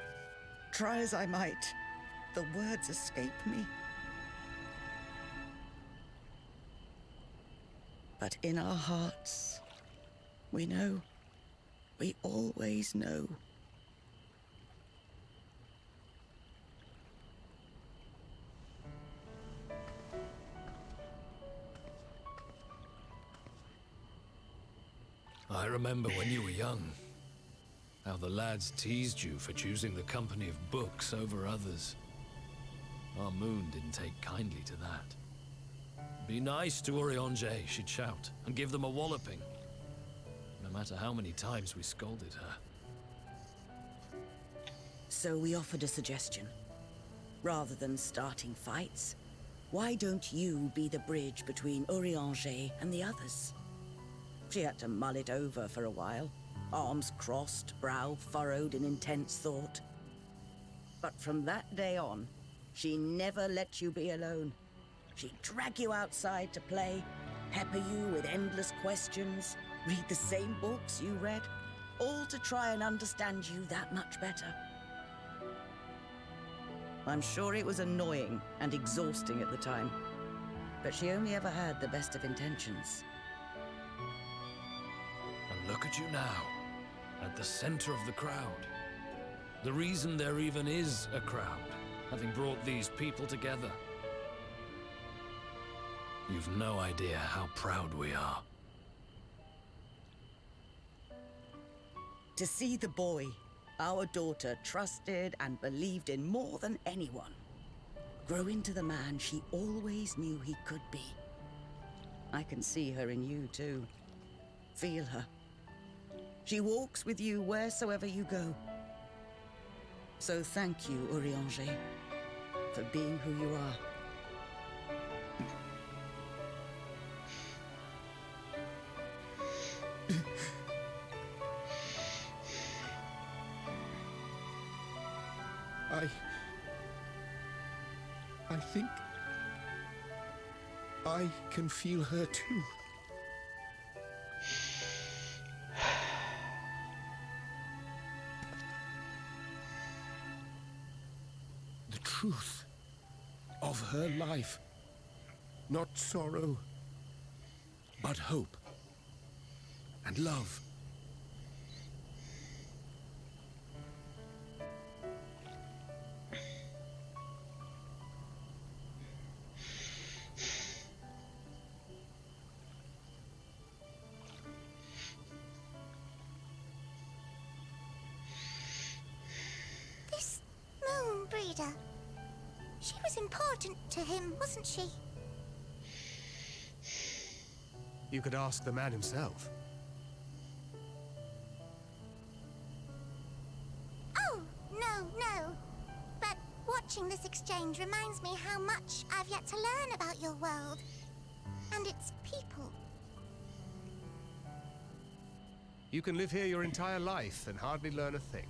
try as I might, the words escape me. But in our hearts, we know. We always know. I remember when you were young, how the lads teased you for choosing the company of books over others. Our moon didn't take kindly to that. Be nice to Urianger, she'd shout, and give them a walloping. No matter how many times we scolded her. So we offered a suggestion. Rather than starting fights, why don't you be the bridge between Urianger and the others? She had to mull it over for a while, arms crossed, brow furrowed in intense thought. But from that day on, she never let you be alone. She'd drag you outside to play, pepper you with endless questions, read the same books you read, all to try and understand you that much better. I'm sure it was annoying and exhausting at the time, but she only ever had the best of intentions. And look at you now, at the center of the crowd. The reason there even is a crowd, having brought these people together. You've no idea how proud we are. To see the boy, our daughter, trusted and believed in more than anyone, grow into the man she always knew he could be. I can see her in you too. Feel her. She walks with you wheresoever you go. So thank you, Urianger, for being who you are. I think I can feel her too. The truth of her life. Not sorrow, but hope and love. This moon breeder. She was important to him, wasn't she? You could ask the man himself. Oh, no. But watching this exchange reminds me how much I've yet to learn about your world and its people. You can live here your entire life and hardly learn a thing.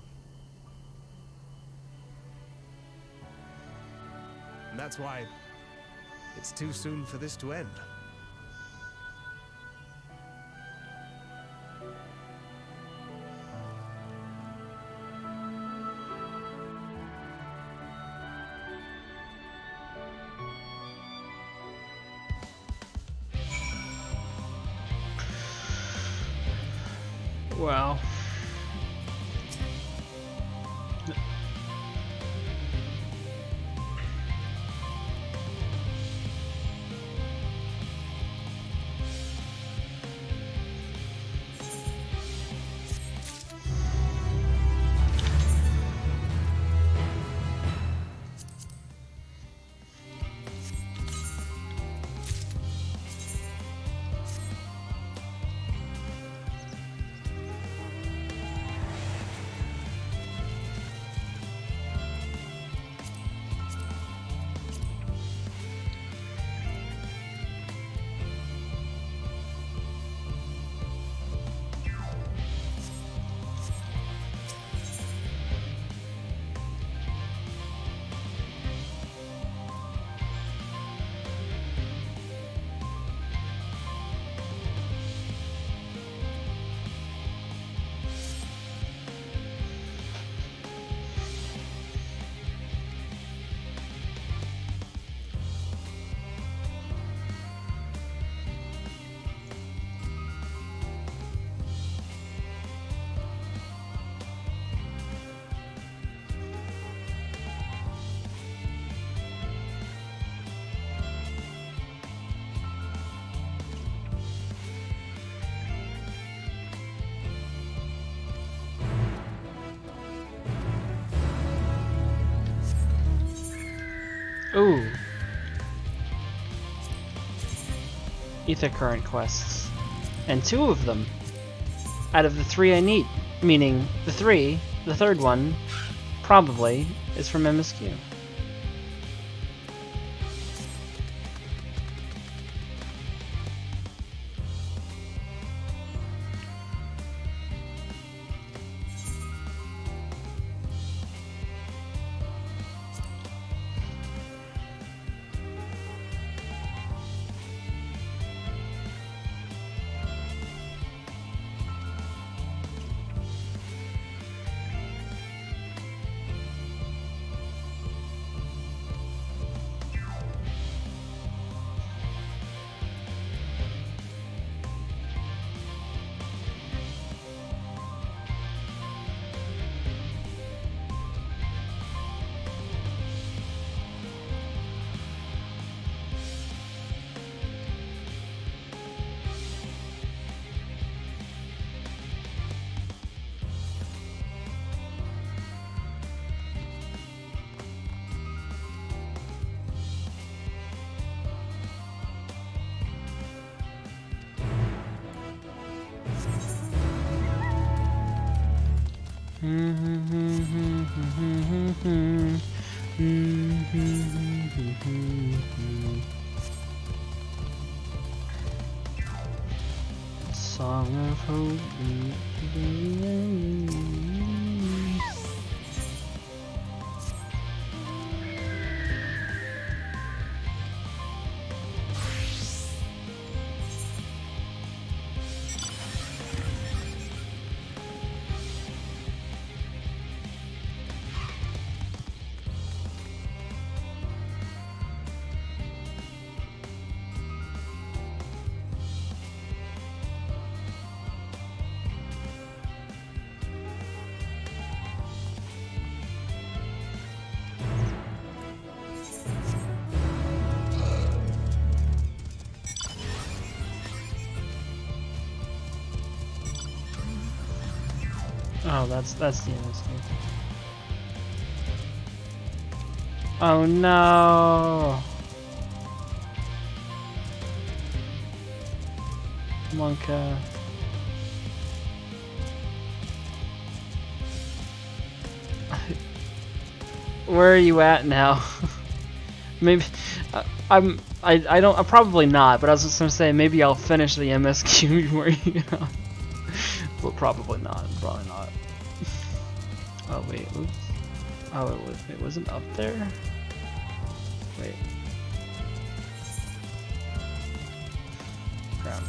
And that's why it's too soon for this to end. Wow. Ooh. Ether current quests. And 2 of them. Out of the 3 I need. Meaning, the third one, probably, is from MSQ. Song of hope. Oh, that's the MSQ. Oh no! Monka. Where are you at now? Maybe I'm probably not, but I was just gonna say maybe I'll finish the MSQ before you know. But probably not. Probably not. Oh wait, oops. Oh, it wasn't up there? Wait. Crap.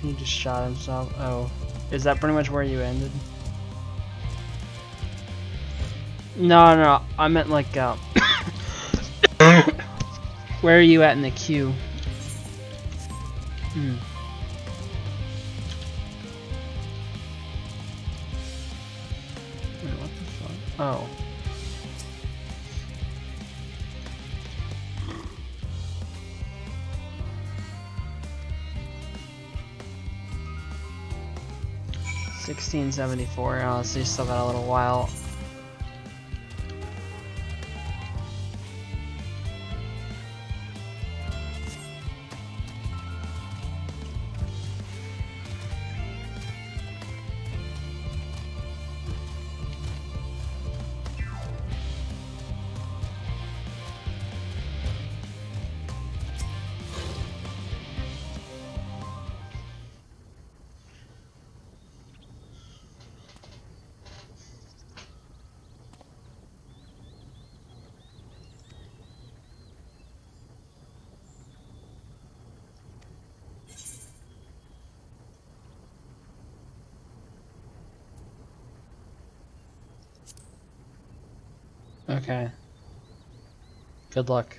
He just shot himself. Oh. Is that pretty much where you ended? No, I meant like, where are you at in the queue? Hmm. Wait, what the fuck? Oh. $16.74. Oh, so you still got a little while. Okay. Good luck.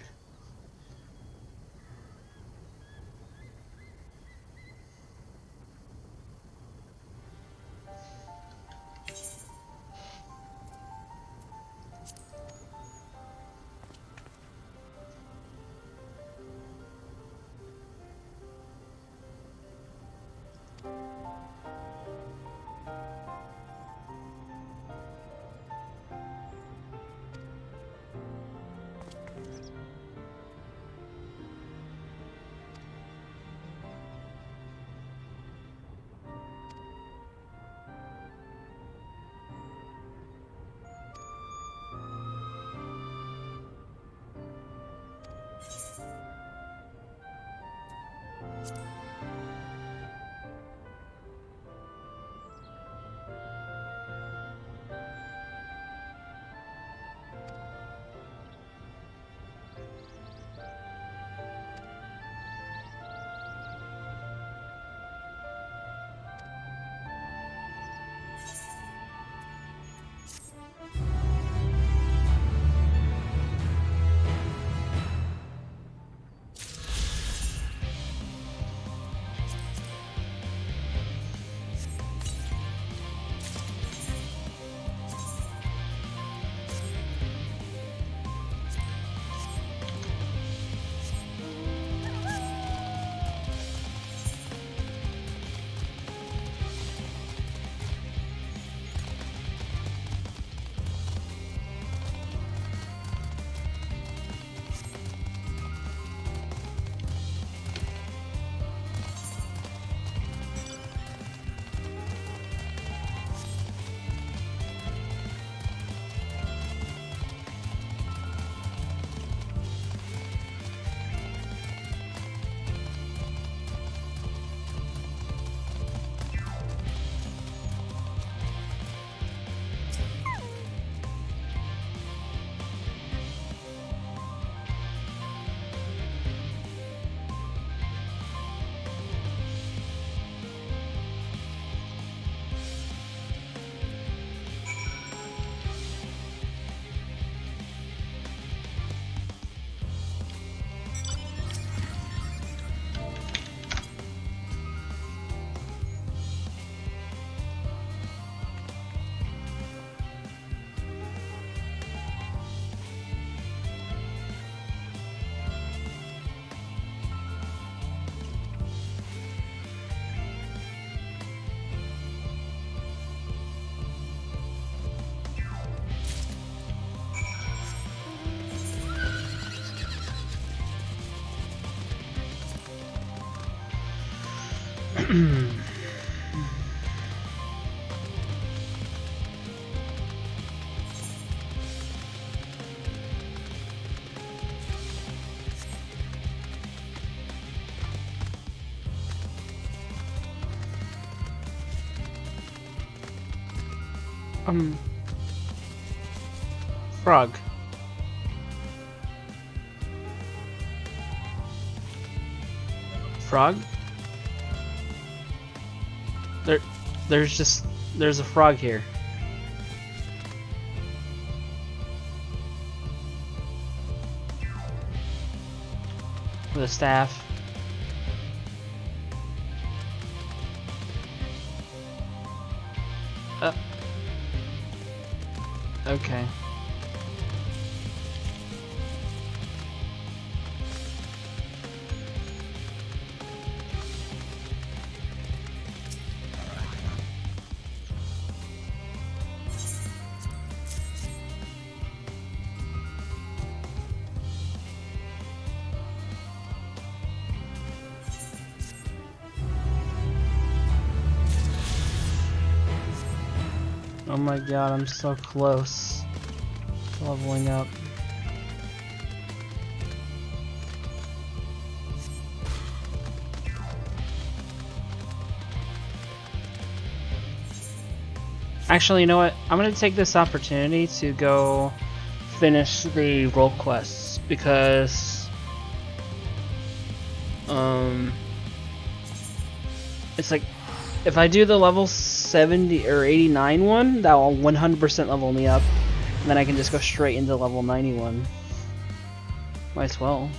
Frog. Frog? There's a frog here. With a staff. Okay. Oh my god, I'm so close to leveling up. Actually, you know what? I'm gonna take this opportunity to go finish the role quests because it's like if I do the level 70 or 89 one, that will 100% level me up, and then I can just go straight into level 91. Might as well.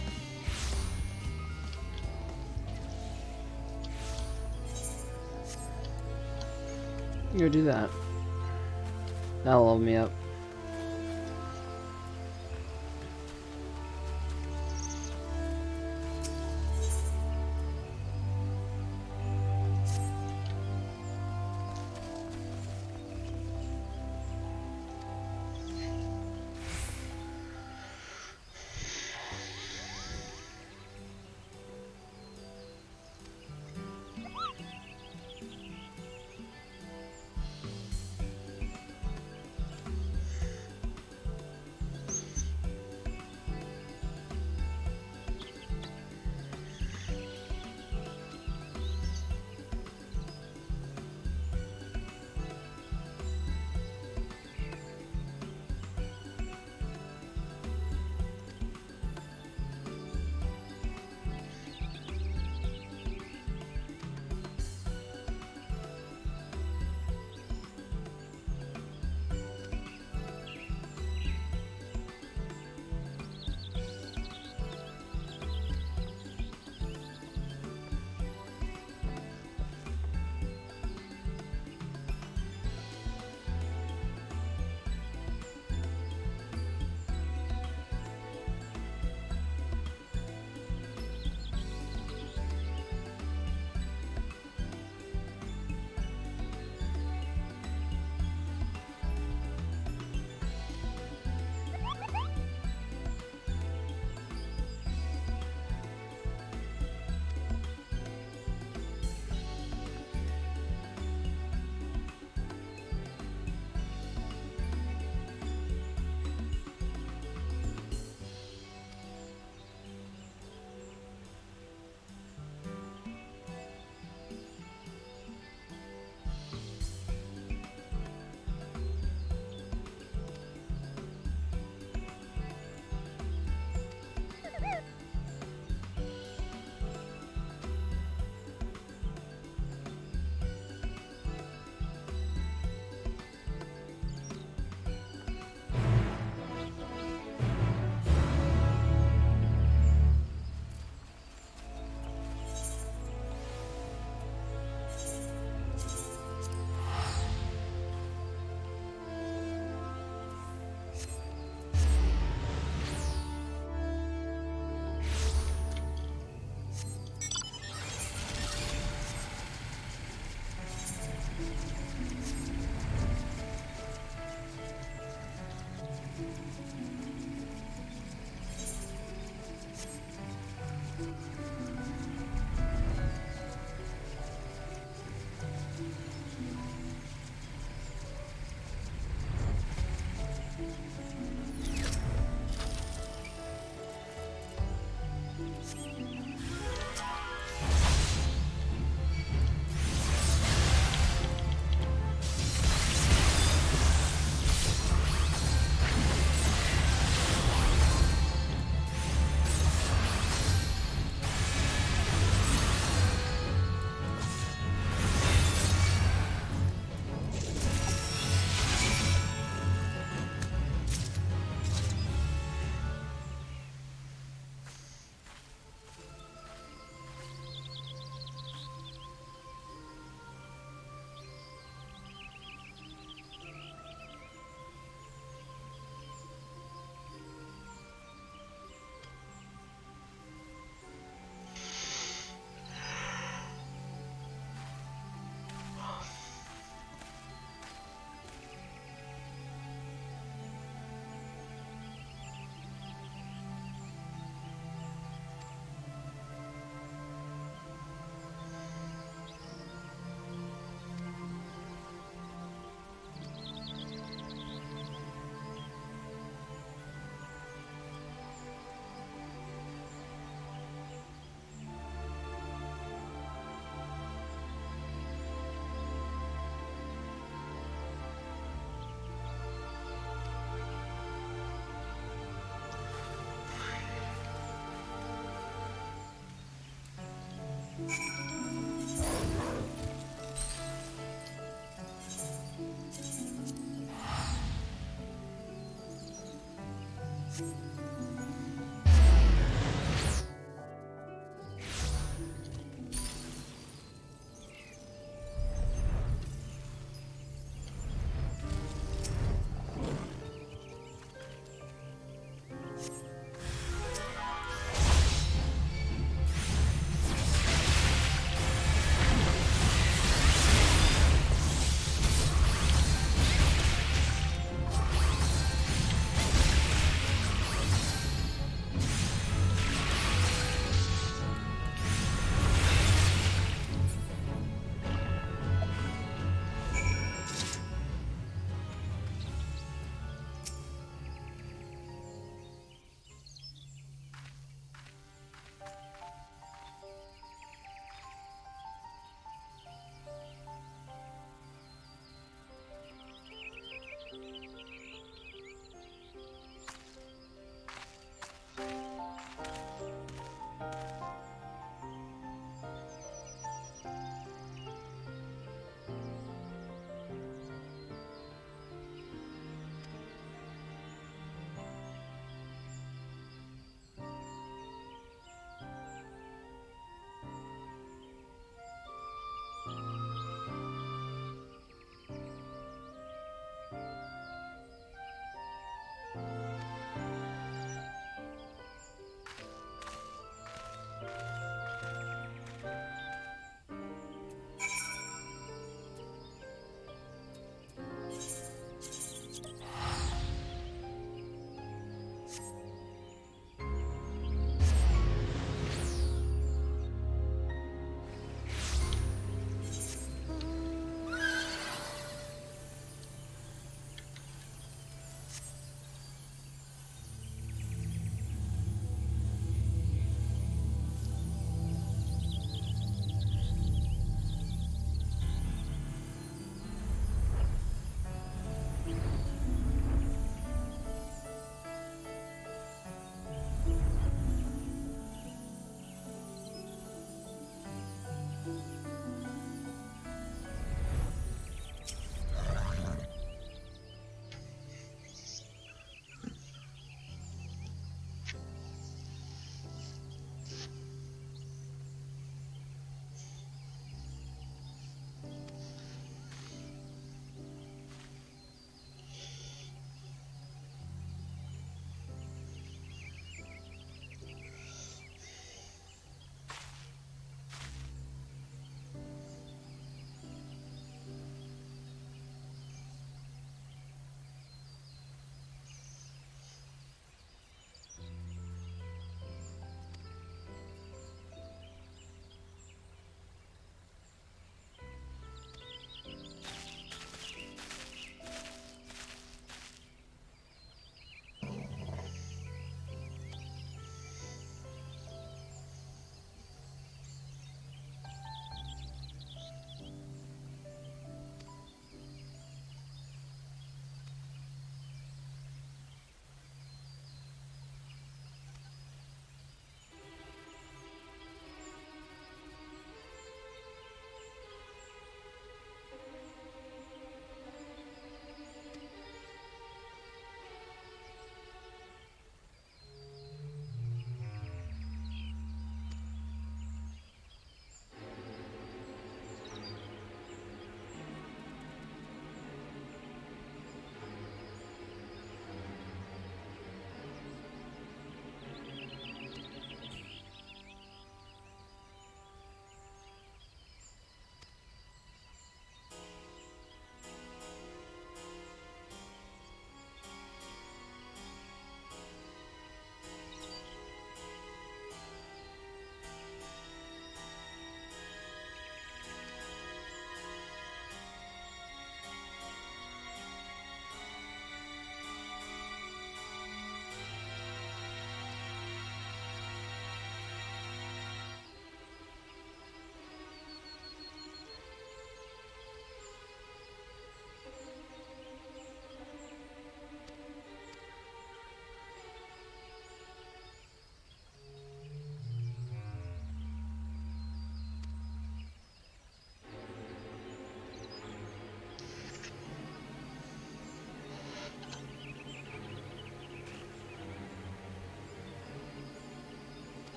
Go do that. That'll level me up.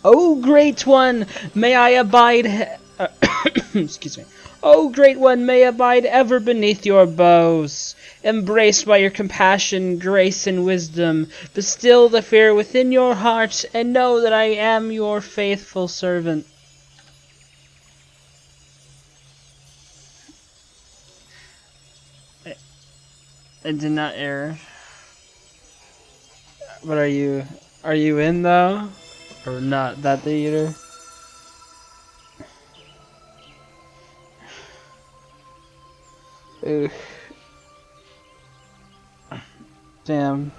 Oh, great one, may I abide. Excuse me. Oh, great one, may I abide ever beneath your boughs. Embraced by your compassion, grace, and wisdom, bestow the fear within your heart, and know that I am your faithful servant. I did not err. But are you in though? Or not that the eater? Ugh. Damn.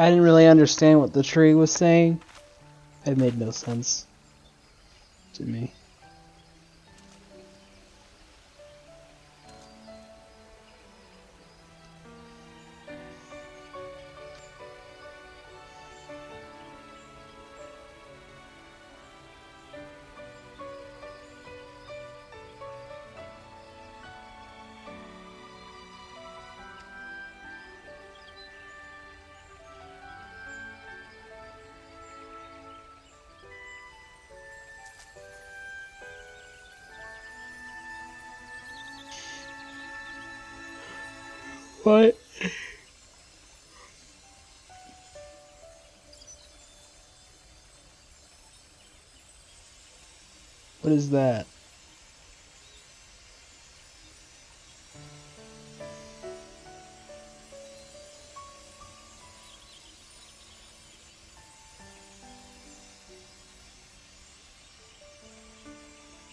I didn't really understand what the tree was saying. It made no sense to me. What? What is that?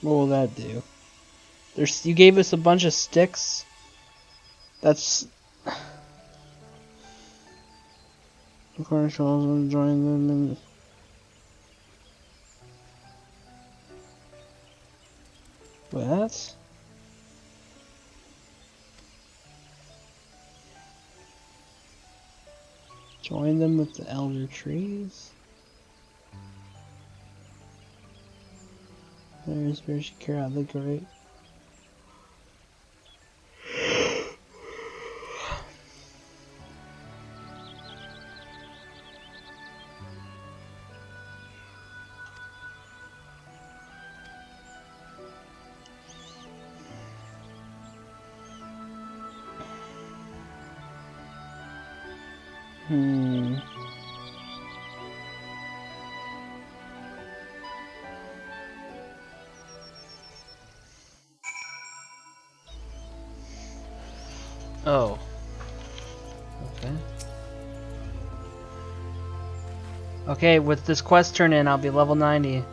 What will that do? You gave us a bunch of sticks? That's... Commercials will join them in... What? Join them with the elder trees? There's where she care out the great. Oh. Okay. Okay, with this quest turn in, I'll be level 90.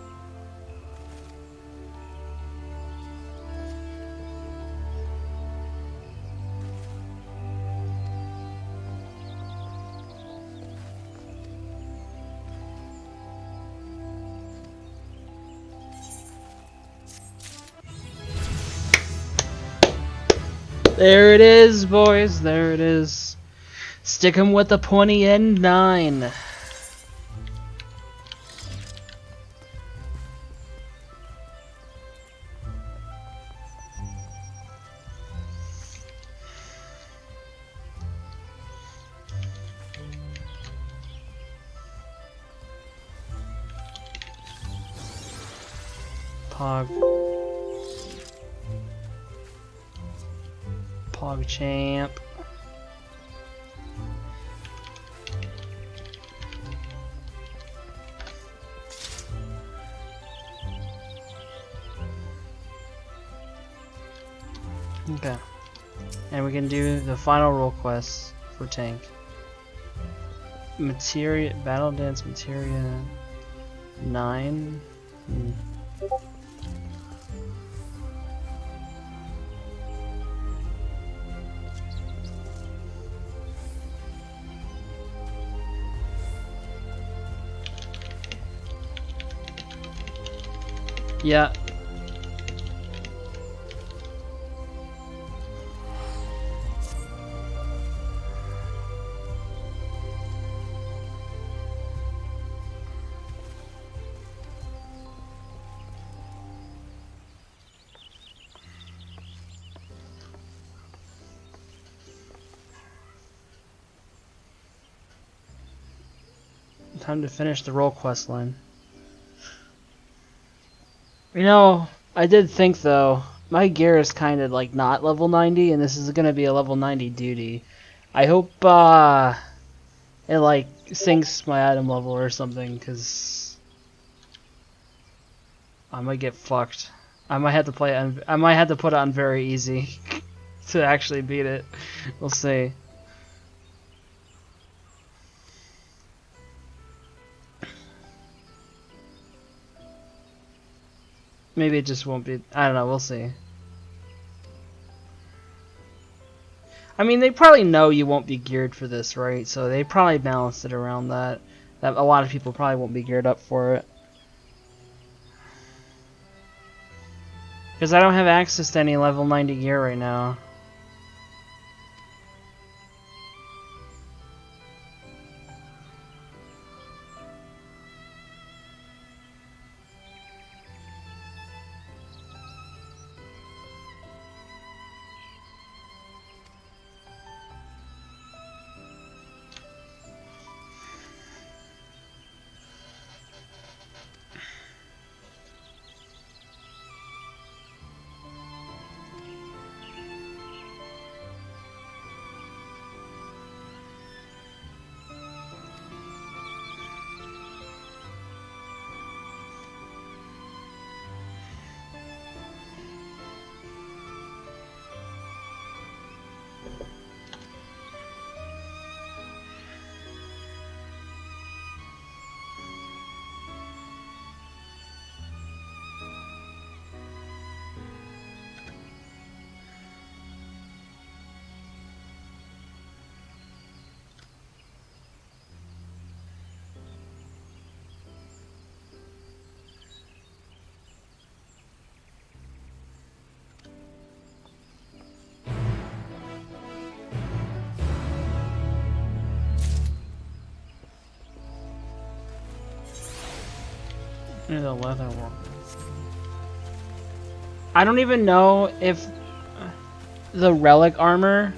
There it is, boys. There it is. Stick 'em with the pointy end 9. Pogchamp. Okay. And we can do the final role quest for tank. Materia, Battle Dance Materia 9. Yeah. Time to finish the role quest line. You know, I did think though, my gear is kind of like not level 90, and this is gonna be a level 90 duty. I hope it like sinks my item level or something, cause I might get fucked. I might have to play it. I might have to put it on very easy to actually beat it. We'll see. Maybe it just won't be. I don't know. We'll see. I mean, they probably know you won't be geared for this, right? So they probably balanced it around that. That a lot of people probably won't be geared up for it. Because I don't have access to any level 90 gear right now. The leather work. I don't even know if the relic armor.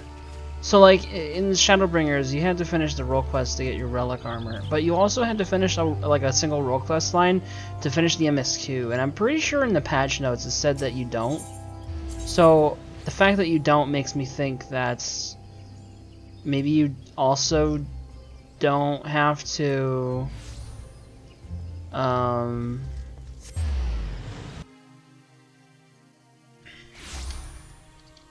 So like in Shadowbringers, you had to finish the role quest to get your relic armor, but you also had to finish a single role quest line to finish the MSQ, and I'm pretty sure in the patch notes it said that you don't. So the fact that you don't makes me think that maybe you also don't have to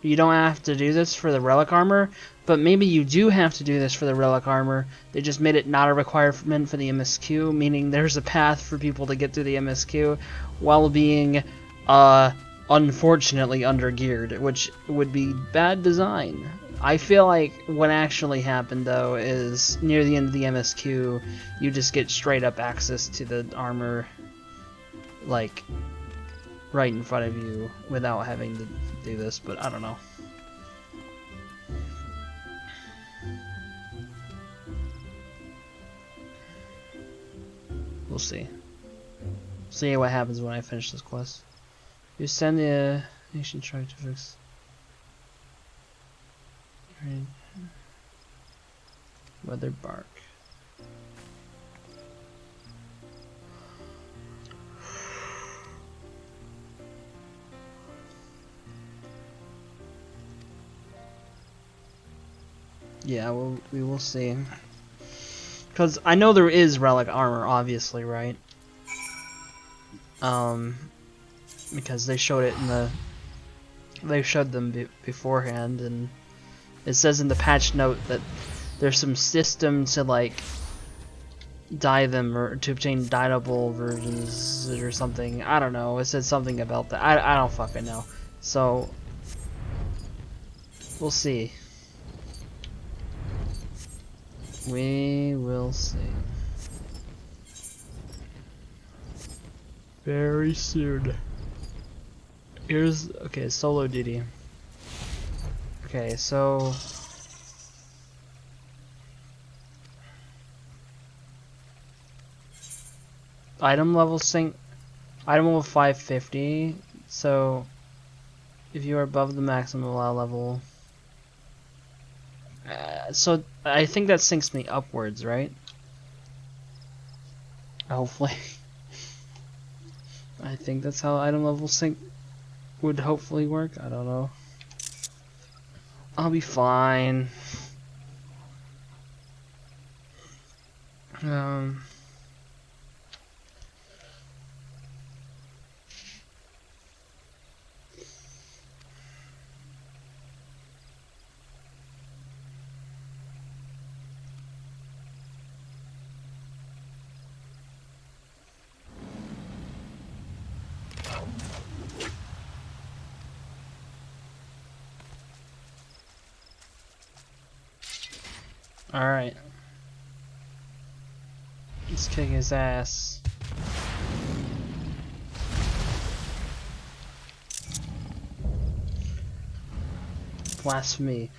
you don't have to do this for the relic armor, but maybe you do have to do this for the relic armor. They just made it not a requirement for the MSQ, meaning there's a path for people to get through the MSQ while being unfortunately undergeared, which would be bad design. I feel like what actually happened though is near the end of the MSQ, you just get straight up access to the armor like right in front of you without having to do this, but I don't know. We'll see. See what happens when I finish this quest. You send the nation try to fix. Weather bark. Yeah, we will see. Because I know there is relic armor, obviously, right? Because they showed it in the... They showed them beforehand, and it says in the patch note that there's some system to, like, dye them, or to obtain dyeable versions, or something. I don't know, it said something about that. I don't fucking know. So... We'll see. We will see. Very soon. Here's... Okay, solo duty. Okay, so... Item level sync... Item level 550. So... If you are above the maximum allowed level... so I think that syncs me upwards, right? Hopefully. I think that's how item level sync would hopefully work. I don't know. I'll be fine. Alright. Let's kick his ass. Blasphemy.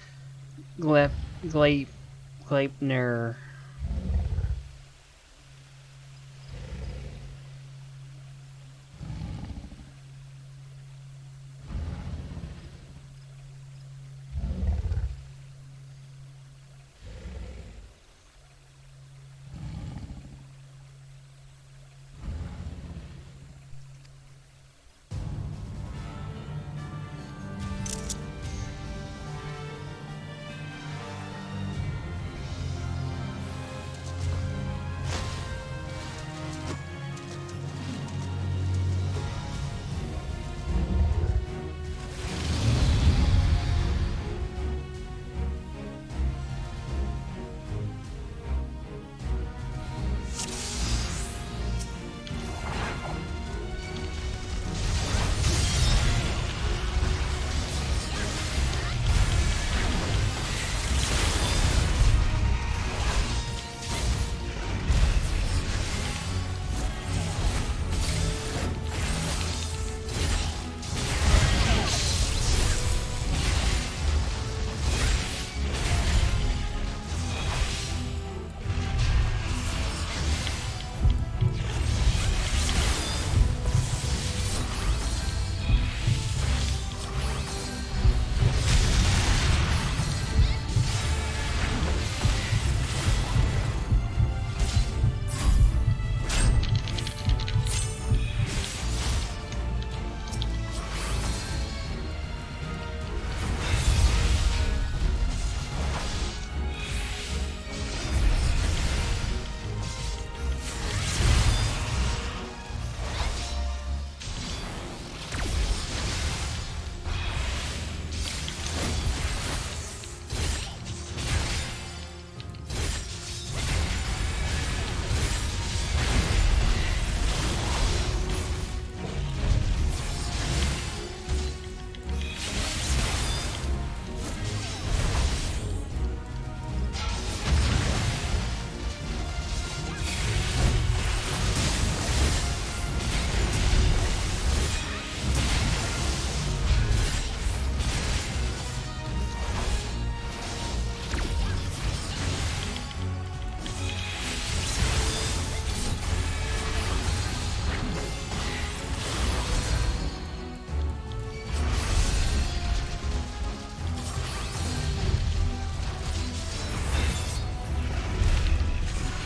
Gleipnir.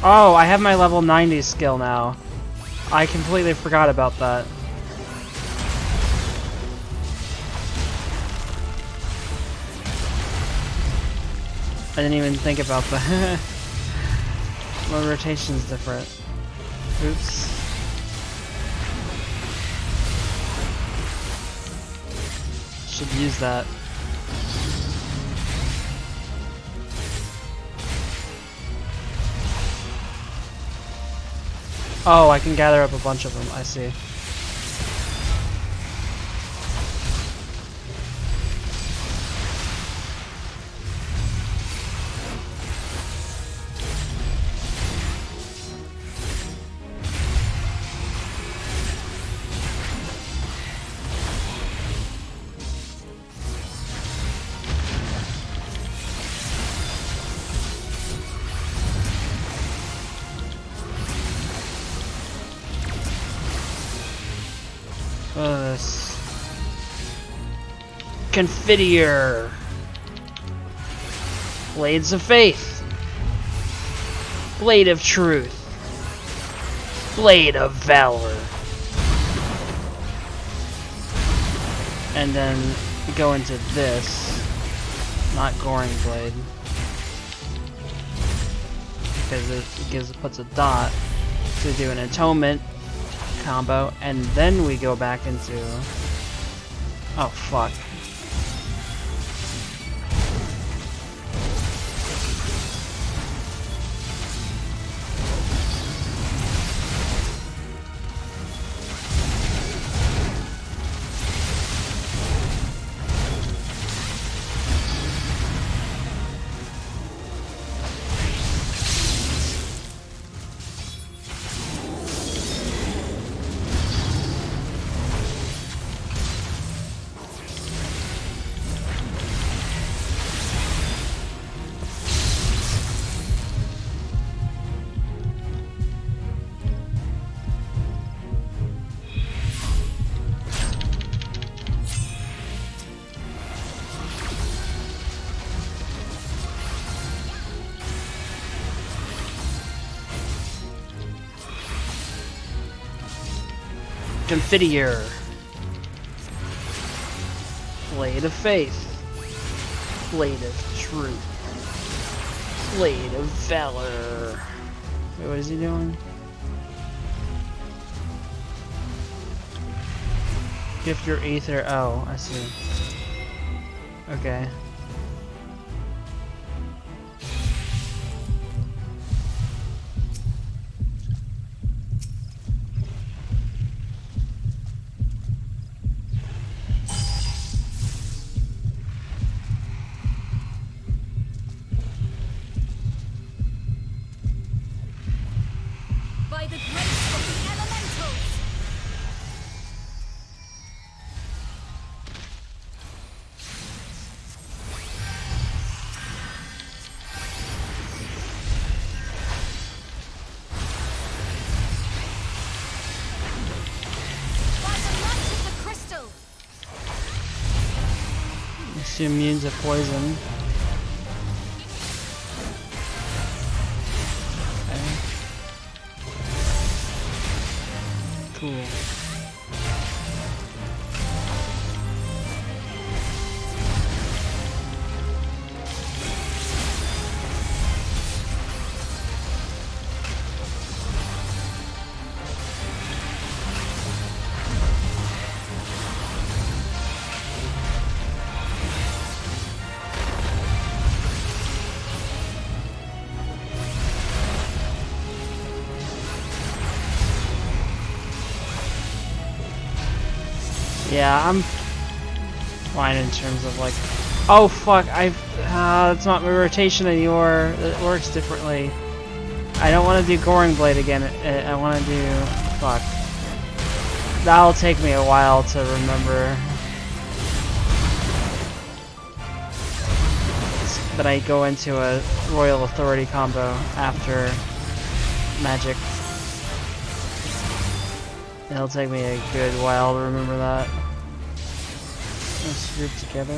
Oh, I have my level 90 skill now. I completely forgot about that. I didn't even think about that. My rotation's different. Oops. Should use that. Oh, I can gather up a bunch of them, I see. This Confiteor, Blades of Faith, Blade of Truth, Blade of Valor, and then go into this, not Goring Blade, because it puts a dot to do an atonement combo, and then we go back into... Oh, fuck. Confiteor, Blade of Faith, Blade of Truth, Blade of Valor. Wait, what is he doing? Gift your ether. Oh, I see. Okay. By the grace of the elementals! By the light of the crystal! Is she immune to poison? Cool. Yeah, I'm fine in terms of like, oh fuck, it's not my rotation anymore. It works differently. I don't want to do Goring Blade again. I want to do, fuck. That'll take me a while to remember. But I go into a Royal Authority combo after magic. It'll take me a good while to remember that. Let's group together.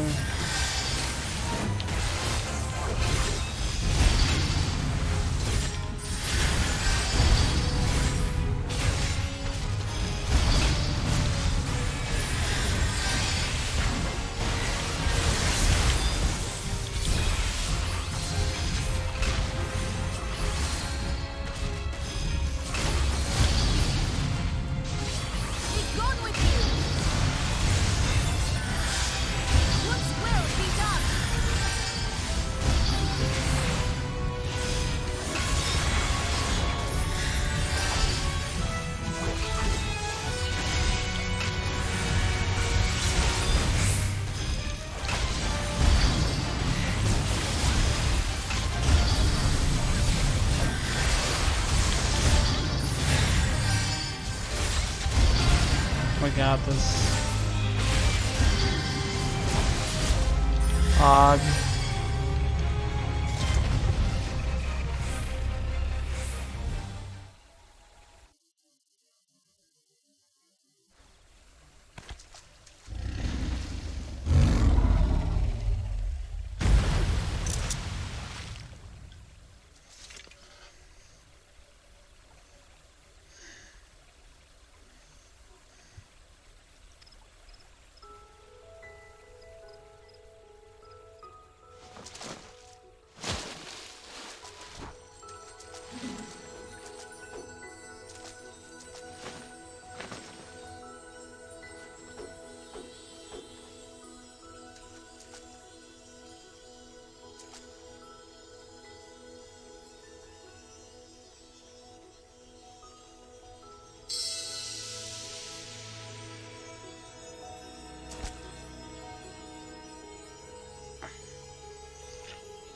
got this. Odd.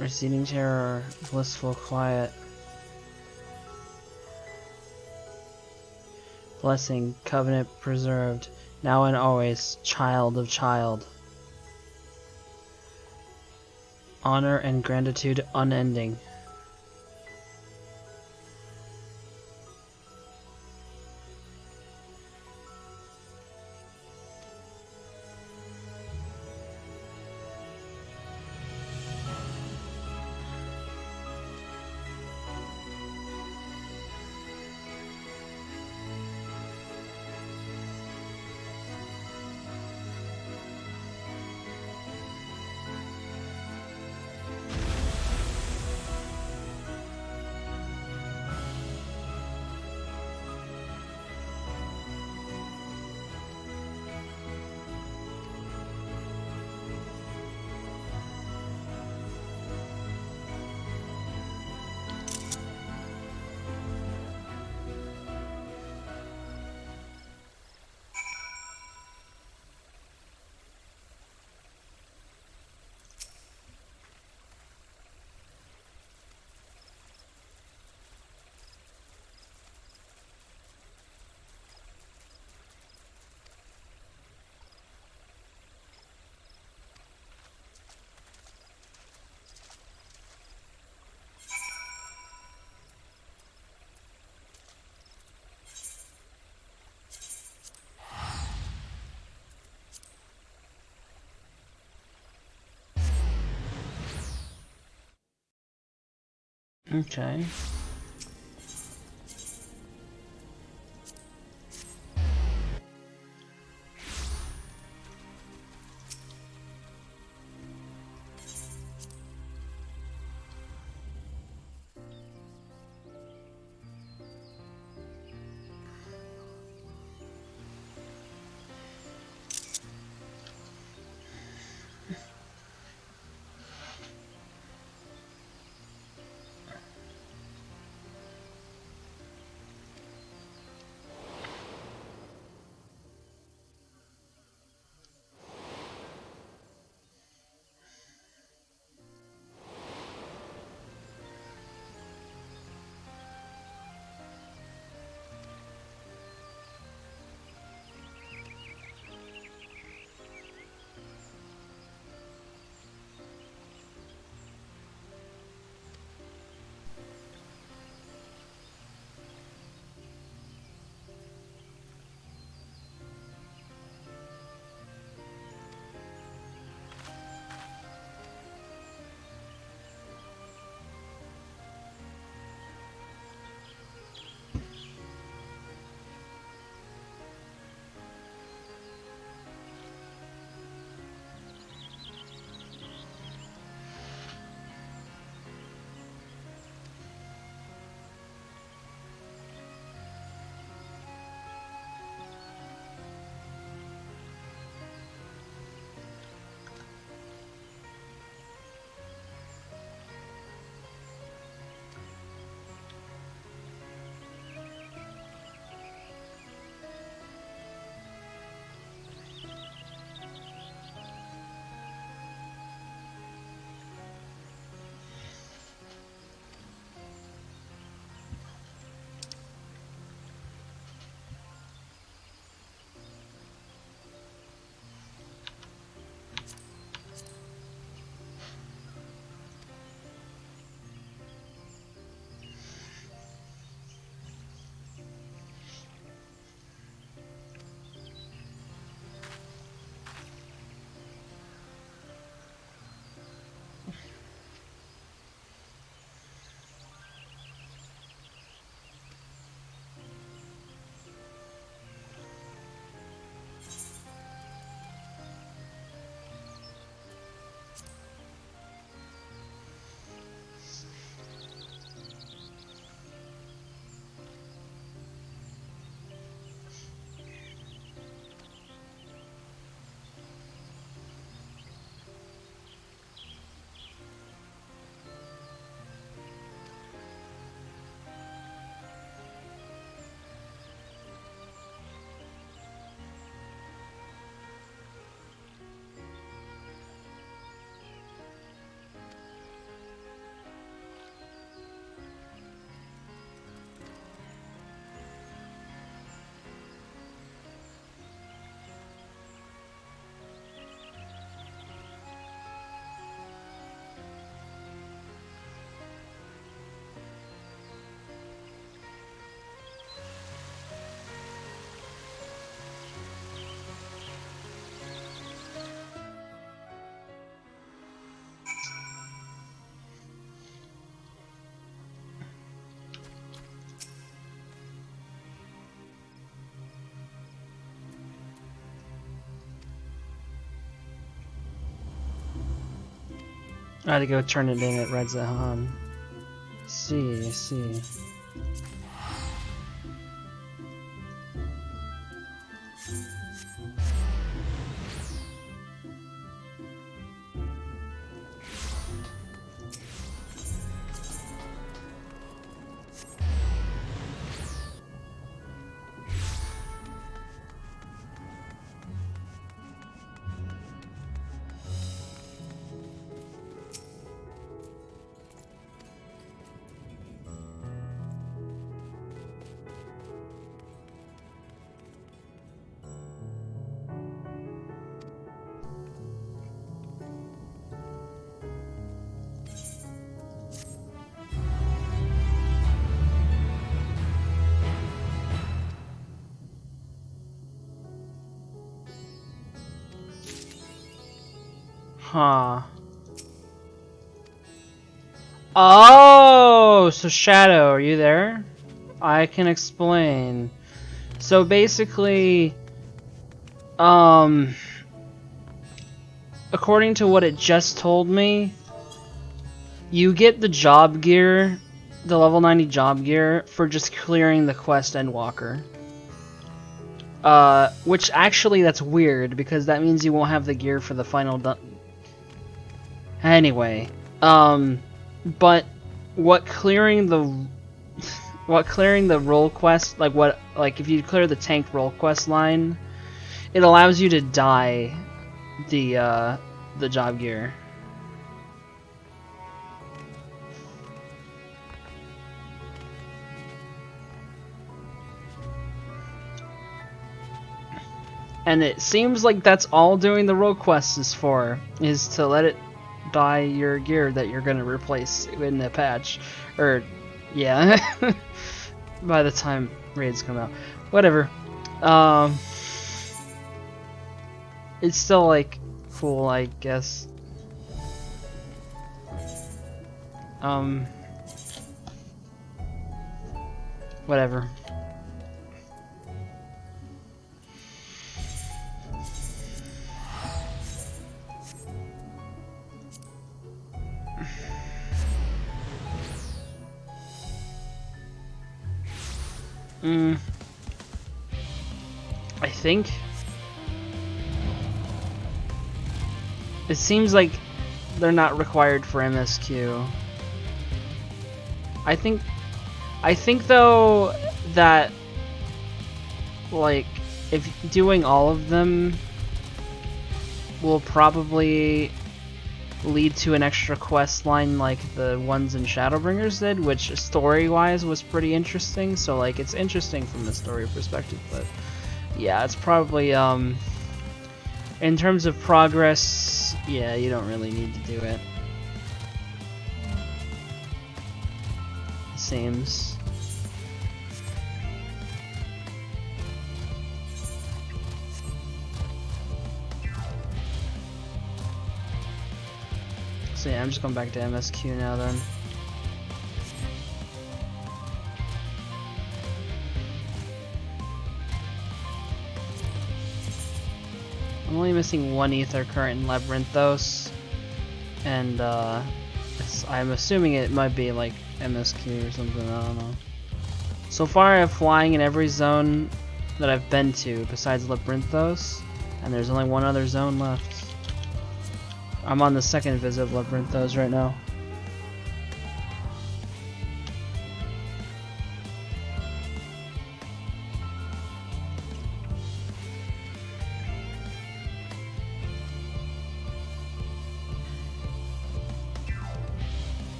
Receding terror, blissful quiet. Blessing, covenant preserved, now and always, child of child. Honor and gratitude unending. Okay. I had to go turn it in at Red Zahan. See. Huh. Oh, so Shadow, are you there? I can explain. So basically, according to what it just told me, you get the job gear, the level 90 job gear, for just clearing the quest Endwalker. Which actually that's weird, because that means you won't have the gear for the final Anyway, but what clearing the role quest, like if you clear the tank role quest line, it allows you to dye the job gear. And it seems like that's all doing the role quest is for, is to let it dye your gear that you're gonna replace in the patch. Or, yeah. By the time raids come out. Whatever. It's still, like, cool, I guess. Whatever. I think it seems like they're not required for MSQ. I think though that, like, if doing all of them will probably lead to an extra quest line like the ones in Shadowbringers did, which story-wise was pretty interesting. So like, it's interesting from the story perspective, but yeah, it's probably in terms of progress, yeah, you don't really need to do it. It seems. So yeah, I'm just going back to MSQ now then. I'm only missing one ether current in Labyrinthos, and I'm assuming it might be like MSQ or something, I don't know. So far I have flying in every zone that I've been to besides Labyrinthos, and there's only one other zone left. I'm on the second visit of Labyrinthos right now.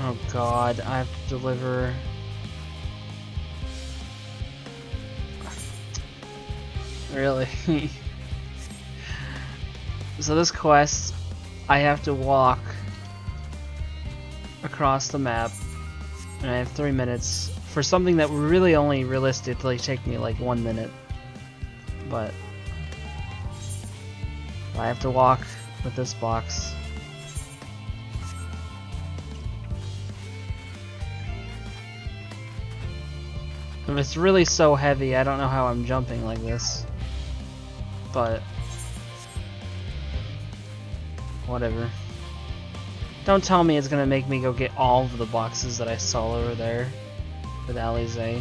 Oh god, I have to deliver. Really? So this quest, I have to walk across the map, and I have 3 minutes for something that would really only realistically take me like 1 minute. But I have to walk with this box. If it's really so heavy, I don't know how I'm jumping like this. But whatever. Don't tell me it's gonna make me go get all of the boxes that I saw over there with Alize.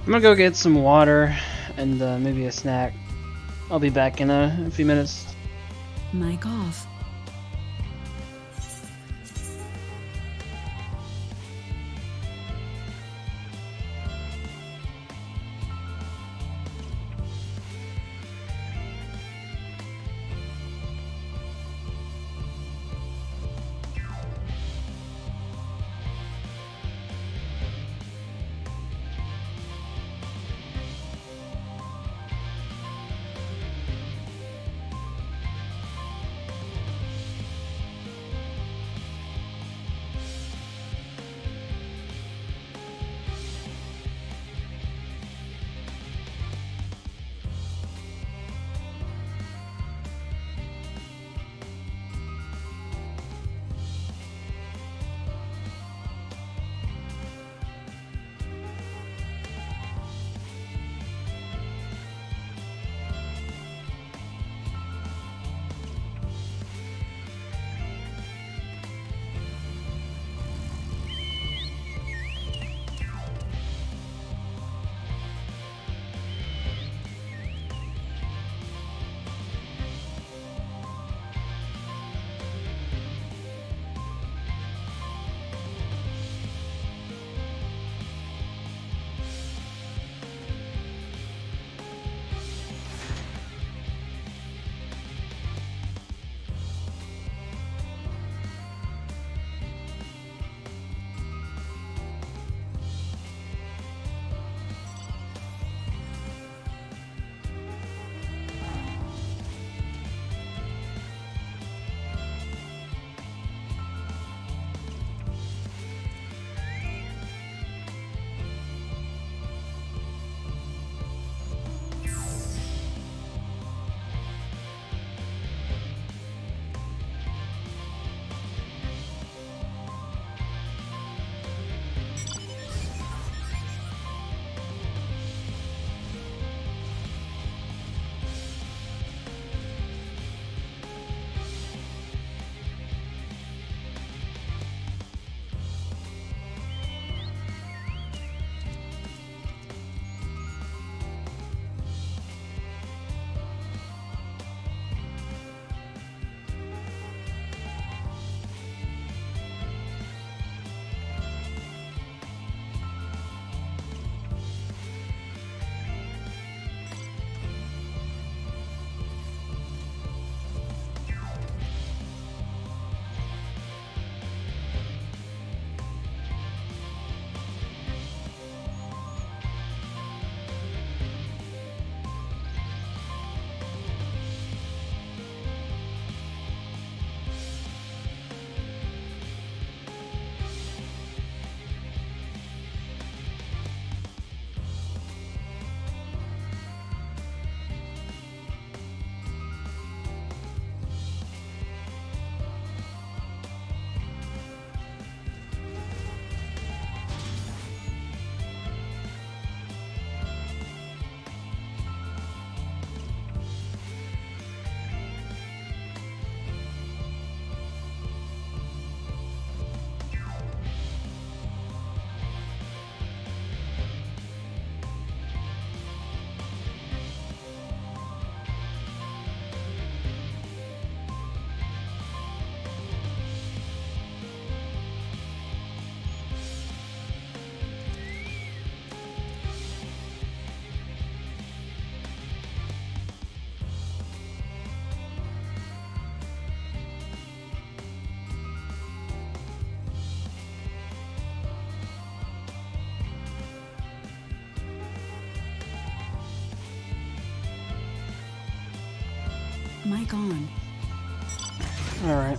I'm gonna go get some water and maybe a snack. I'll be back in a few minutes. Make off. Mic on. Alright.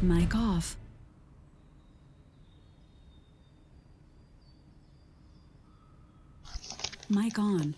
Mic off. Mic on.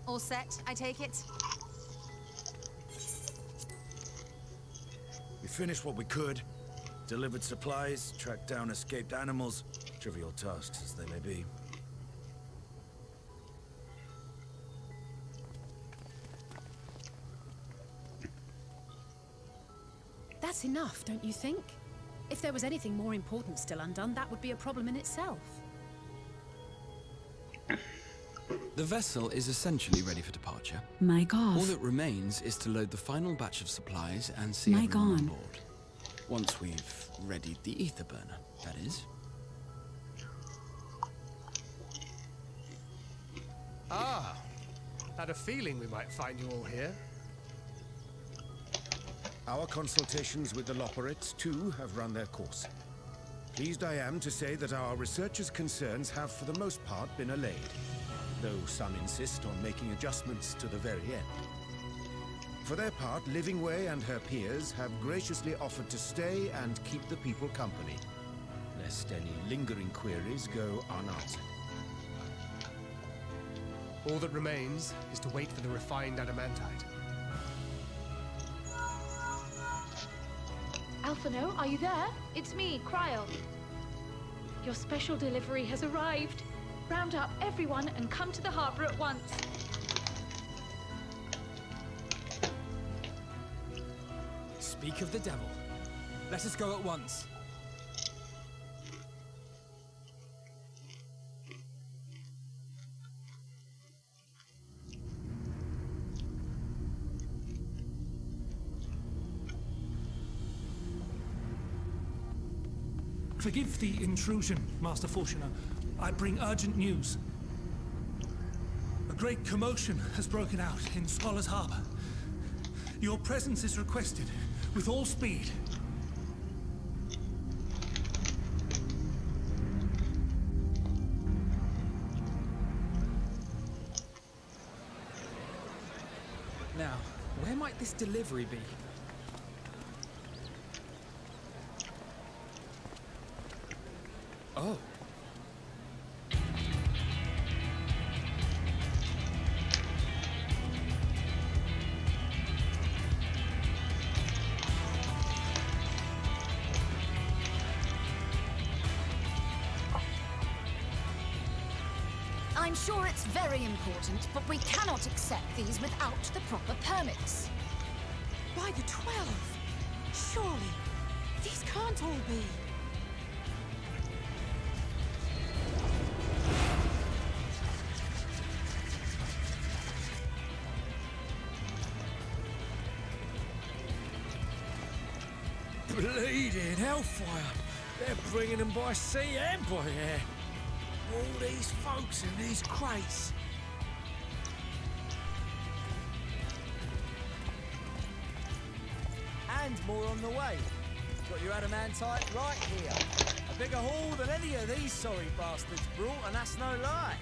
All set, I take it? We finished what we could. Delivered supplies, tracked down escaped animals. Trivial tasks as they may be. That's enough, don't you think? If there was anything more important still undone, that would be a problem in itself. The vessel is essentially ready for departure. My God. All that remains is to load the final batch of supplies and see My everyone on God. board. Once we've readied the ether burner, that is. Ah, had a feeling we might find you all here. Our consultations with the Loperites, too, have run their course. Pleased I am to say that our researchers' concerns have, for the most part, been allayed, though some insist on making adjustments to the very end. For their part, Livingway and her peers have graciously offered to stay and keep the people company, lest any lingering queries go unanswered. All that remains is to wait for the refined adamantite. Alphino, are you there? It's me, Cryo. Your special delivery has arrived. Round up everyone and come to the harbor at once. Speak of the devil. Let us go at once. Forgive the intrusion, Master Fortuner. I bring urgent news. A great commotion has broken out in Scholar's Harbor. Your presence is requested with all speed. Now, where might this delivery be? Oh. I'm sure it's very important, but we cannot accept these without the proper permits. By the 12! Surely, these can't all be. Bleeding hellfire! They're bringing them by sea and by air. All these folks in these crates. And more on the way. Got your adamantite right here. A bigger haul than any of these sorry bastards brought, and that's no lie.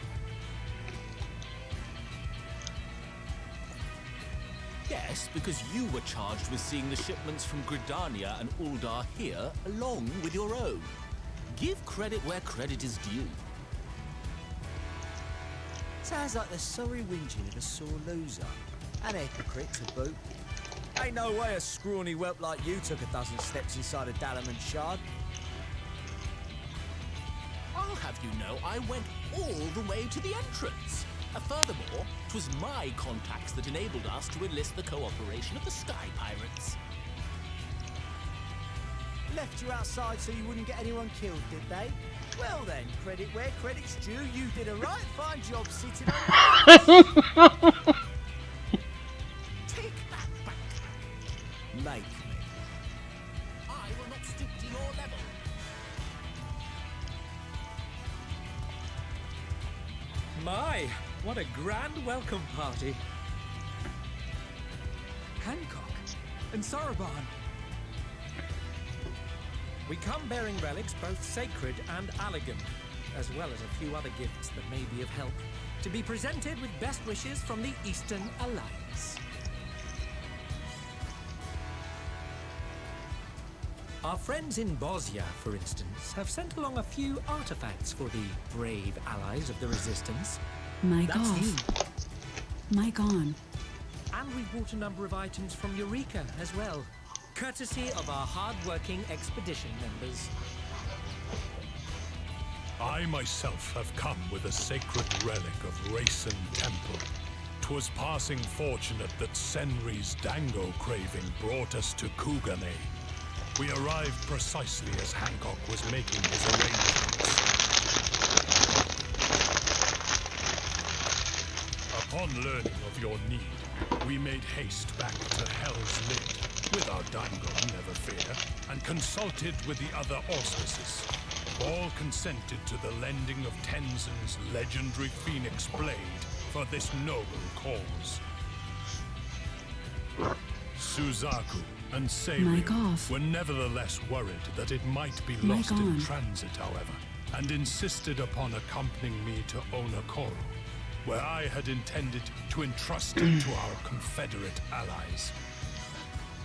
Yes, because you were charged with seeing the shipments from Gridania and Uldar here, along with your own. Give credit where credit is due. Sounds like the sorry whinging of a sore loser. An hypocrite to boot. Ain't no way a scrawny whelp like you took a dozen steps inside a Dalamon shard. I'll have you know I went all the way to the entrance. Furthermore, 'twas my contacts that enabled us to enlist the cooperation of the Sky Pirates. Left you outside so you wouldn't get anyone killed, did they? Well then, credit where credit's due. You did a right fine job sitting on Take that back. Make me. I will not stoop to your level. My, what a grand welcome party. Hancock and Saraban. We come bearing relics both sacred and elegant, as well as a few other gifts that may be of help, to be presented with best wishes from the Eastern Alliance. Our friends in Bosnia, for instance, have sent along a few artifacts for the brave allies of the Resistance. My That's God. you. Mygon. And we brought a number of items from Eureka as well, courtesy of our hard-working expedition members. I myself have come with a sacred relic of Rayson Temple. 'Twas passing fortunate that Senri's dango craving brought us to Kugane. We arrived precisely as Hancock was making his arrangements. Upon learning of your need, we made haste back to Hell's Lid, with our dango, never fear, and consulted with the other auspices. All consented to the lending of Tenzin's legendary Phoenix Blade for this noble cause. Suzaku and Seiryu were nevertheless worried that it might be lost in transit, however, and insisted upon accompanying me to Onokoro, where I had intended to entrust it to our Confederate allies.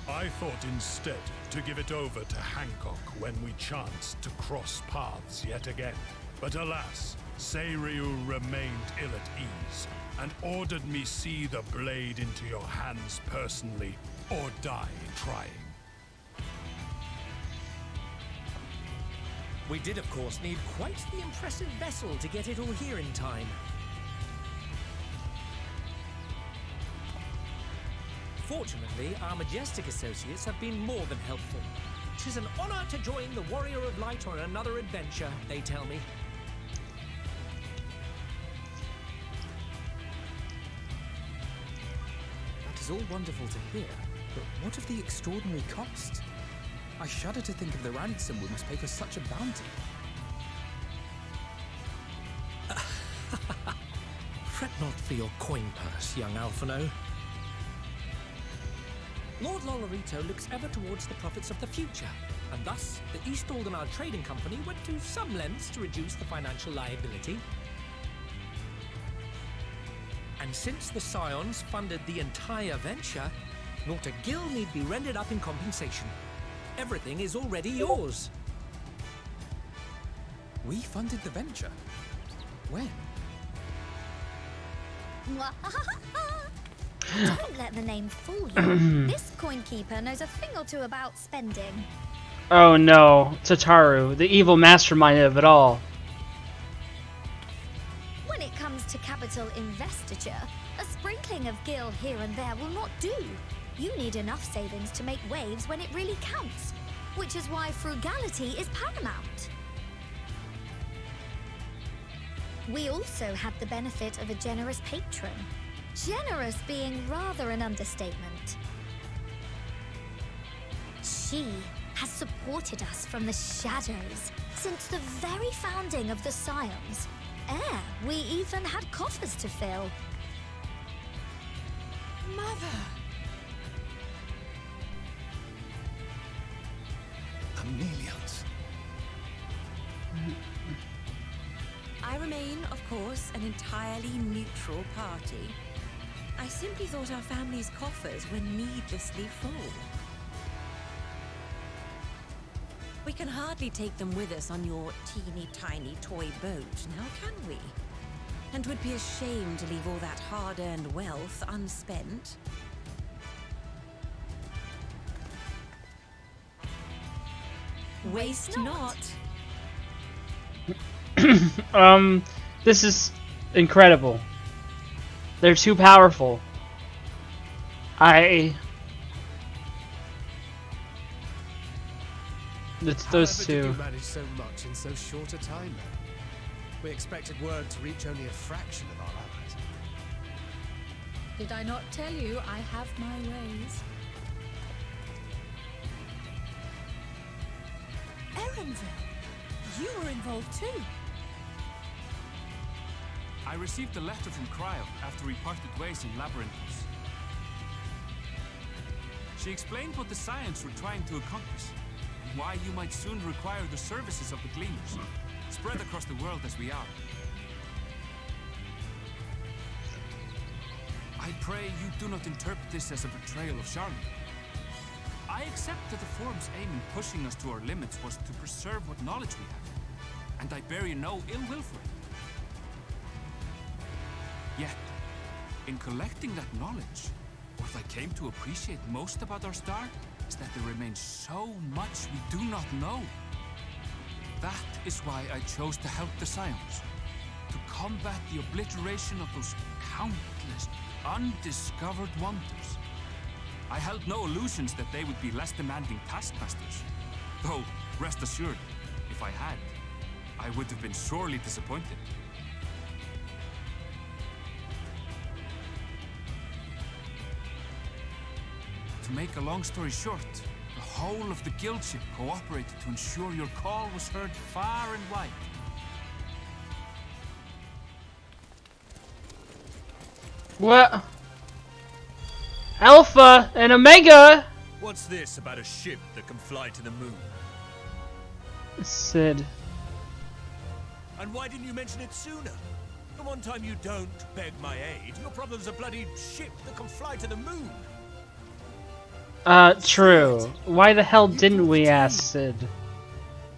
I thought instead to give it over to Hancock when we chanced to cross paths yet again. But alas, Seiryu remained ill at ease and ordered me see the blade into your hands personally or die trying. We did, of course, need quite the impressive vessel to get it all here in time. Fortunately, our majestic associates have been more than helpful. 'Tis an honor to join the Warrior of Light on another adventure, they tell me. That is all wonderful to hear, but what of the extraordinary cost? I shudder to think of the ransom we must pay for such a bounty. Fret not for your coin purse, young Alphino. Lord Lolorito looks ever towards the profits of the future, and thus the East Aldenard Trading Company went to some lengths to reduce the financial liability. And since the Scions funded the entire venture, not a gill need be rendered up in compensation. Everything is already yours. We funded the venture? When? Don't let the name fool you. This coin keeper knows a thing or two about spending. Oh no, Tataru, the evil mastermind of it all. When it comes to capital investiture, a sprinkling of gil here and there will not do. You need enough savings to make waves when it really counts, which is why frugality is paramount. We also had the benefit of a generous patron. Generous being rather an understatement. She has supported us from the shadows since the very founding of the Scions. We even had coffers to fill. Mother! Amelians. I remain, of course, an entirely neutral party. I simply thought our family's coffers were needlessly full. We can hardly take them with us on your teeny-tiny toy boat, now can we? And would be ashamed to leave all that hard-earned wealth unspent. Waste not. This is incredible. They're too powerful. It's those How two. did you manage so much in so short a time then? We expected word to reach only a fraction of our allies. Did I not tell you I have my ways? Erenville, you were involved too. I received a letter from Cryo after we parted ways in Labyrinthos. She explained what the Scions were trying to accomplish, and why you might soon require the services of the Gleaners, spread across the world as we are. I pray you do not interpret this as a betrayal of Charlotte. I accept that the Forum's aim in pushing us to our limits was to preserve what knowledge we have, and I bear you no ill will for it. Yet, In collecting that knowledge, what I came to appreciate most about our star is that there remains so much we do not know. That is why I chose to help the Scions, to combat the obliteration of those countless undiscovered wonders. I held no illusions that they would be less demanding taskmasters. Though, rest assured, if I had, I would have been sorely disappointed. To make a long story short, the whole of the guild ship cooperated to ensure your call was heard far and wide. What? Alpha and Omega! What's this about a ship that can fly to the moon? Sid. And why didn't you mention it sooner? The one time you don't beg my aid, your problem's a bloody ship that can fly to the moon. True. Why the hell didn't we ask Sid?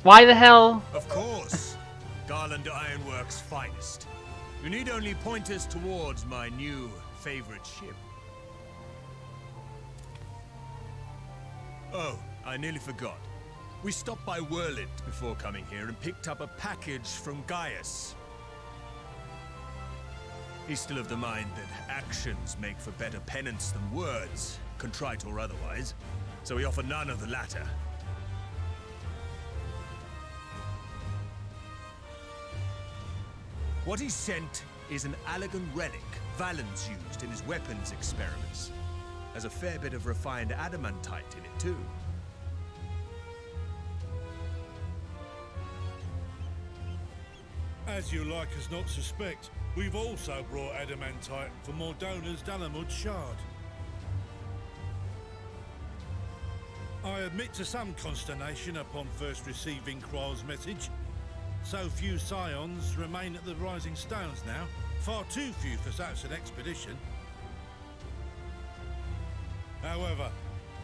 Why the hell? Of course. Garland Ironworks' finest. You need only point us towards my new favorite ship. Oh, I nearly forgot. We stopped by Whirlit before coming here and picked up a package from Gaius. He's still of the mind that actions make for better penance than words, contrite or otherwise, so we offer none of the latter. What he sent is an Allegan relic Valens used in his weapons experiments. There's a fair bit of refined adamantite in it too. As you like us not suspect, we've also brought adamantite from Mordona's Dalamud shard. I admit to some consternation upon first receiving Kryl's message. So few Scions remain at the Rising Stones now. Far too few for such an expedition. However,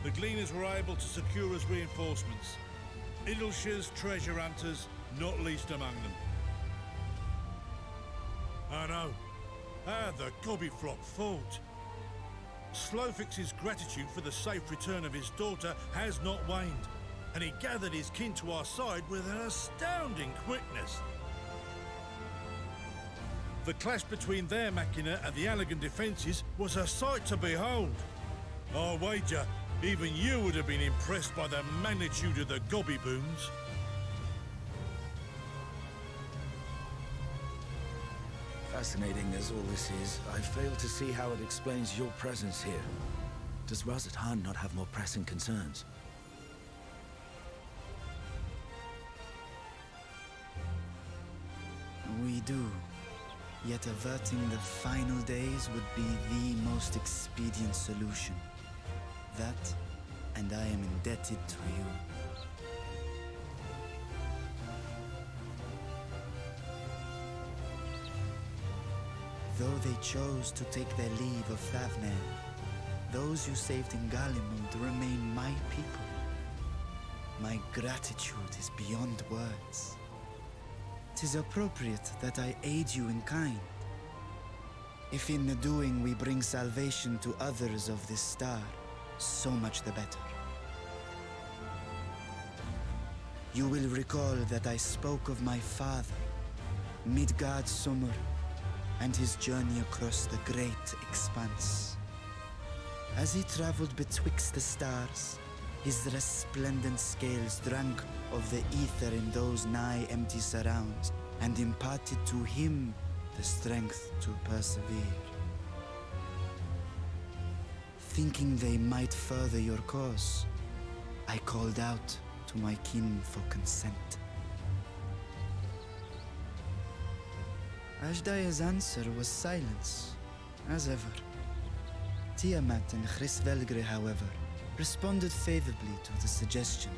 the Gleaners were able to secure us reinforcements. Idleshire's treasure hunters, not least among them. I know. How the Gobbyflock fought. Slowfix's gratitude for the safe return of his daughter has not waned, and he gathered his kin to our side with an astounding quickness. The clash between their machina and the Allegan defences was a sight to behold. I wager even you would have been impressed by the magnitude of the Gobbyboons. Fascinating as all this is, I fail to see how it explains your presence here. Does Razat Han not have more pressing concerns? We do. Yet averting the final days would be the most expedient solution. That, and I am indebted to you. Though they chose to take their leave of Thavnair, those you saved in Galimund remain my people. My gratitude is beyond words. 'Tis appropriate that I aid you in kind. If in the doing we bring salvation to others of this star, so much the better. You will recall that I spoke of my father, Midgard Sommer, and his journey across the great expanse. As he traveled betwixt the stars, his resplendent scales drank of the ether in those nigh empty surrounds, and imparted to him the strength to persevere. Thinking they might further your cause, I called out to my kin for consent. Ashdaya's answer was silence, as ever. Tiamat and Chrisvelgre, however, responded favorably to the suggestion.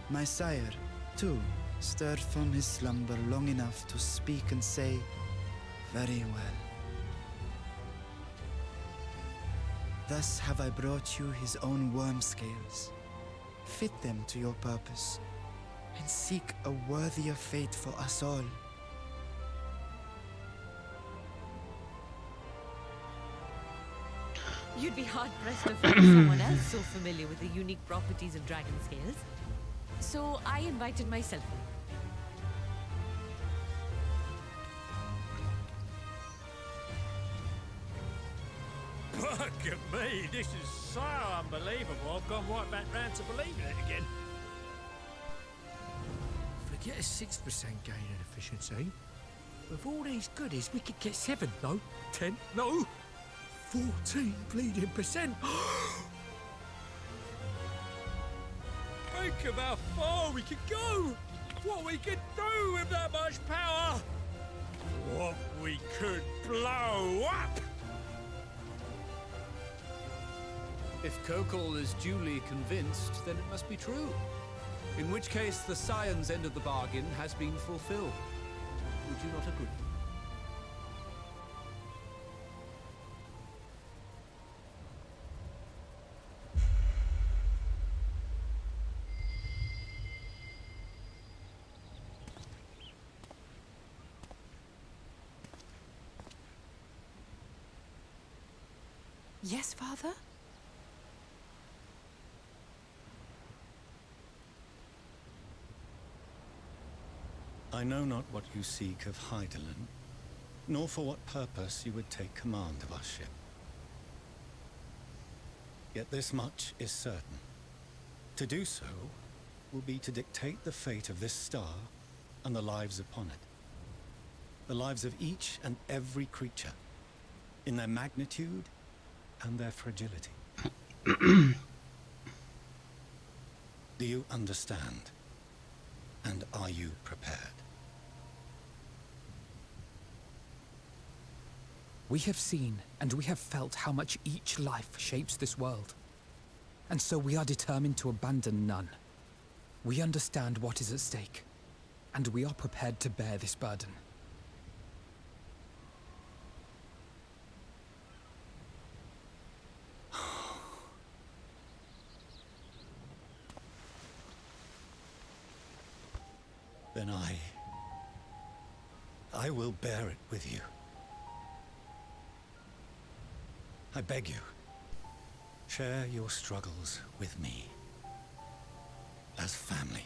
My sire, too, stirred from his slumber long enough to speak and say, "Very well." Thus have I brought you his own worm scales. Fit them to your purpose, and seek a worthier fate for us all. You'd be hard-pressed to find someone else so familiar with the unique properties of dragon scales. So I invited myself. Look at me, this is so unbelievable. I've gone right back round to believing it again. Forget a 6% gain in efficiency. With all these goodies, we could get 7, no, 10, no, 14 bleeding percent. Think of how far we could go. What we could do with that much power. What we could blow up. If Kokol is duly convinced, then it must be true. In which case, the Scion's end of the bargain has been fulfilled. Would you not agree? Yes, Father? I know not what you seek of Hydaelyn, nor for what purpose you would take command of our ship. Yet this much is certain. To do so will be to dictate the fate of this star and the lives upon it. The lives of each and every creature, in their magnitude and their fragility. Do you understand? And are you prepared? We have seen and we have felt how much each life shapes this world. And so we are determined to abandon none. We understand what is at stake, and we are prepared to bear this burden. Then I will bear it with you. I beg you, share your struggles with me, as family.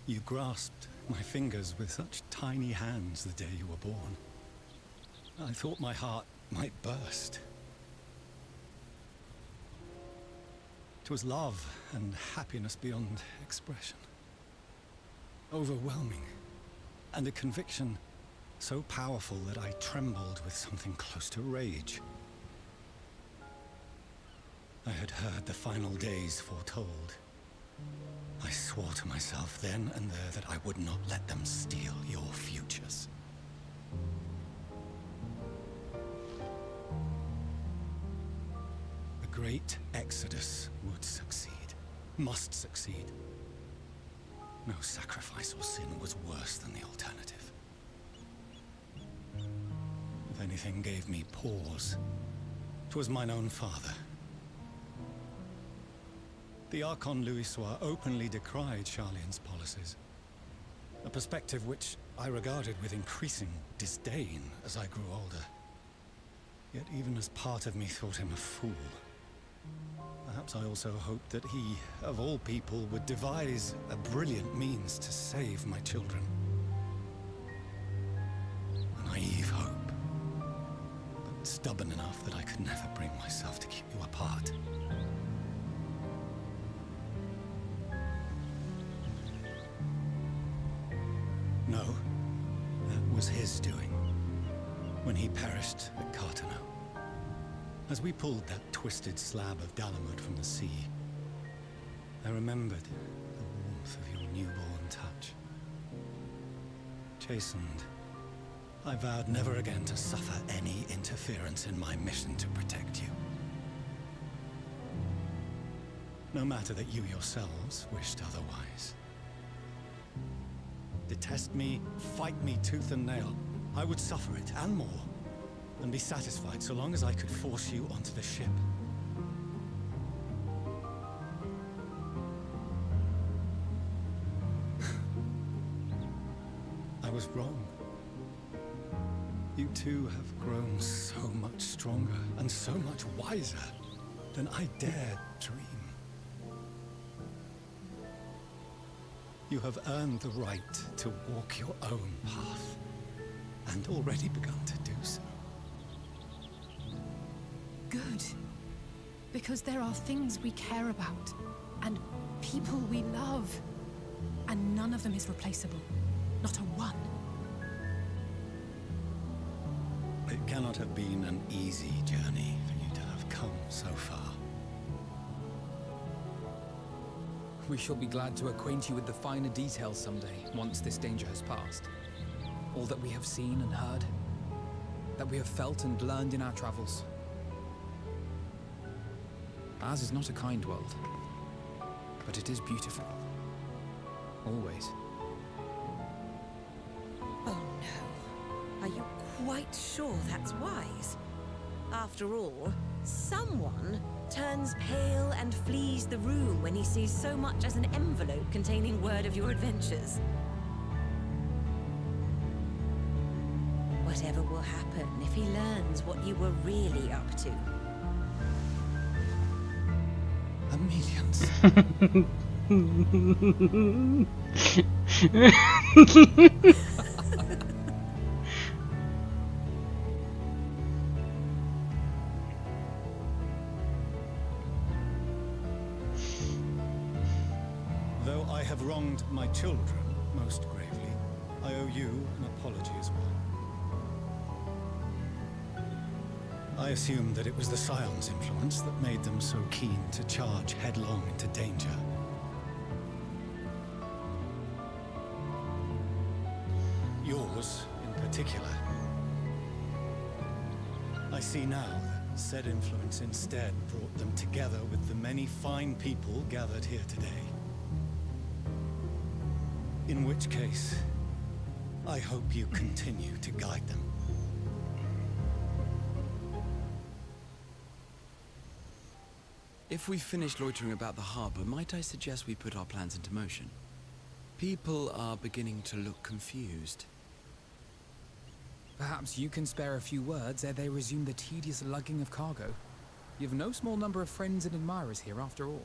You grasped my fingers with such tiny hands the day you were born. I thought my heart might burst. It was love and happiness beyond expression. Overwhelming, and a conviction so powerful that I trembled with something close to rage. I had heard the final days foretold. I swore to myself then and there that I would not let them steal your futures. The great Exodus would succeed, must succeed. No sacrifice or sin was worse than the alternative. If anything gave me pause, 'twas mine own father. The Archon Louisoix openly decried Charlian's policies, a perspective which I regarded with increasing disdain as I grew older. Yet even as part of me thought him a fool, perhaps I also hoped that he, of all people, would devise a brilliant means to save my children. A naive hope, but stubborn enough that I could never bring myself to keep you apart. No, that was his doing, when he perished at Cartano. As we pulled that twisted slab of Dalamud from the sea, I remembered the warmth of your newborn touch. Chastened, I vowed never again to suffer any interference in my mission to protect you. No matter that you yourselves wished otherwise. Detest me, fight me tooth and nail, I would suffer it, and more. and be satisfied so long as I could force you onto the ship. I was wrong. You two have grown so much stronger and so much wiser than I dared dream. You have earned the right to walk your own path, and already begun to do so. Good. Because there are things we care about, and people we love, and none of them is replaceable. Not a one. It cannot have been an easy journey for you to have come so far. We shall be glad to acquaint you with the finer details someday, once this danger has passed. All that we have seen and heard, that we have felt and learned in our travels. Ours is not a kind world, but it is beautiful. Always. Oh no. Are you quite sure that's wise? After all, someone turns pale and flees the room when he sees so much as an envelope containing word of your adventures. Whatever will happen if he learns what you were really up to? Though I have wronged my children most gravely, I owe you an apology as well. I assumed that it was the Scion's influence that made them so keen to charge headlong into danger. Yours, in particular. I see now that said influence instead brought them together with the many fine people gathered here today. In which case, I hope you continue to guide them. If we've finished loitering about the harbor, might I suggest we put our plans into motion? People are beginning to look confused. Perhaps you can spare a few words ere they resume the tedious lugging of cargo. You've no small number of friends and admirers here after all.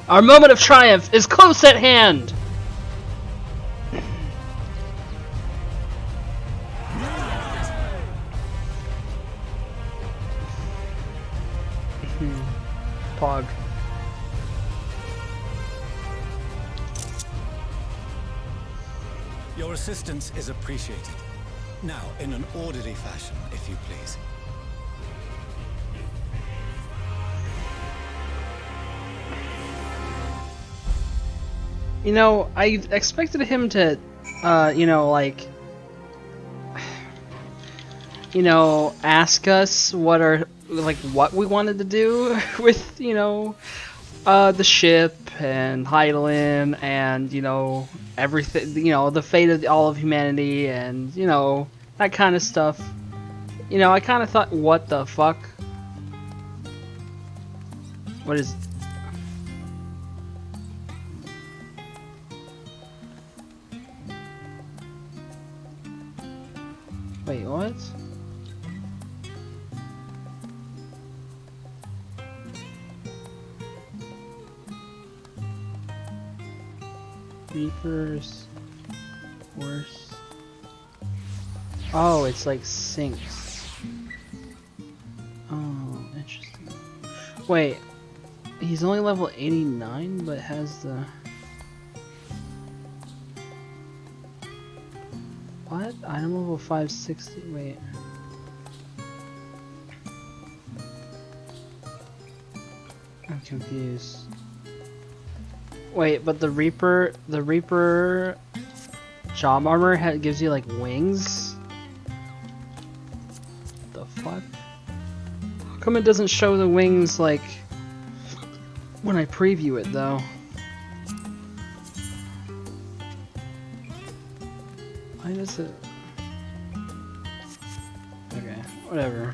Our moment of triumph is close at hand! Pog. Your assistance is appreciated. Now, in an orderly fashion, if you please. You know, I expected him to, you know, like, you know, ask us what we wanted to do with, you know, the ship and Heidelin and, you know, everything, you know, the fate of all of humanity and, you know, that kind of stuff. You know, I kind of thought, what the fuck? What is... Wait, what? Reapers, horse. Oh, it's like sinks. Oh, interesting. Wait, he's only level 89, but has the... What? Item level 560. Wait. I'm confused. Wait, but the Reaper job armor gives you like wings? The fuck? How come it doesn't show the wings like when I preview it though? Why does it? Okay, whatever.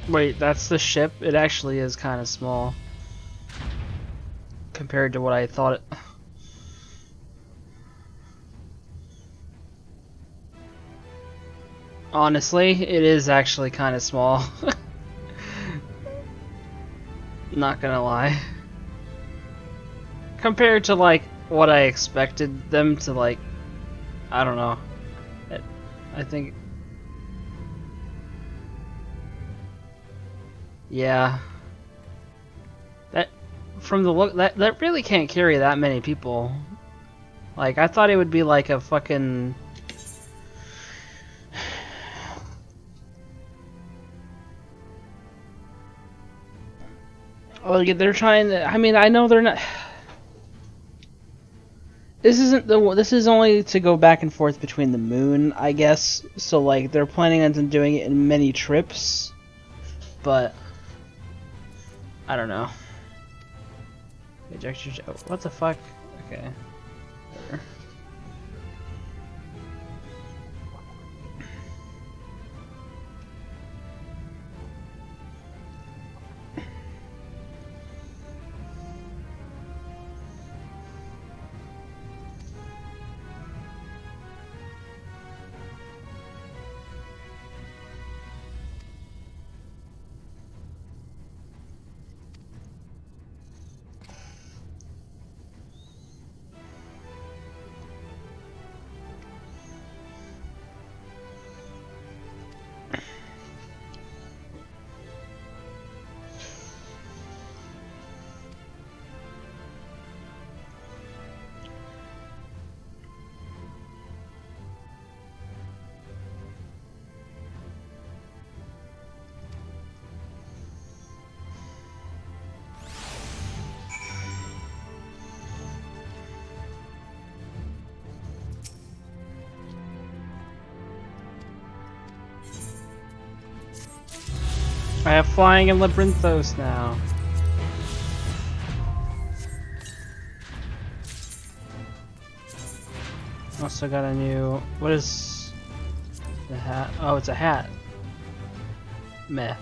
Wait, that's the ship? It actually is kind of small compared to what I thought it. Honestly, it is actually kind of small. Not gonna lie. Compared to like what I expected them to like, I don't know. I think. Yeah. That, from the look, that really can't carry that many people. Like, I thought it would be like a fucking... Like, they're trying to... I mean, I know they're not... This isn't the... This is only to go back and forth between the moon, I guess. So, like, they're planning on doing it in many trips. But... I don't know. Ejector... Oh, what the fuck? Okay. Whatever. I have flying in Labyrinthos now. Also got a new... What is the hat? Oh, it's a hat. Meh.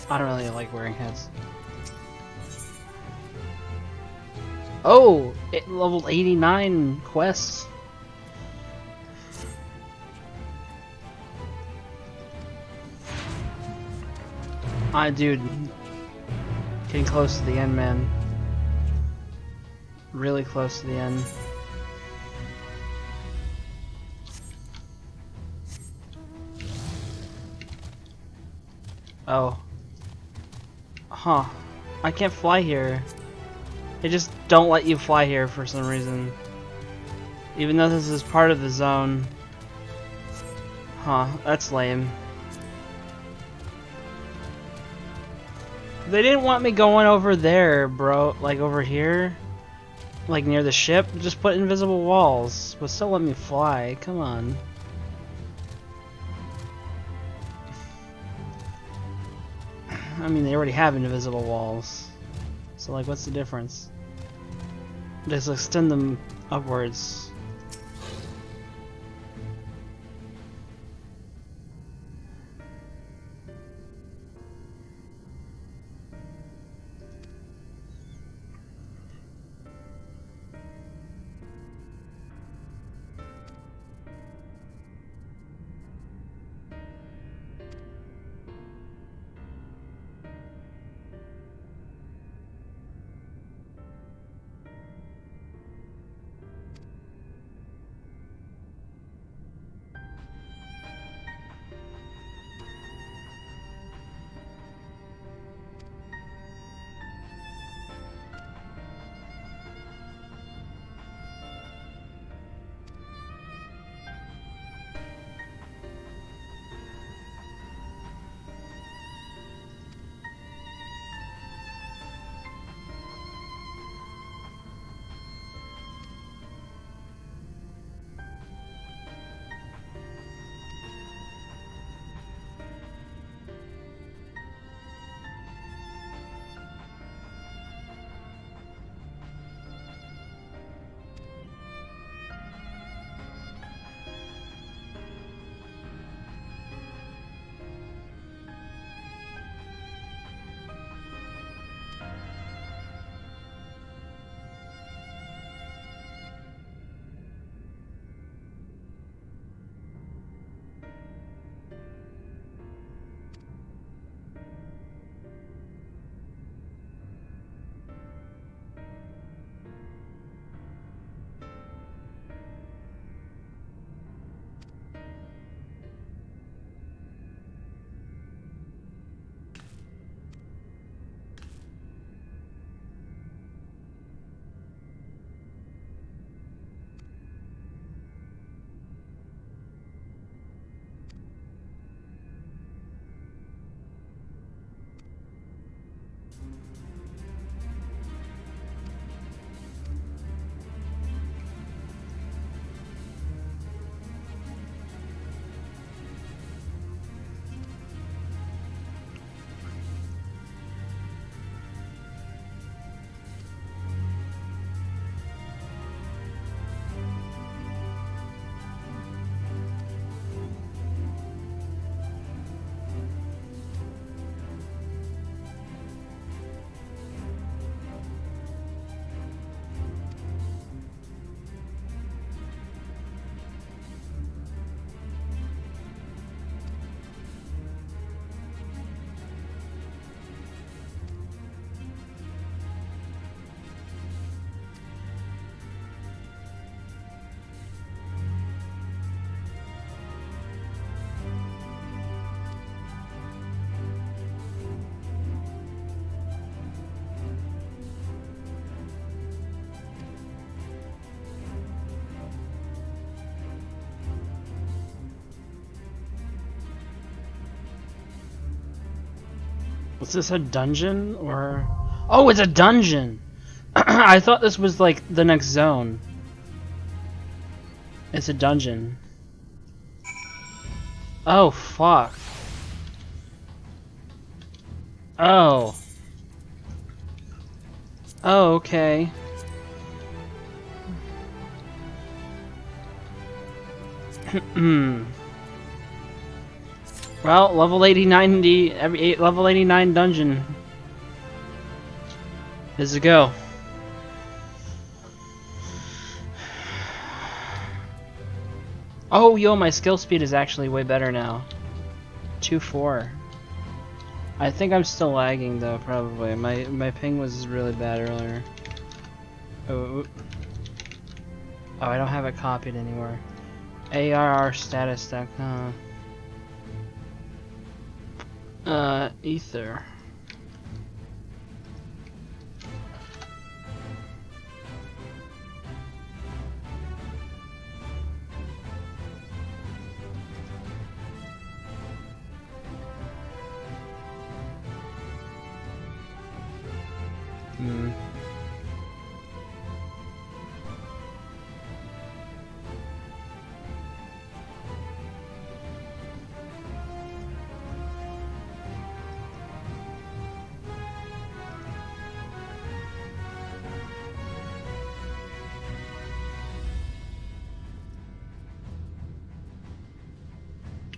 I don't really like wearing hats. Oh! It leveled 89 quests. Dude. Getting close to the end, man. Really close to the end. Oh. Huh. I can't fly here. They just don't let you fly here for some reason. Even though this is part of the zone. Huh, that's lame. They didn't want me going over there, bro. Like over here. Like near the ship. Just put invisible walls. But still let me fly. Come on. I mean, they already have invisible walls. So, like, what's the difference? Just extend them upwards. Was this a dungeon or... Oh, it's a dungeon! I thought this was like the next zone. It's a dungeon. Oh, fuck. Oh. Oh, okay. Well, level 89, level 89 dungeon is a go. Oh, yo, my skill speed is actually way better now. 2-4. I think I'm still lagging though, probably. My ping was really bad earlier. Oh, I don't have it copied anymore. ARRstatus.com. Ether.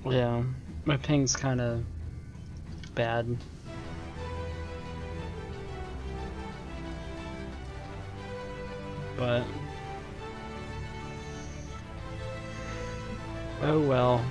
Yeah, my ping's kind of bad. But oh well.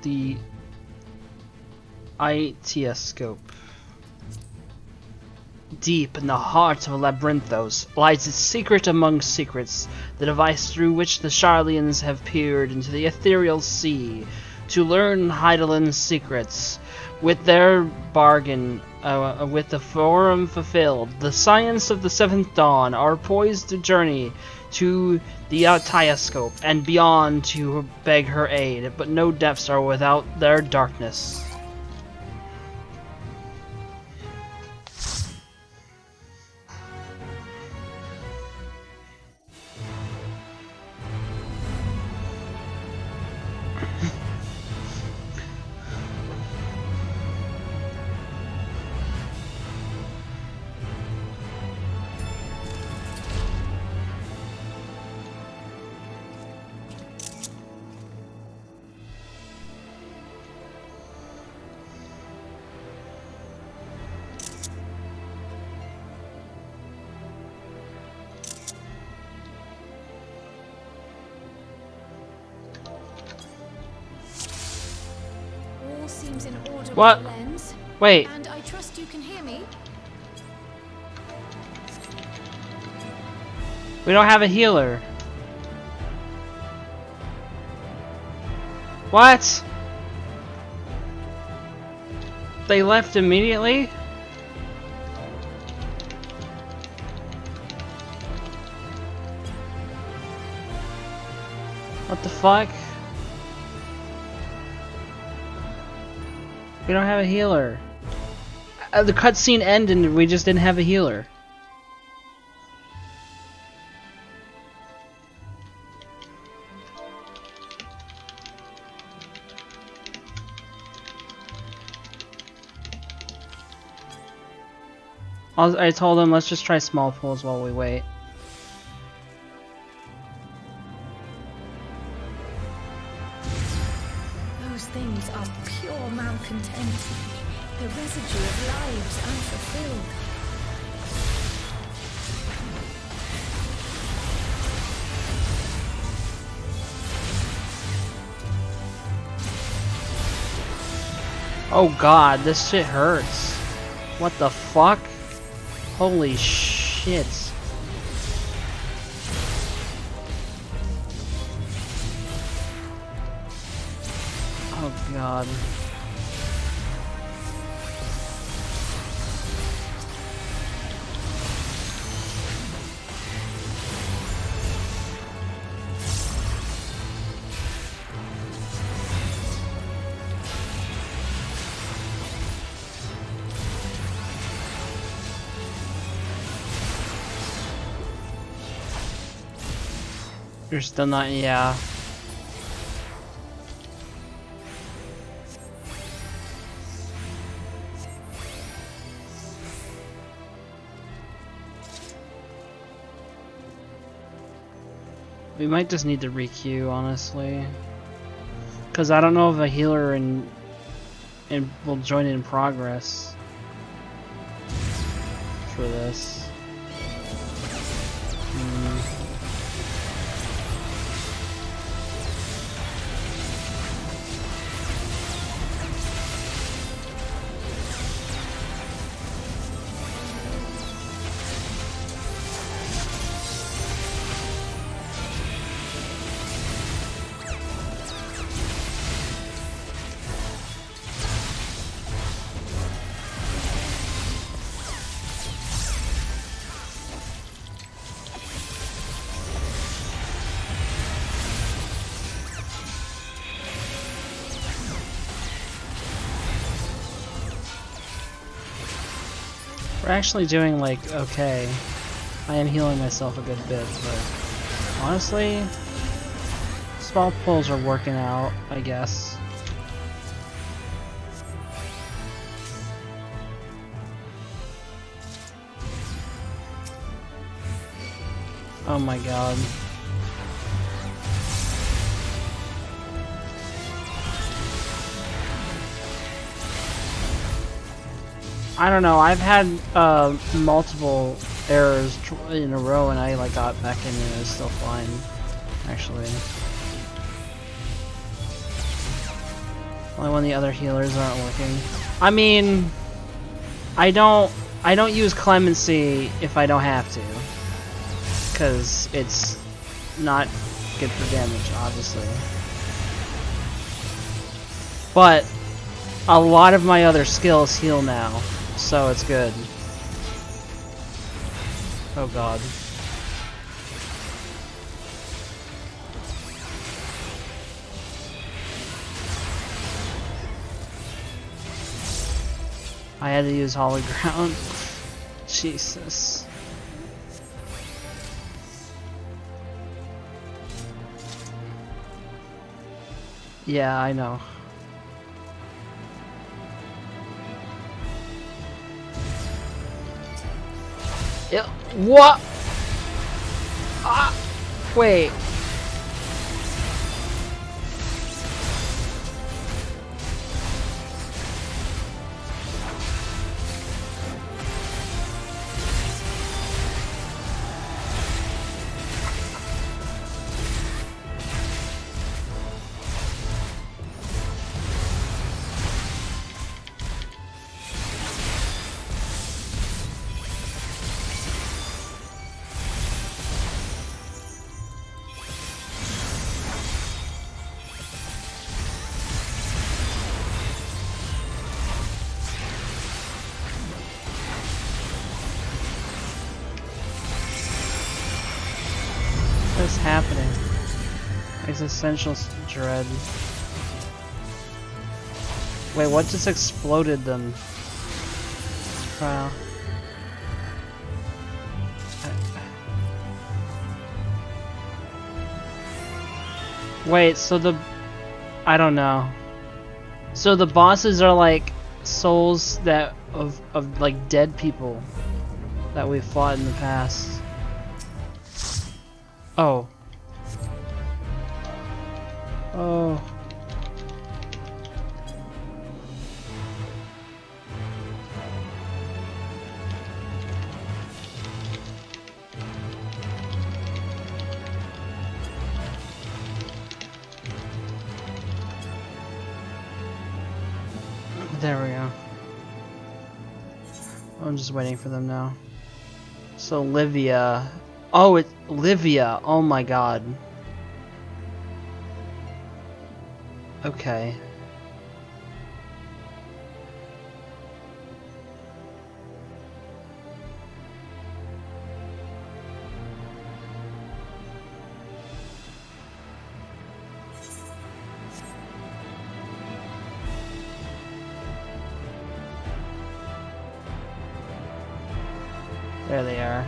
The ITS scope. Deep in the heart of Labyrinthos lies its secret among secrets, the device through which the Sharlians have peered into the ethereal sea to learn Heidelin's secrets. With their bargain, with the forum fulfilled, the science of the Seventh Dawn are poised to journey to the Altiascope and beyond to beg her aid, but no depths are without their darkness. Seems in order. What? Lens. Wait. And I trust you can hear me. We don't have a healer. What? They left immediately? What the fuck? We don't have a healer. The cutscene ended and we just didn't have a healer. I told him let's just try small pools while we wait. Those things are pure malcontent, the residue of lives unfulfilled. Oh god, this shit hurts. What the fuck? Holy shit. Oh god. You're still not, yeah. We might just need to re-queue, honestly. Because I don't know if a healer and will join in progress for this. We're actually doing, like, okay. I am healing myself a good bit, but honestly, small pulls are working out, I guess. Oh my god. I don't know, I've had multiple errors in a row and I like got back in and it was still fine, actually. Only when the other healers aren't working. I mean, I don't use clemency if I don't have to. Because it's not good for damage, obviously. But a lot of my other skills heal now. So it's good. Oh god. I had to use Holy Ground. Jesus. Yeah, I know. Yeah, what? Ah, wait. What's happening? Existential dread. Wait, what just exploded them? Wow. Wait, so I don't know. So the bosses are like souls that of like dead people that we've fought in the past. Oh. Oh. There we go. I'm just waiting for them now. So Livia. Oh, it's Livia. Oh my god. Okay. There they are.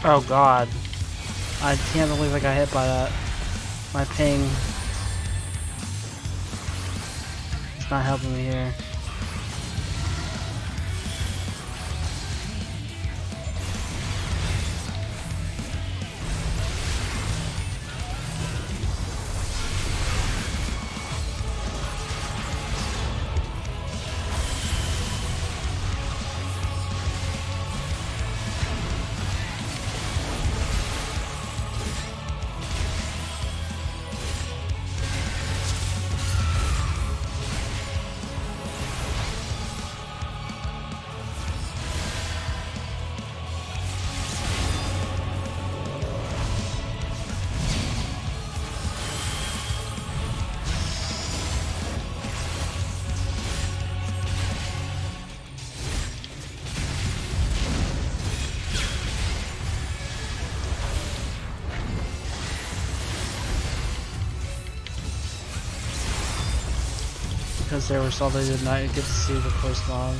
Oh god. I can't believe I got hit by that. My ping. It's not helping me here. Because they were salty, did not get to see the first mob.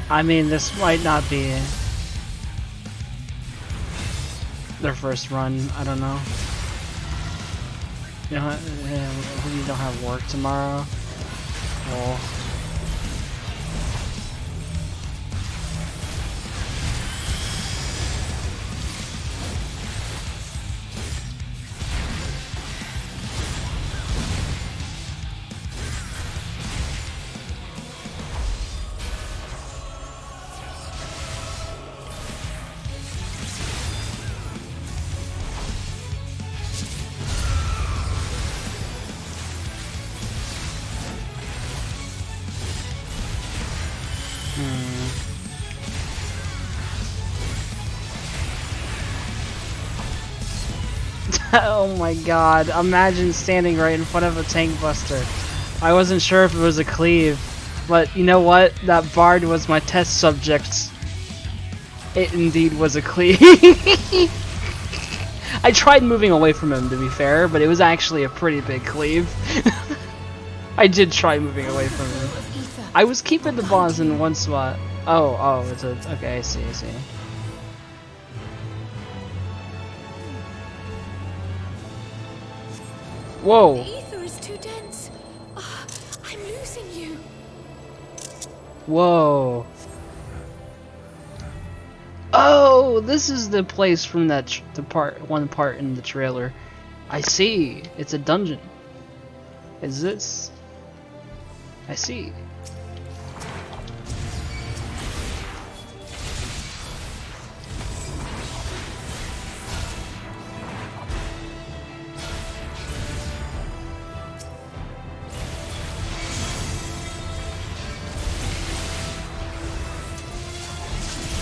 I mean, this might not be their first run. I don't know. You know, you don't have work tomorrow. Well. Oh my god, imagine standing right in front of a tank buster. I wasn't sure if it was a cleave, but you know what? That bard was my test subject. It indeed was a cleave. I tried moving away from him, to be fair, but it was actually a pretty big cleave. I did try moving away from him. I was keeping the boss in one spot. Oh, it's a... Okay, I see. Whoa! The ether is too dense. Oh, I'm losing you. Whoa! Oh, this is the place from that one part in the trailer. I see. It's a dungeon. Is this? I see.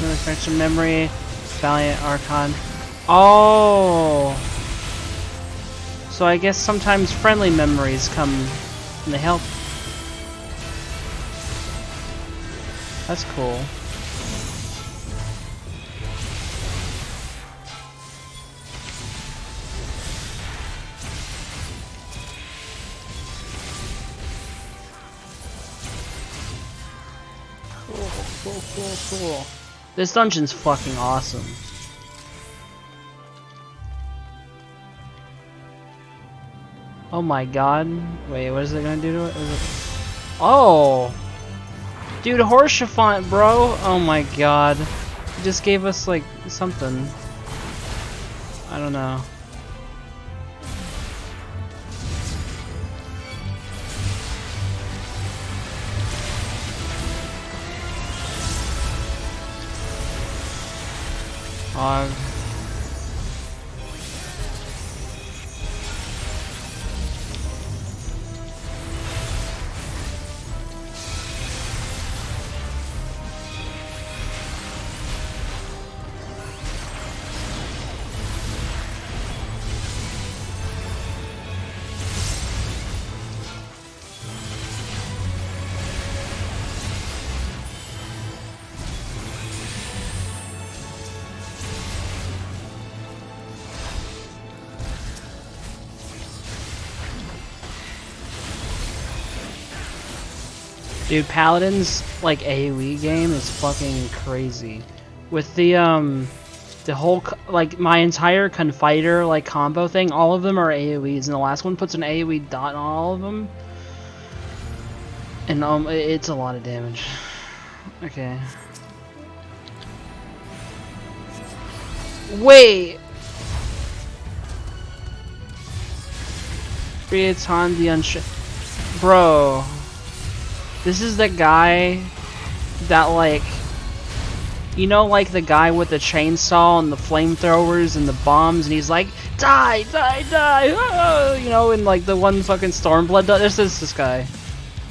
Manufacture memory, Valiant Archon. Oh! So I guess sometimes friendly memories come and they help. That's cool. Cool. This dungeon's fucking awesome. Oh my god. Wait, what is it gonna do to it? Oh! Dude, horse chiffon, bro! Oh my god. It just gave us, like, something. I don't know. Og. Dude, Paladin's like AoE game is fucking crazy. With the whole like my entire Confighter like combo thing, all of them are AoEs, and the last one puts an AoE dot on all of them, and it's a lot of damage. Okay. Wait. Riatan the Bro. This is the guy that like, you know, like the guy with the chainsaw and the flamethrowers and the bombs, and he's like, die, die, die, oh! You know, in like the one fucking Stormblood. This is this guy,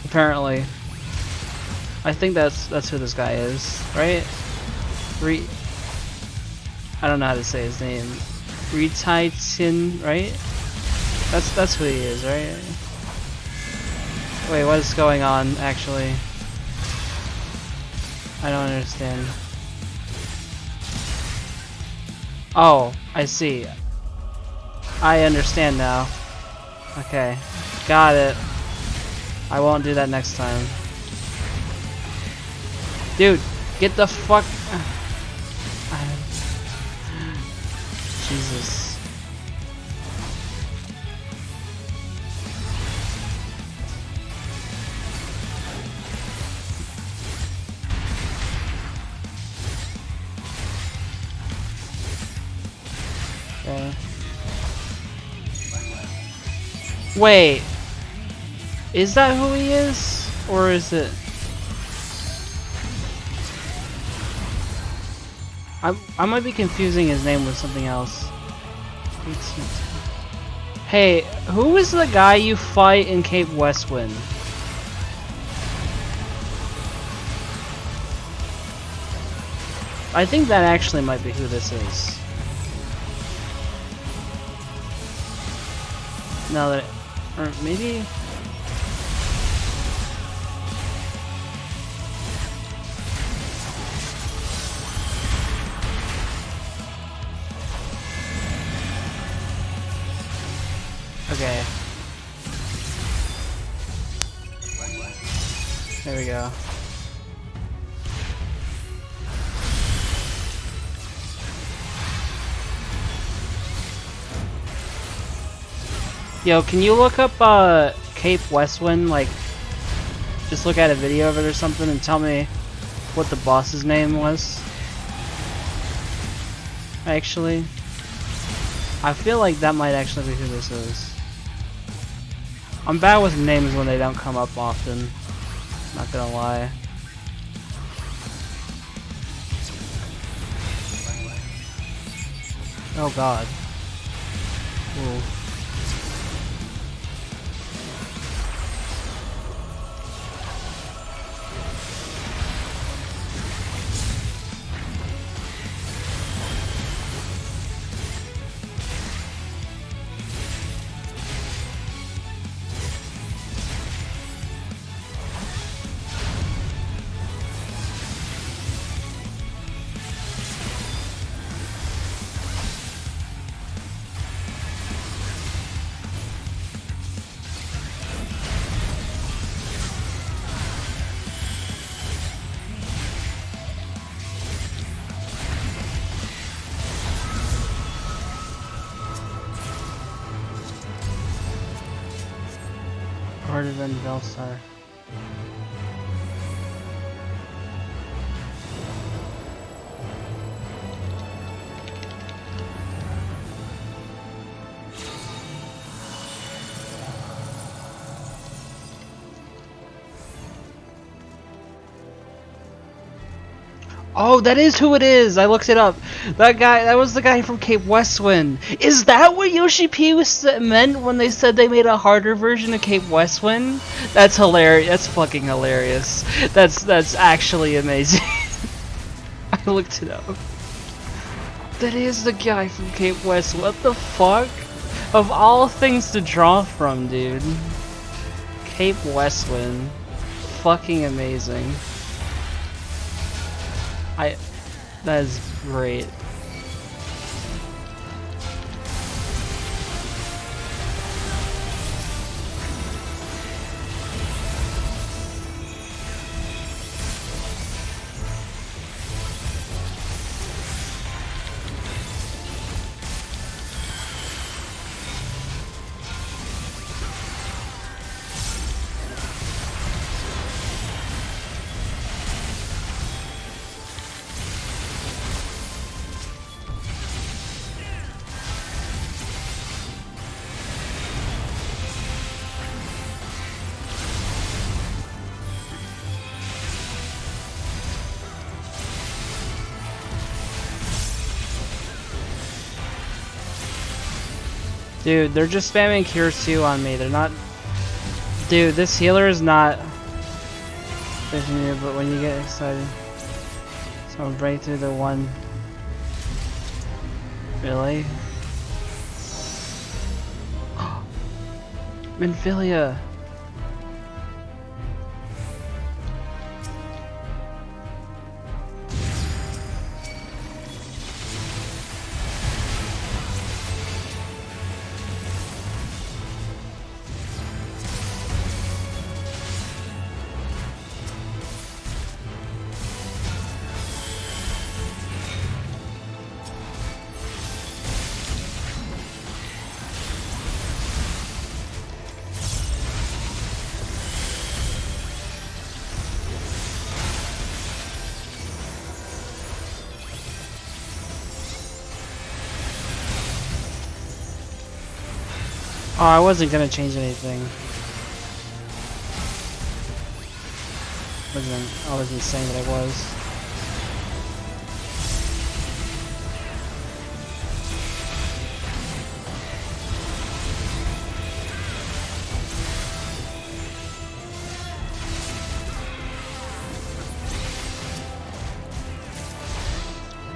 apparently. I think that's who this guy is, right? I don't know how to say his name. Retaitin, right? That's who he is, right? Wait, what is going on, actually? I don't understand. Oh, I see. I understand now. Okay. Got it. I won't do that next time. Dude, get the fuck... Jesus. Okay. Wait. Is that who he is? Or is it... I might be confusing his name with something else. Hey, who is the guy you fight in Cape Westwind? I think that actually might be who this is. Now that, or maybe. Okay. There we go. Yo, can you look up Cape Westwind? Like, just look at a video of it or something and tell me what the boss's name was? Actually, I feel like that might actually be who this is. I'm bad with names when they don't come up often. Not gonna lie. Oh god. Ooh. Harder than Velstar. Oh, that is who it is! I looked it up. That guy, that was the guy from Cape Westwind. Is that what Yoshi P meant when they said they made a harder version of Cape Westwind? That's hilarious. That's fucking hilarious. That's actually amazing. I looked it up. That is the guy from Cape West. What the fuck? Of all things to draw from, dude. Cape Westwind. Fucking amazing. That is great. Dude, they're just spamming Cure 2 on me. They're not... Dude, this healer is not... But when you get excited... So I'll break through the one... Really? Minfilia! Oh, I wasn't gonna change anything. I wasn't saying that I was.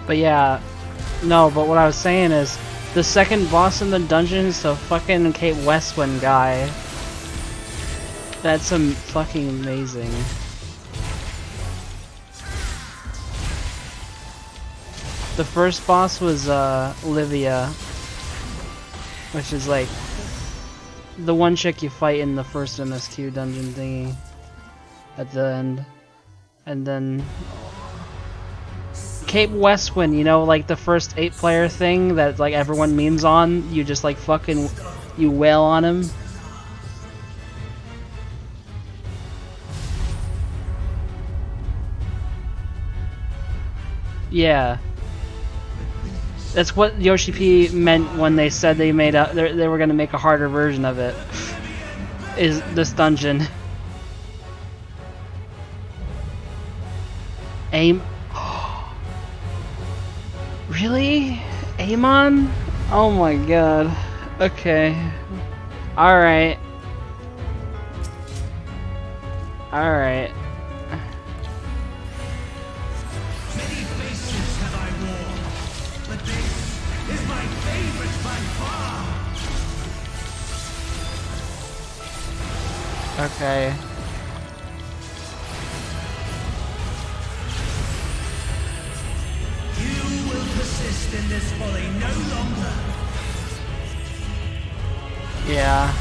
But yeah, no, but what I was saying is, the second boss in the dungeon is the fucking Kate Westwind guy. That's fucking amazing. The first boss was Livia, which is like the one chick you fight in the first MSQ dungeon thingy at the end. And then Cape Westwind, you know, like the first 8-player thing that like everyone memes on, you just like fucking, you wail on him. Yeah. That's what Yoshi P meant when they said they made they were gonna make a harder version of it. Is this dungeon. Really? Amon? Oh my god. Okay. Alright. Alright. Many faces have I worn, but this is my favorite by far. Okay. You will persist in this folly no longer. Yeah.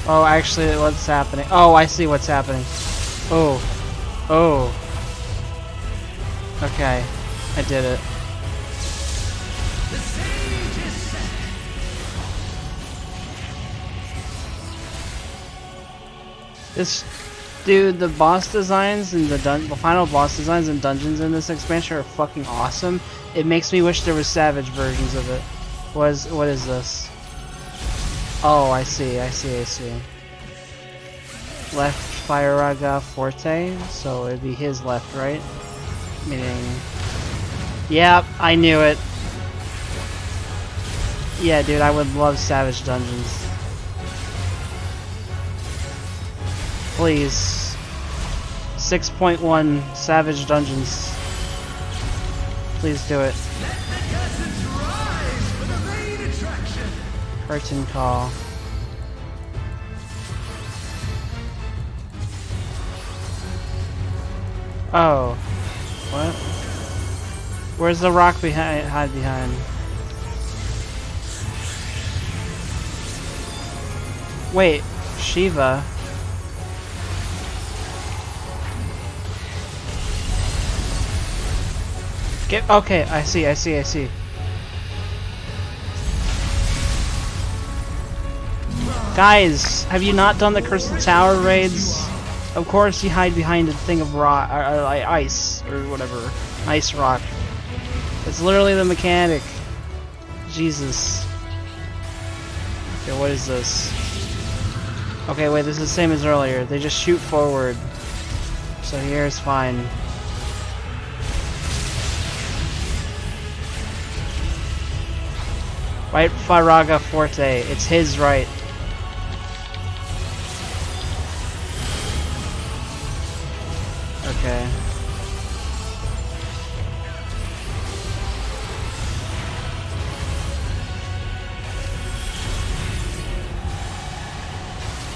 Oh, actually, what's happening? Oh, I see what's happening. Oh. Oh. Okay. I did it. The sage is set. This, dude, the boss designs and the final boss designs and dungeons in this expansion are fucking awesome. It makes me wish there was Savage versions of it. What is this? Oh, I see. Left Firaga Forte, so it'd be his left, right? Meaning... Yep, I knew it. Yeah, dude, I would love Savage Dungeons. Please. 6.1 Savage Dungeons. Please do it. Curtain call. Oh. What? Where's the rock hide behind? Wait, Shiva. Okay, I see. Guys, have you not done the Crystal Tower raids? Of course you hide behind a thing of rock, or ice, or whatever. Ice rock. It's literally the mechanic. Jesus. Okay, what is this? Okay, wait, this is the same as earlier. They just shoot forward. So here's fine. Right Firaga Forte. It's his right. Okay.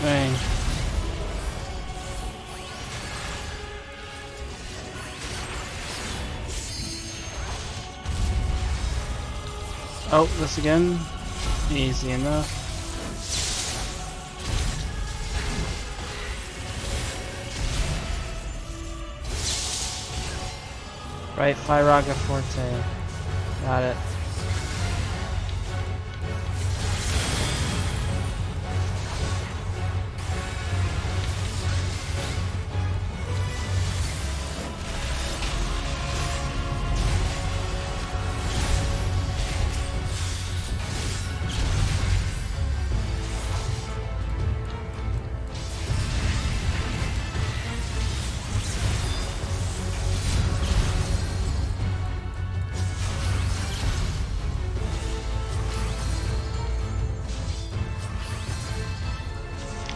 Dang. Oh, this again? Easy enough. Right, Firaga Forte. Got it.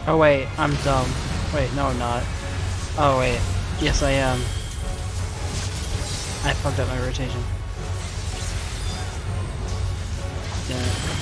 Oh wait, I'm dumb. Wait, no I'm not. Oh wait, yes I am. I fucked up my rotation. Damn it.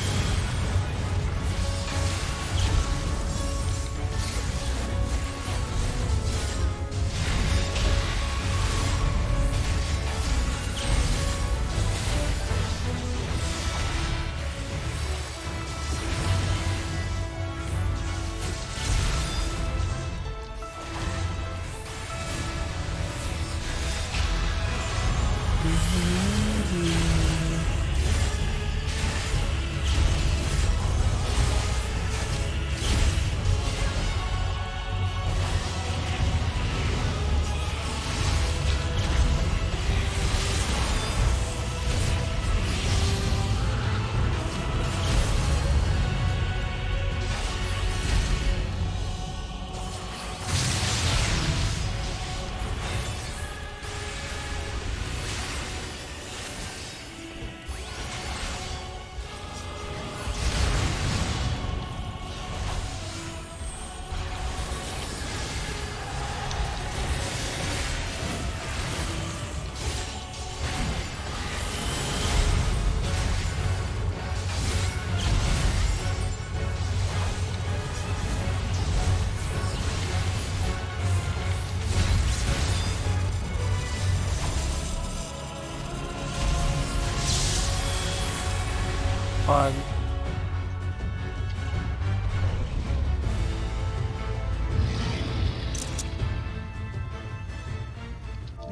Fun.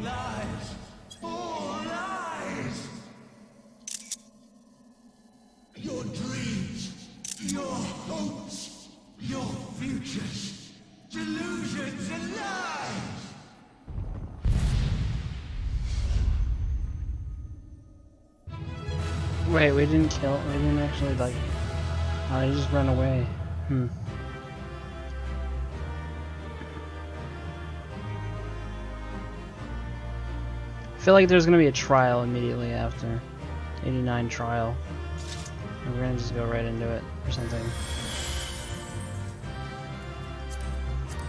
Lies! All lies! Your dreams, your hopes, your futures, delusions and lies! Wait, we didn't actually like... I just ran away. I feel like there's gonna be a trial immediately after. 89 trial. And we're gonna just go right into it or something.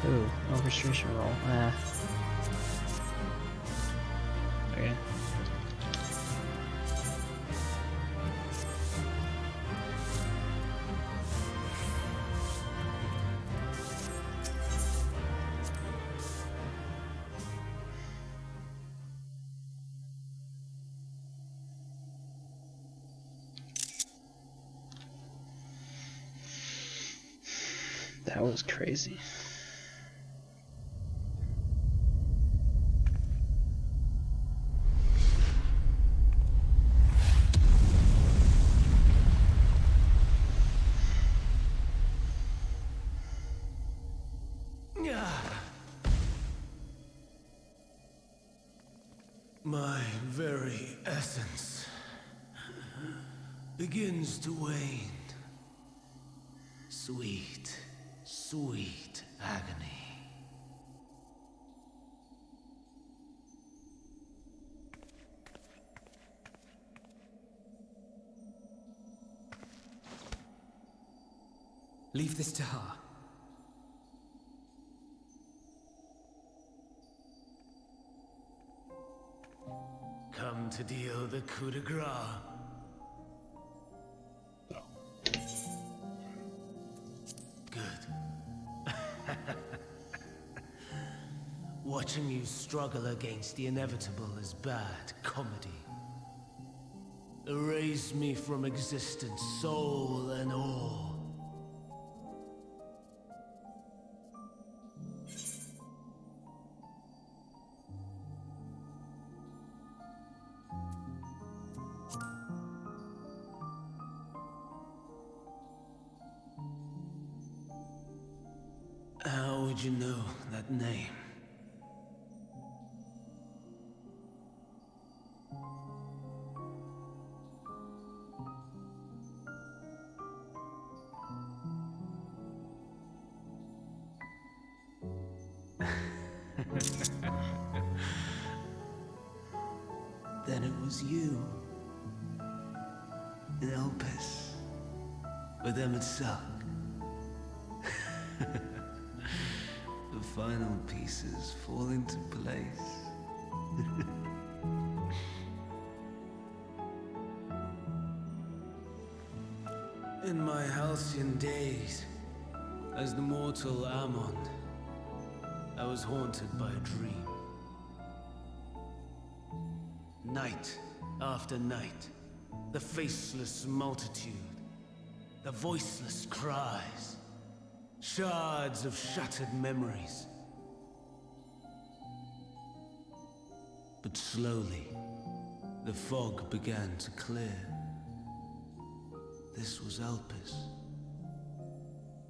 Ooh, orchestration roll. Okay. That was crazy. My very essence begins to wane. Sweet, sweet agony. Leave this to her. Come to deal the coup de grace. Good. Watching you struggle against the inevitable is bad comedy. Erase me from existence, soul and all. How would you know that name? Then it was you. In Elpis. With MSQ. The final pieces fall into place. In my halcyon days, as the mortal Ammon, I was haunted by a dream. Night after night, the faceless multitude, the voiceless cries, shards of shattered memories. But slowly, the fog began to clear. This was Elpis.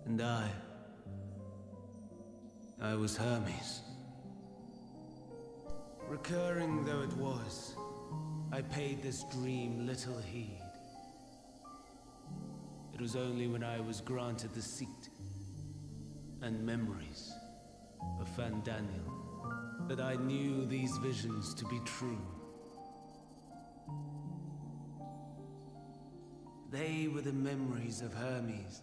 And I was Hermes. Recurring though it was, I paid this dream little heed. It was only when I was granted the seat and memories of Fandaniel that I knew these visions to be true. They were the memories of Hermes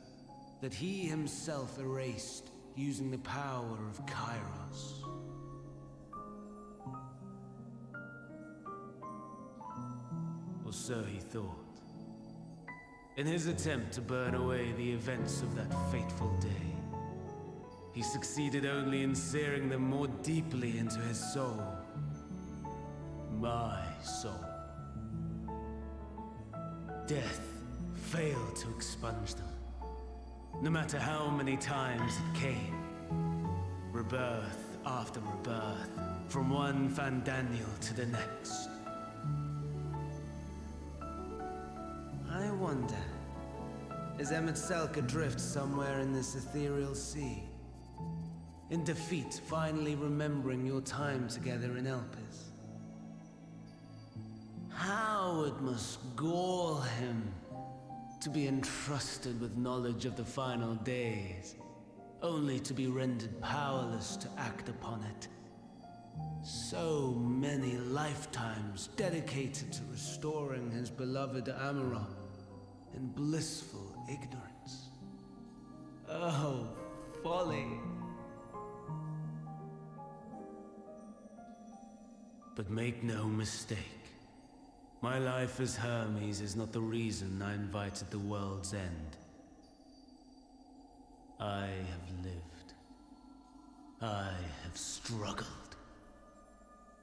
that he himself erased using the power of Kairos. Or so he thought. In his attempt to burn away the events of that fateful day, he succeeded only in searing them more deeply into his soul. My soul. Death failed to expunge them, no matter how many times it came. Rebirth after rebirth, from one Fandaniel to the next. I wonder, is MSQ adrift somewhere in this ethereal sea? In defeat, finally remembering your time together in Elpis? How it must gall him to be entrusted with knowledge of the final days, only to be rendered powerless to act upon it. So many lifetimes dedicated to restoring his beloved Amaron in blissful ignorance. Oh, folly. But make no mistake. My life as Hermes is not the reason I invited the world's end. I have lived. I have struggled.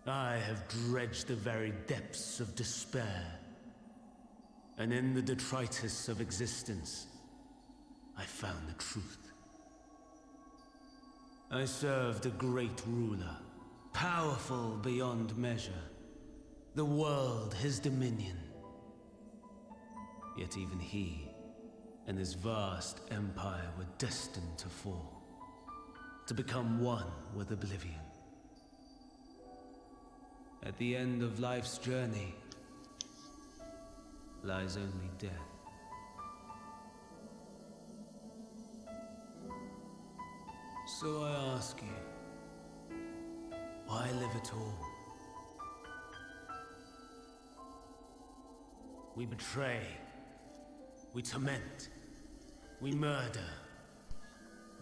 I have dredged the very depths of despair. And in the detritus of existence, I found the truth. I served a great ruler, powerful beyond measure. The world, his dominion. Yet even he and his vast empire were destined to fall, to become one with oblivion. At the end of life's journey lies only death. So I ask you, why live at all? We betray, we torment, we murder,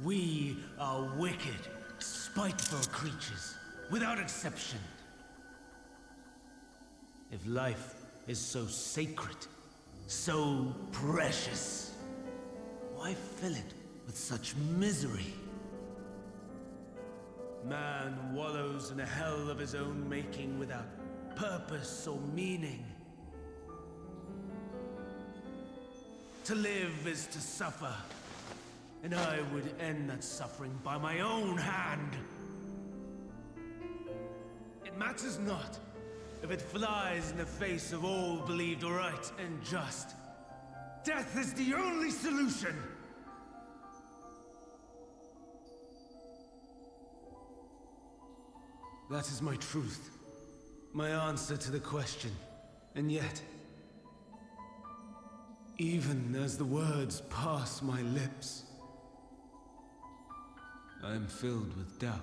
We are wicked, spiteful creatures, without exception. If life is so sacred, so precious, why fill it with such misery? Man wallows in a hell of his own making without purpose or meaning. To live is to suffer, and I would end that suffering by my own hand. It matters not if it flies in the face of all believed right and just. Death is the only solution! That is my truth, my answer to the question. And yet, even as the words pass my lips, I am filled with doubt.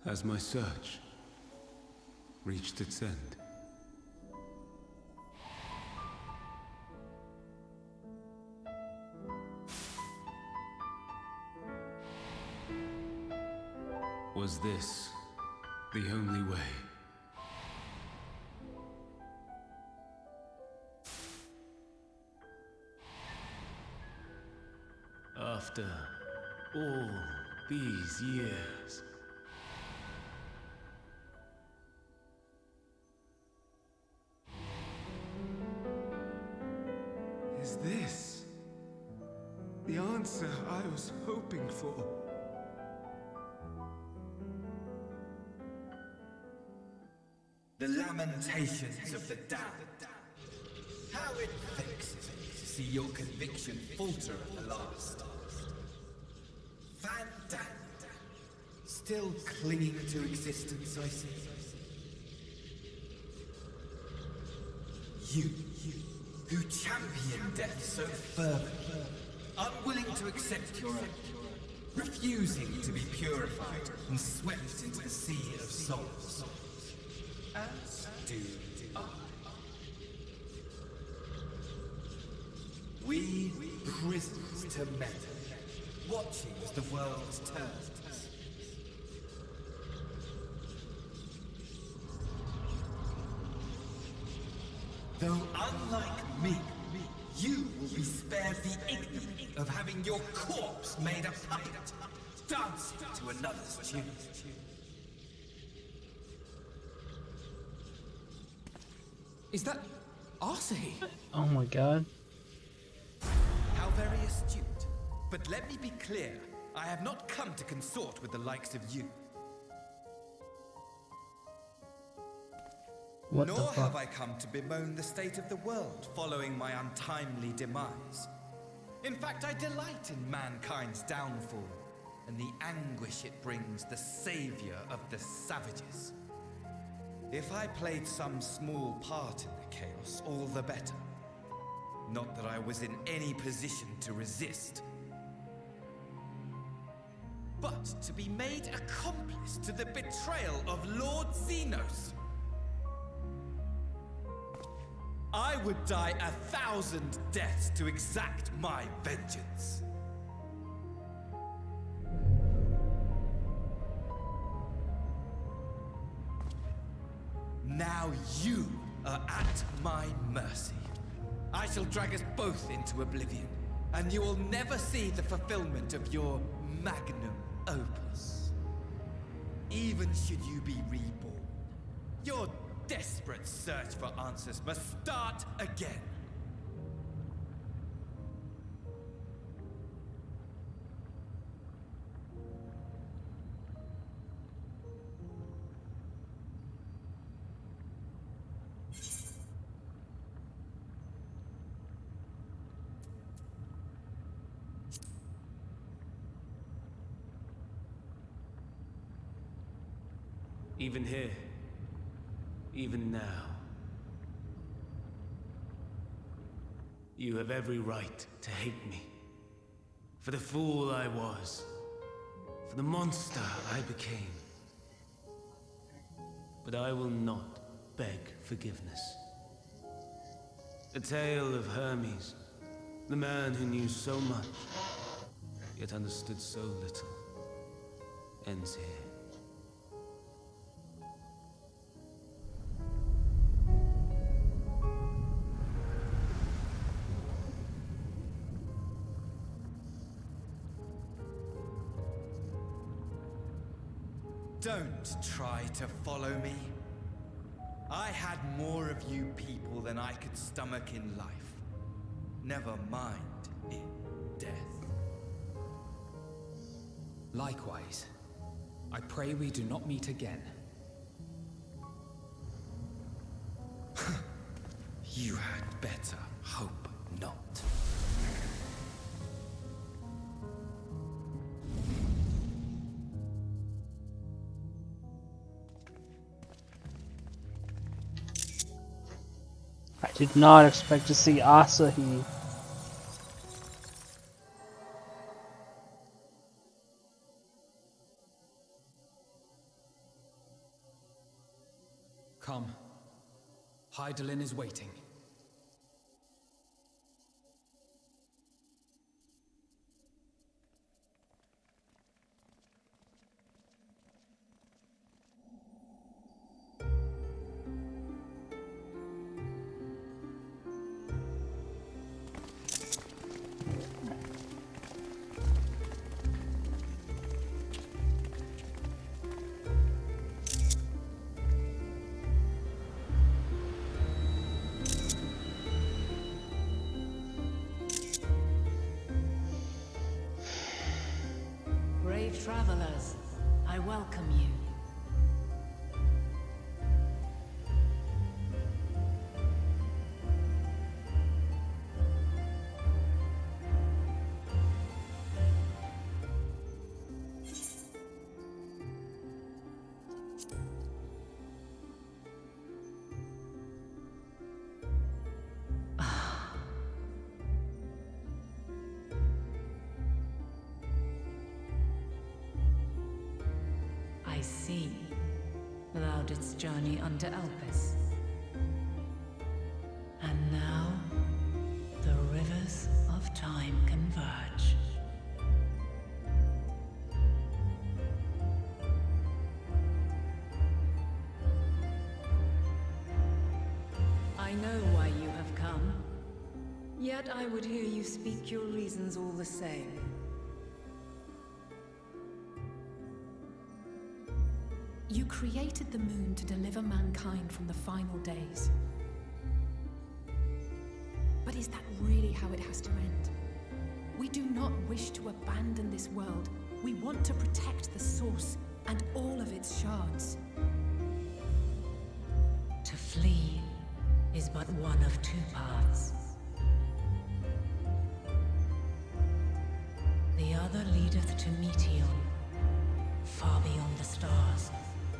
Has my search reached its end? Was this the only way? After all these years, is this the answer I was hoping for? The lamentations of the damned. How it vexes me to see your conviction falter at the last. Van Dam, still clinging to existence, I see. You, who champion death so fervently, unwilling to accept your own, refusing to be purified and swept into the sea of souls. As do I. We prisoners to men, watching as the world turns. Though unlike me, you will be spared the ignominy of having your corpse made a puppet, dancing to another's tune. Is that Arsahi? Oh my god. How very astute. But let me be clear, I have not come to consort with the likes of you. What Nor the fuck? have I come to bemoan the state of the world following my untimely demise. In fact, I delight in mankind's downfall and the anguish it brings the savior of the savages. If I played some small part in the chaos, all the better. Not that I was in any position to resist. But to be made accomplice to the betrayal of Lord Xenos. I would die 1,000 deaths to exact my vengeance. Now you are at my mercy. I shall drag us both into oblivion, and you will never see the fulfillment of your magnum opus. Even should you be reborn, your desperate search for answers must start again. Even here, even now, you have every right to hate me. For the fool I was, for the monster I became. But I will not beg forgiveness. The tale of Hermes, the man who knew so much, yet understood so little, ends here. Don't try to follow me. I had more of you people than I could stomach in life. Never mind in death. Likewise, I pray we do not meet again. You had better hope not. I did not expect to see Asahi. Come. Hydaelyn is waiting. Brave travelers, I welcome you. I see. Thou didst journey unto Elpis. And now, the rivers of time converge. I know why you have come. Yet I would hear you speak your reasons all the same. You created the moon to deliver mankind from the final days. But is that really how it has to end? We do not wish to abandon this world. We want to protect the source and all of its shards. To flee is but one of two paths. The other leadeth to Meteon, far beyond the stars,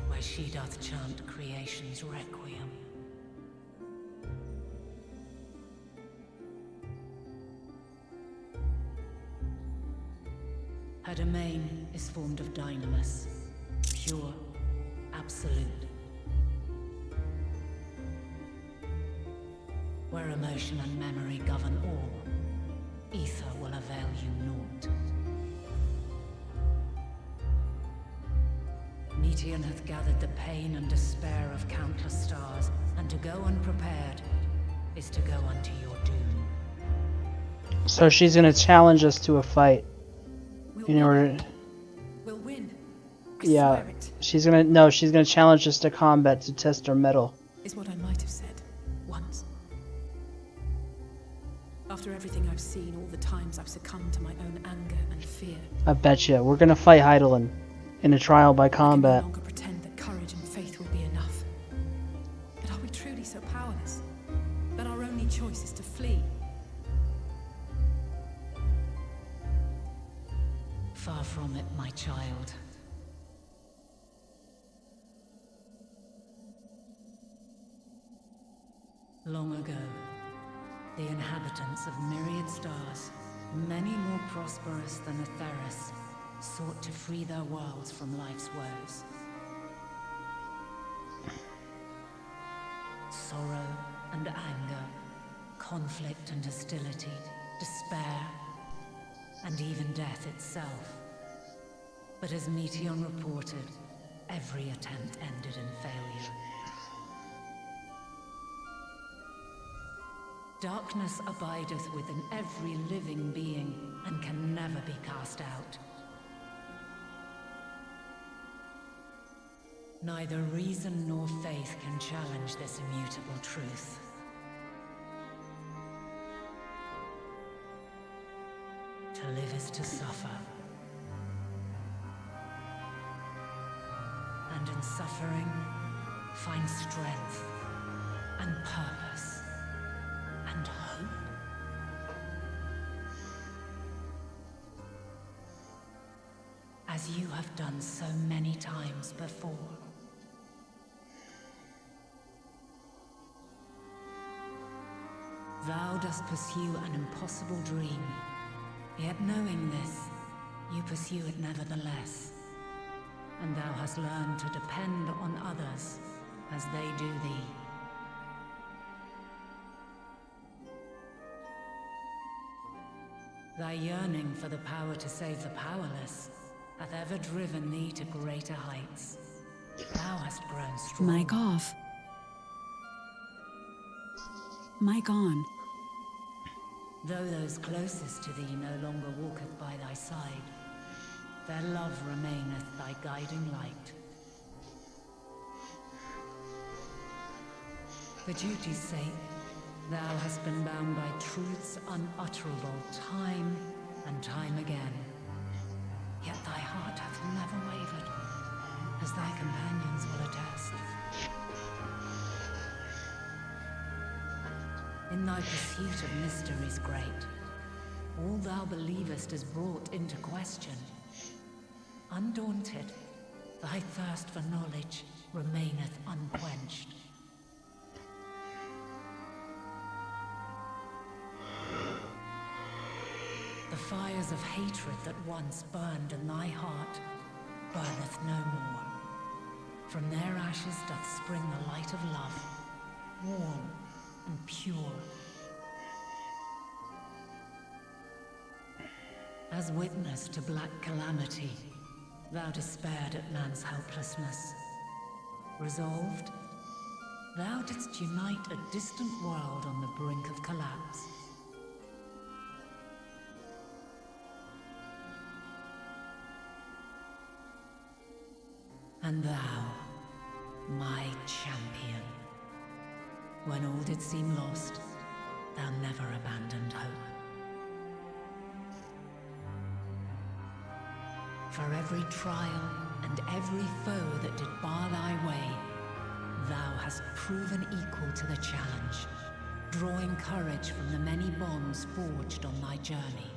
where she doth chant creation's requiem. Her domain is formed of dynamis, pure, absolute. Where emotion and memory govern all, ether will avail you naught. Meteon hath gathered the pain and despair of countless stars, and to go unprepared is to go unto your doom. So she's gonna challenge us to a fight. In order. We'll win. Yeah, she's gonna challenge us to combat to test our mettle. Is what I might have said once. After everything I've seen, all the times I've succumbed to my own anger and fear. I betcha. We're gonna fight Hydaelyn in a trial by combat. I can no longer pretend that courage and faith will be enough. But are we truly so powerless that our only choice is to flee? Far from it, my child. Long ago, the inhabitants of myriad stars, many more prosperous than Atheris, sought to free their worlds from life's woes. Sorrow and anger, conflict and hostility, despair, and even death itself. But as Meteon reported, every attempt ended in failure. Darkness abideth within every living being, and can never be cast out. Neither reason nor faith can challenge this immutable truth. To live is to suffer. And in suffering, find strength and purpose and hope. As you have done so many times before. Thou dost pursue an impossible dream, yet knowing this, you pursue it nevertheless. And thou hast learned to depend on others as they do thee. Thy yearning for the power to save the powerless hath ever driven thee to greater heights. Thou hast grown strong. Mic off. Mic on. Though those closest to thee no longer walketh by thy side, their love remaineth thy guiding light. For duty's sake, thou hast been bound by truths unutterable time and time again. Yet thy heart hath never wavered, as thy companions will attest. In thy pursuit of mysteries great, all thou believest is brought into question. Undaunted, thy thirst for knowledge remaineth unquenched. The fires of hatred that once burned in thy heart burneth no more. From their ashes doth spring the light of love, warm and pure. As witness to black calamity, thou despaired at man's helplessness. Resolved, thou didst unite a distant world on the brink of collapse. And thou, my champion, when all did seem lost, thou never abandoned hope. For every trial and every foe that did bar thy way, thou hast proven equal to the challenge, drawing courage from the many bonds forged on thy journey.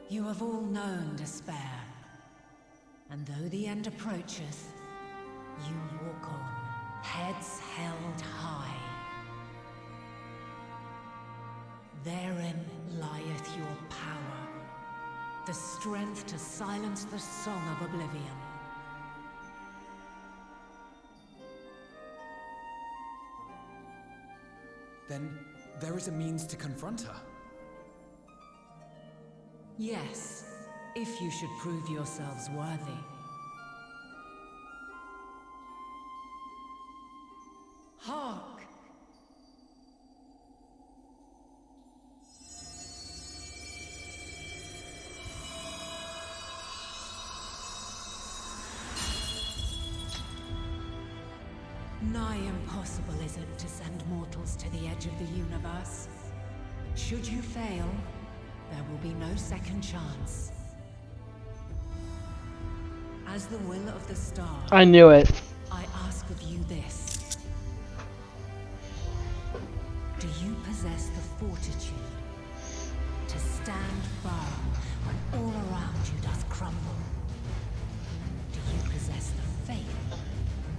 You have all known despair, and though the end approacheth, you walk on, heads held high. Therein lieth your power, the strength to silence the song of oblivion. Then there is a means to confront her. Yes, if you should prove yourselves worthy. Hark! Nigh impossible is it to send mortals to the edge of the universe. Should you fail, there will be no second chance. As the will of the star, I knew it. I ask of you this. Do you possess the fortitude to stand firm when all around you doth crumble? Do you possess the faith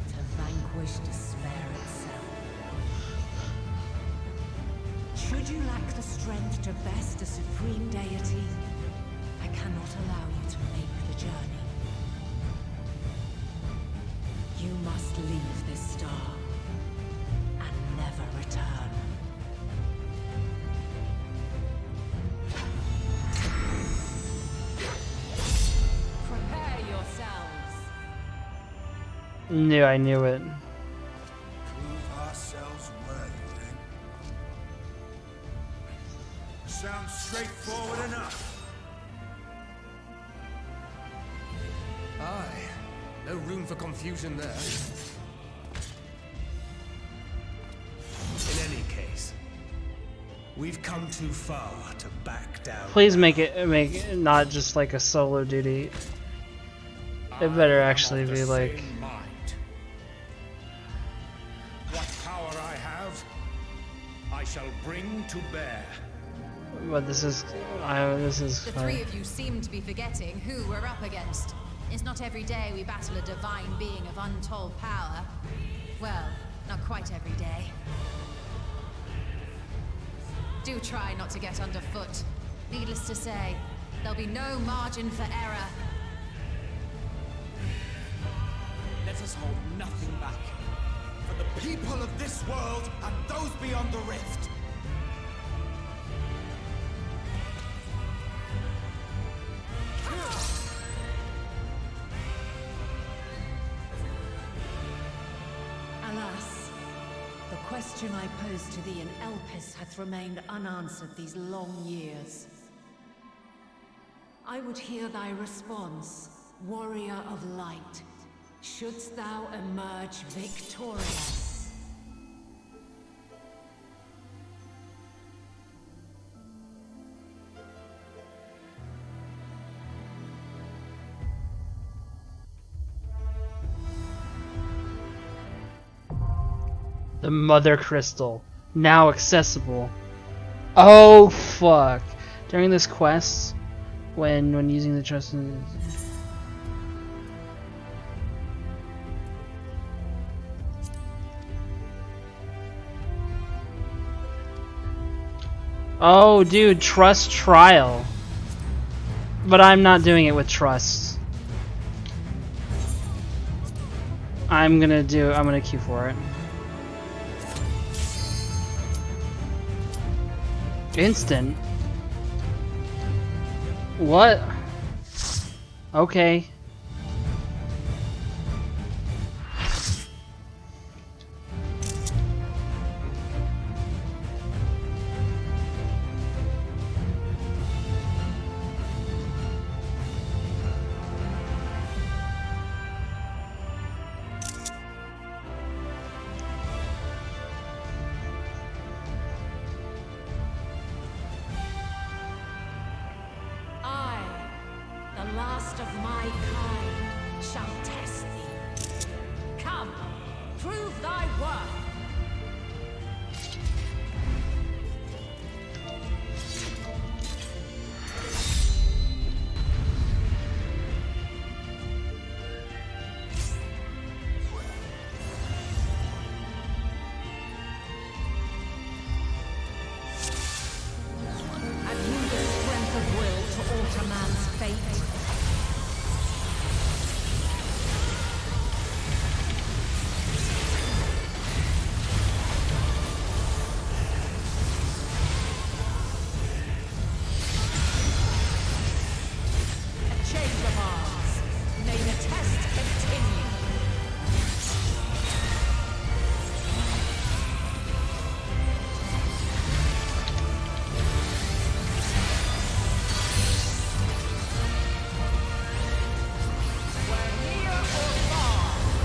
to vanquish despair itself? Should you lack the strength to best a supreme deity, I cannot allow you to make the journey. You must leave this star and never return. I knew it. Prove ourselves worthy, then. Sounds straightforward enough. Aye. No room for confusion there. In any case, we've come too far to back down. Please make it not just like a solo duty. It better actually be like. What power I have, I shall bring to bear. But this is. The three of you seem to be forgetting who we're up against. It's not every day we battle a divine being of untold power. Well, not quite every day. Do try not to get underfoot. Needless to say, there'll be no margin for error. Let us hold nothing back. For the people of this world and those beyond the rift. Alas, the question I posed to thee in Elpis hath remained unanswered these long years. I would hear thy response, warrior of light. Shouldst thou emerge victorious? The Mother Crystal, now accessible. Oh fuck! During this quest, when using the trust. Oh, dude, trust trial. But I'm not doing it with trust. I'm gonna queue for it. Instant? What? Okay. Last of my kind shall test thee. Come, prove thy worth. Have you the strength of will to alter man's fate?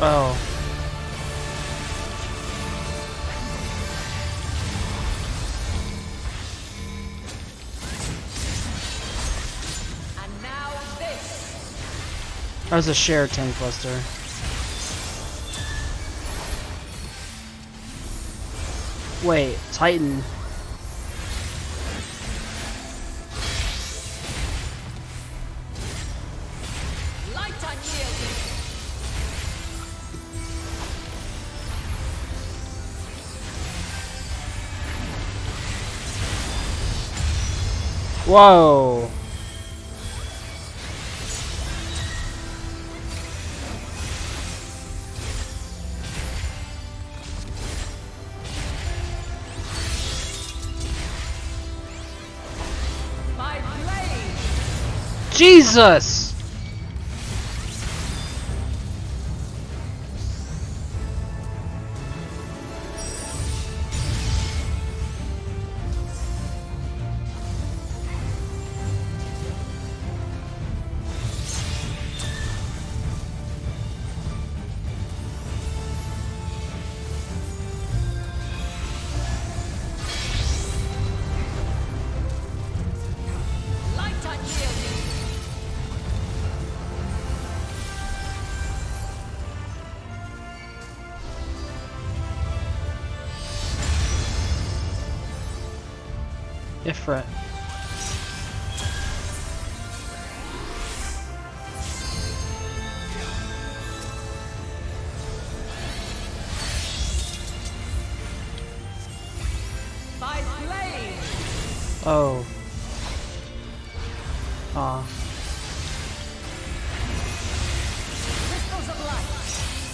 Oh. And now this. That was a shared tank buster. Wait, Titan. Light unyielding. Whoa. My blade. Jesus! Ifrit. By blade! Oh. Aw. Crystals of light,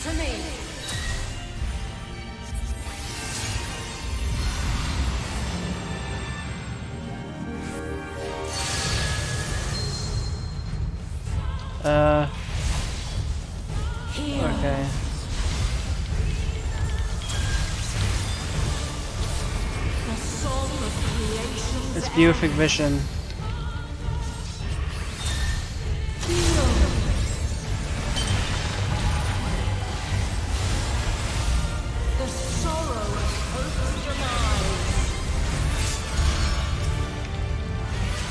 to me! Okay. It's Beatific Vision. The sorrow of Earth's demise.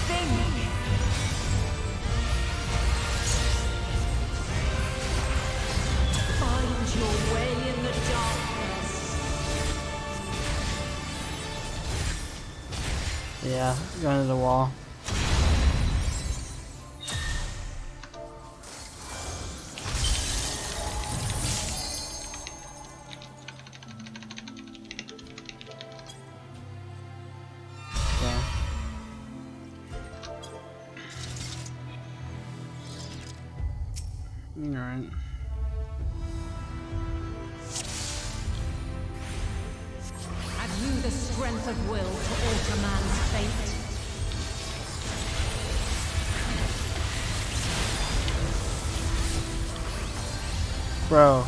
Think! Find your way in the darkness. Yeah, going to the wall. Okay. Alright. Have you the strength of will to alter man's fate? Bro.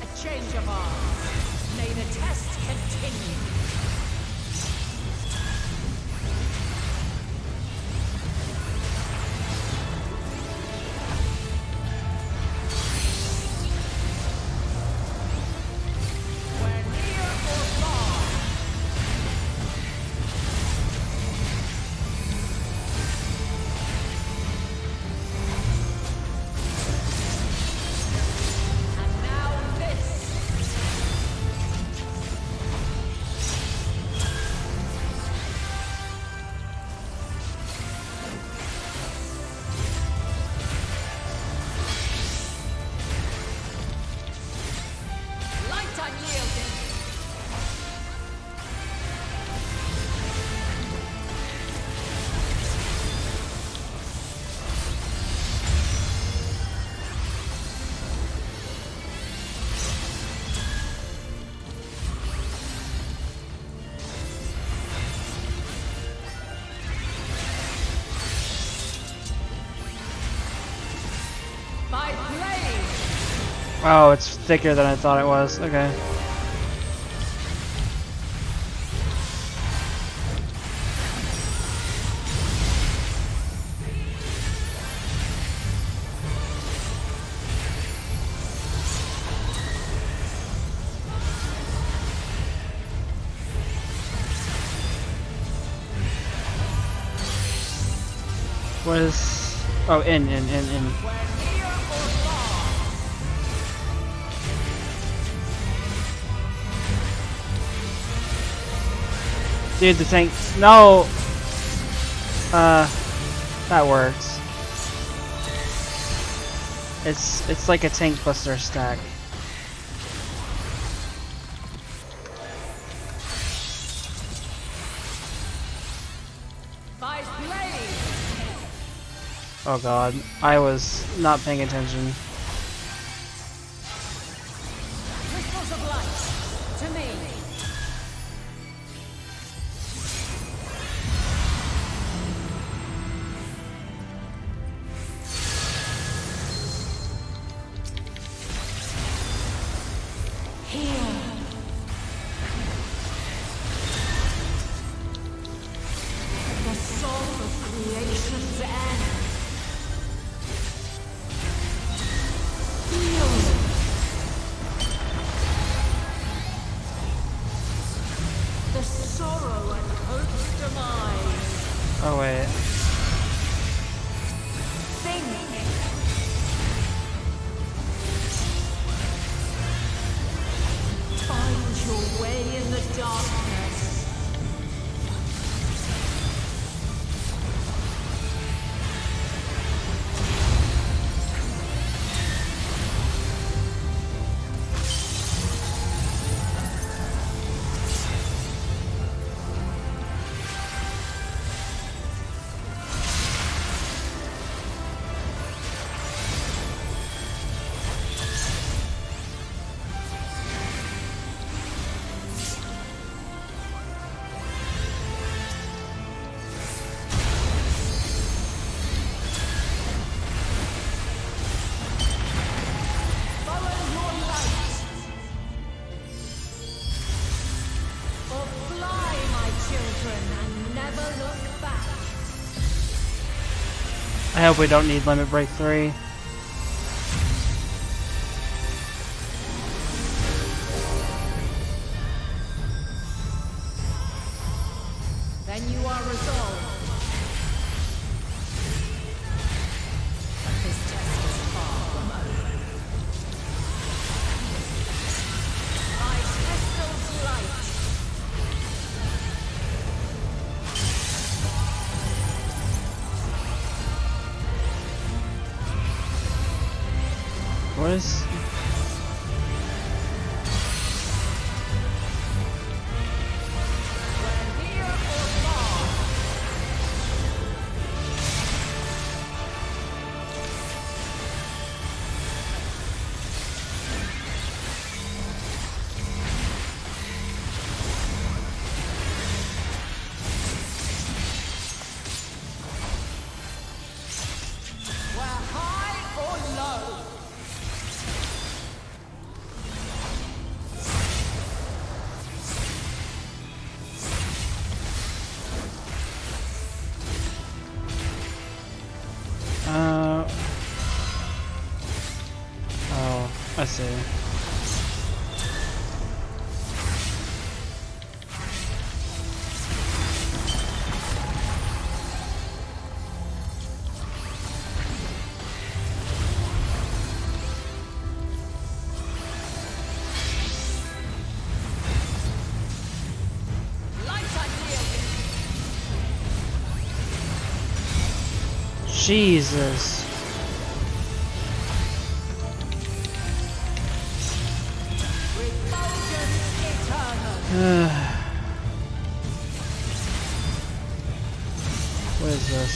A change of arms. May the test continue. We're near or far. And now this. Light unyielding. By blade. Oh, it's thicker than I thought it was. Okay. What is... Oh, in. Dude, the tank... No! That works. It's like a tank buster stack. By blade. Oh god, I was not paying attention. Crystals of light, to me. Here. The soul of creation's end. Feel. The sorrow and hope's demise. Oh wait. Think. the darkness. I hope we don't need Limit Break 3. Then you are resolved. But this test is far from over. By Kessel's light. What is... Oh, I see. Jesus. What is this?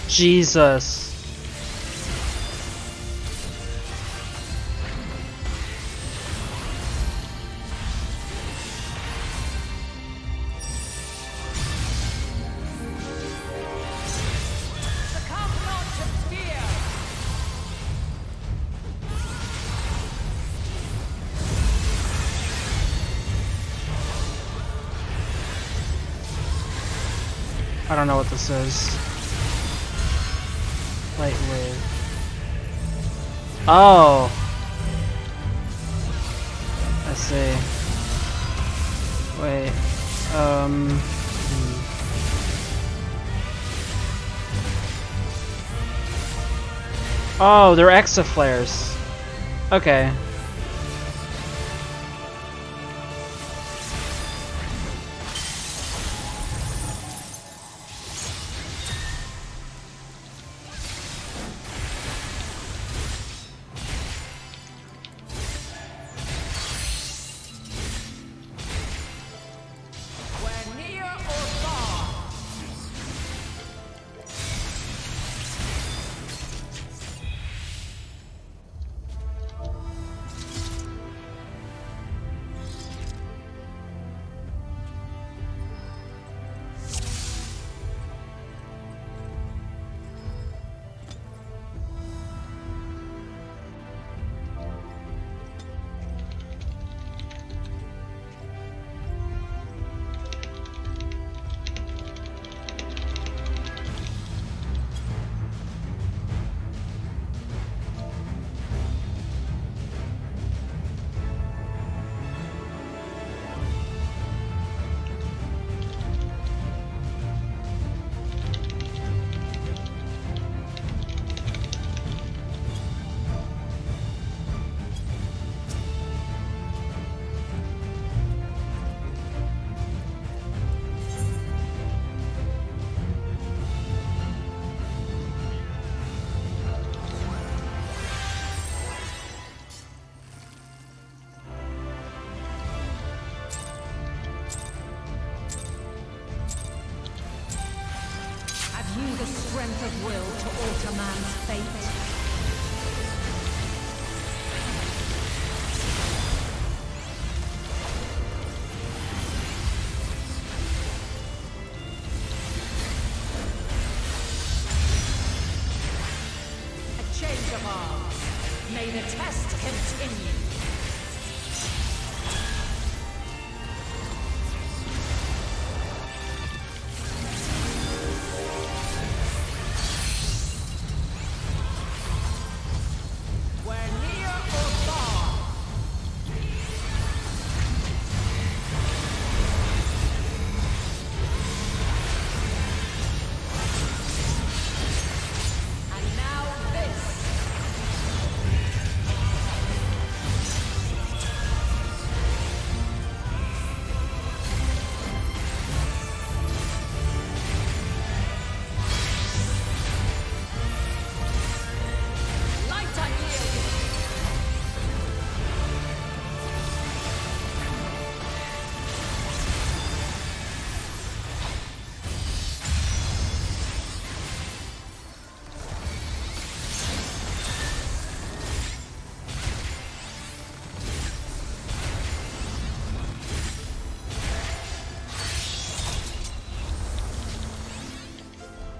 Jesus. I don't know what this is. Light wave. Oh! I see. Wait. Oh, they're exaflares. Okay. Have you the strength of will to alter man's fate? A change of arms. May the test continue.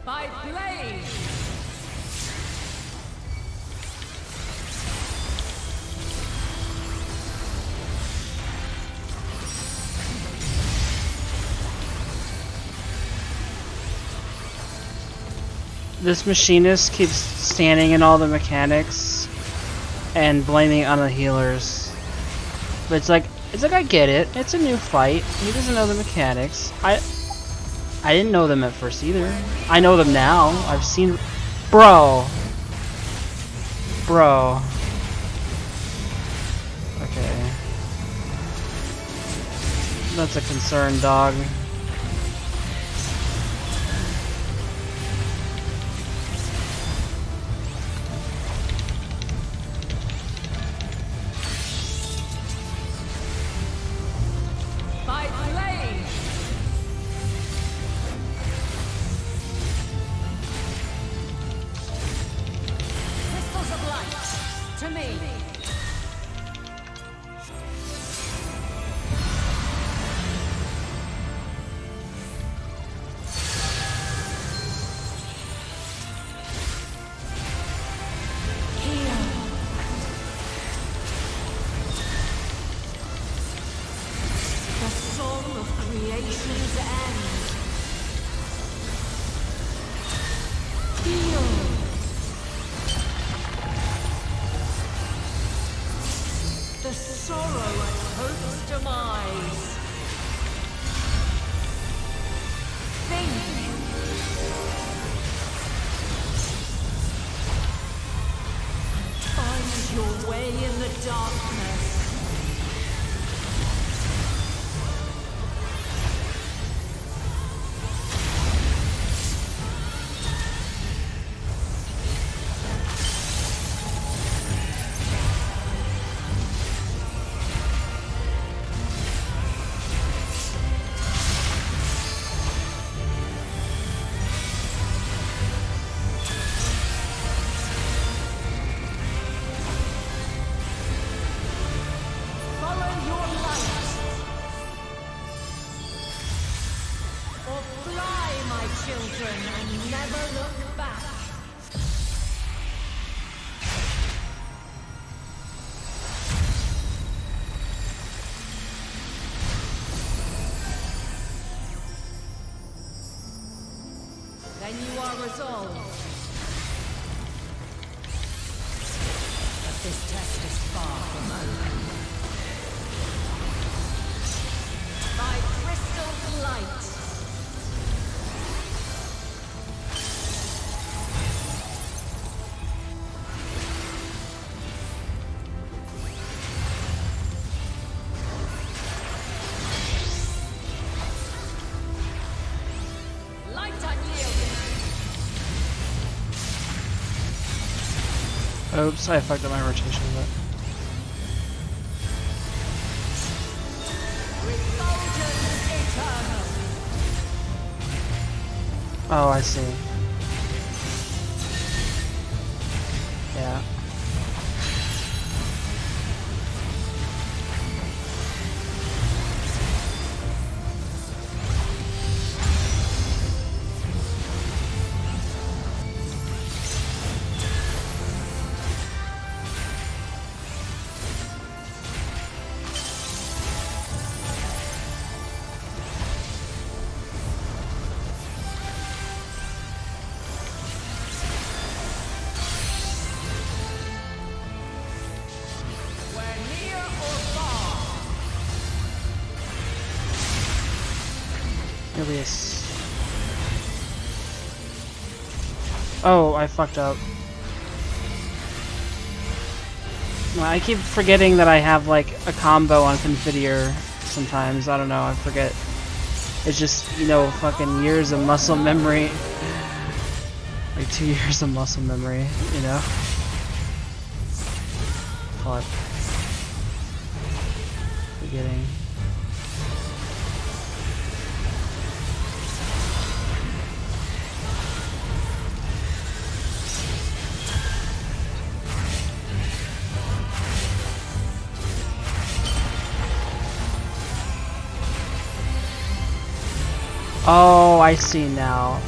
By blade! This machinist keeps standing in all the mechanics and blaming on the healers. But it's like I get it. It's a new fight. He doesn't know the mechanics. I didn't know them at first either. I know them now. I've seen... Bro. Okay. That's a concern, dog. The sorrow at hope's demise. Think. Find your way in the darkness. Children, and never look back. Then you are resolved. But this test is far from over. By crystal light. Oops, I fucked up my rotation a bit. Oh, I see. this. Oh, I fucked up. Well, I keep forgetting that I have like a combo on Confidier sometimes. I don't know, I forget. It's just, you know, fucking years of muscle memory. Like 2 years of muscle memory, you know? Fuck. Forgetting. Oh, I see now.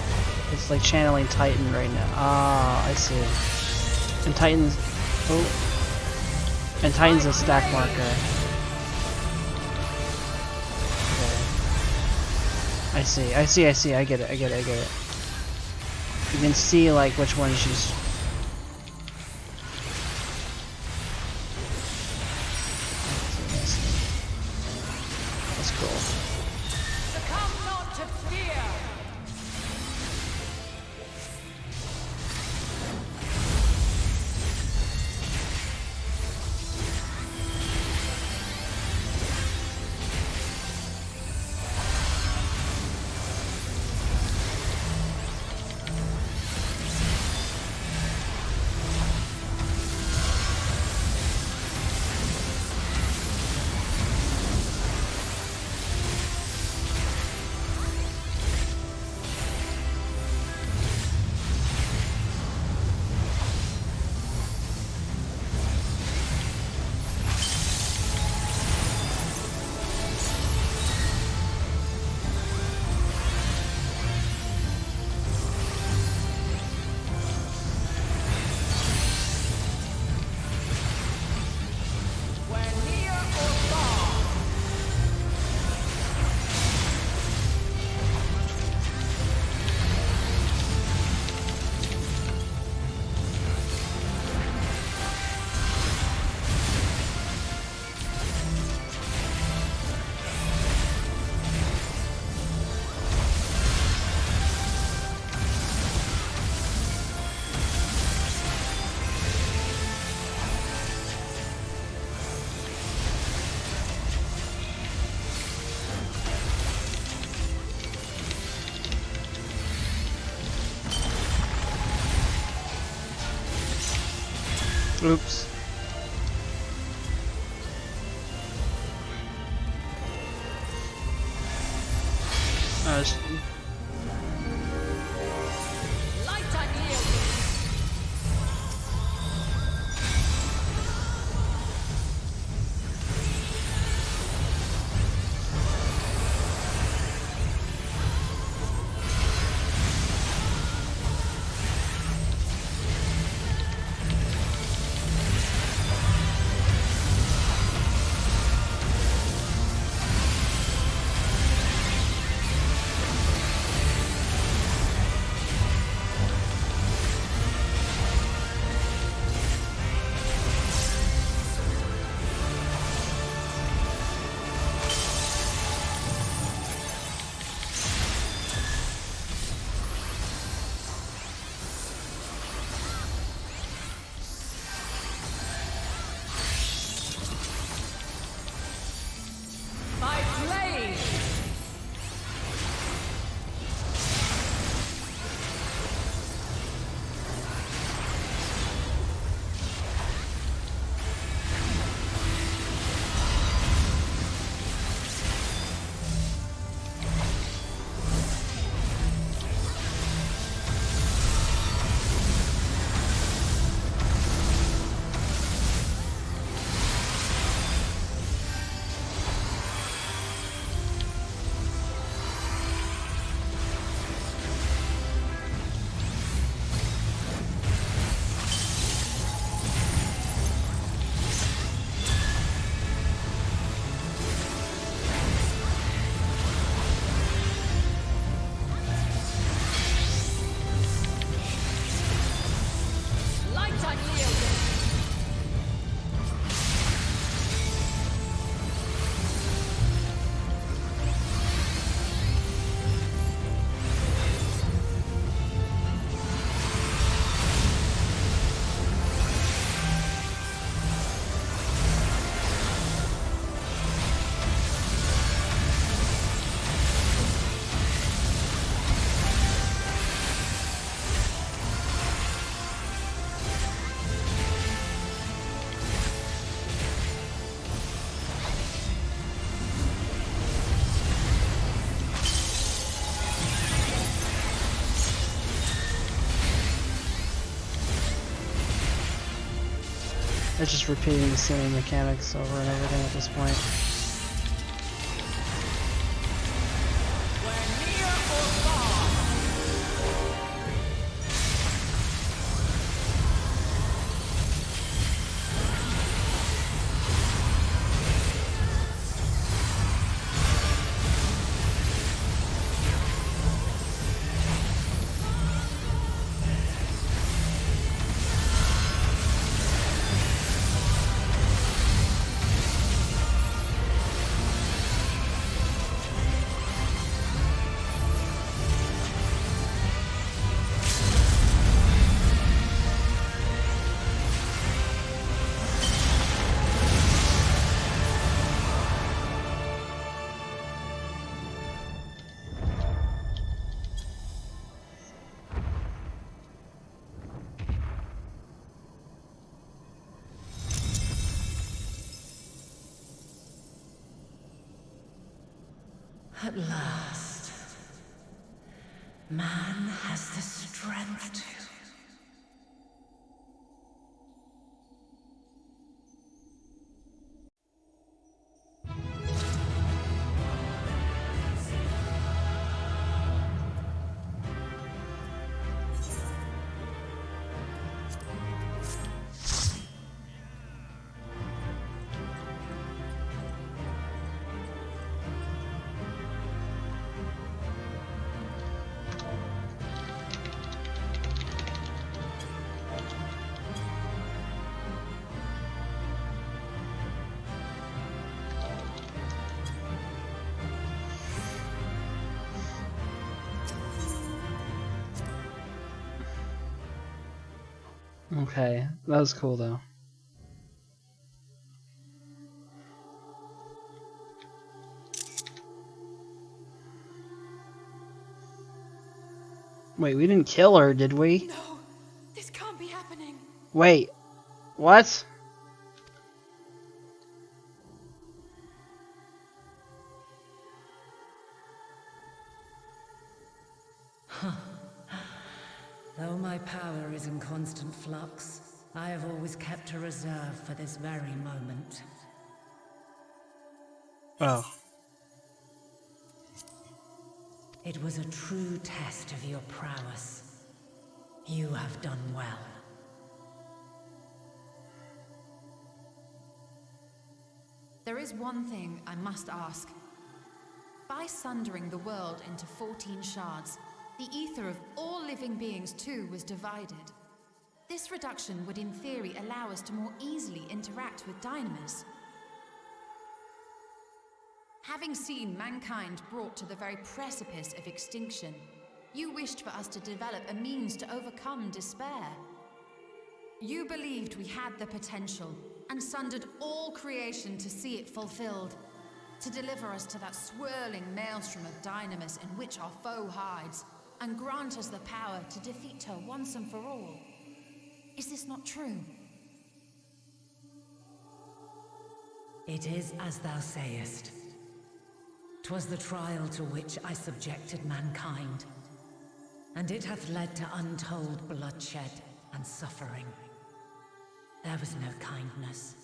It's like channeling Titan right now. Ah, I see. And Titan's... Oh. And Titan's a stack marker. Okay. I see. I get it. You can see like which one she's... That's cool. Oops. It's just repeating the same mechanics over and over again at this point. At last, man has the strength to. Okay, that was cool though. Wait, we didn't kill her, did we? No, this can't be happening. Wait, what? Though my power is in constant flux, I have always kept a reserve for this very moment. Oh. It was a true test of your prowess. You have done well. There is one thing I must ask. By sundering the world into 14 shards, the ether of all living beings too was divided. This reduction would in theory allow us to more easily interact with Dynamis. Having seen mankind brought to the very precipice of extinction, you wished for us to develop a means to overcome despair. You believed we had the potential, and sundered all creation to see it fulfilled, to deliver us to that swirling maelstrom of Dynamis in which our foe hides, and grant us the power to defeat her once and for all. Is this not true? It is as thou sayest. 'Twas the trial to which I subjected mankind, and it hath led to untold bloodshed and suffering. There was no kindness,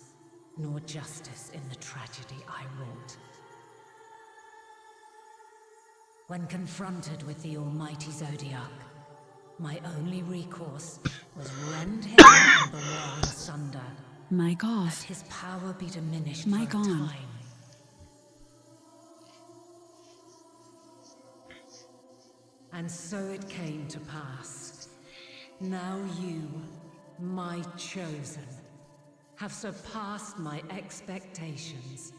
nor justice in the tragedy I wrought. When confronted with the almighty Zodiac, my only recourse was rend him and the world asunder. My God. Let his power be diminished My for a God. time. And so it came to pass. Now you, my chosen, have surpassed my expectations,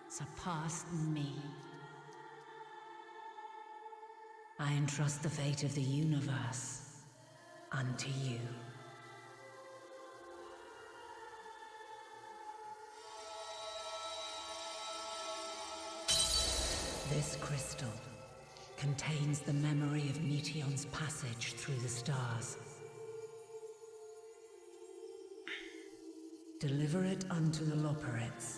surpassed me. I entrust the fate of the universe unto you. This crystal contains the memory of Meteion's passage through the stars. Deliver it unto the Loporrits.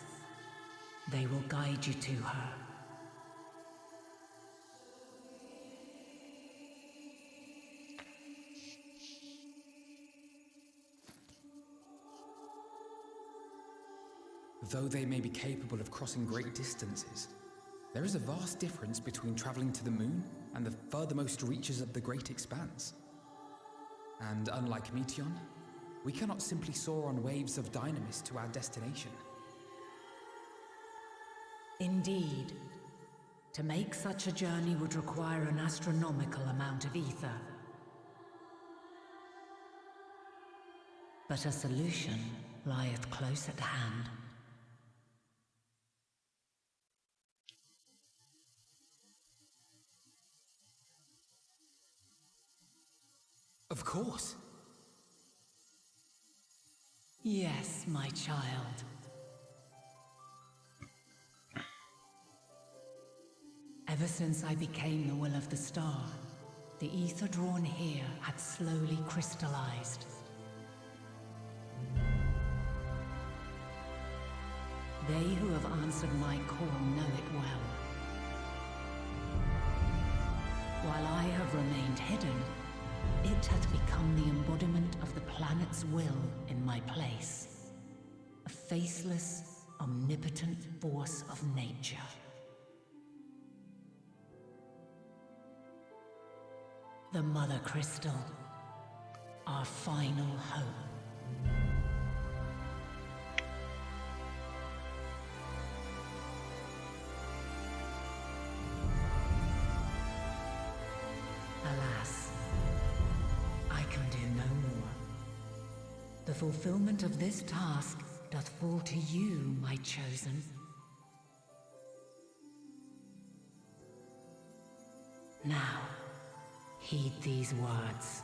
They will guide you to her. Though they may be capable of crossing great distances, there is a vast difference between traveling to the moon and the furthermost reaches of the great expanse. And unlike Meteon, we cannot simply soar on waves of dynamis to our destination. Indeed. To make such a journey would require an astronomical amount of ether. But a solution lieth close at hand. Of course. Yes, my child. Ever since I became the will of the star, the ether drawn here had slowly crystallized. They who have answered my call know it well. While I have remained hidden, it hath become the embodiment of the planet's will in my place. A faceless, omnipotent force of nature. The Mother Crystal, our final hope. Alas, I can do no more. The fulfillment of this task doth fall to you, my chosen. Now, heed these words.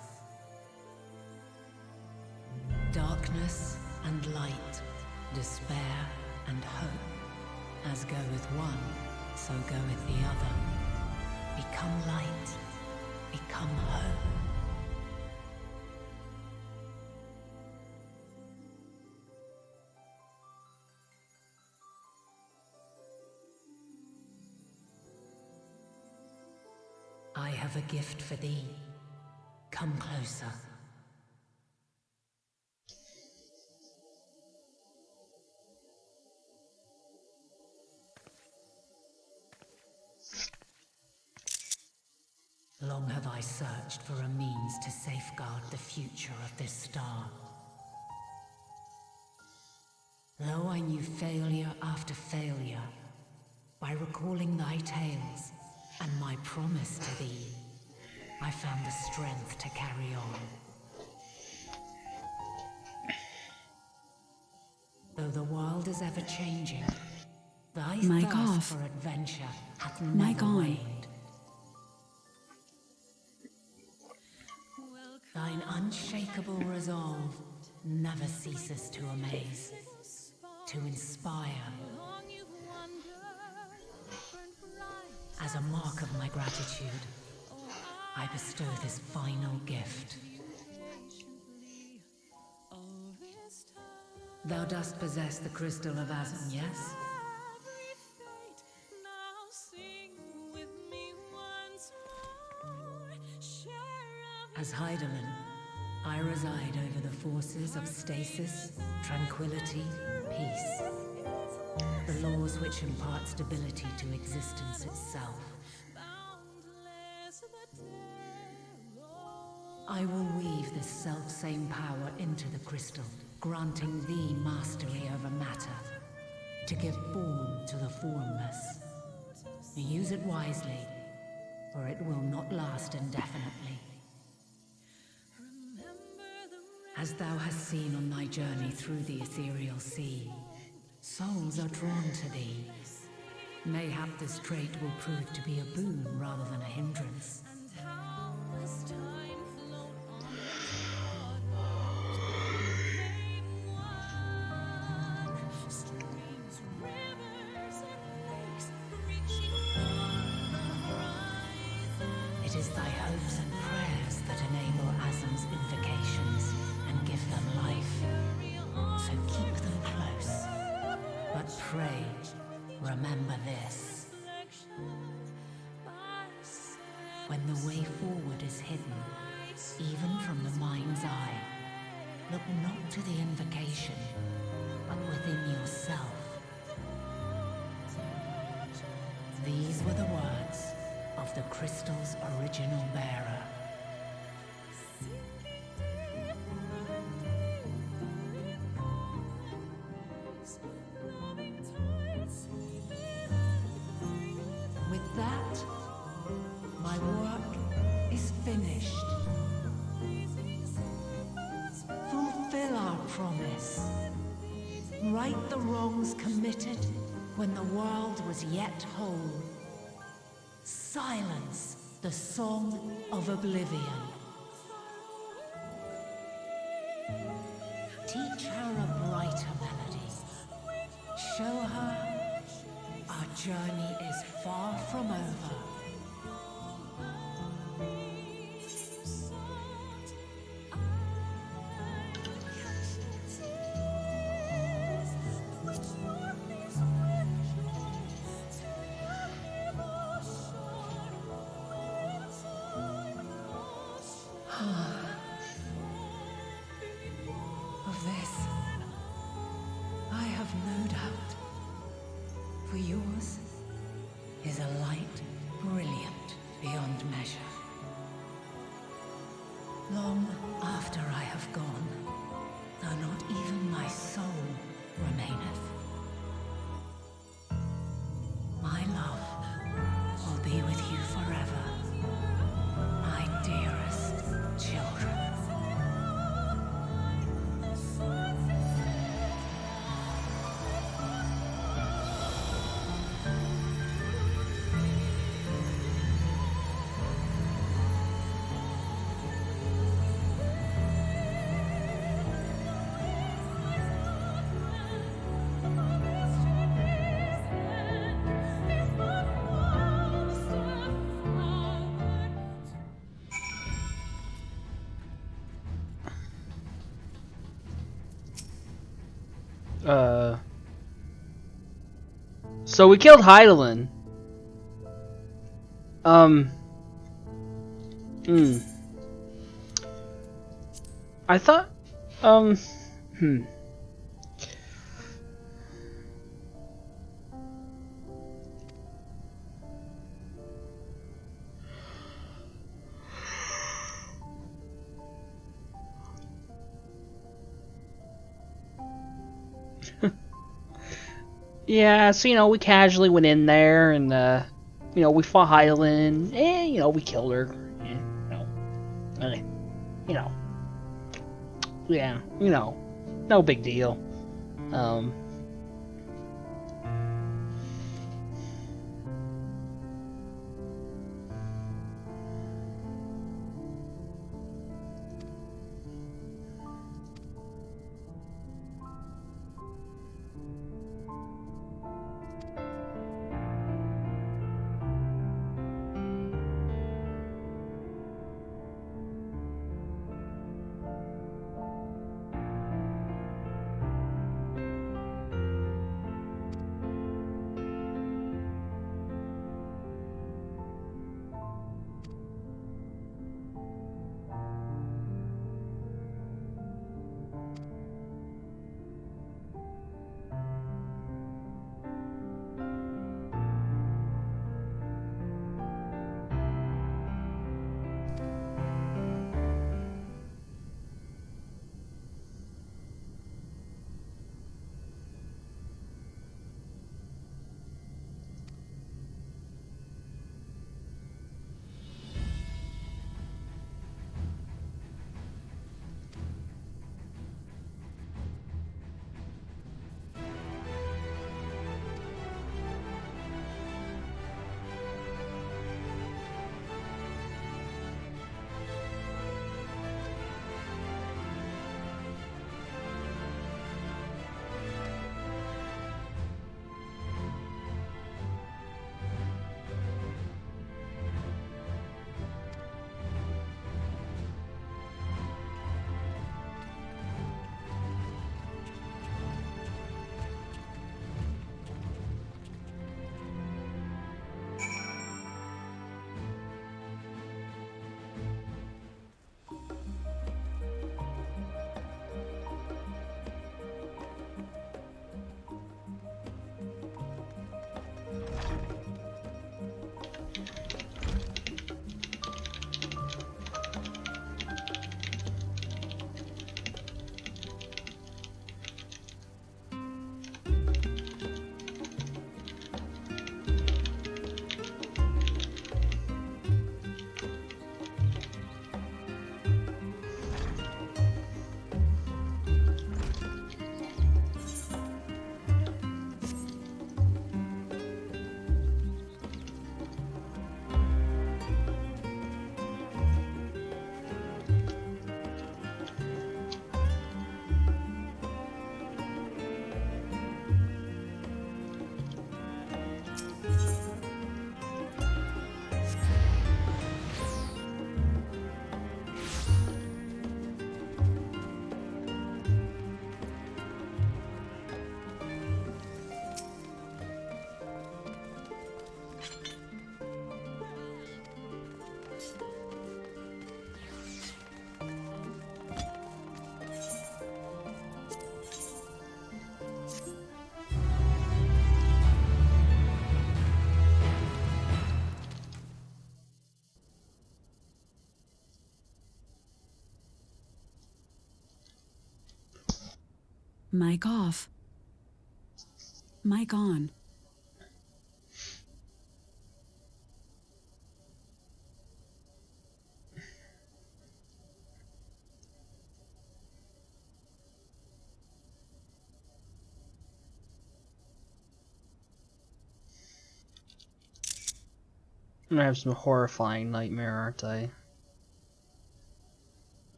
Darkness and light, despair and hope. As goeth one, so goeth the other. Become light, become hope. I have a gift for thee. Come closer. Long have I searched for a means to safeguard the future of this star. Though I knew failure after failure, by recalling thy tales and my promise to thee, I found the strength to carry on. Though the world is ever changing, thy thirst for adventure hath never waned. Thine unshakable resolve never ceases to amaze, to inspire. As a mark of my gratitude, I bestow this final gift. Thou dost possess the crystal of Azan, yes? As Heidelin, I reside over the forces of stasis, tranquility, peace. The laws which impart stability to existence itself. I will weave this self-same power into the crystal, granting thee mastery over matter, to give form to the formless. Use it wisely, or it will not last indefinitely. As thou hast seen on thy journey through the ethereal sea, souls are drawn to thee. Mayhap this trait will prove to be a boon rather than a hindrance. It is thy hopes and prayers that enable Azam's invocations and give them life. So keep them close. But pray, remember this. When the way forward is hidden, even from the mind's eye, look not to the invocation, but within yourself. These were the words of the crystal's original bearer. With that, my work is finished. Fulfill our promise. Right the wrongs committed when the world was yet whole. Silence the song of oblivion. Teach her a brighter melody. Show her our journey is far from over. Of this, I have no doubt, for yours is a light brilliant beyond measure. Long after I have gone, though not even my soul remaineth, my love will be with you forever, my dearest children. So we killed Hydaelyn. I thought, yeah, so, you know, we casually went in there and, you know, we fought Hydaelyn, and, you know, we killed her. You know, yeah, you know, no big deal. Mic off. Mic on. I'm gonna have some horrifying nightmare, aren't I?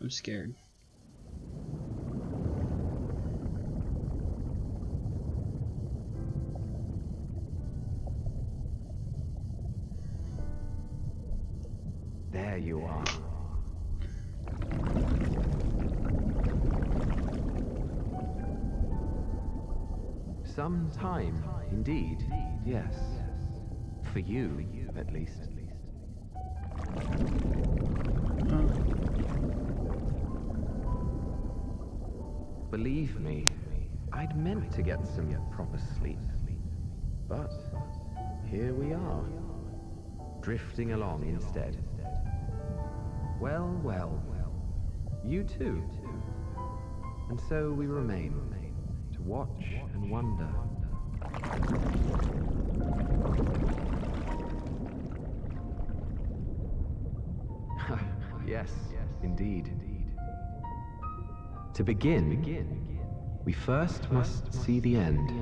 I'm scared. There you are. Some time, indeed, yes. For you, at least. Believe me, I'd meant to get some proper sleep. But here we are, drifting along instead. Well, well, you too. And so we remain, to watch and wonder. Yes, indeed. To begin, we first must see the end.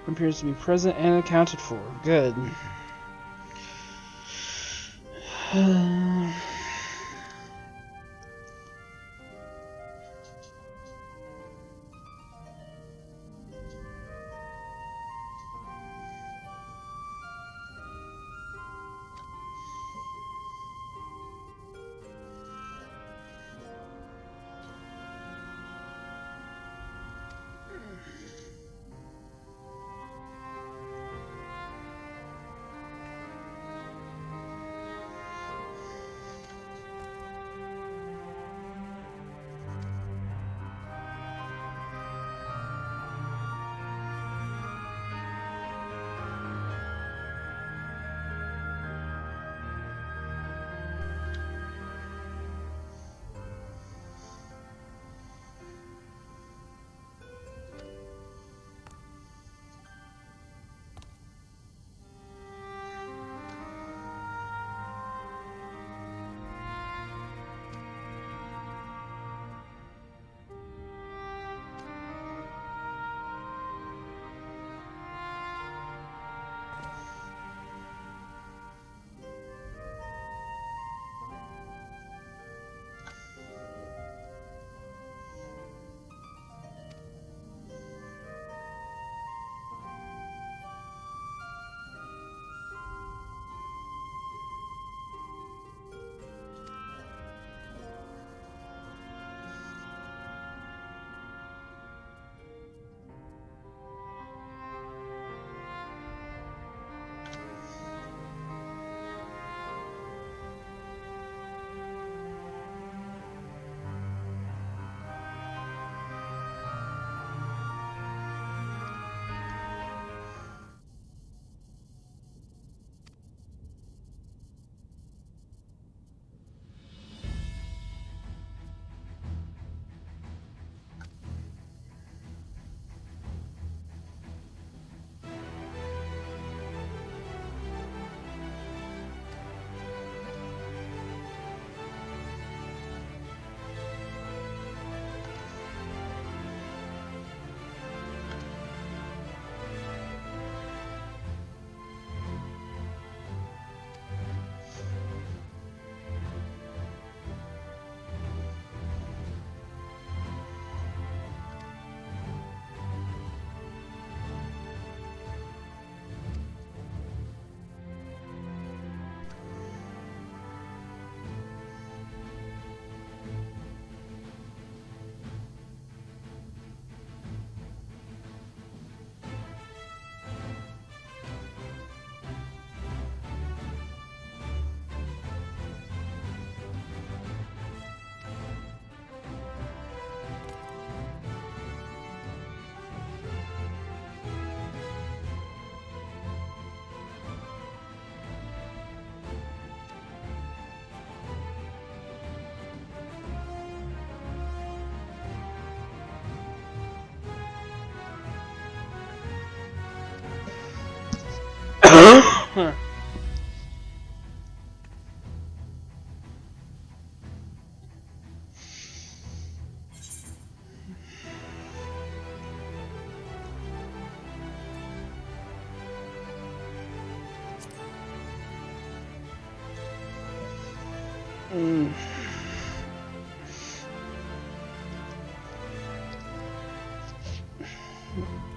Appears to be present and accounted for. Good.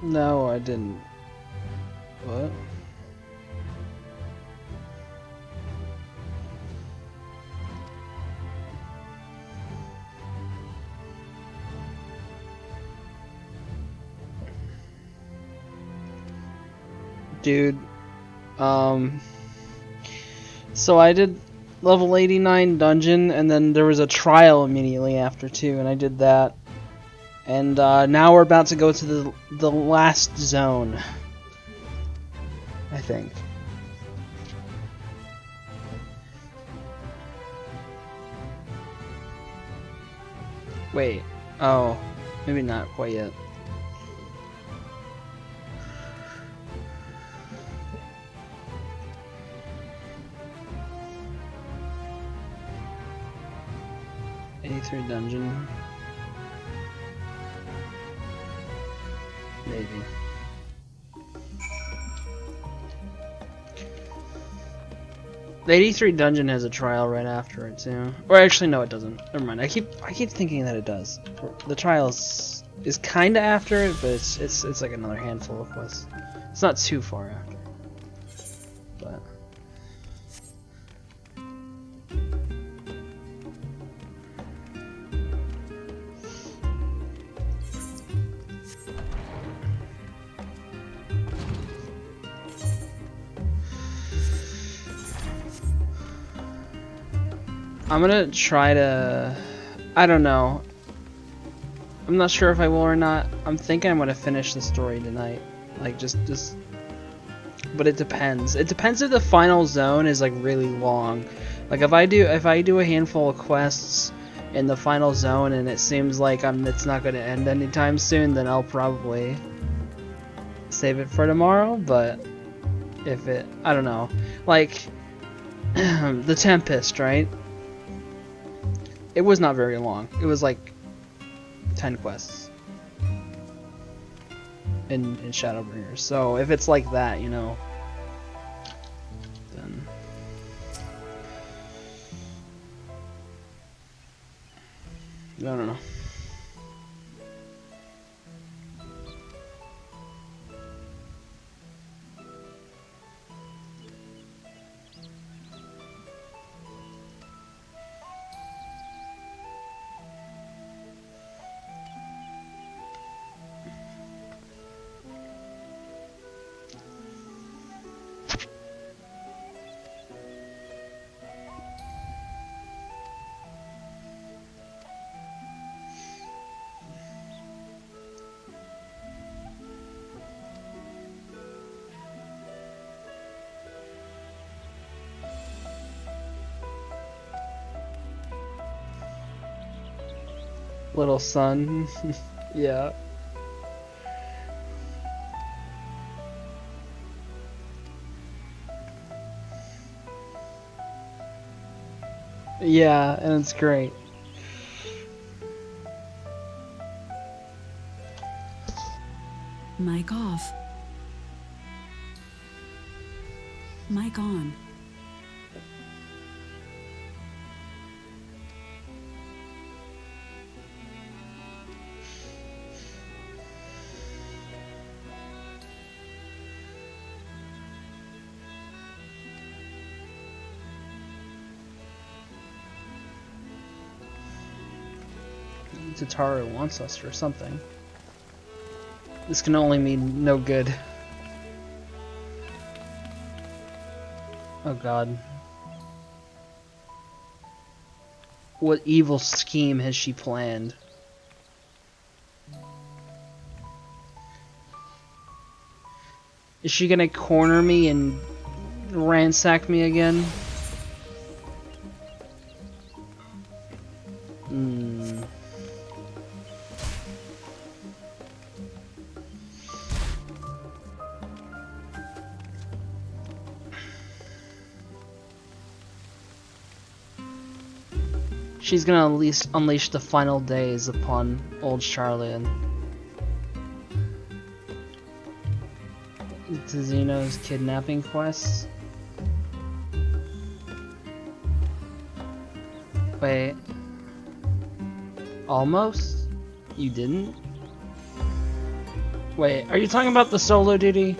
No, I didn't. What? Dude, so I did level 89 dungeon, and then there was a trial immediately after too, and I did that. And now we're about to go to the last zone, I think. Wait, oh, maybe not quite yet. A3 dungeon. Maybe. The 83 dungeon has a trial right after it too. Or actually no, it doesn't. Never mind. I keep thinking that it does. The trial is kinda after it, but it's like another handful of quests. It's not too far after. But I'm gonna try to... I don't know. I'm not sure if I will or not. I'm thinking I'm gonna finish the story tonight. Like, just... But it depends. It depends if the final zone is, like, really long. Like, if I do a handful of quests in the final zone and it seems like it's not gonna end anytime soon, then I'll probably save it for tomorrow, but if it... I don't know. Like, the Tempest, right? It was not very long. It was like 10 quests in Shadowbringers. So if it's like that, you know, then I don't know. Little son. Yeah. Yeah, and it's great. Mic off. Mic on. Tataru wants us for something. This can only mean no good. Oh god. What evil scheme has she planned? Is she gonna corner me and ransack me again? She's gonna at least unleash the final days upon old Charlian. To Zeno's kidnapping quest. Wait. Almost? You didn't? Wait, are you talking about the solo duty?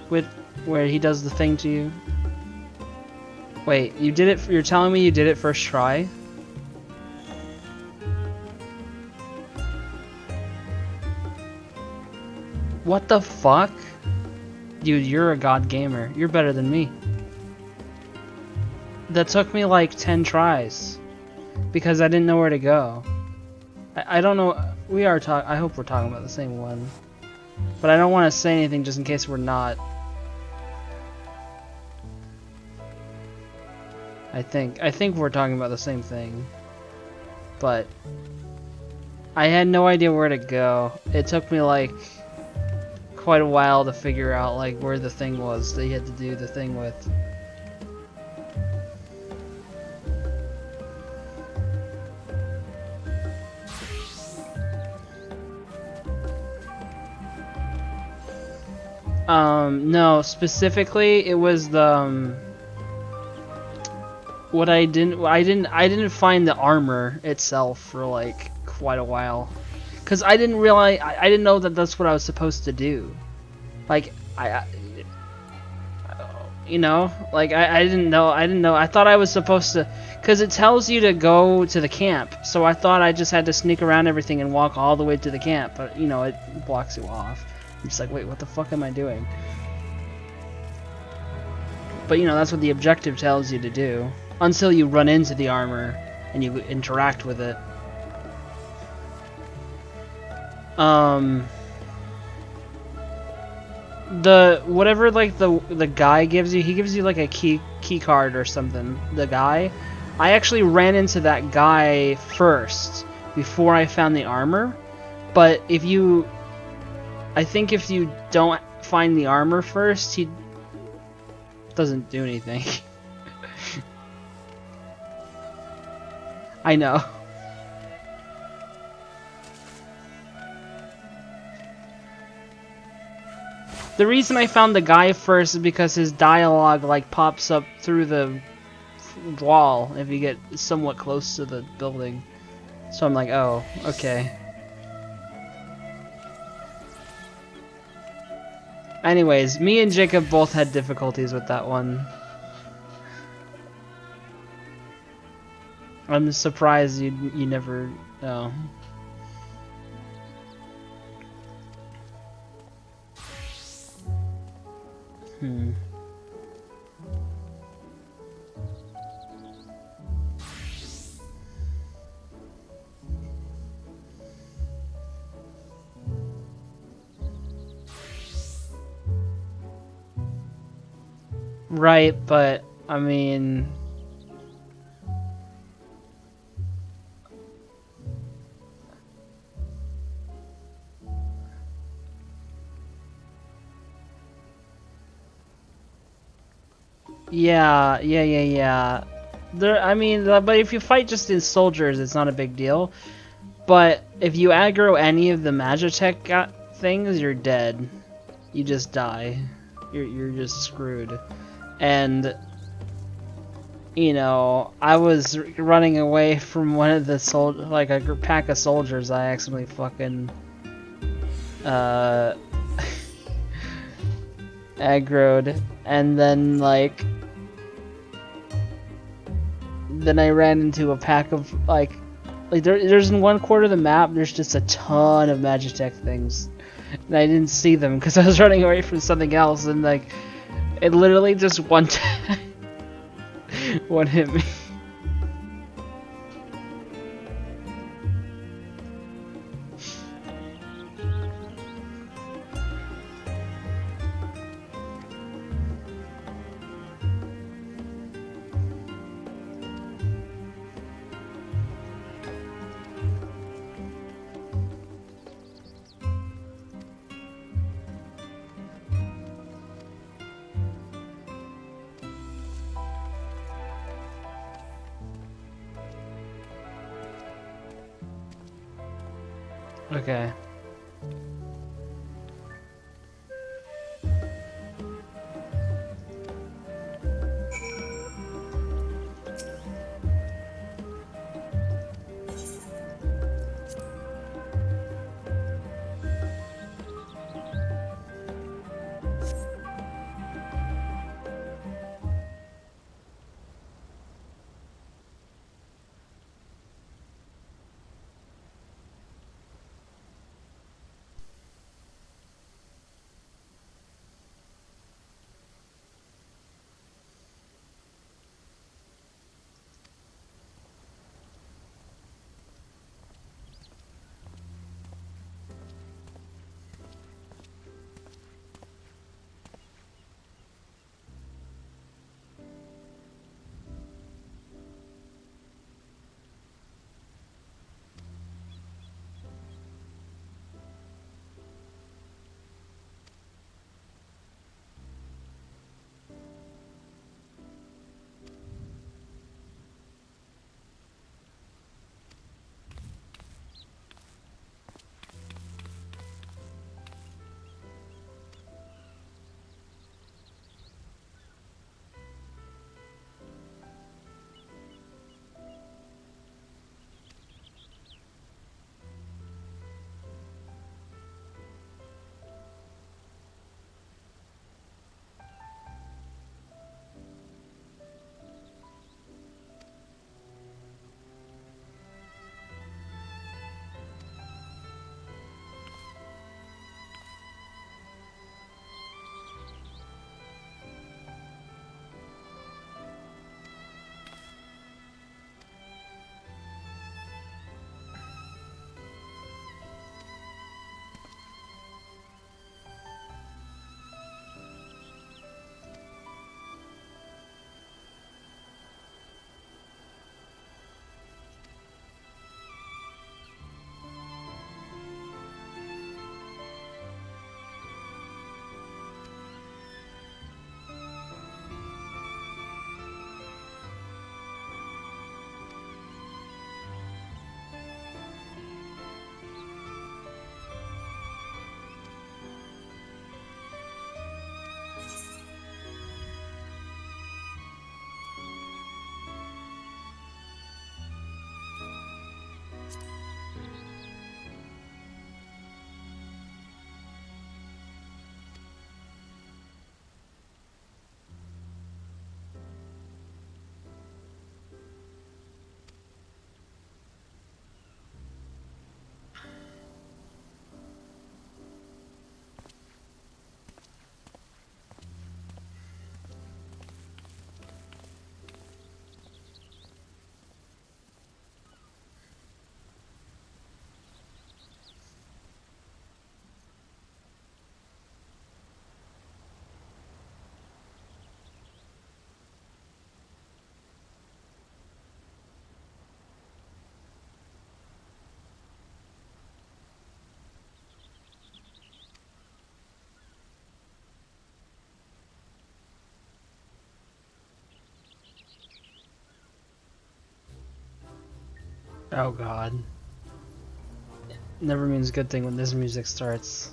With where he does the thing to you? Wait, you did it. You're telling me you did it first try? What the fuck? Dude, you're a god gamer. You're better than me. That took me like 10 tries. Because I didn't know where to go. I don't know. We are talking. I hope we're talking about the same one. But I don't want to say anything just in case we're not. I think we're talking about the same thing. But I had no idea where to go. It took me like quite a while to figure out like where the thing was that you had to do the thing with. No, specifically it was the what I didn't find the armor itself for like quite a while. Cuz I didn't realize I didn't know that that's what I was supposed to do. Like you know, like I didn't know. I thought I was supposed to, cuz it tells you to go to the camp. So I thought I just had to sneak around everything and walk all the way to the camp, but you know, it blocks you off. I'm just like, "Wait, what the fuck am I doing?" But you know, that's what the objective tells you to do. Until you run into the armor and you interact with it. The whatever like the guy gives you, he gives you like a key card or something. The guy, I actually ran into that guy first before I found the armor. But I think if you don't find the armor first, he doesn't do anything. I know. The reason I found the guy first is because his dialogue like pops up through the wall if you get somewhat close to the building. So I'm like, oh, okay. Anyways, me and Jacob both had difficulties with that one. I'm surprised you never know. Right, but I mean, yeah. There, I mean, but if you fight just in soldiers, it's not a big deal. But if you aggro any of the Magitech things, you're dead. You just die. You're just screwed. And you know, I was running away from one of the like a pack of soldiers. I accidentally fucking aggroed, and then like I ran into a pack of like there's in one quarter of the map there's just a ton of Magitech things, and I didn't see them because I was running away from something else, and like it literally just one hit me. Okay. Oh god. Never means a good thing when this music starts.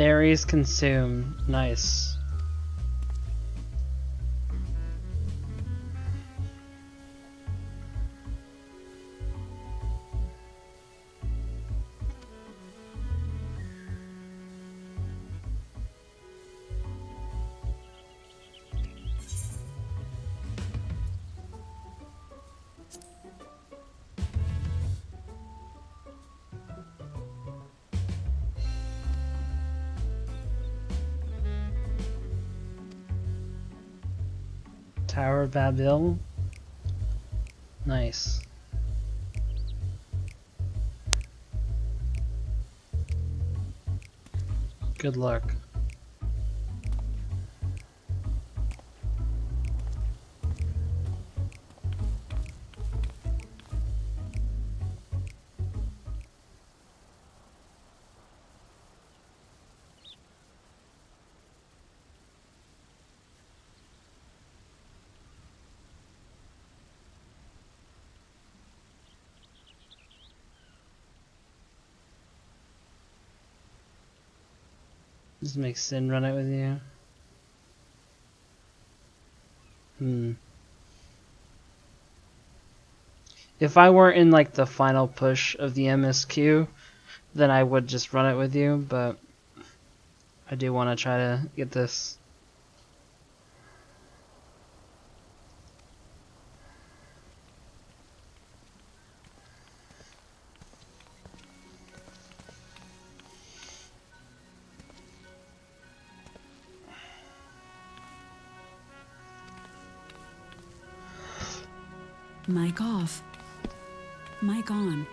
Berries consume. Nice. Tower of Babil. Nice. Good luck. Just make Sin run it with you. If I weren't in like the final push of the MSQ, then I would just run it with you, but I do want to try to get this. Mic off. Mic on.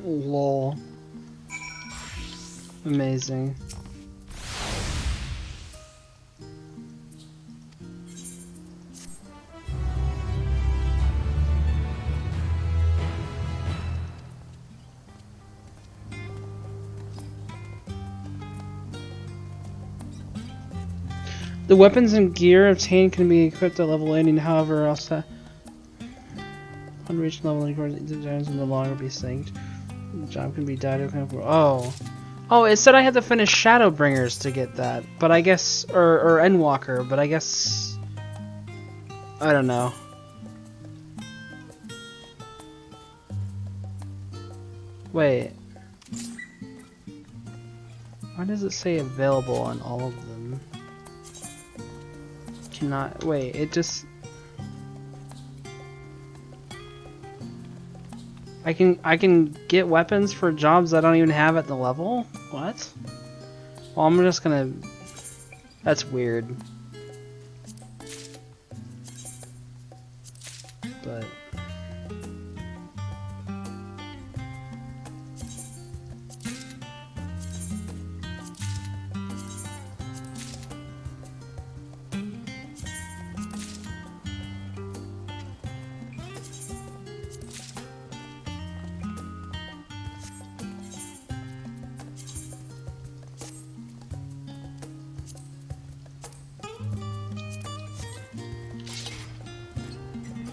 Lol. Amazing. The weapons and gear obtained can be equipped at level 80, however, also unreached level the items will no longer be synced. The job can be died. Oh. Oh, it said I had to finish Shadowbringers to get that, but I guess, or Endwalker, but I guess, I don't know. Wait. Why does it say available on all of them? Cannot, wait, it just... I can get weapons for jobs I don't even have at the level? What? Well, I'm just gonna... That's weird. But...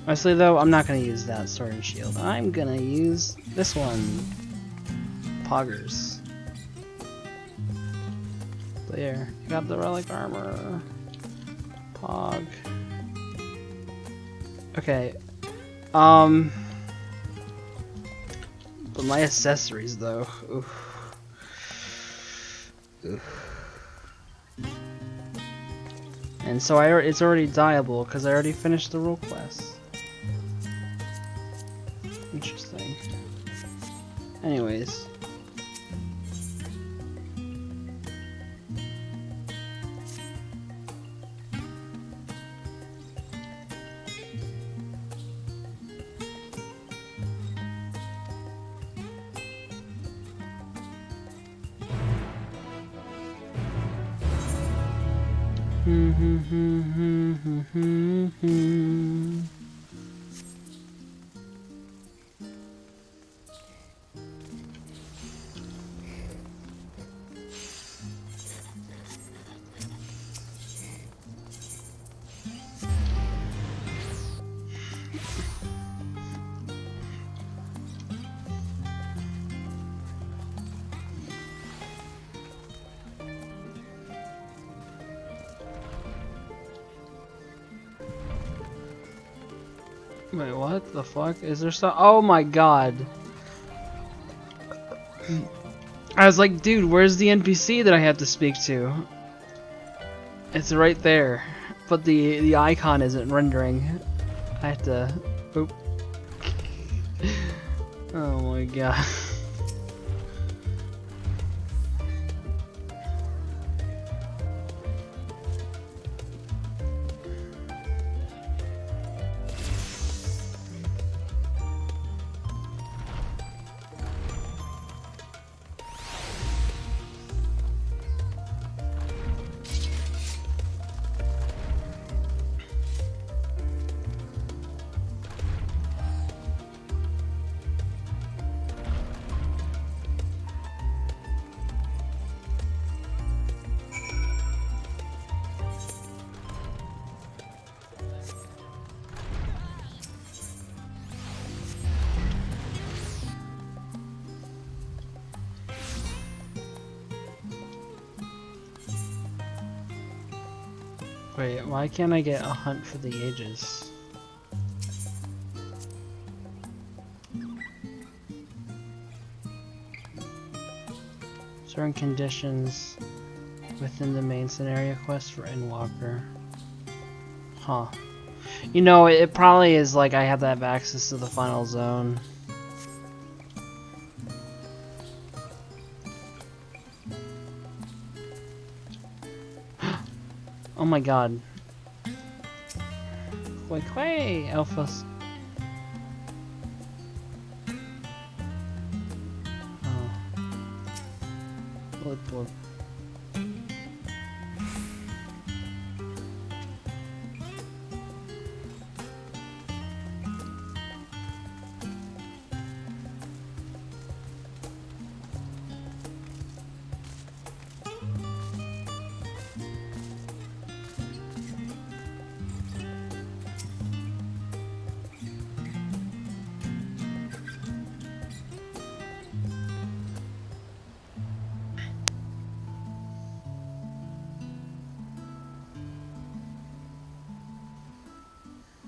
Honestly though, I'm not gonna use that sword and shield. I'm gonna use this one. Poggers. There. Got the relic armor. Pog. Okay. But my accessories though. Oof. Oof. And so it's already dyeable because I already finished the role quest. Interesting. Anyways. Wait, what the fuck? Is there some? Oh my god. I was like, dude, where's the NPC that I have to speak to? It's right there. But the icon isn't rendering. I have to... Oop. Oh my god. Wait, why can't I get a hunt for the ages? Certain conditions within the main scenario quest for Endwalker. Huh. You know, it probably is like I have to have access to the final zone. Oh my god. Wait, Alphas. Colored blue.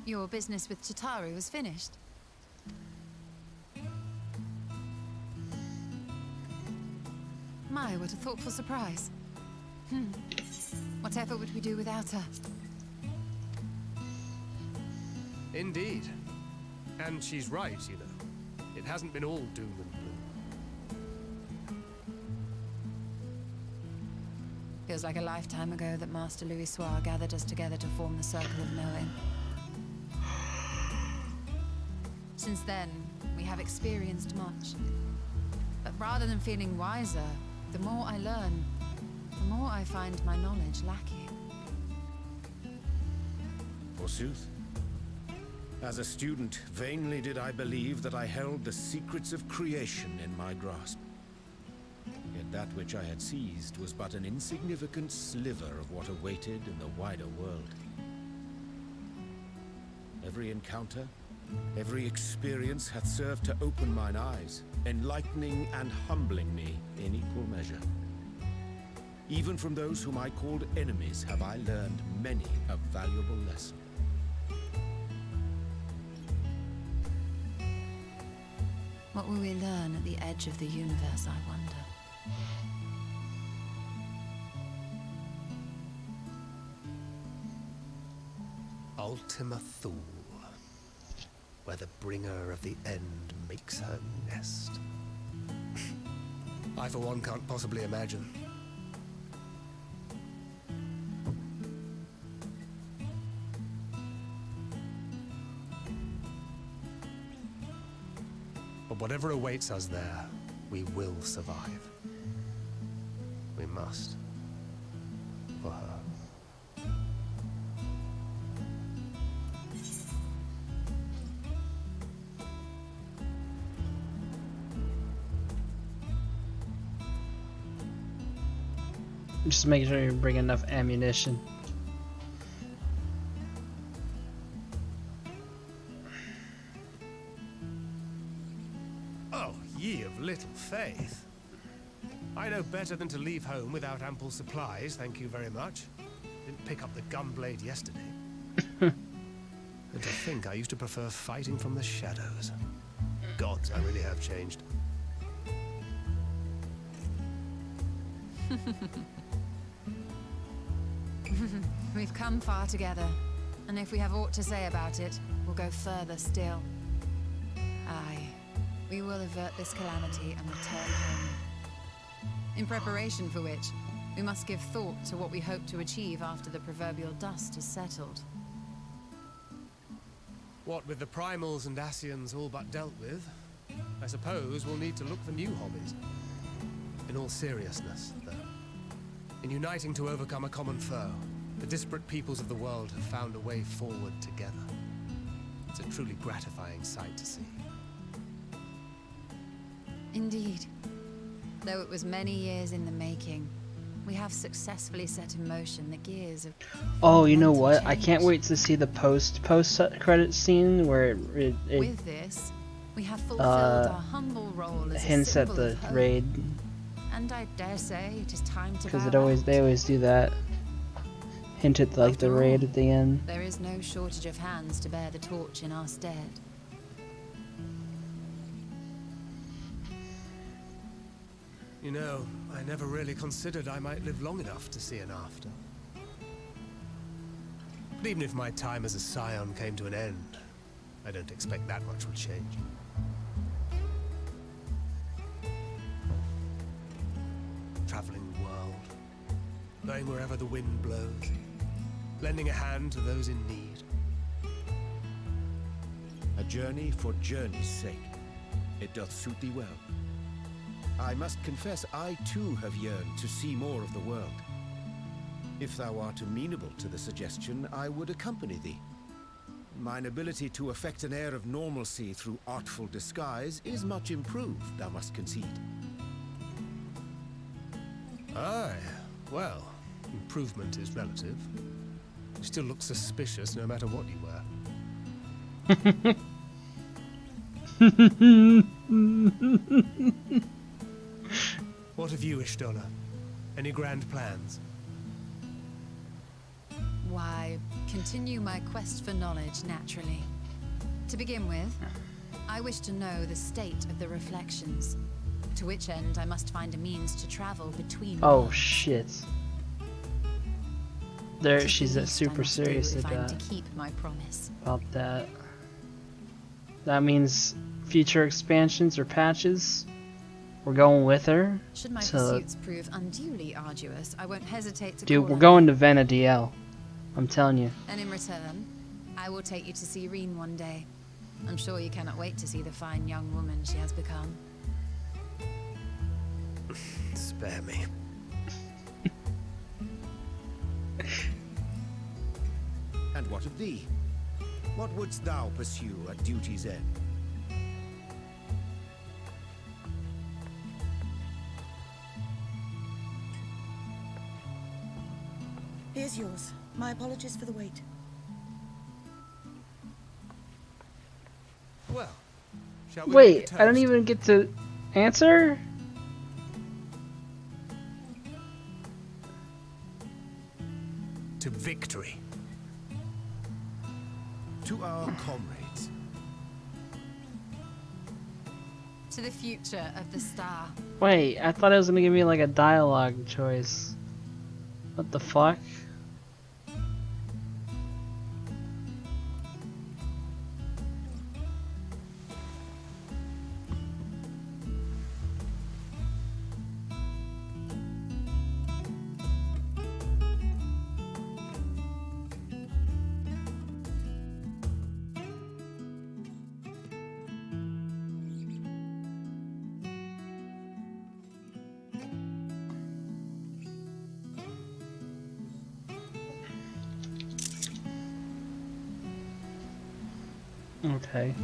Your business with Chitaru was finished. My, what a thoughtful surprise. Whatever would we do without her? Indeed. And she's right, you know. It hasn't been all doom and gloom. Feels like a lifetime ago that Master Louis Soir gathered us together to form the Circle of Knowing. Since then, we have experienced much. But rather than feeling wiser, the more I learn, the more I find my knowledge lacking. Forsooth. As a student, vainly did I believe that I held the secrets of creation in my grasp. Yet that which I had seized was but an insignificant sliver of what awaited in the wider world. Every encounter, every experience hath served to open mine eyes, enlightening and humbling me in equal measure. Even from those whom I called enemies have I learned many a valuable lesson. What will we learn at the edge of the universe, I wonder? Ultima Thule, where the bringer of the end makes her nest. I, for one, can't possibly imagine. But whatever awaits us there, we will survive. We must. For her. Just making sure you bring enough ammunition. Oh, ye of little faith. I know better than to leave home without ample supplies, thank you very much. Didn't pick up the gunblade yesterday. And to think I used to prefer fighting from the shadows. Gods, I really have changed. We've come far together, and if we have aught to say about it, we'll go further still. Aye, we will avert this calamity and return home. In preparation for which, we must give thought to what we hope to achieve after the proverbial dust is settled. What with the primals and Ascians all but dealt with, I suppose we'll need to look for new hobbies. In all seriousness, though, in uniting to overcome a common foe, the disparate peoples of the world have found a way forward together. It's a truly gratifying sight to see. Indeed. Though it was many years in the making, we have successfully set in motion the gears of... Oh, you know what? I can't wait to see the post-credit scene where it With this, we have fulfilled our humble role as hints a at symbol the of hope. raid, And I dare say it is time to because bow they always do that. Hint at like the raid at the end. There is no shortage of hands to bear the torch in our stead. You know, I never really considered I might live long enough to see an after. But even if my time as a scion came to an end, I don't expect that much will change. Traveling the world, going wherever the wind blows, lending a hand to those in need. A journey for journey's sake. It doth suit thee well. I must confess I too have yearned to see more of the world. If thou art amenable to the suggestion, I would accompany thee. Mine ability to effect an air of normalcy through artful disguise is much improved, thou must concede. Aye, well, improvement is relative. You still look suspicious no matter what you wear. What of you, Ishtola? Any grand plans? Why, continue my quest for knowledge, naturally. To begin with, I wish to know the state of the reflections, to which end I must find a means to travel between Oh worlds. shit. There, Tis she's the least I super must do serious if I'm about to keep my promise. that. That means future expansions or patches. We're going with her. Should my to- pursuits prove unduly arduous, I won't hesitate to Dude, call we're on going to Vena DL. I'm telling you. And in return, I will take you to see Reen one day. I'm sure you cannot wait to see the fine young woman she has become. Spare me. And what of thee? What wouldst thou pursue at duty's end? Here's yours. My apologies for the wait. Well, shall we make Wait, a I don't toast? even get to answer? To victory. To our comrades. To the future of the star. Wait, I thought it was gonna give me like a dialogue choice. What the fuck? Okay.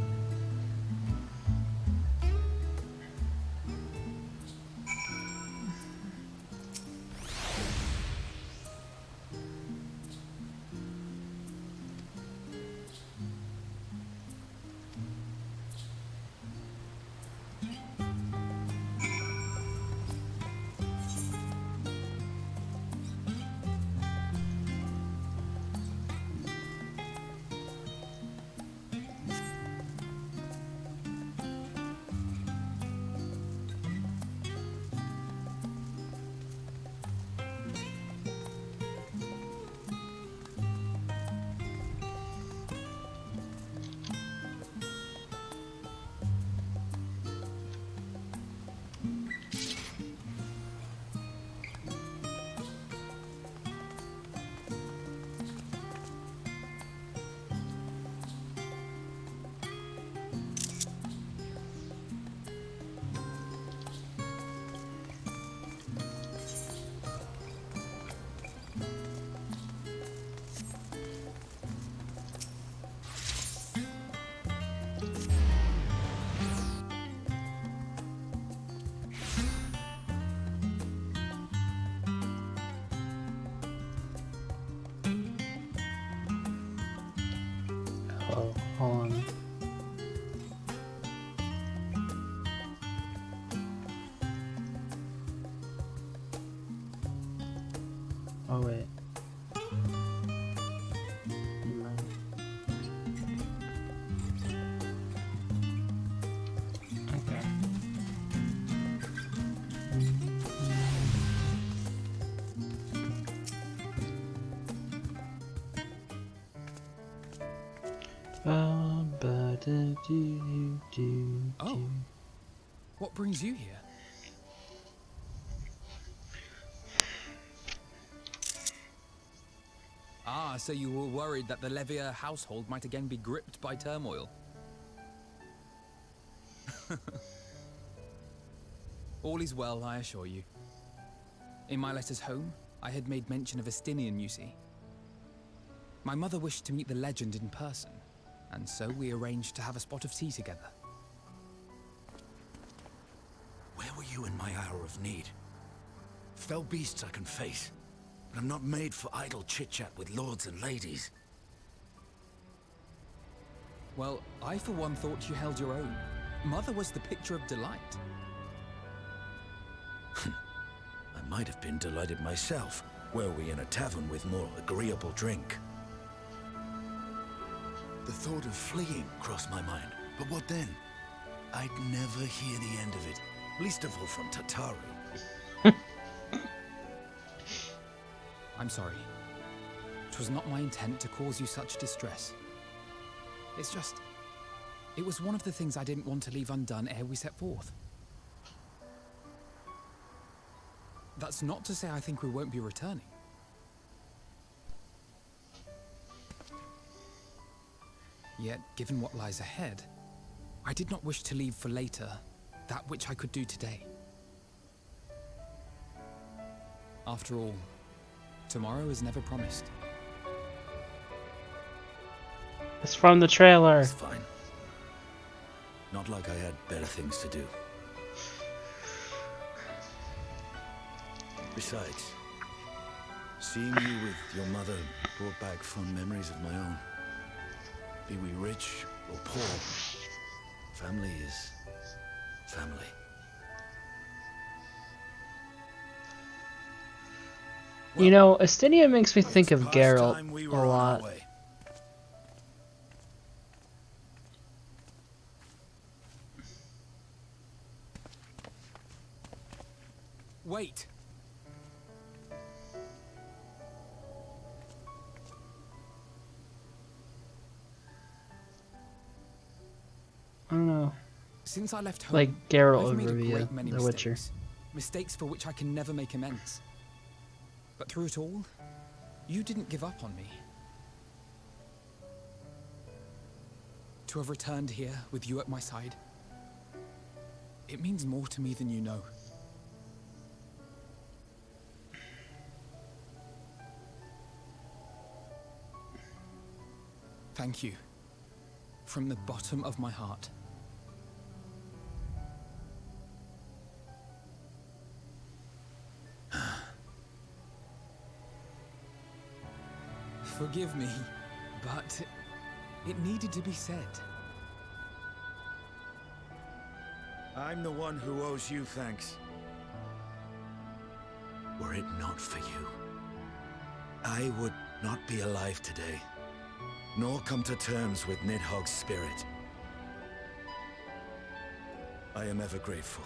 Oh, hold on. Oh wait. No. Okay. Oh. What brings you here? Ah, so you were worried that the Levier household might again be gripped by turmoil. All is well, I assure you. In my letters home, I had made mention of Estinian, you see. My mother wished to meet the legend in person, and so we arranged to have a spot of tea together. Where were you in my hour of need? Fell beasts I can face, but I'm not made for idle chit-chat with lords and ladies. Well, I for one thought you held your own. Mother was the picture of delight. I might have been delighted myself, were we in a tavern with more agreeable drink. The thought of fleeing crossed my mind, but what then? I'd never hear the end of it, least of all from Tatari. I'm sorry. 'Twas not my intent to cause you such distress. It's just... it was one of the things I didn't want to leave undone ere we set forth. That's not to say I think we won't be returning. Yet, given what lies ahead, I did not wish to leave for later that which I could do today. After all, tomorrow is never promised. It's from the trailer. It's fine. Not like I had better things to do. Besides, seeing you with your mother brought back fond memories of my own. Be we rich or poor, family is family. You know, Estynia makes me think of Geralt a lot. Wait! I don't know. Since I left home, Like Geralt I've of made a Rivia, great many The Witcher. mistakes for which I can never make amends. But through it all, you didn't give up on me. To have returned here with you at my side, it means more to me than you know. Thank you, from the bottom of my heart. Forgive me, but it needed to be said. I'm the one who owes you thanks. Were it not for you, I would not be alive today, nor come to terms with Nidhogg's spirit. I am ever grateful.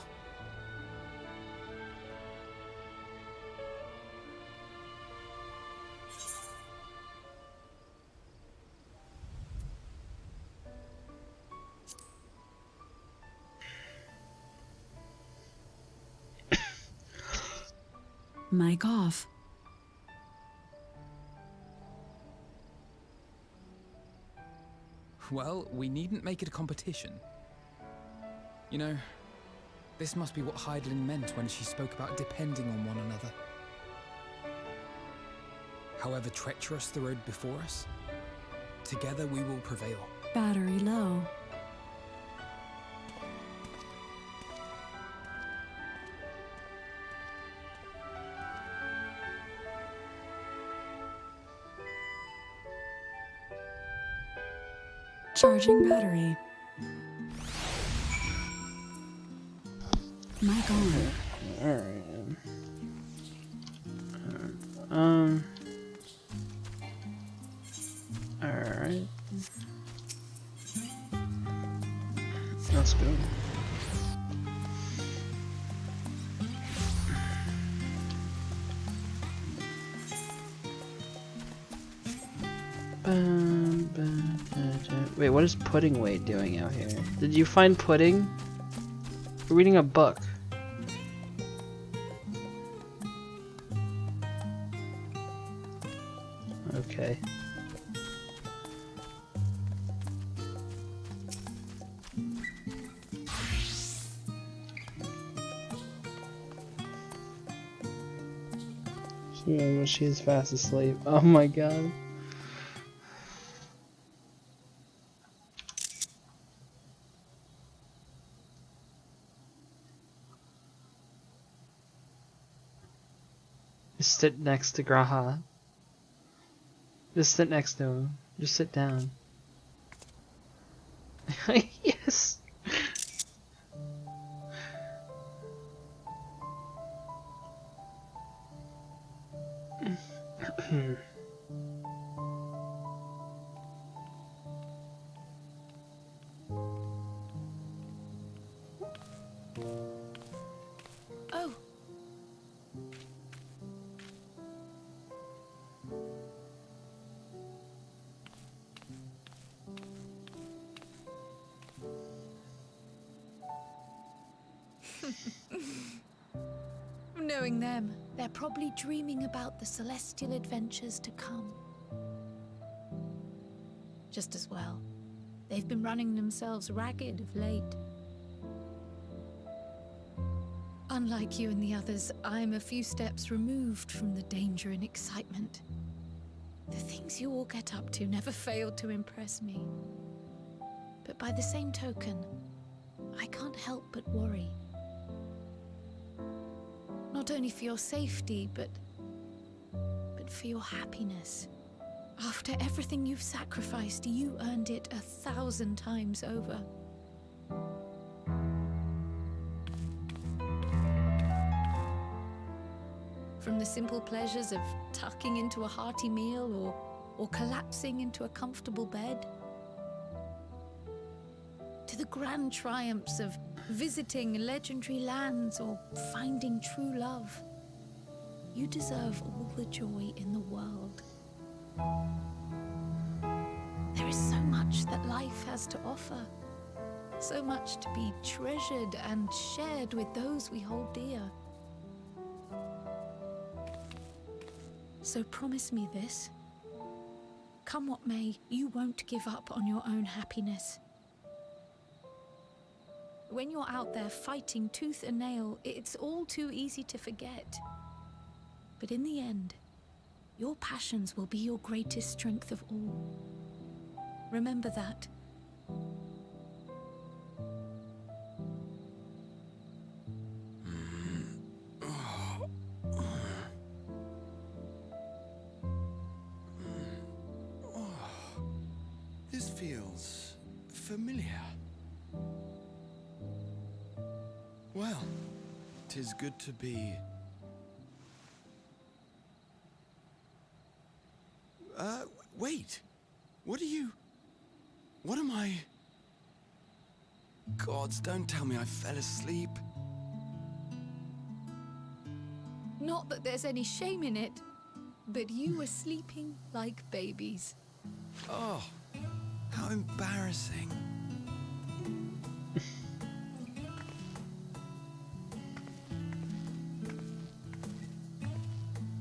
Mic off. Well, we needn't make it a competition. You know, this must be what Hydaelyn meant when she spoke about depending on one another. However treacherous the road before us, together we will prevail. Battery low. Charging battery. Mic on. Alright. Alright. Let's go. Wait, what is Pudding Weight doing out here? Did you find Pudding? We're reading a book. Okay. Yeah, she's fast asleep. Oh my god. Just sit next to Graha. Just sit next to him. Just sit down. Yes! Oh. Knowing them, they're probably dreaming about the celestial adventures to come. Just as well. They've been running themselves ragged of late. Unlike you and the others, I'm a few steps removed from the danger and excitement. The things you all get up to never failed to impress me. But by the same token, I can't help but worry. Not only for your safety, but for your happiness. After everything you've sacrificed, you earned it 1,000 times over. From the simple pleasures of tucking into a hearty meal or collapsing into a comfortable bed, to the grand triumphs of visiting legendary lands or finding true love. You deserve all the joy in the world. There is so much that life has to offer, so much to be treasured and shared with those we hold dear. So promise me this. Come what may, you won't give up on your own happiness. When you're out there fighting tooth and nail, it's all too easy to forget. But in the end, your passions will be your greatest strength of all. Remember that. This feels familiar. Well, 'tis good to be... wait. What am I... Gods, don't tell me I fell asleep. Not that there's any shame in it, but you were sleeping like babies. Oh, how embarrassing.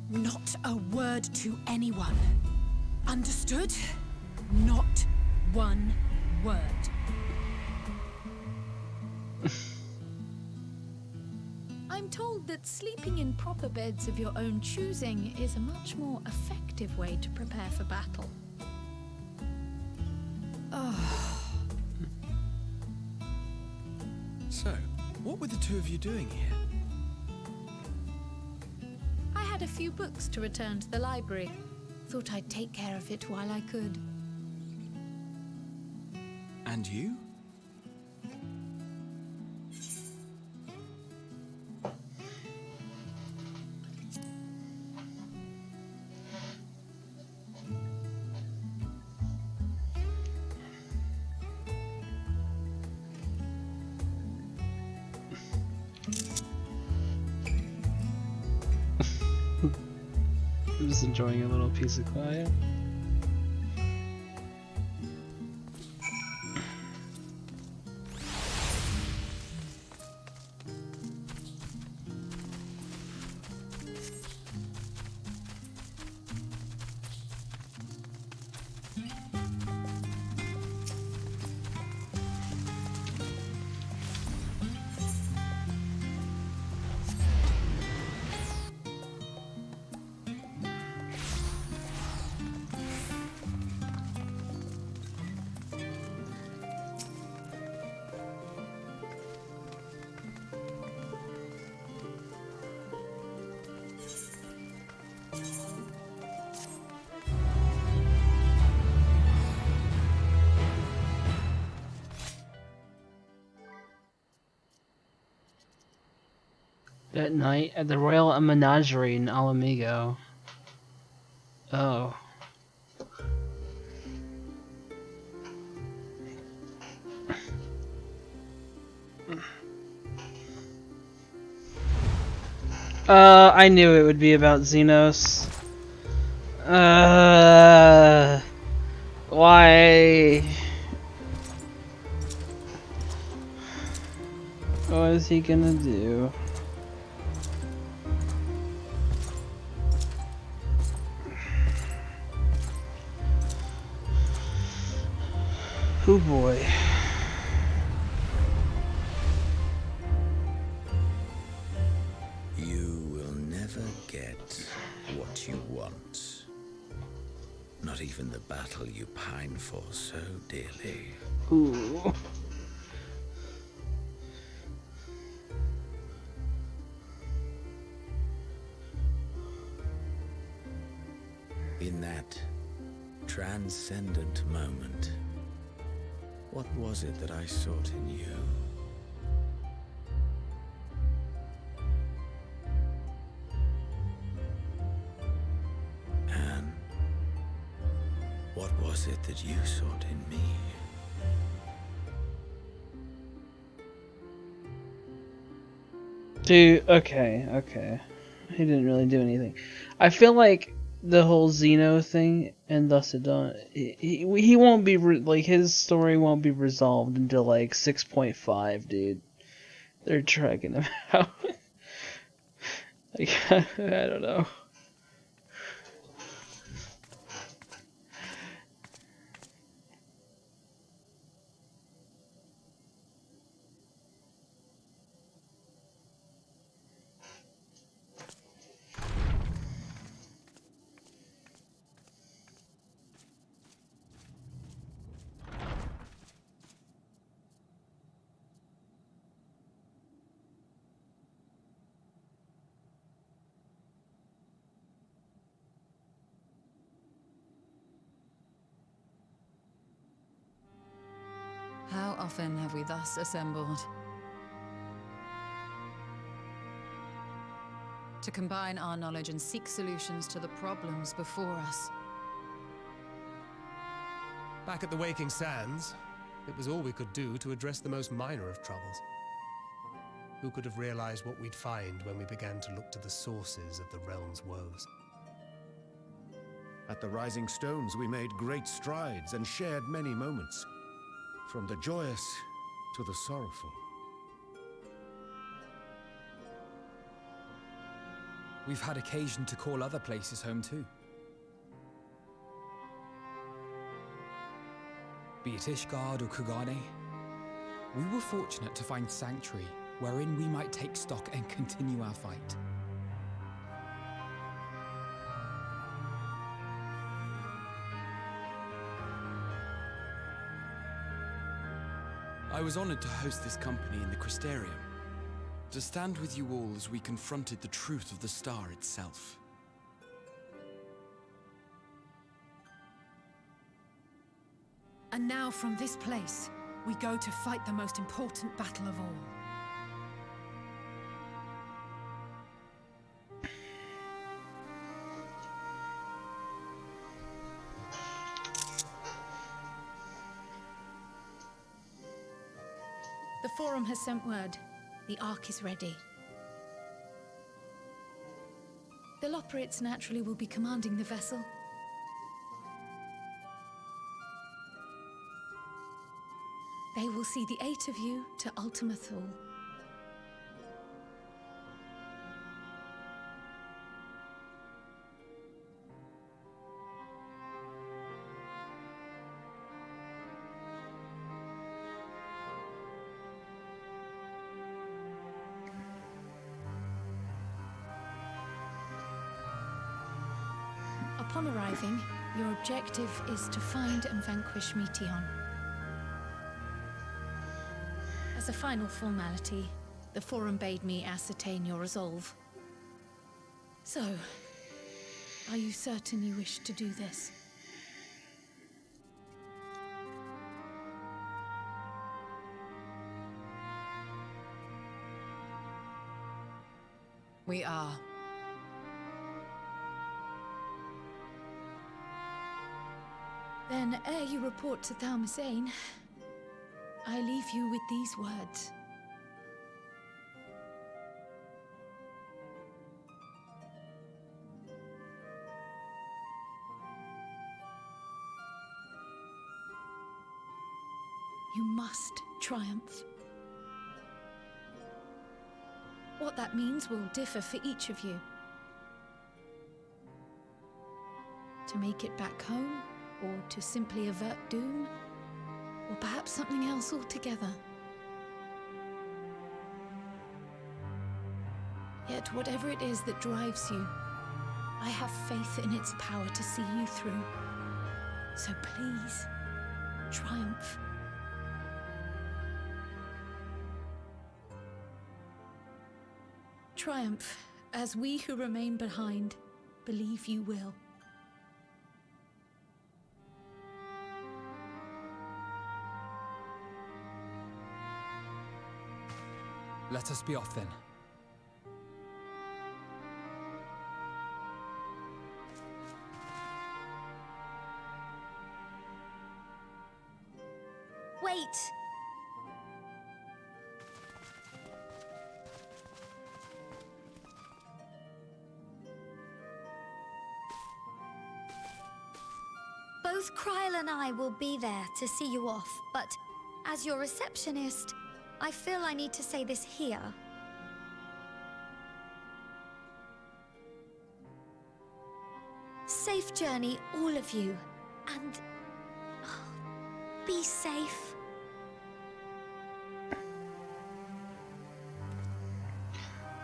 Not a word to anyone. Understood? Not one word. I'm told that sleeping in proper beds of your own choosing is a much more effective way to prepare for battle. Oh. So, what were the two of you doing here? I had a few books to return to the library. Thought I'd take care of it while I could. And you? I'm just enjoying a little piece of quiet. At night at the Royal Menagerie in Alamigo. Oh. I knew it would be about Xenos. Why? What is he gonna do? Oh boy. You will never get what you want. Not even the battle you pine for so dearly. Ooh. In that transcendent moment, what was it that I sought in you? And what was it that you sought in me? Dude, okay. He didn't really do anything. I feel like the whole Xeno thing and thus it done. He won't be like his story won't be resolved until like 6.5, dude. They're dragging him out. Like, I don't know. How often have we thus assembled? To combine our knowledge and seek solutions to the problems before us. Back at the Waking Sands, it was all we could do to address the most minor of troubles. Who could have realized what we'd find when we began to look to the sources of the realm's woes? At the Rising Stones, we made great strides and shared many moments. From the joyous to the sorrowful. We've had occasion to call other places home too. Be it Ishgard or Kugane, we were fortunate to find sanctuary wherein we might take stock and continue our fight. I was honored to host this company in the Crystarium, to stand with you all as we confronted the truth of the star itself. And now from this place, we go to fight the most important battle of all. The Forum has sent word. The Ark is ready. The Loporrits naturally will be commanding the vessel. They will see the 8 of you to Ultima Thule. Upon arriving, your objective is to find and vanquish Meteon. As a final formality, the Forum bade me ascertain your resolve. So, Are you certain you wish to do this? We are. Then, ere you report to Thalmasane, I leave you with these words. You must triumph. What that means will differ for each of you. To make it back home, or to simply avert doom, or perhaps something else altogether. Yet whatever it is that drives you, I have faith in its power to see you through. So please, triumph. Triumph, as we who remain behind believe you will. Let us be off then. Wait! Both Kryl and I will be there to see you off, but as your receptionist, I feel I need to say this here. Safe journey, all of you, and be safe.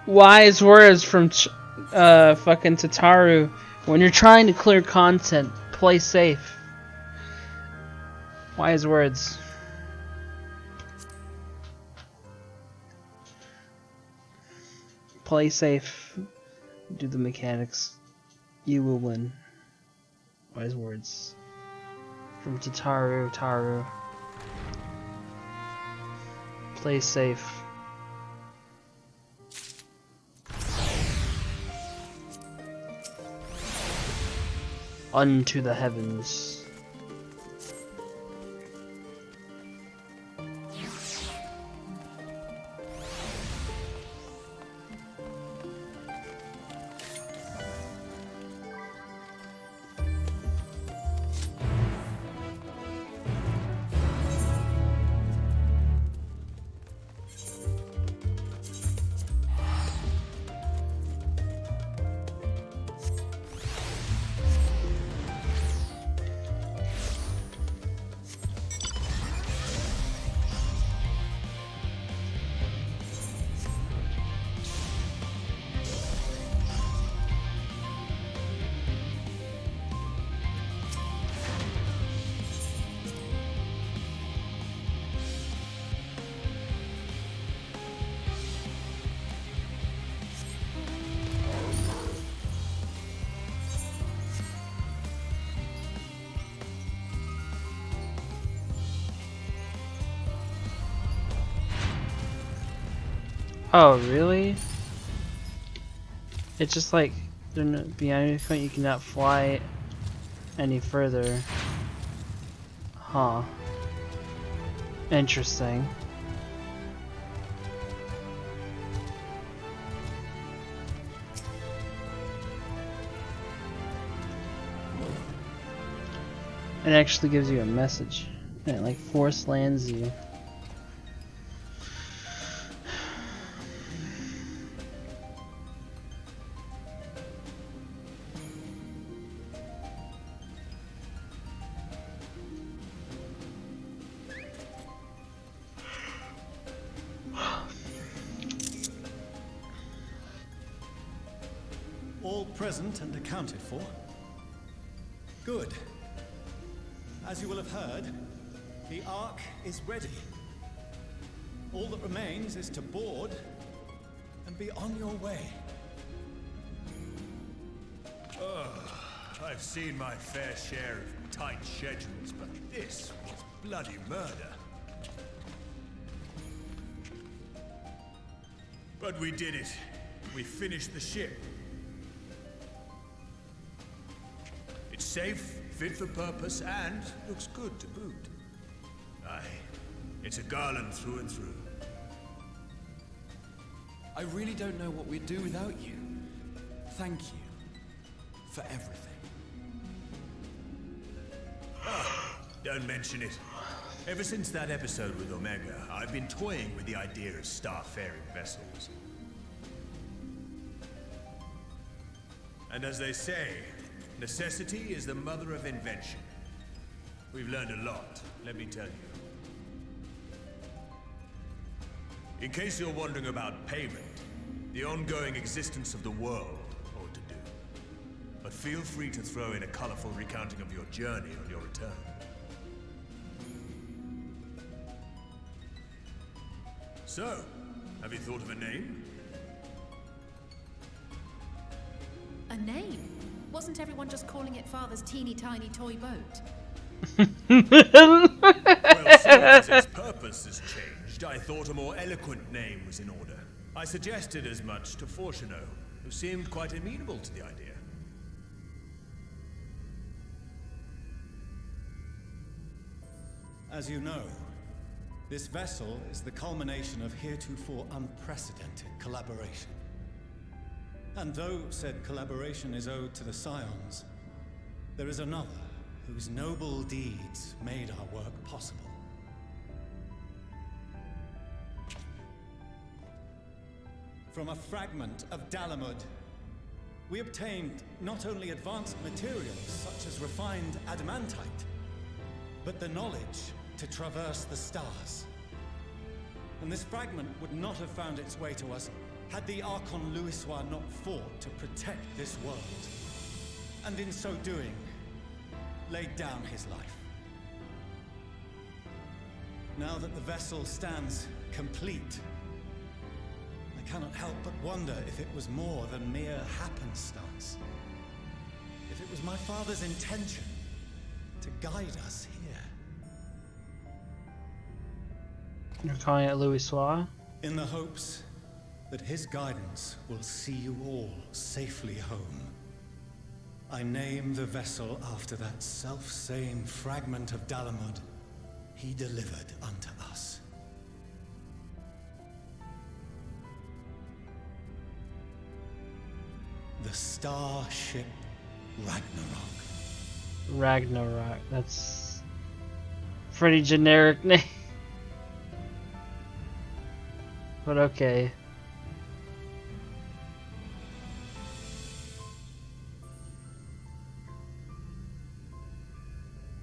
Wise words from fucking Tataru. When you're trying to clear content, play safe. Wise words. Play safe. Do the mechanics. You will win. Wise words. From Taru. Play safe. Unto the heavens. Oh, really? It's just like, beyond any point you cannot fly any further. Huh. Interesting. It actually gives you a message. And it like force lands you. All present and accounted for? Good. As you will have heard, the Ark is ready. All that remains is to board and be on your way. I've seen my fair share of tight schedules, but this was bloody murder. But we did it. We finished the ship. It's safe, fit for purpose, and looks good to boot. Aye, it's a garland through and through. I really don't know what we'd do without you. Thank you for everything. Don't mention it. Ever since that episode with Omega, I've been toying with the idea of star-faring vessels. And as they say, necessity is the mother of invention. We've learned a lot, let me tell you. In case you're wondering about payment, the ongoing existence of the world ought to do. But feel free to throw in a colorful recounting of your journey on your return. So, have you thought of a name? A name? Wasn't everyone just calling it Father's teeny tiny toy boat? Well, seeing as its purpose has changed, I thought a more eloquent name was in order. I suggested as much to Fortuno, who seemed quite amenable to the idea. As you know, this vessel is the culmination of heretofore unprecedented collaboration. And though said collaboration is owed to the Scions, there is another whose noble deeds made our work possible. From a fragment of Dalamud, we obtained not only advanced materials such as refined adamantite, but the knowledge to traverse the stars. And this fragment would not have found its way to us had the Archon Louisoix not fought to protect this world, and in so doing, laid down his life. Now that the vessel stands complete, I cannot help but wonder if it was more than mere happenstance. If it was my father's intention to guide us here. You're calling it Louisoix? In the hopes that his guidance will see you all safely home, I name the vessel after that self-same fragment of Dalamud he delivered unto us. The starship Ragnarok. Ragnarok. That's pretty generic name. But okay.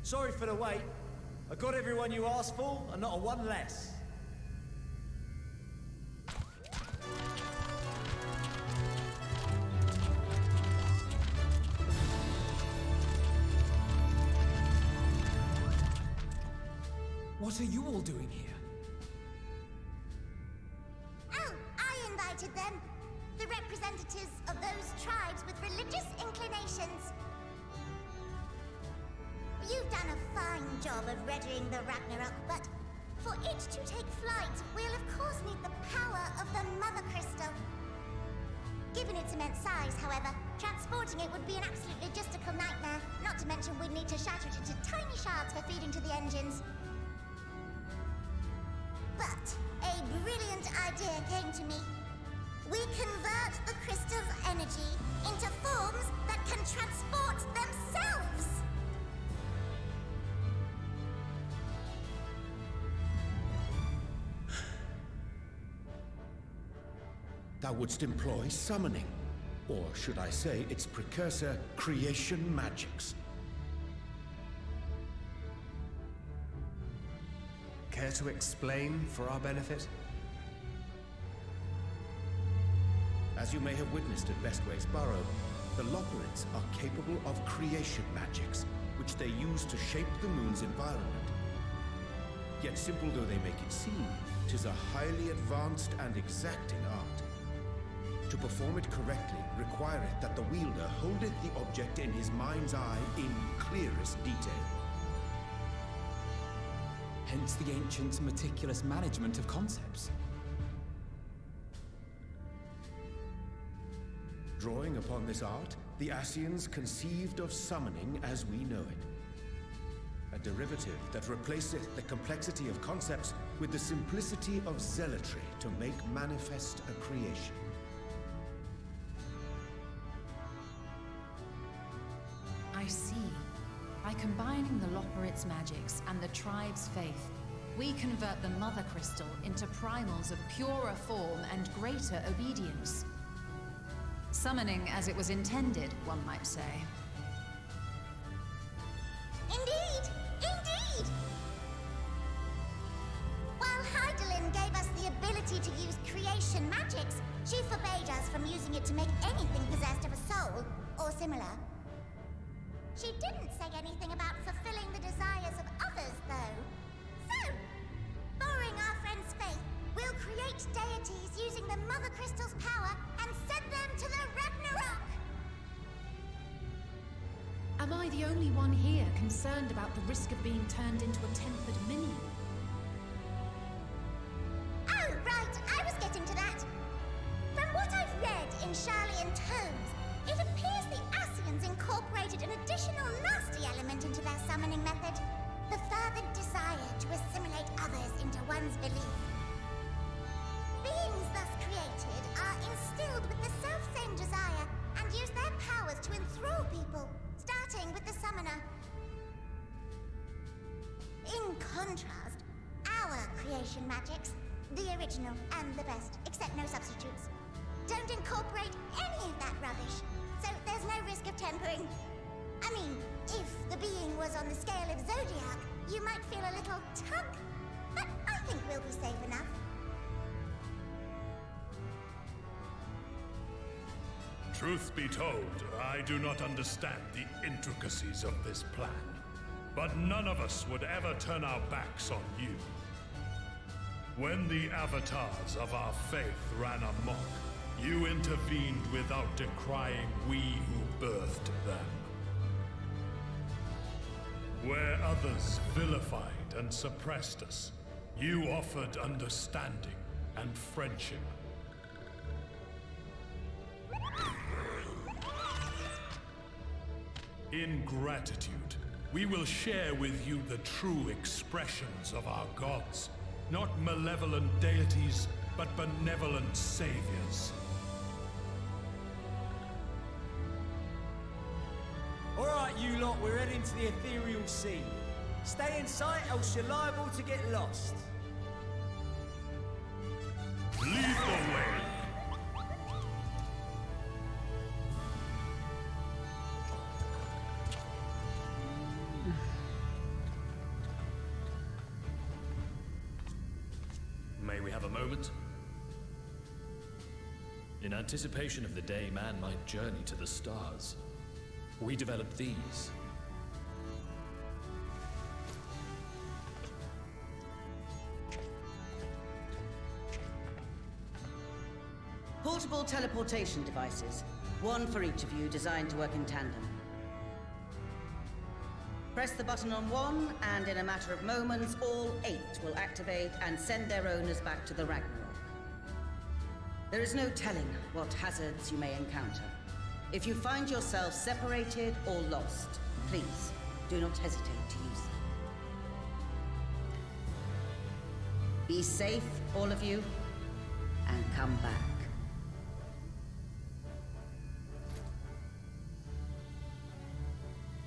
Sorry for the wait. I got everyone you asked for, and not a one less. What are you all doing here? Oh, I invited them. The representatives of those tribes with religious inclinations. You've done a fine job of readying the Ragnarok, but for it to take flight, we'll of course need the power of the Mother Crystal. Given its immense size, however, transporting it would be an absolute logistical nightmare, not to mention we'd need to shatter it into tiny shards for feeding to the engines. But a brilliant idea came to me. We convert the crystal's energy into forms that can transport themselves! Thou wouldst employ summoning, or should I say its precursor, creation magics. Care to explain for our benefit? As you may have witnessed at Bestway's Burrow, the Lockerids are capable of creation magics, which they use to shape the moon's environment. Yet simple though they make it seem, 'tis a highly advanced and exacting art. To perform it correctly requireth that the wielder holdeth the object in his mind's eye in clearest detail. Hence the ancients' meticulous management of concepts. Drawing upon this art, the Ascians conceived of summoning as we know it. A derivative that replaceth the complexity of concepts with the simplicity of zealotry to make manifest a creation. I see. By combining the Loporrit's magics and the tribe's faith, we convert the Mother Crystal into primals of purer form and greater obedience. Summoning as it was intended, one might say. Indeed! Indeed! While Heidelin gave us the ability to use creation magics, she forbade us from using it to make anything possessed of a soul, or similar. She didn't say anything about fulfilling the desires of others, though. So, borrowing our friend's faith, we'll create deities using the Mother Crystal's power and send them to the Ragnarok! Am I the only one here concerned about the risk of being turned into a tempered minion? Oh, right, I was getting to that. From what I've read in Sharlayan tomes, it appears the Ascians incorporated an additional nasty element into their summoning method. The fervent desire to assimilate others into one's belief. Beings thus created are instilled with the self-same desire and use their powers to enthrall people, starting with the summoner. In contrast, our creation magics, the original and the best, except no substitutes, don't incorporate any of that rubbish, so there's no risk of tempering. I mean, if the being was on the scale of Zodiac, you might feel a little tug, but I think we'll be safe enough. Truth be told, I do not understand the intricacies of this plan. But none of us would ever turn our backs on you. When the avatars of our faith ran amok, you intervened without decrying we who birthed them. Where others vilified and suppressed us, you offered understanding and friendship. In gratitude, we will share with you the true expressions of our gods. Not malevolent deities, but benevolent saviors. Alright, you lot, we're heading to the ethereal sea. Stay in sight, else you're liable to get lost. Lead the way. May we have a moment? In anticipation of the day man might journey to the stars, we developed these. Portable teleportation devices. One for each of you, designed to work in tandem. Press the button on one, and in a matter of moments, all 8 will activate and send their owners back to the Ragnarok. There is no telling what hazards you may encounter. If you find yourself separated or lost, please do not hesitate to use them. Be safe, all of you, and come back.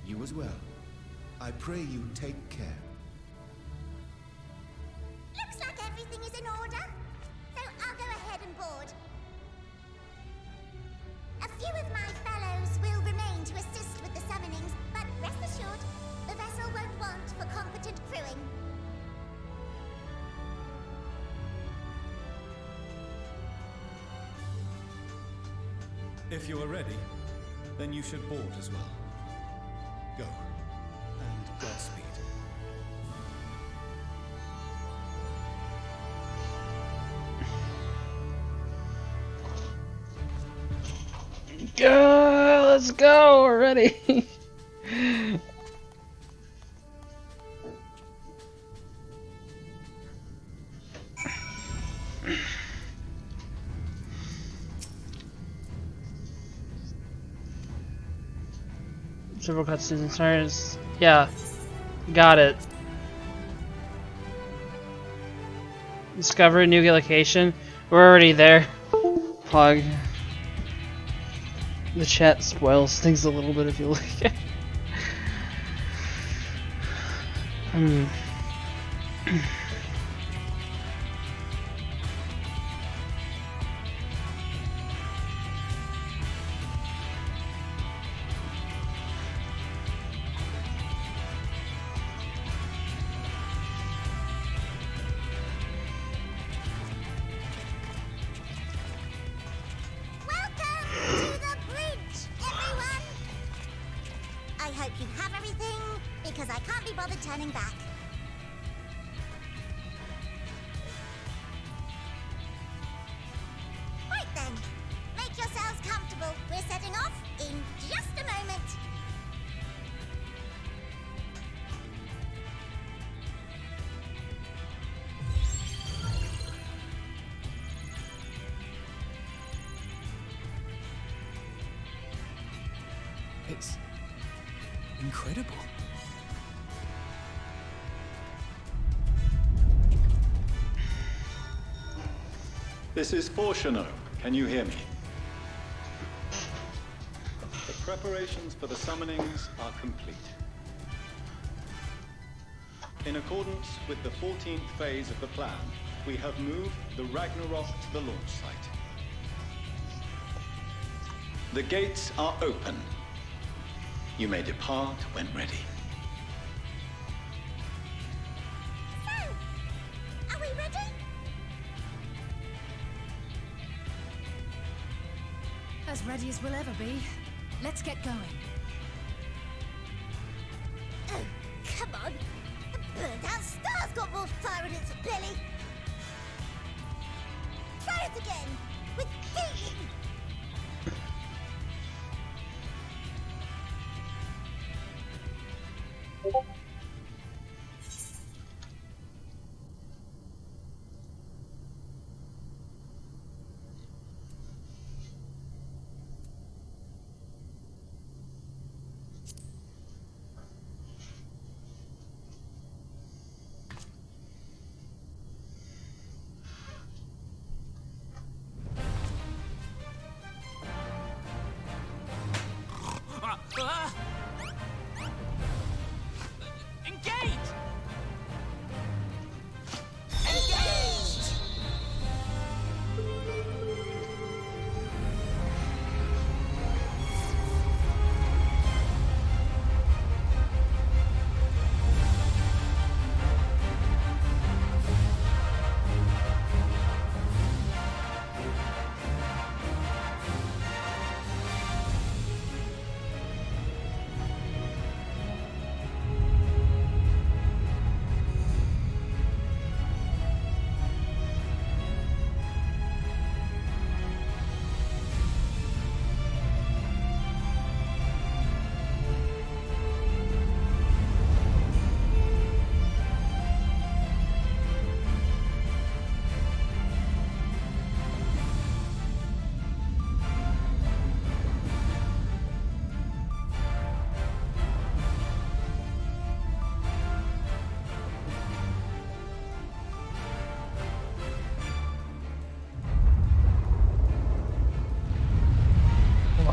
You as well. I pray you take care. Looks like everything is in order, so I'll go ahead and board. A few of my fellows will remain to assist with the summonings, but rest assured, the vessel won't want for competent crewing. If you are ready, then you should board as well. Go, and Godspeed. Let's go already. Several cutscenes and stars. Yeah, got it. Discover a new location. We're already there. Plug. The chat spoils things a little bit if you look at it. Turning back. Right then, make yourselves comfortable. We're setting off in just a moment. It's incredible. This is Fortuno. Can you hear me? The preparations for the summonings are complete. In accordance with the 14th phase of the plan, we have moved the Ragnarok to the launch site. The gates are open. You may depart when ready. So, are we ready? As ready as we'll ever be. Let's get going. Oh, come on. The burned-out star's got more fire in its belly. Try it again, with feeling.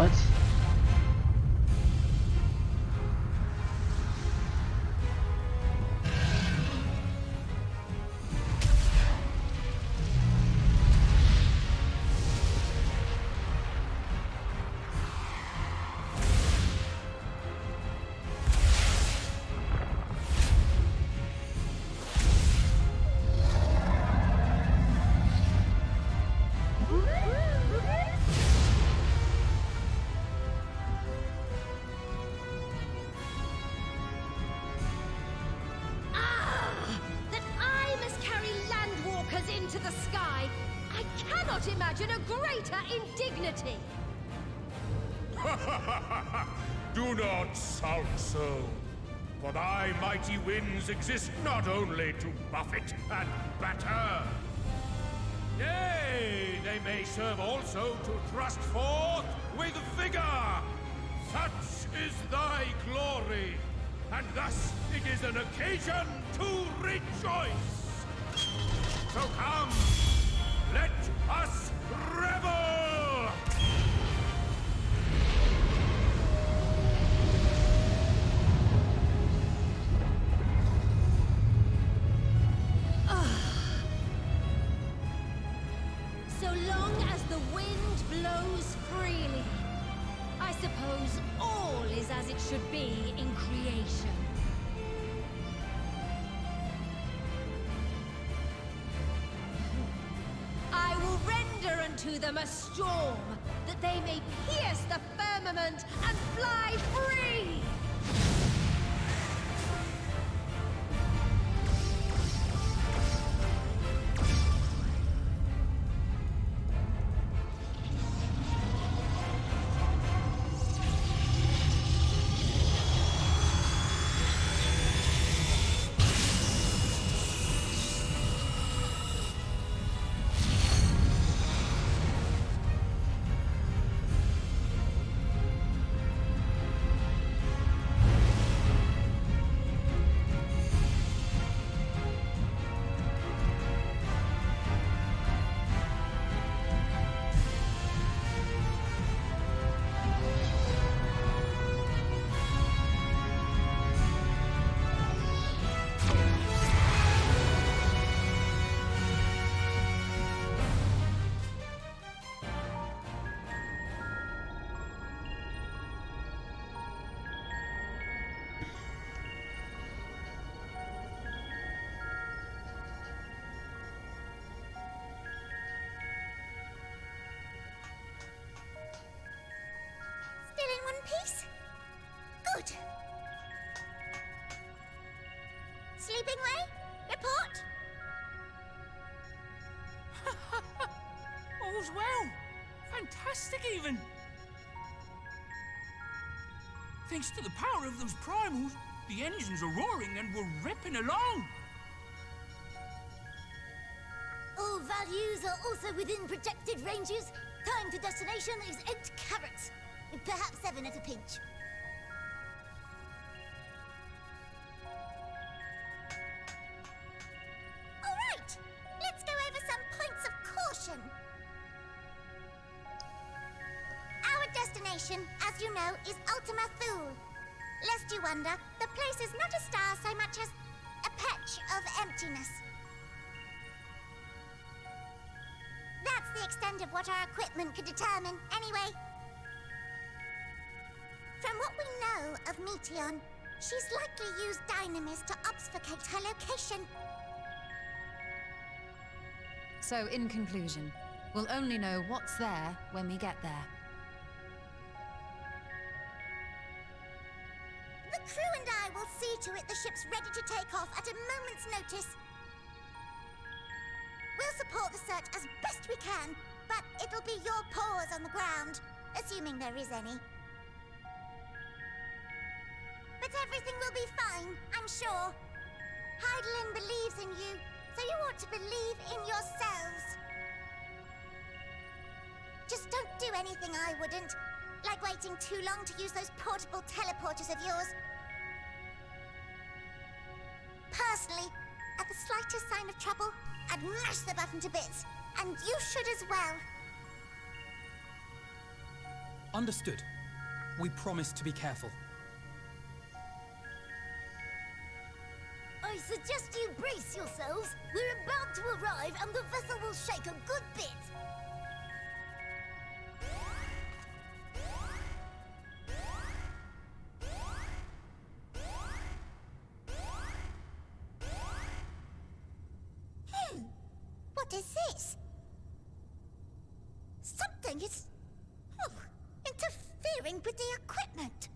What? That I must carry landwalkers into the sky! I cannot imagine a greater indignity! Do not sulk so. For thy mighty winds exist not only to buffet and batter. Nay, they may serve also to thrust forth with vigor. Such is thy glory, and thus it is an occasion to rejoice. So come, let us revel! So long as the wind blows freely, I suppose all is as it should be in creation. I will render unto them a storm, that they may pierce the firmament and fly free! Still in one piece? Good. Sleeping way? Report? All's well. Fantastic, even. Thanks to the power of those primals, the engines are roaring and we're ripping along. All values are also within projected ranges. Time to destination is 8 carats. Perhaps 7 at a pinch. All right, let's go over some points of caution. Our destination, as you know, is Ultima Thule. Lest you wonder, the place is not a star so much as a patch of emptiness. That's the extent of what our equipment could determine, anyway. From what we know of Meteon, she's likely used dynamis to obfuscate her location. So, in conclusion, we'll only know what's there when we get there. The crew and I will see to it the ship's ready to take off at a moment's notice. We'll support the search as best we can, but it'll be your paws on the ground, assuming there is any. But everything will be fine, I'm sure. Heidelin believes in you, so you ought to believe in yourselves. Just don't do anything I wouldn't, like waiting too long to use those portable teleporters of yours. Personally, at the slightest sign of trouble, I'd mash the button to bits, and you should as well. Understood. We promise to be careful. I suggest you brace yourselves. We're about to arrive, and the vessel will shake a good bit. What is this? Something is interfering with the equipment.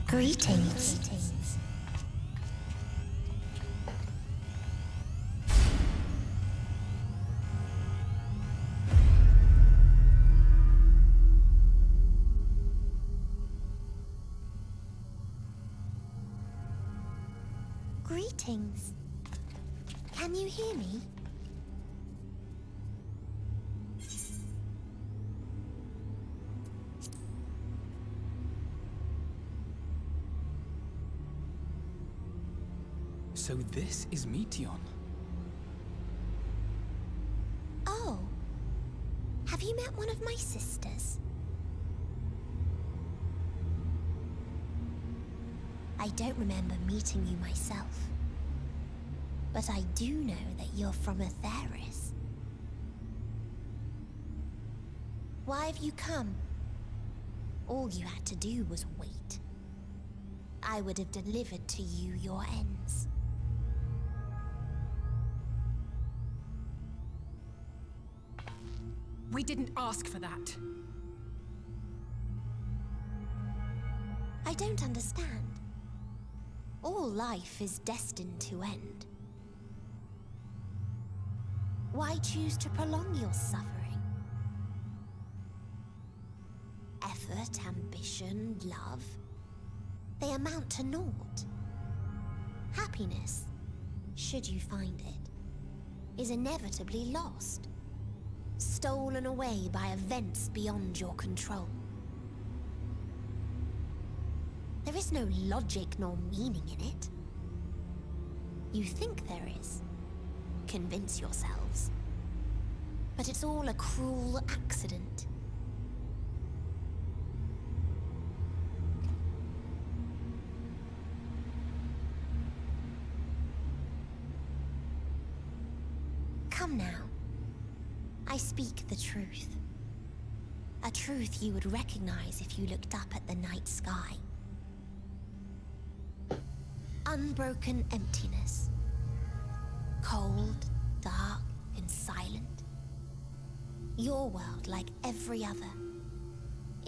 Greetings. Greetings. Can you hear me? So this is Meteon. Oh. Have you met one of my sisters? I don't remember meeting you myself. But I do know that you're from Atheris. Why have you come? All you had to do was wait. I would have delivered to you your ends. We didn't ask for that. I don't understand. All life is destined to end. Why choose to prolong your suffering? Effort, ambition, love, they amount to naught. Happiness, should you find it, is inevitably lost. Stolen away by events beyond your control. There is no logic nor meaning in it. You think there is. Convince yourselves. But it's all a cruel accident. Come now. I speak the truth. A truth you would recognize if you looked up at the night sky. Unbroken emptiness. Cold, dark, and silent. Your world, like every other,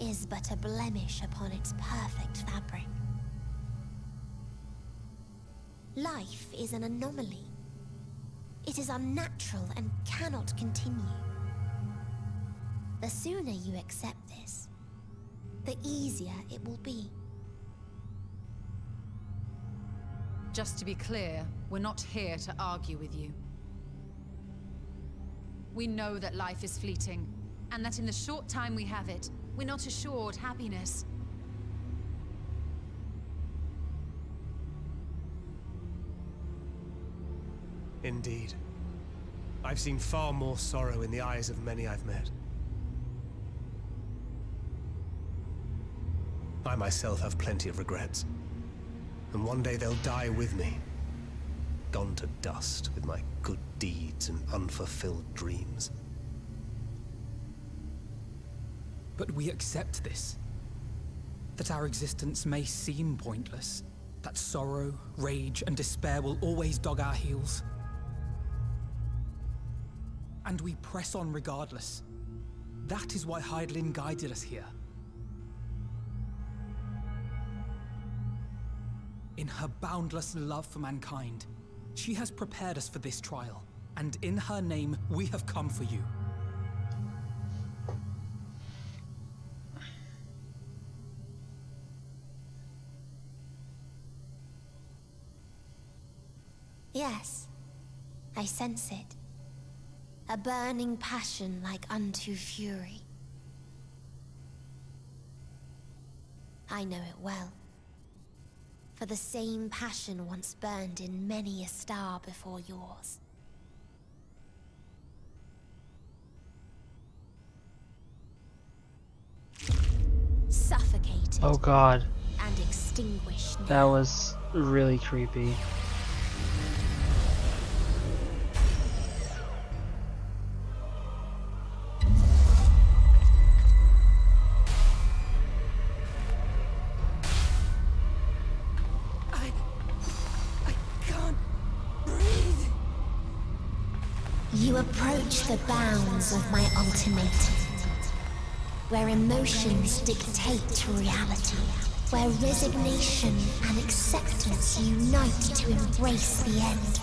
is but a blemish upon its perfect fabric. Life is an anomaly. It is unnatural and cannot continue. The sooner you accept this, the easier it will be. Just to be clear, we're not here to argue with you. We know that life is fleeting, and that in the short time we have it, we're not assured happiness. Indeed. I've seen far more sorrow in the eyes of many I've met. I myself have plenty of regrets. And one day they'll die with me. Gone to dust with my good deeds and unfulfilled dreams. But we accept this. That our existence may seem pointless. That sorrow, rage, and despair will always dog our heels. And we press on regardless. That is why Hydaelyn guided us here. In her boundless love for mankind, she has prepared us for this trial, and in her name, we have come for you. Yes, I sense it. A burning passion like unto fury. I know it well. For the same passion once burned in many a star before yours. Suffocated. Oh god. And extinguished now. That was really creepy. You approach the bounds of my ultimatum, where emotions dictate reality, where resignation and acceptance unite to embrace the end,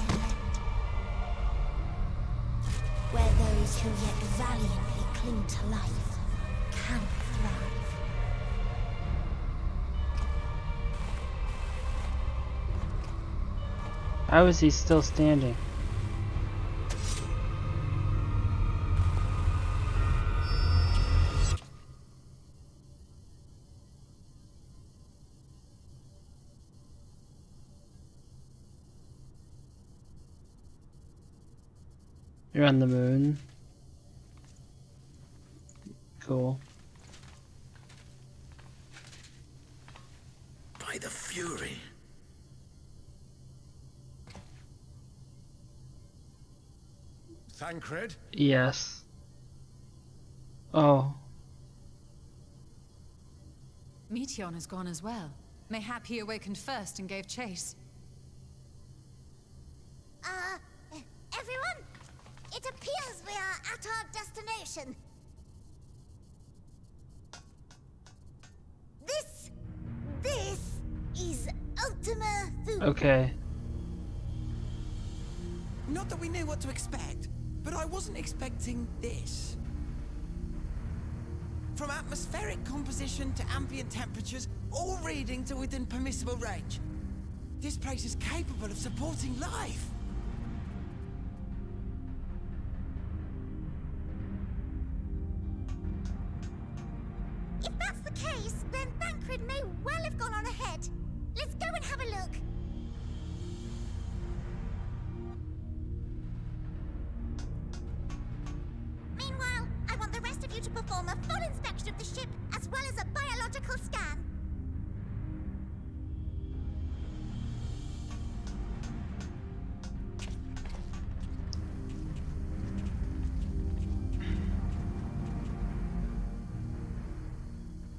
where those who yet valiantly cling to life can thrive. How is he still standing? You're on the moon. Cool. By the Fury. Thancred? Yes. Oh. Meteon has gone as well. Mayhap he awakened first and gave chase. Everyone? It appears we are at our destination. This is Ultima Thule. Okay. Not that we knew what to expect, but I wasn't expecting this. From atmospheric composition to ambient temperatures, all reading to within permissible range. This place is capable of supporting life. If that's the case, then Thancred may well have gone on ahead. Let's go and have a look. Meanwhile, I want the rest of you to perform a full inspection of the ship, as well as a biological scan.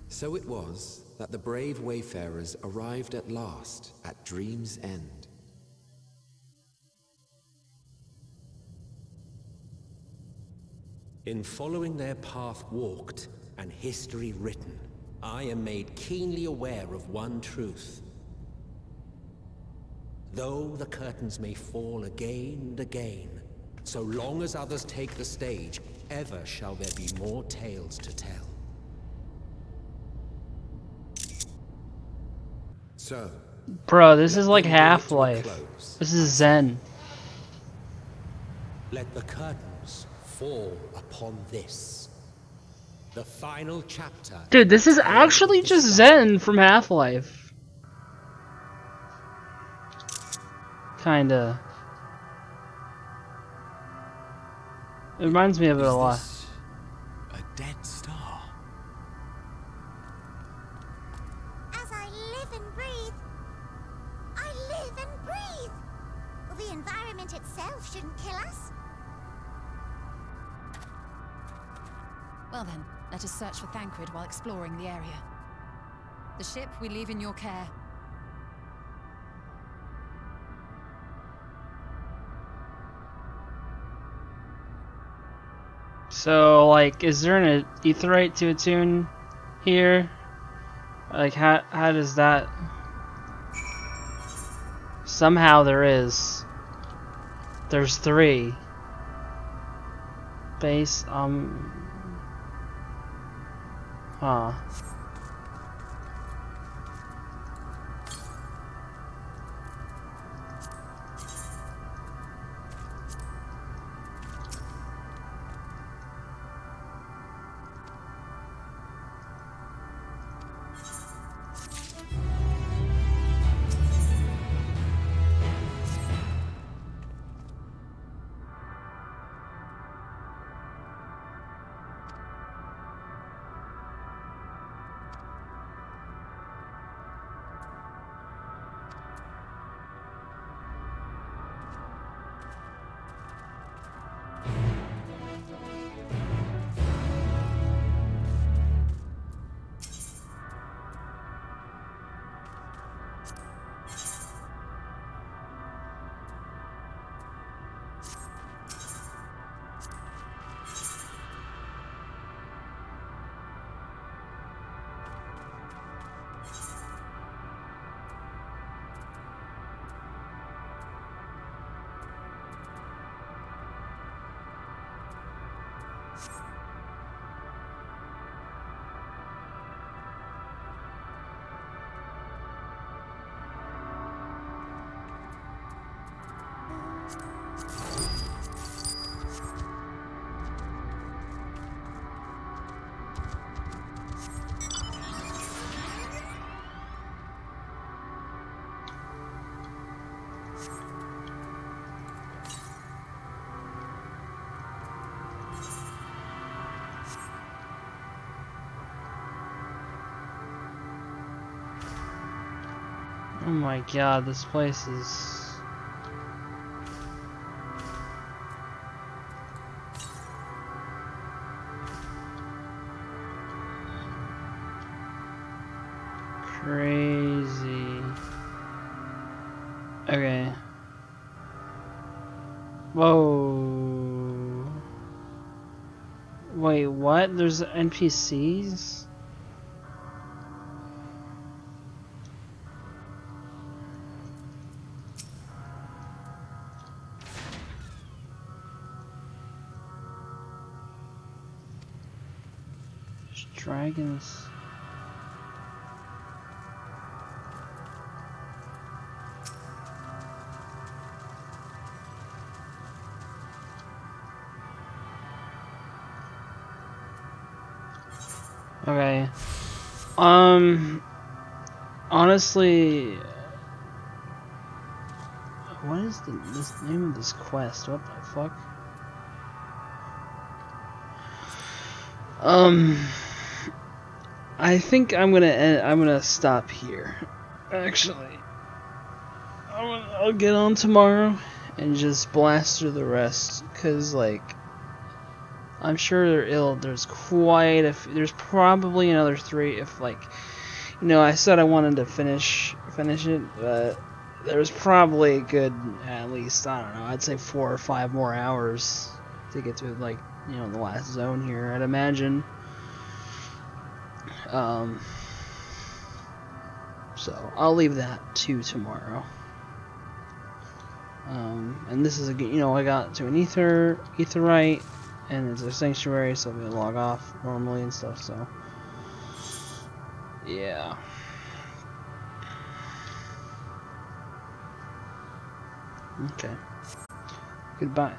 So it was that the brave wayfarers arrived at last at Dream's End. In following their path walked and history written, I am made keenly aware of one truth. Though the curtains may fall again and again, so long as others take the stage, ever shall there be more tales to tell. So, Bro, this is like Half-Life. This is Zen. Let the curtains fall upon this. The final chapter. Dude, this is actually just Zen from Half-Life. Kinda. It reminds me of it a lot. A dead star. As I live and breathe, I live and breathe. Well, the environment itself shouldn't kill us. Well then, let us search for Thancred while exploring the area. The ship we leave in your care. So, like, is there an aetherite to attune here? Like, how does that... Somehow there is. There's 3. Base, Huh. Oh my god, this place is... crazy. Okay. Whoa. Wait, what? There's NPCs? There's dragons. Okay. Honestly, what is the name of this quest? What the fuck? I think I'm gonna stop here. Actually, I'll get on tomorrow and just blast through the rest, cause like I'm sure there's quite a few, there's probably another 3 if like, you know, I said I wanted to finish it, but there's probably a good, at least, I don't know, I'd say 4 or 5 more hours to get to, like, you know, the last zone here, I'd imagine. So I'll leave that to tomorrow. And this is a, you know, I got to an etherite, and it's a sanctuary, so I'm gonna log off normally and stuff. So yeah. Okay. Goodbye.